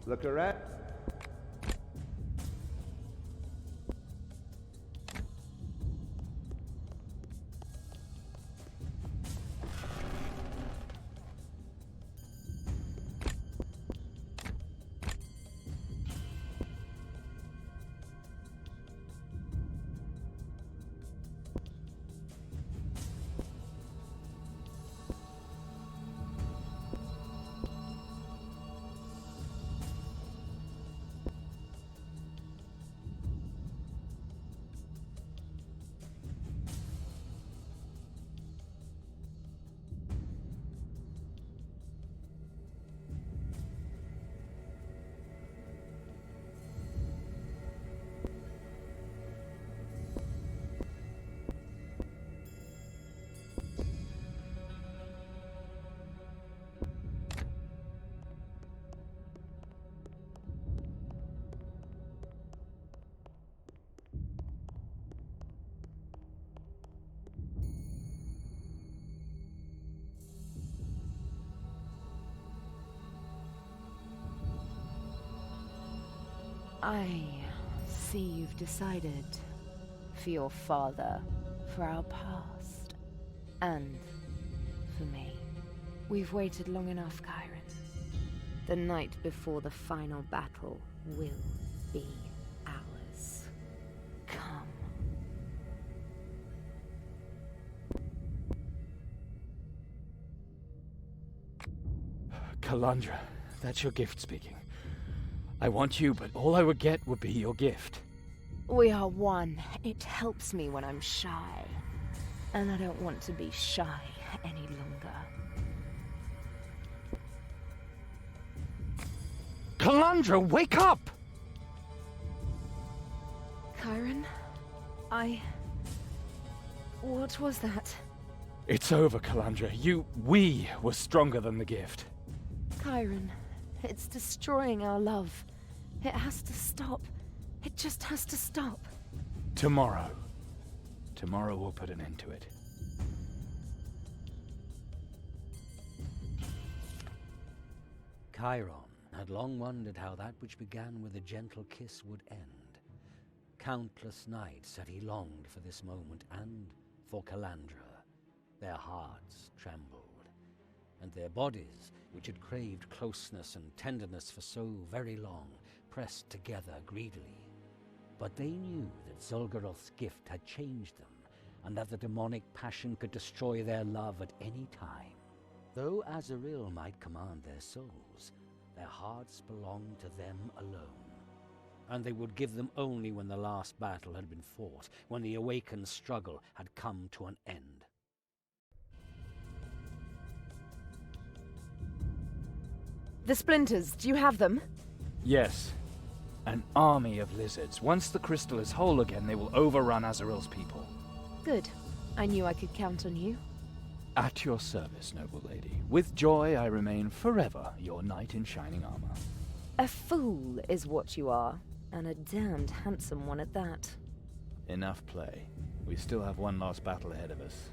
Look around. I see you've decided for your father, for our past, and for me. We've waited long enough, Chiron. The night before the final battle will be ours. Come. Calandra, that's your gift speaking. I want you, but all I would get would be your gift. We are one. It helps me when I'm shy. And I don't want to be shy any longer. Calandra, wake up! Chiron? What was that? It's over, Calandra. We were stronger than the gift. Chiron, it's destroying our love. It has to stop. It just has to stop. Tomorrow. Tomorrow we'll put an end to it. Chiron had long wondered how that which began with a gentle kiss would end. Countless nights had he longed for this moment, and for Calandra. Their hearts trembled, and their bodies, which had craved closeness and tenderness for so very long, pressed together greedily. But they knew that Zul'Gureth's gift had changed them, and that the demonic passion could destroy their love at any time. Though Azrael might command their souls, their hearts belonged to them alone, and they would give them only when the last battle had been fought, when the awakened struggle had come to an end. The splinters, do you have them? Yes. An army of lizards. Once the crystal is whole again, they will overrun Azrael's people. Good. I knew I could count on you. At your service, noble lady. With joy, I remain forever your knight in shining armor. A fool is what you are, and a damned handsome one at that. Enough play. We still have one last battle ahead of us.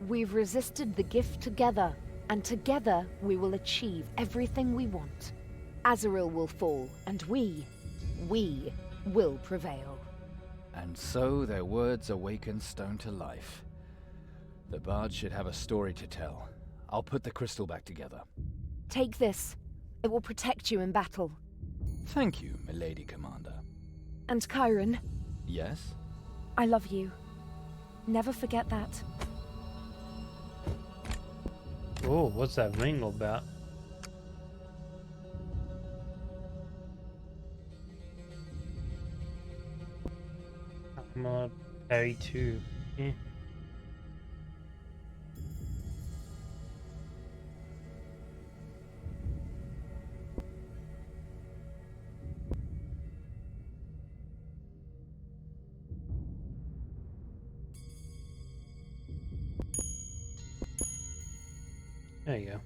We've resisted the gift together, and together we will achieve everything we want. Azrael will fall, and we will prevail. And so their words awaken stone to life. The bard should have a story to tell. I'll put the crystal back together. Take this. It will protect you in battle. Thank you, milady commander. And Chiron, Yes? I love you. Never forget that. Oh, what's that ring all about? I'm gonna parry too. Yeah. There you go.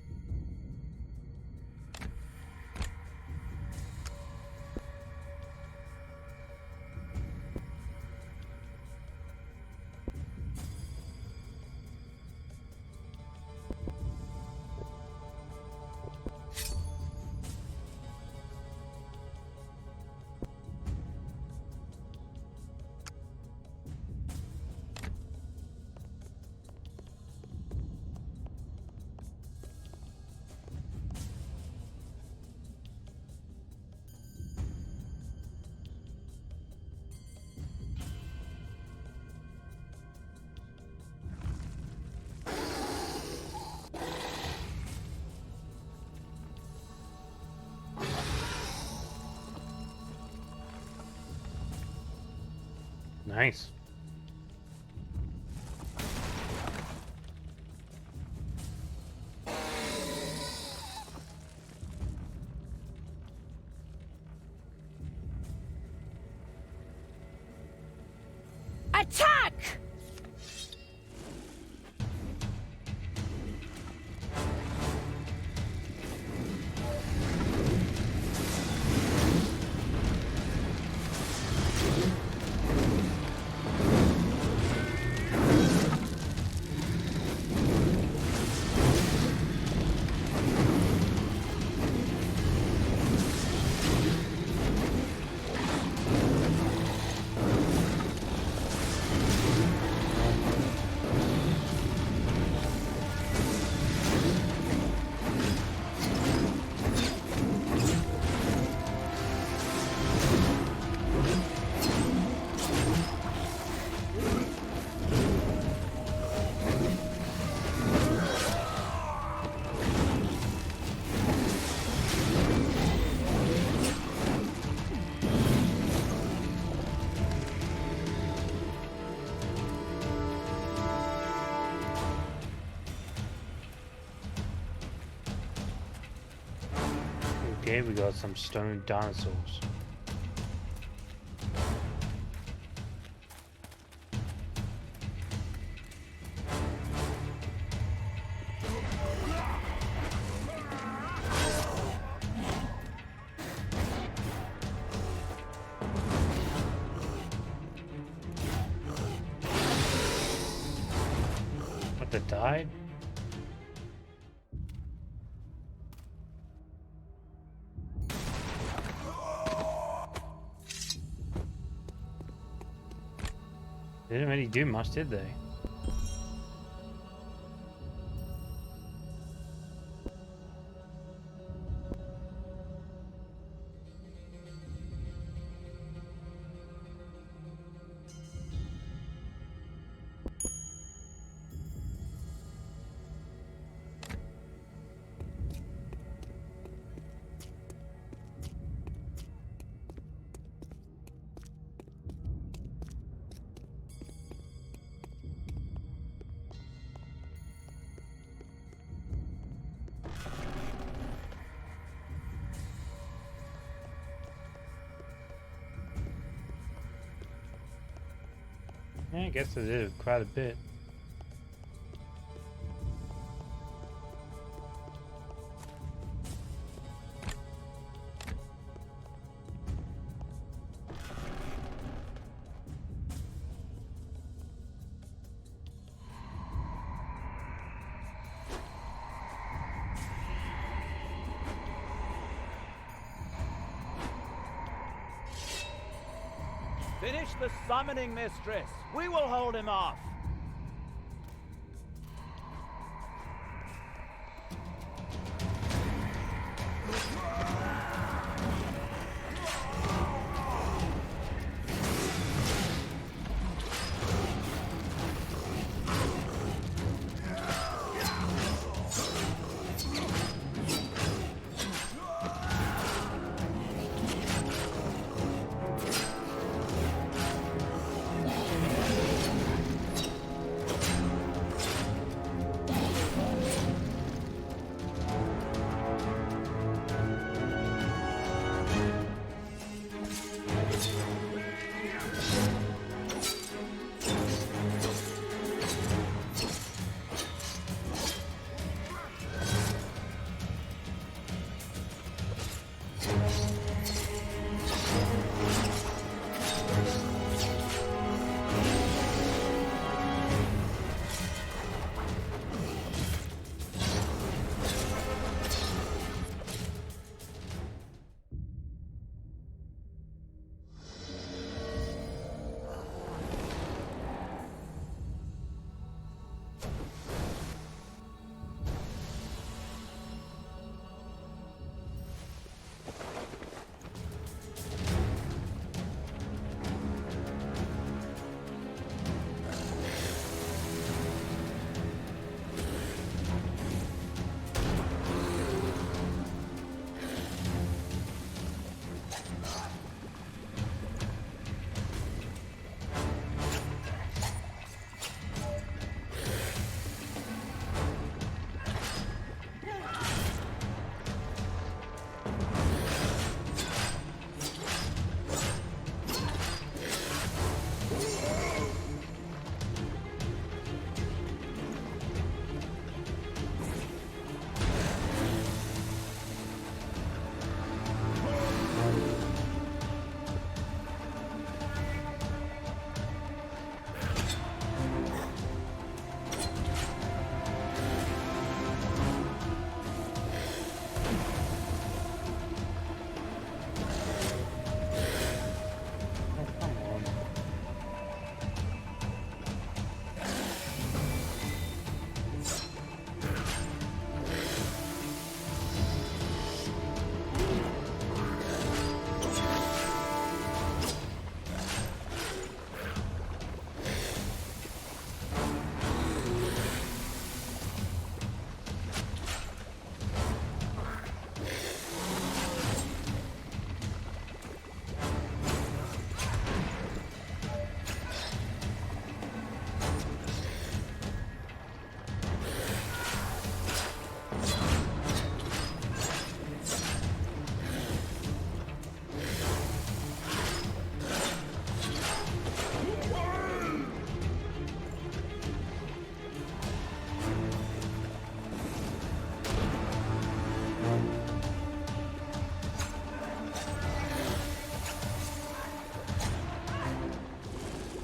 Nice. Attack! Okay, we got some stone dinosaurs. What, they died? They didn't really do much, did they? Yeah, I guess it did quite a bit. Finish the summoning, mistress. We will hold him off.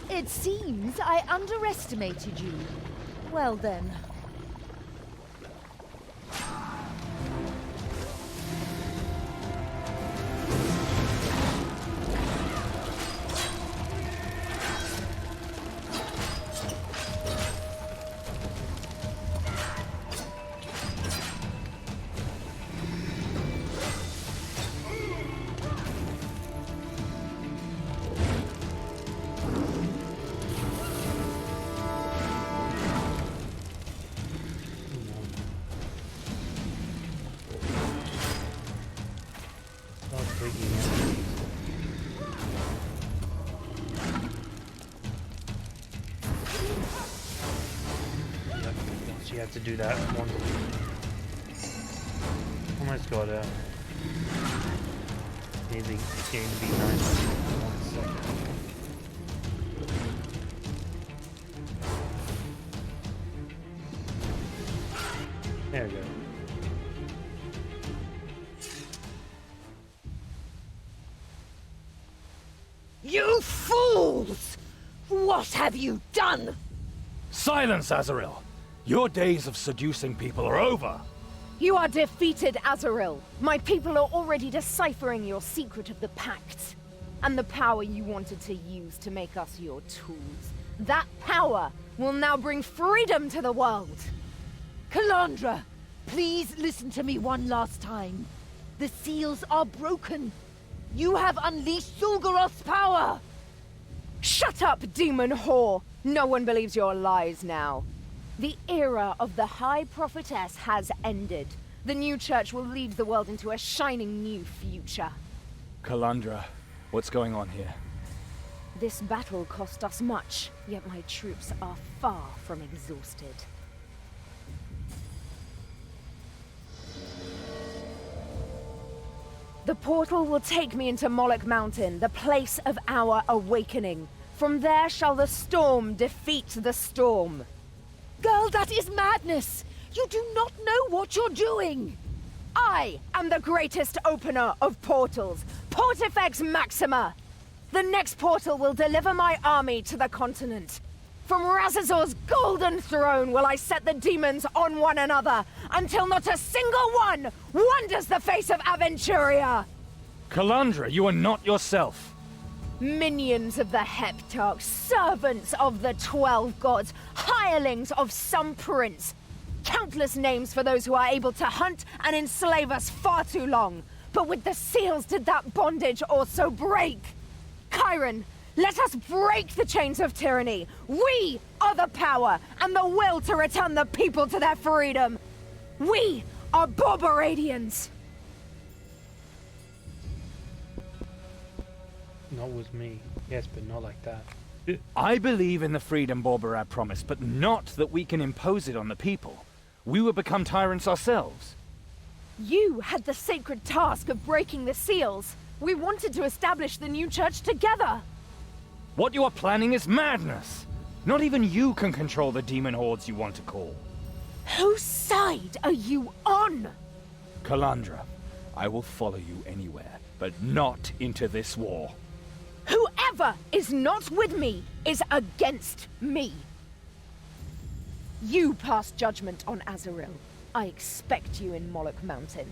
It seems I underestimated you. Well then. You have to do that one. Almost got a nearly game B9 1 second. There we go. You fools! What have you done? Silence, Azrael! Your days of seducing people are over. You are defeated, Azrael. My people are already deciphering your secret of the pact. and the power you wanted to use to make us your tools. That power will now bring freedom to the world. Calandra, please listen to me one last time. The seals are broken. You have unleashed Zul'Goroth's power! Shut up, demon whore! No one believes your lies now. The era of the High Prophetess has ended. The new church will lead the world into a shining new future. Calandra, what's going on here? This battle cost us much, yet my troops are far from exhausted. The portal will take me into Moloch Mountain, the place of our awakening. From there shall the storm defeat the storm. Girl, that is madness! You do not know what you're doing! I am the greatest opener of portals, Portifex Maxima! The next portal will deliver my army to the continent. From Razazor's golden throne will I set the demons on one another, until not a single one wanders the face of Aventuria! Calandra, you are not yourself! Minions of the Heptarch, servants of the 12 gods, hirelings of some prince. Countless names for those who are able to hunt and enslave us far too long. But with the seals did that bondage also break. Chiron, let us break the chains of tyranny. We are the power and the will to return the people to their freedom. We are Borboradians. Not with me. Yes, but not like that. I believe in the freedom Borborad promised, but not that we can impose it on the people. We would become tyrants ourselves. You had the sacred task of breaking the seals. We wanted to establish the new church together. What you are planning is madness. Not even you can control the demon hordes you want to call. Whose side are you on? Calandra, I will follow you anywhere, but not into this war. Whoever is not with me is against me. You pass judgment on Azrael. I expect you in Moloch Mountain.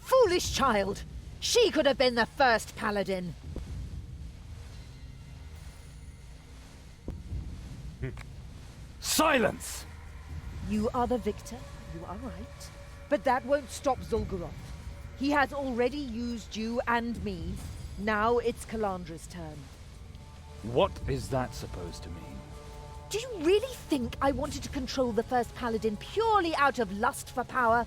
Foolish child! She could have been the first paladin. Silence! You are the victor, you are right. But that won't stop Zul'Goroth. He has already used you and me. Now it's Calandra's turn. What is that supposed to mean? Do you really think I wanted to control the first paladin purely out of lust for power?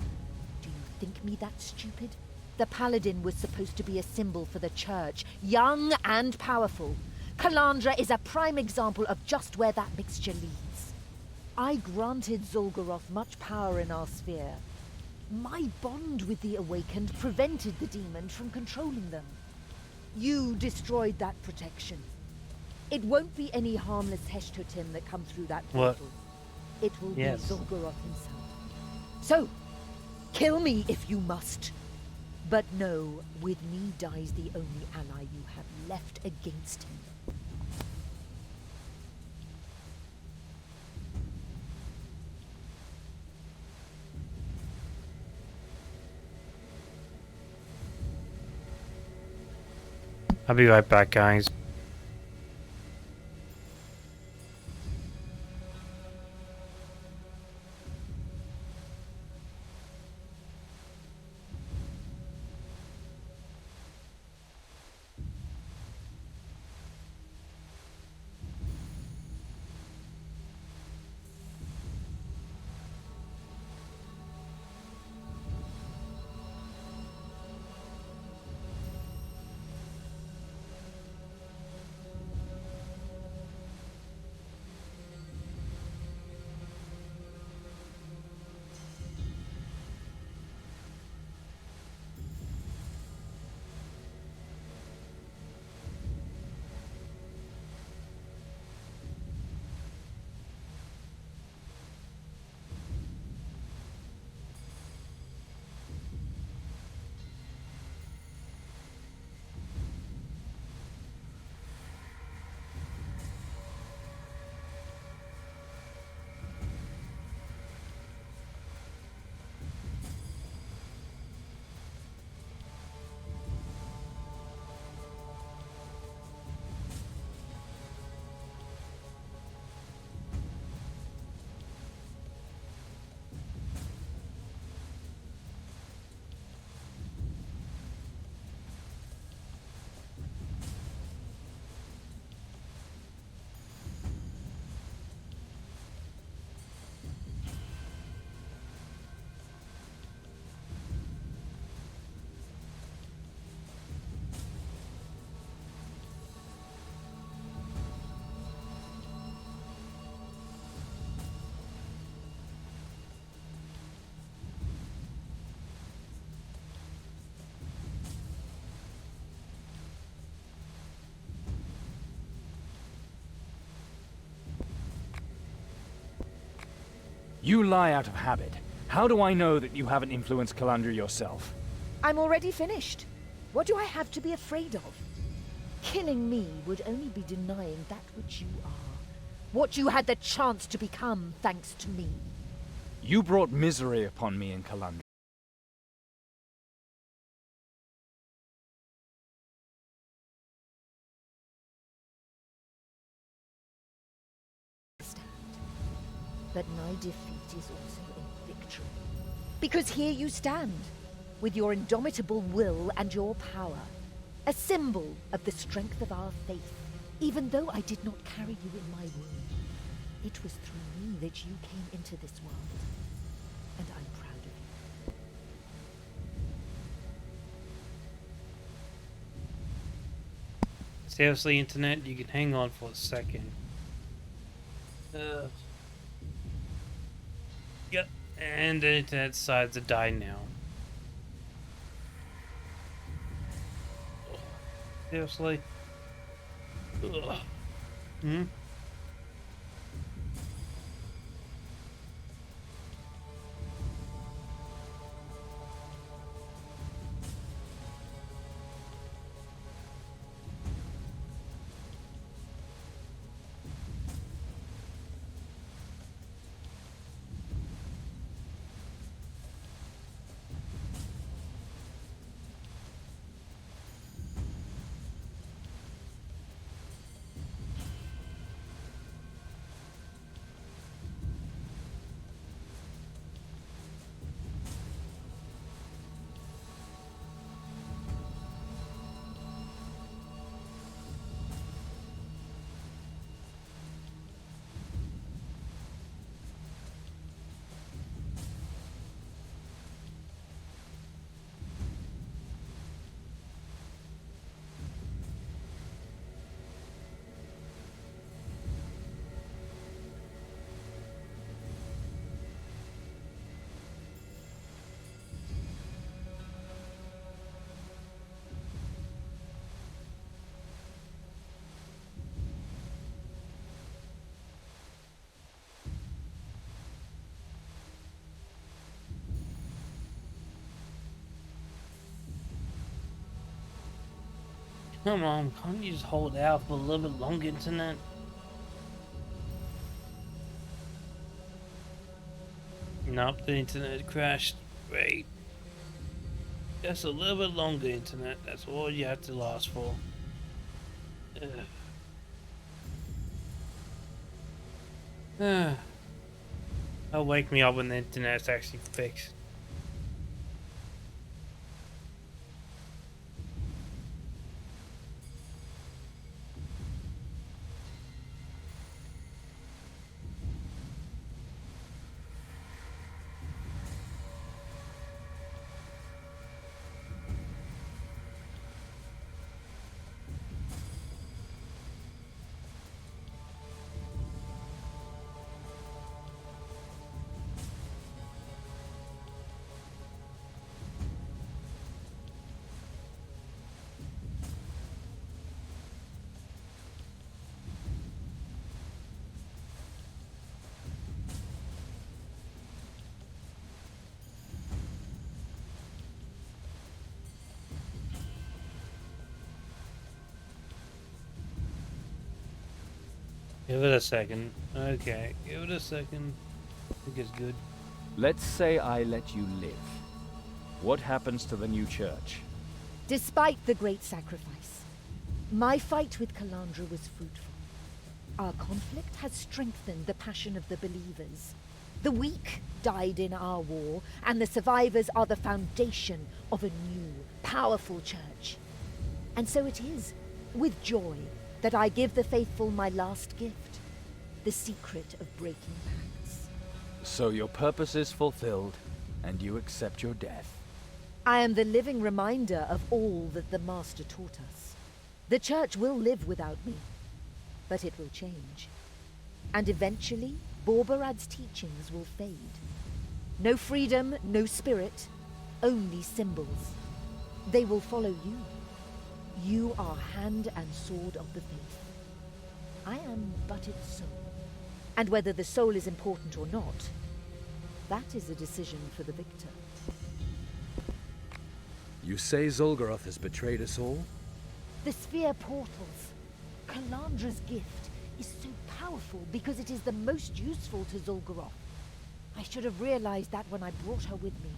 Do you think me that stupid? The paladin was supposed to be a symbol for the church, young and powerful. Calandra is a prime example of just where that mixture leads. I granted Zul'Goroth much power in our sphere. My bond with the Awakened prevented the demon from controlling them. You destroyed that protection. It won't be any harmless Heshtotim that come through that portal. It will be Zul'Goroth himself. So, kill me if you must. But know, with me dies the only ally you have left against him. I'll be right back, guys. You lie out of habit. How do I know that you haven't influenced Calandra yourself? I'm already finished. What do I have to be afraid of? Killing me would only be denying that which you are. What you had the chance to become thanks to me. You brought misery upon me in Calandra. But my defeat is also a victory. Because here you stand, with your indomitable will and your power, a symbol of the strength of our faith. Even though I did not carry you in my womb, it was through me that you came into this world. And I'm proud of you. Seriously, Internet, you can hang on for a second. Yep, and the Internet decides to die now. Seriously? Ugh. Hmm? Come on, can't you just hold out for a little bit longer, Internet? Nope, the Internet crashed. Great. Just a little bit longer, Internet. That's all you have to last for. That'll wake me up when the Internet's actually fixed. Give it a second. Okay, give it a second. I think it's good. Let's say I let you live. What happens to the new church? Despite the great sacrifice, my fight with Calandra was fruitful. Our conflict has strengthened the passion of the believers. The weak died in our war, and the survivors are the foundation of a new, powerful church. And so it is, with joy, that I give the faithful my last gift, the secret of breaking pacts. So your purpose is fulfilled, and you accept your death. I am the living reminder of all that the Master taught us. The Church will live without me, but it will change. And eventually, Borbarad's teachings will fade. No freedom, no spirit, only symbols. They will follow you. You are hand and sword of the faith. I am but its soul. And whether the soul is important or not, That is a decision for the victor. You say Zul'Goroth has betrayed us all? The sphere portals. Calandra's gift is so powerful because it is the most useful to Zul'Goroth. I should have realized that when I brought her with me.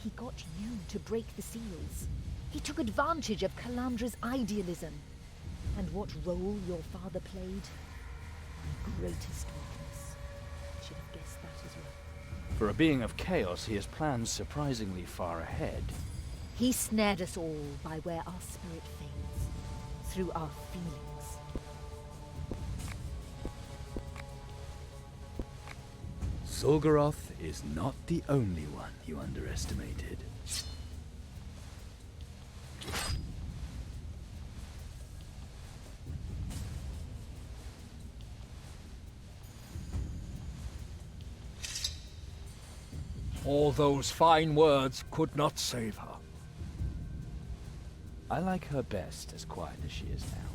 He got you to break the seals. He took advantage of Calandra's idealism. And what role your father played? My greatest weakness. I should have guessed that as well. For a being of chaos, he has plans surprisingly far ahead. He snared us all by where our spirit fades, through our feelings. Zul'Goroth is not the only one you underestimated. All those fine words could not save her. I like her best as quiet as she is now.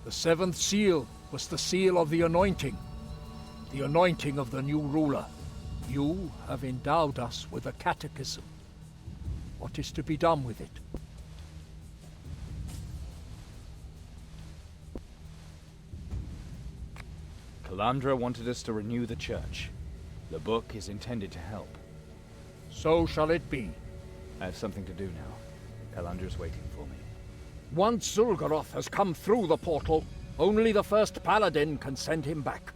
The seventh seal was the seal of the anointing of the new ruler. You have endowed us with a catechism. What is to be done with it? Calandra wanted us to renew the church. The book is intended to help. So shall it be. I have something to do now. Calandra's waiting for me. Once Zul'Goroth has come through the portal, only the first paladin can send him back.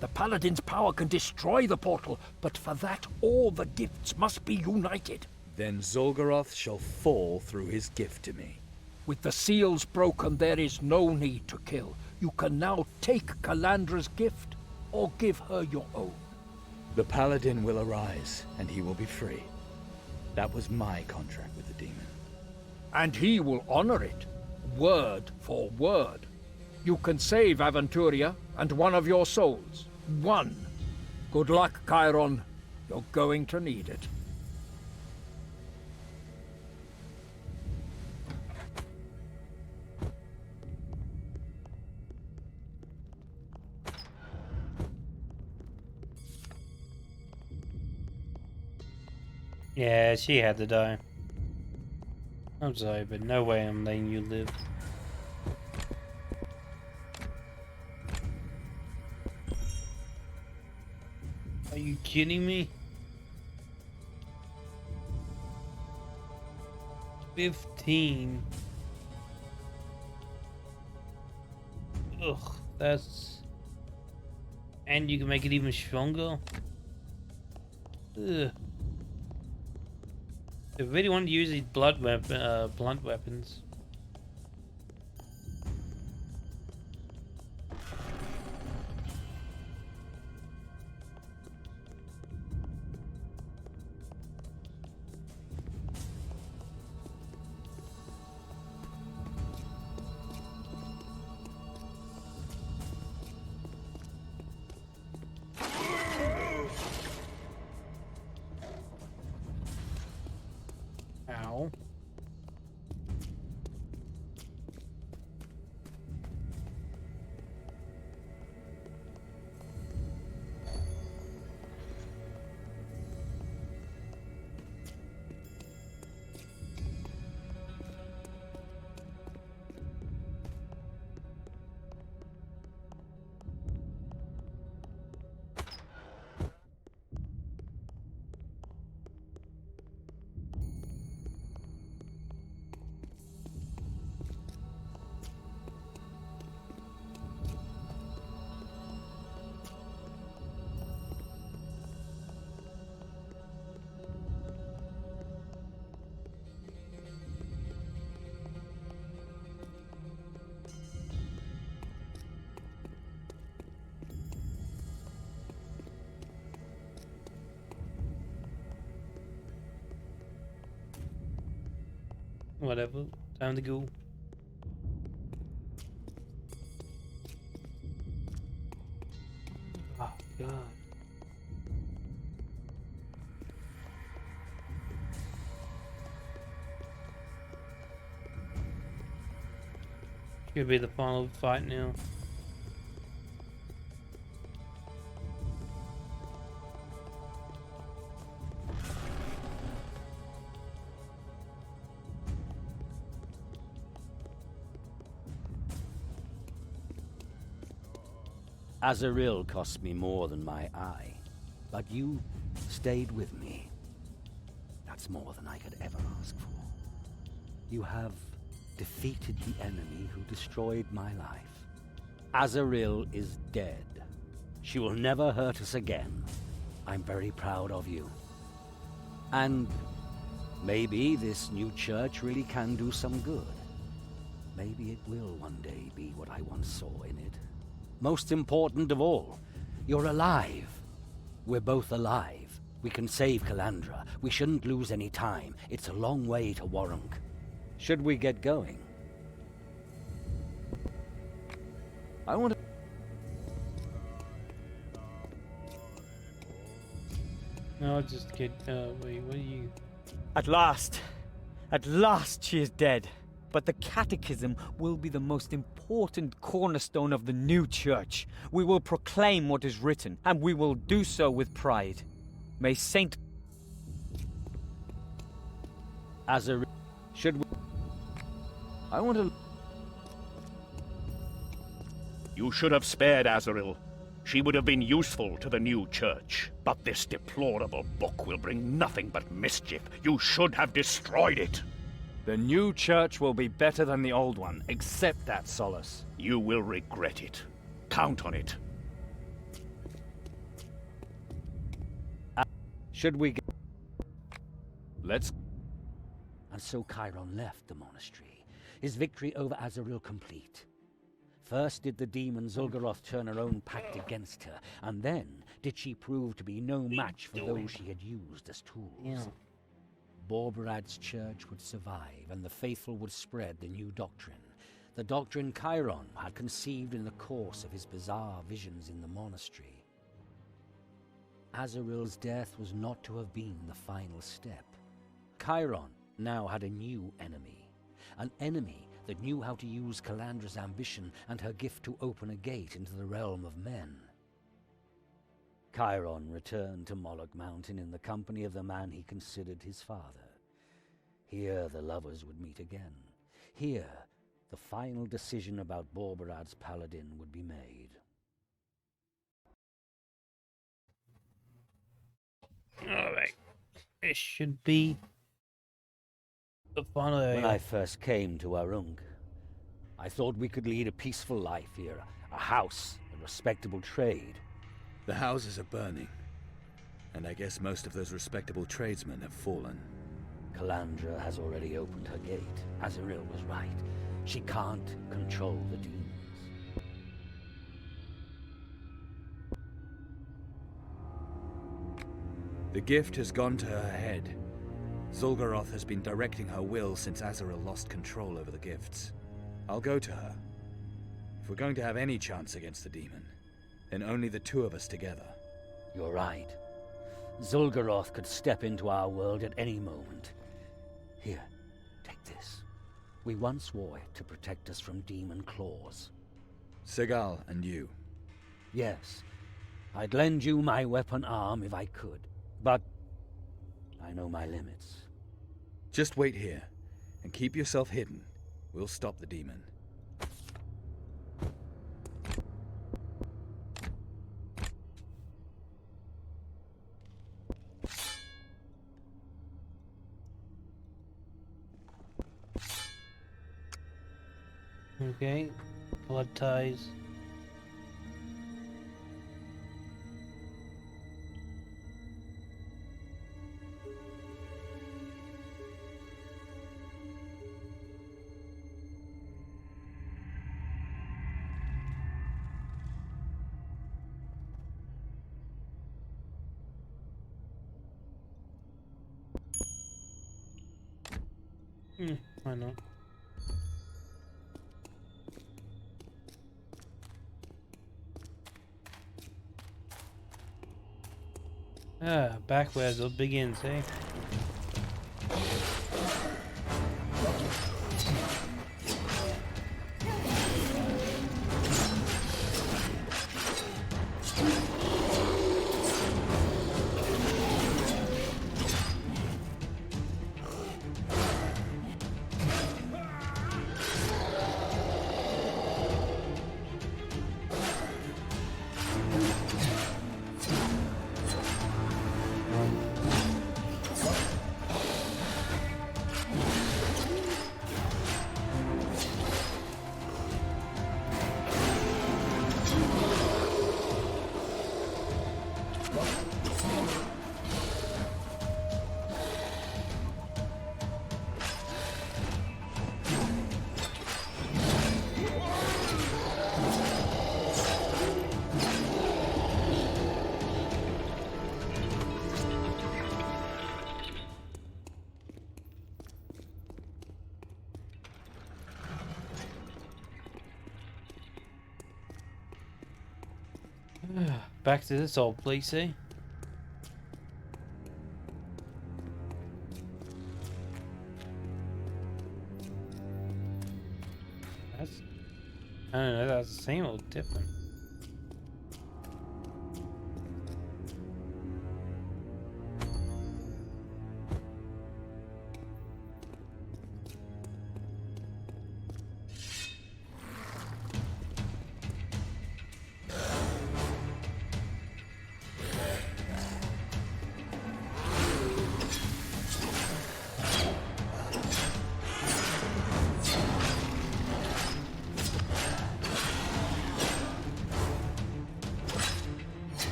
The paladin's power can destroy the portal, but for that all the gifts must be united. Then Zul'Goroth shall fall through his gift to me. With the seals broken, there is no need to kill. You can now take Calandra's gift, or give her your own. The paladin will arise, and he will be free. That was my contract with the demon. And he will honor it, word for word. You can save Aventuria and one of your souls. One. Good luck, Chiron. You're going to need it. Yeah, she had to die. I'm sorry, but no way I'm letting you live. Are you kidding me? 15. Ugh, that's... And you can make it even stronger? Ugh. I really want to use these blunt weapons. Ow. Whatever. Time to go. Oh, God. Should be the final fight now. Azaril cost me more than my eye, but you stayed with me. That's more than I could ever ask for. You have defeated the enemy who destroyed my life. Azaril is dead. She will never hurt us again. I'm very proud of you. And maybe this new church really can do some good. Maybe it will one day be what I once saw in it. Most important of all, you're alive. We're both alive. We can save Calandra. We shouldn't lose any time. It's a long way to Warunk. Should we get going? I want to... No, I'll just get... wait, what are you... At last she is dead. But the Catechism will be the most important cornerstone of the new church. We will proclaim what is written, and we will do so with pride. May Saint... Azaril... Should we... I want to... You should have spared Azaril. She would have been useful to the new church. But this deplorable book will bring nothing but mischief. You should have destroyed it. The new church will be better than the old one. Accept that, Solus. You will regret it. Count on it. Should we get... Let's... And so Chiron left the monastery, his victory over Azaril complete. First did the demon Zul'Goroth turn her own pact against her, and then did she prove to be no match for those she had used as tools. Yeah. Borberad's church would survive, and the faithful would spread the new doctrine. The doctrine Chiron had conceived in the course of his bizarre visions in the monastery. Azaril's death was not to have been the final step. Chiron now had a new enemy. An enemy that knew how to use Calandra's ambition and her gift to open a gate into the realm of men. Chiron returned to Moloch Mountain in the company of the man he considered his father. Here the lovers would meet again. Here the final decision about Borberad's paladin would be made. Alright. It should be the final area. When I first came to Warunk, I thought we could lead a peaceful life here. A house, a respectable trade. The houses are burning, and I guess most of those respectable tradesmen have fallen. Calandra has already opened her gate. Azaril was right. She can't control the demons. The gift has gone to her head. Zul'Goroth has been directing her will since Azaril lost control over the gifts. I'll go to her. If we're going to have any chance against the demon, then only the two of us together. You're right. Zul'Goroth could step into our world at any moment. Here, take this. We once wore it to protect us from demon claws. Segal and you. Yes. I'd lend you my weapon arm if I could, but I know my limits. Just wait here, and keep yourself hidden. We'll stop the demon. Okay. Blood ties. Why not? Back where it begins, eh? Back to this old place, eh? I don't know, that's the same or different.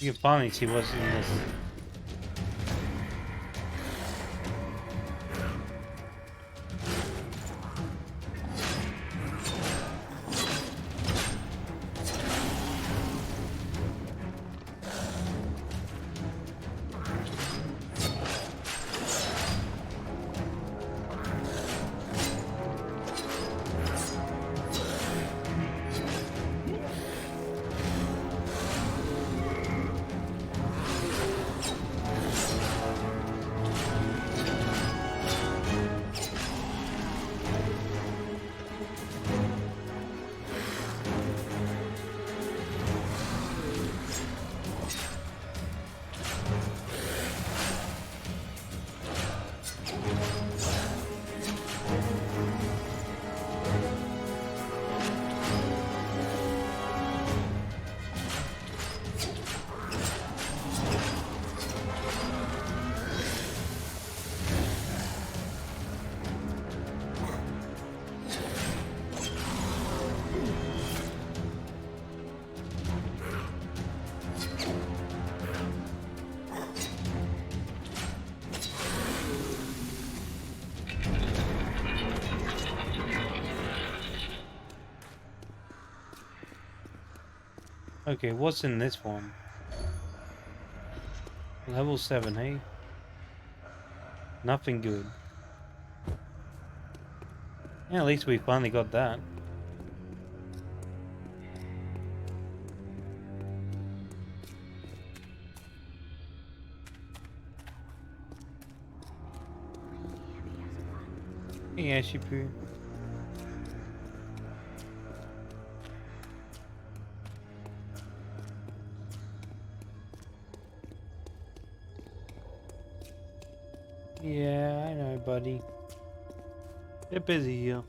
You can finally see what's in this. Okay, what's in this one? Level 7, hey? Nothing good. Yeah, at least we finally got that. Hey, Ashipu. Yeah, I know, buddy. They're busy here.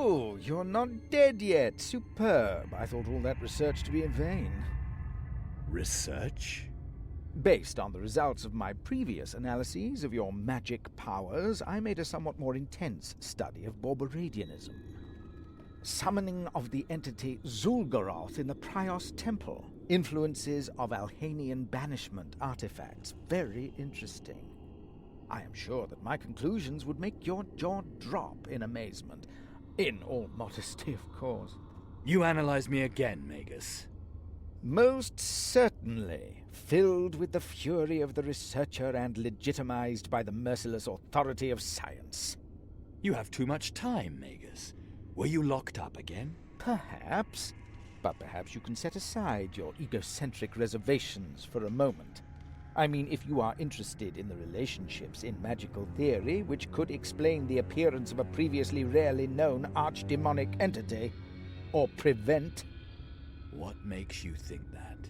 Oh, you're not dead yet. Superb. I thought all that research to be in vain. Research? Based on the results of my previous analyses of your magic powers, I made a somewhat more intense study of Borberadianism. Summoning of the entity Zul'Goroth in the Prios Temple. Influences of Alhanian banishment artifacts. Very interesting. I am sure that my conclusions would make your jaw drop in amazement. In all modesty, of course. You analyze me again, Magus. Most certainly. Filled with the fury of the researcher and legitimized by the merciless authority of science. You have too much time, Magus. Were you locked up again? Perhaps. But perhaps you can set aside your egocentric reservations for a moment. I mean, if you are interested in the relationships in magical theory which could explain the appearance of a previously rarely known archdemonic entity, or prevent... What makes you think that?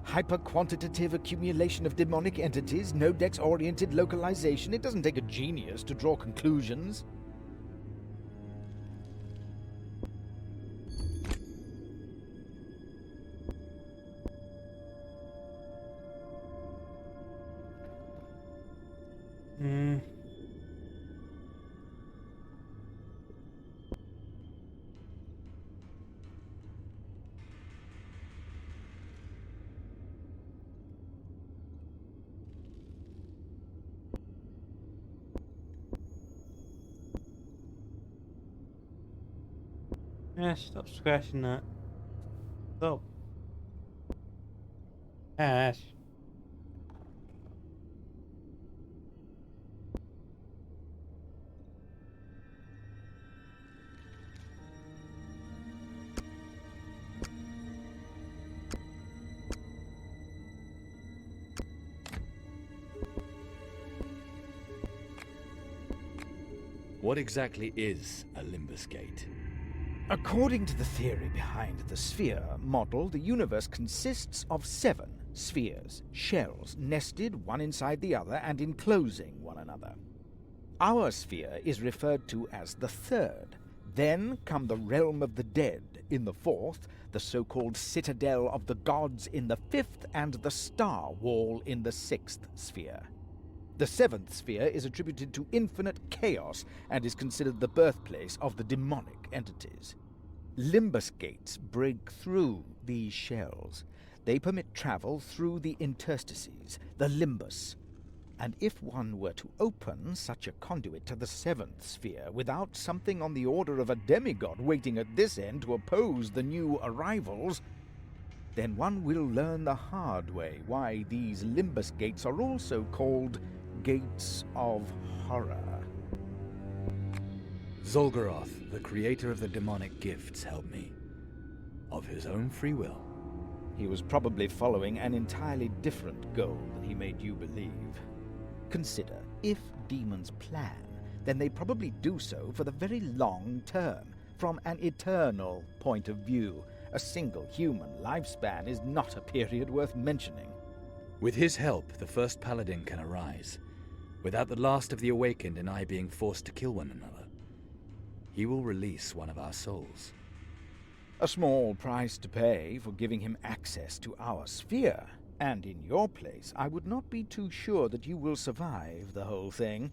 Hyper-quantitative accumulation of demonic entities, Nodex-oriented localization. It doesn't take a genius to draw conclusions. Yeah, stop scratching that. Stop. Ash. What exactly is a Limbus Gate? According to the theory behind the sphere model, the universe consists of 7 spheres, shells, nested one inside the other and enclosing one another. Our sphere is referred to as the 3rd. Then come the realm of the dead in the 4th, the so-called citadel of the gods in the 5th, and the star wall in the 6th sphere. The 7th sphere is attributed to infinite chaos and is considered the birthplace of the demonic entities. Limbus gates break through these shells. They permit travel through the interstices, the limbus. And if one were to open such a conduit to the 7th sphere without something on the order of a demigod waiting at this end to oppose the new arrivals, then one will learn the hard way why these Limbus gates are also called Gates of Horror. Zul'Goroth, the creator of the demonic gifts, helped me. Of his own free will. He was probably following an entirely different goal than he made you believe. Consider, if demons plan, then they probably do so for the very long term, from an eternal point of view. A single human lifespan is not a period worth mentioning. With his help, the first paladin can arise, without the last of the awakened and I being forced to kill one another. He will release one of our souls. A small price to pay for giving him access to our sphere. And in your place, I would not be too sure that you will survive the whole thing.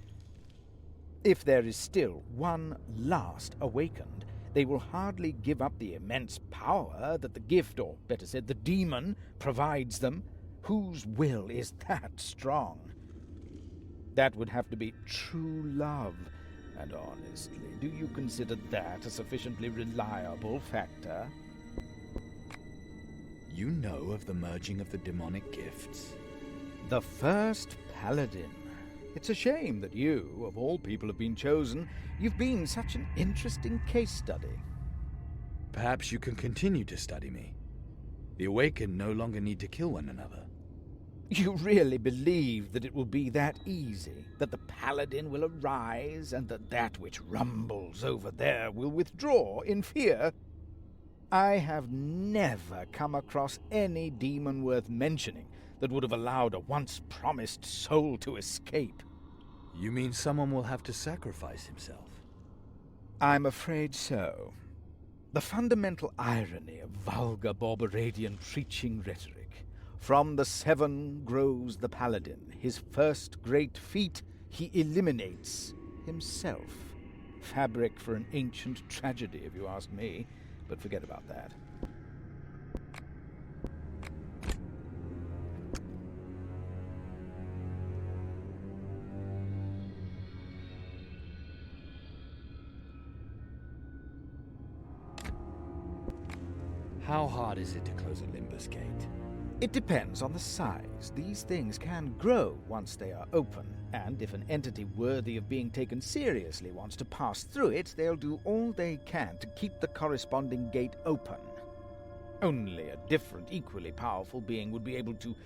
If there is still one last awakened, they will hardly give up the immense power that the gift, or better said, the demon, provides them. Whose will is that strong? That would have to be true love. And honestly, do you consider that a sufficiently reliable factor? You know of the merging of the demonic gifts? The first paladin. It's a shame that you, of all people, have been chosen. You've been such an interesting case study. Perhaps you can continue to study me. The awakened no longer need to kill one another. You really believe that it will be that easy? That the paladin will arise, and that which rumbles over there will withdraw in fear? I have never come across any demon worth mentioning that would have allowed a once-promised soul to escape. You mean someone will have to sacrifice himself? I'm afraid so. The fundamental irony of vulgar Barbaradian preaching rhetoric. From the seven grows the paladin. His first great feat, he eliminates himself. Fabric for an ancient tragedy, if you ask me, but forget about that. How hard is it to close a Limbus gate? It depends on the size. These things can grow once they are open, and if an entity worthy of being taken seriously wants to pass through it, they'll do all they can to keep the corresponding gate open. Only a different, equally powerful being would be able to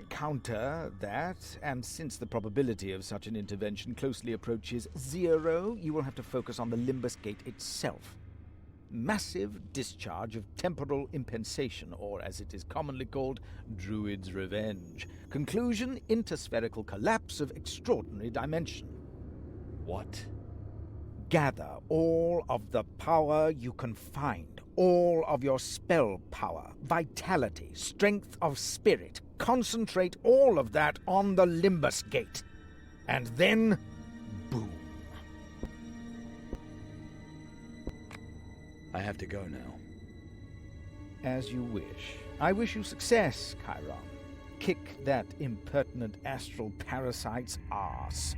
counter that, and since the probability of such an intervention closely approaches 0, you will have to focus on the Limbus gate itself. Massive discharge of temporal impensation, or as it is commonly called, Druid's Revenge. Conclusion, interspherical collapse of extraordinary dimension. What? Gather all of the power you can find, all of your spell power, vitality, strength of spirit. Concentrate all of that on the Limbus gate. And then, boom. I have to go now. As you wish. I wish you success, Chiron. Kick that impertinent astral parasite's arse.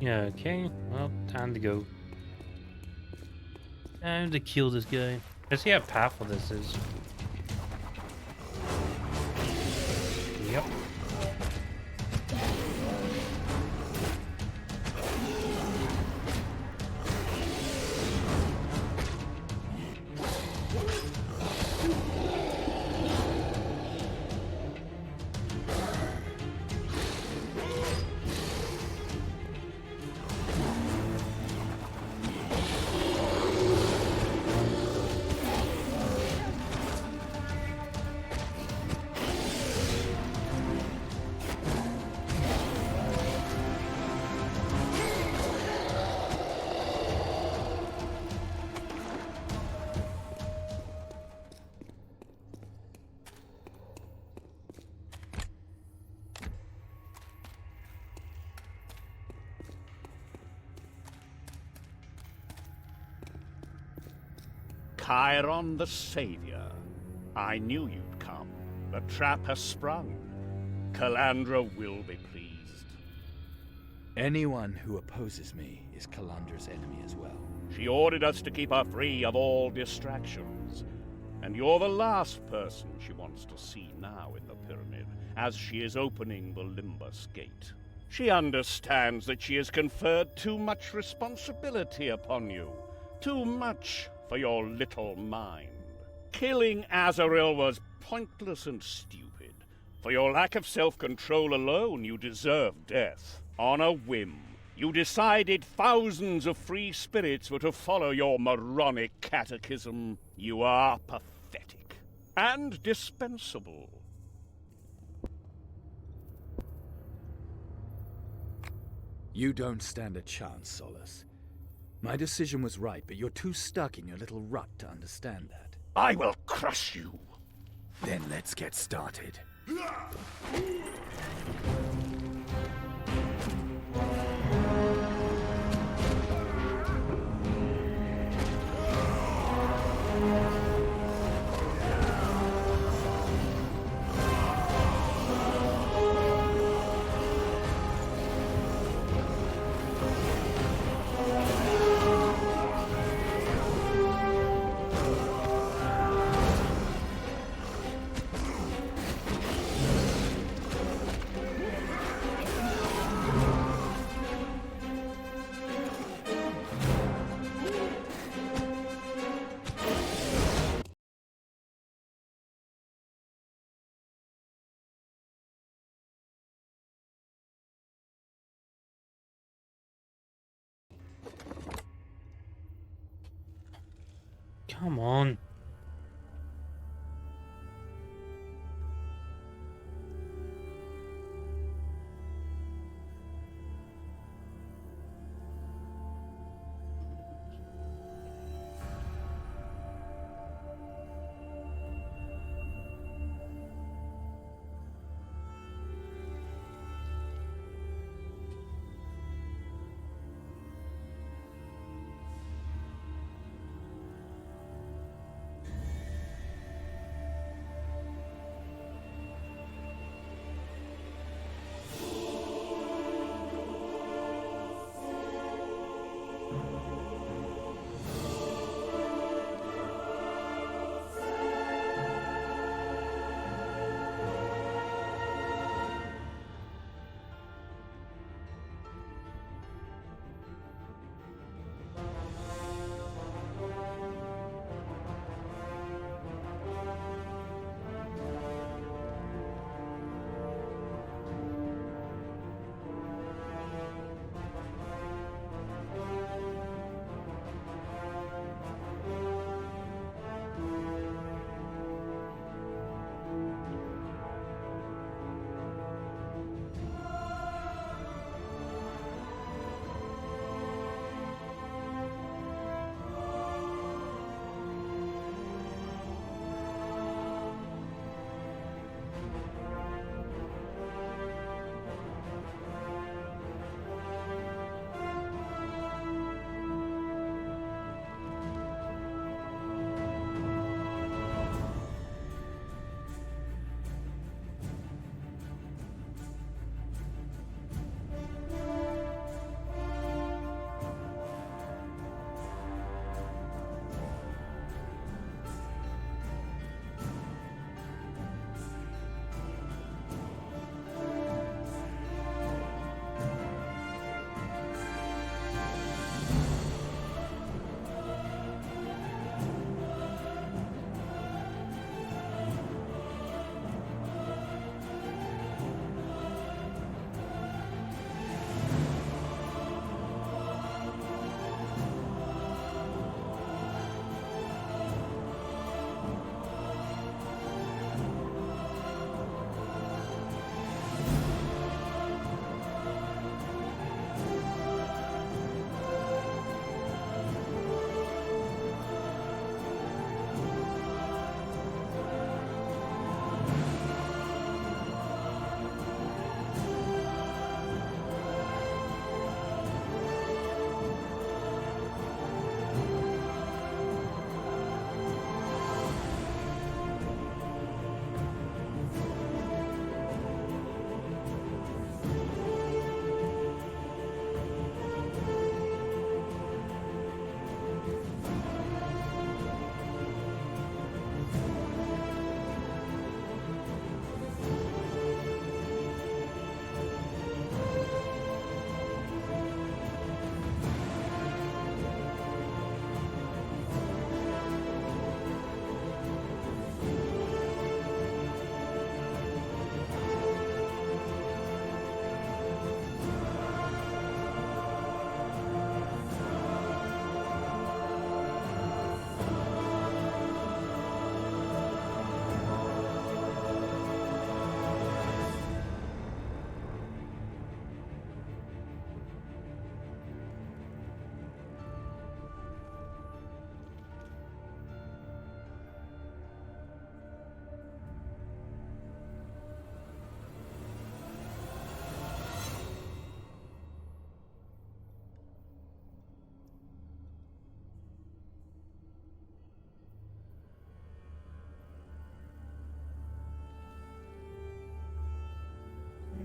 Yeah, okay. Well, time to go. Time to kill this guy. Let's see how powerful this is. Yep. Chiron the Savior. I knew you'd come. The trap has sprung. Calandra will be pleased. Anyone who opposes me is Calandra's enemy as well. She ordered us to keep her free of all distractions. And you're the last person she wants to see now in the pyramid, as she is opening the Limbus gate. She understands that she has conferred too much responsibility upon you. Too much for your little mind. Killing Azrael was pointless and stupid. For your lack of self-control alone, you deserve death. On a whim, you decided thousands of free spirits were to follow your moronic catechism. You are pathetic. And dispensable. You don't stand a chance, Solus. My decision was right, but you're too stuck in your little rut to understand that. I will crush you! Then let's get started. Come on.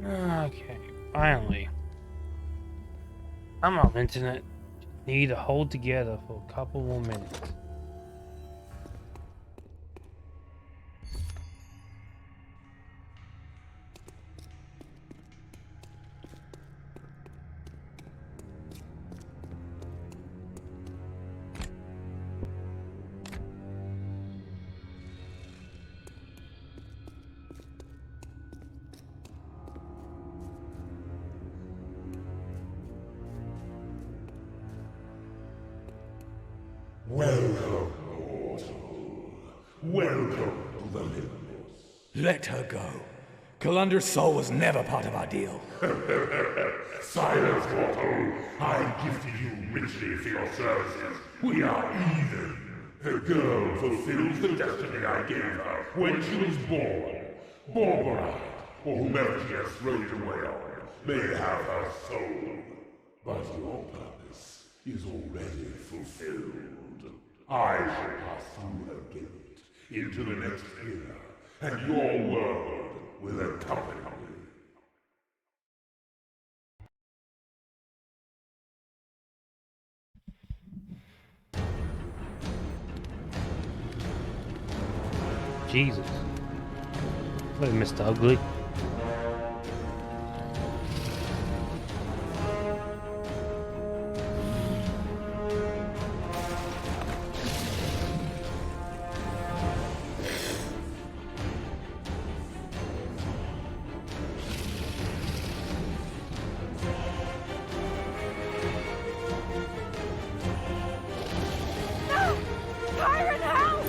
Okay, finally. I'm off internet. Need to hold together for a couple more minutes. Welcome Welcome to the Limbus. Let her go. Calandra's soul was never part of our deal. Silence, mortal. I gifted you richly for your services. We are even. The girl fulfills the destiny I gave her when she was born. Borberite, or whomever she has thrown it away on, may have her soul. But your purpose is already fulfilled. I shall pass through her gate into the next era, and your world will accompany me. Jesus. Hello, Mr. Ugly. Kyron, help!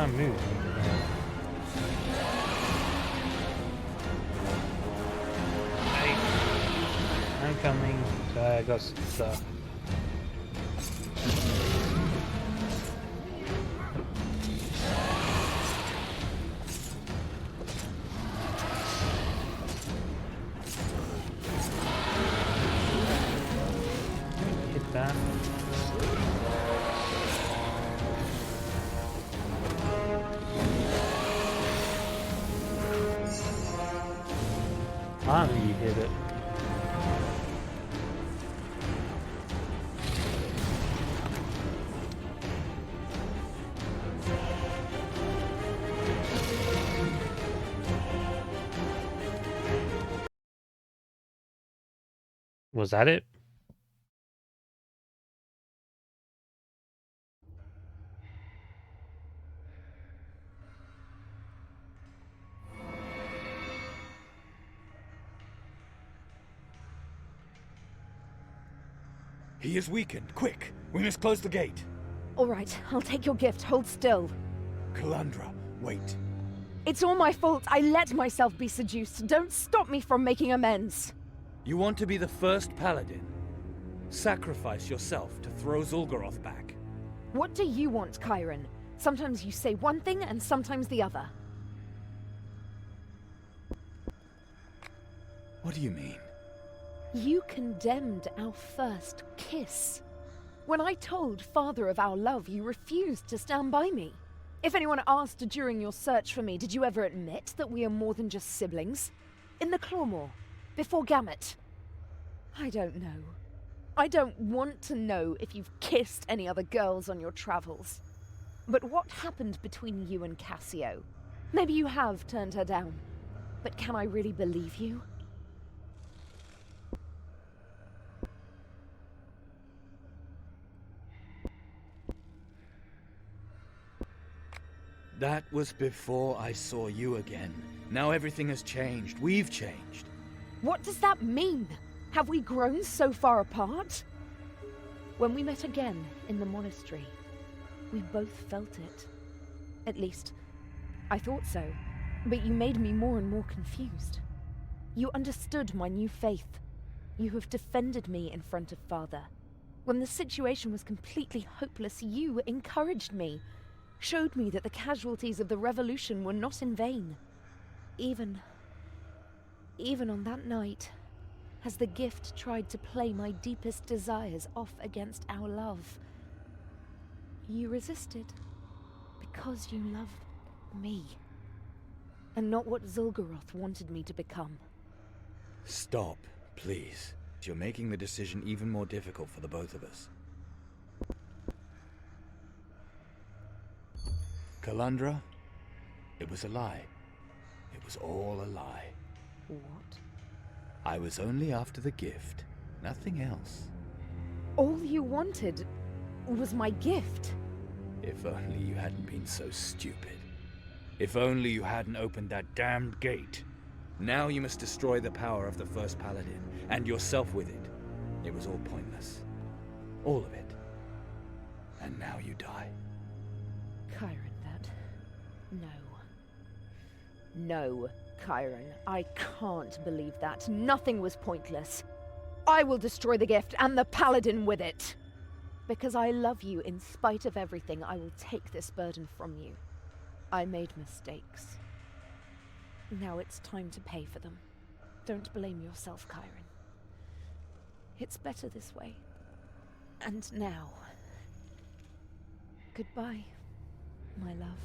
can't move. Hey, I'm coming. Sorry, I got stuck. Hit that. Finally, you hit it. Was that it? He is weakened. Quick! We must close the gate. All right, I'll take your gift. Hold still. Calandra, wait. It's all my fault. I let myself be seduced. Don't stop me from making amends. You want to be the first paladin? Sacrifice yourself to throw Zul'Goroth back. What do you want, Chiron? Sometimes you say one thing and sometimes the other. What do you mean? You condemned our first kiss. When I told Father of our love, you refused to stand by me. If anyone asked during your search for me, did you ever admit that we are more than just siblings? In the Clawmore, before Gamut? I don't know. I don't want to know if you've kissed any other girls on your travels. But what happened between you and Cassio? Maybe you have turned her down. But can I really believe you? That was before I saw you again. Now everything has changed. We've changed. What does that mean? Have we grown so far apart? When we met again in the monastery, we both felt it. At least, I thought so. But you made me more and more confused. You understood my new faith. You have defended me in front of Father. When the situation was completely hopeless, you encouraged me. Showed me that the casualties of the revolution were not in vain. Even on that night, as the gift tried to play my deepest desires off against our love, you resisted because you loved me, and not what Zul'Goroth wanted me to become. Stop, please. You're making the decision even more difficult for the both of us. Calandra, it was a lie. It was all a lie. What? I was only after the gift, nothing else. All you wanted was my gift. If only you hadn't been so stupid. If only you hadn't opened that damned gate. Now you must destroy the power of the First Paladin, and yourself with it. It was all pointless. All of it. And now you die. Chiron, No, Chiron, I can't believe that. Nothing was pointless. I will destroy the gift and the paladin with it. Because I love you in spite of everything, I will take this burden from you. I made mistakes. Now it's time to pay for them. Don't blame yourself, Chiron. It's better this way. And now, goodbye, my love.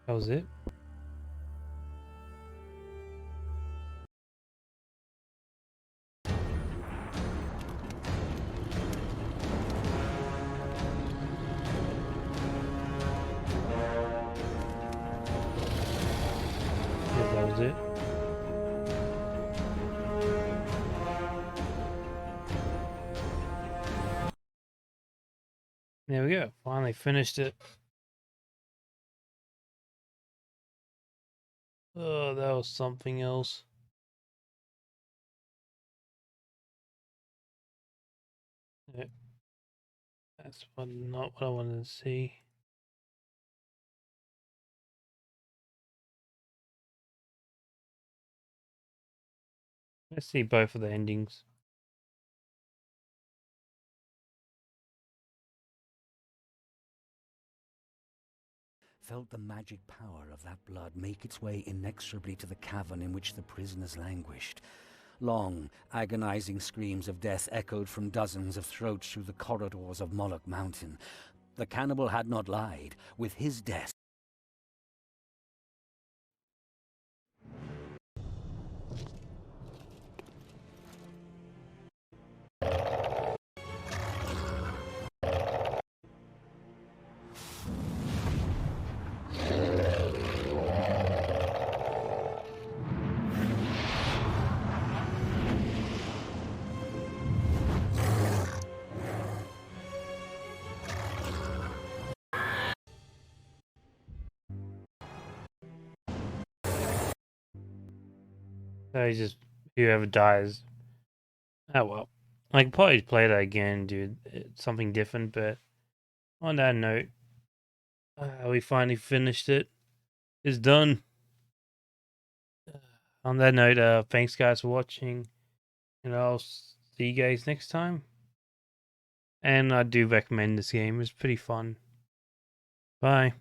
That was it. Yeah, that was it. There we go. Finally finished it. Oh, that was something else. Yeah. That's not what I wanted to see. Let's see both of the endings. Felt the magic power of that blood make its way inexorably to the cavern in which the prisoners languished. Long, agonizing screams of death echoed from dozens of throats through the corridors of Moloch Mountain. The cannibal had not lied. With his death, So he's just whoever dies. Oh well. I could probably play that again, dude. It's something different, but on that note, we finally finished it. It's done. On that note, thanks guys for watching, and I'll see you guys next time. And I do recommend this game. It's pretty fun. Bye.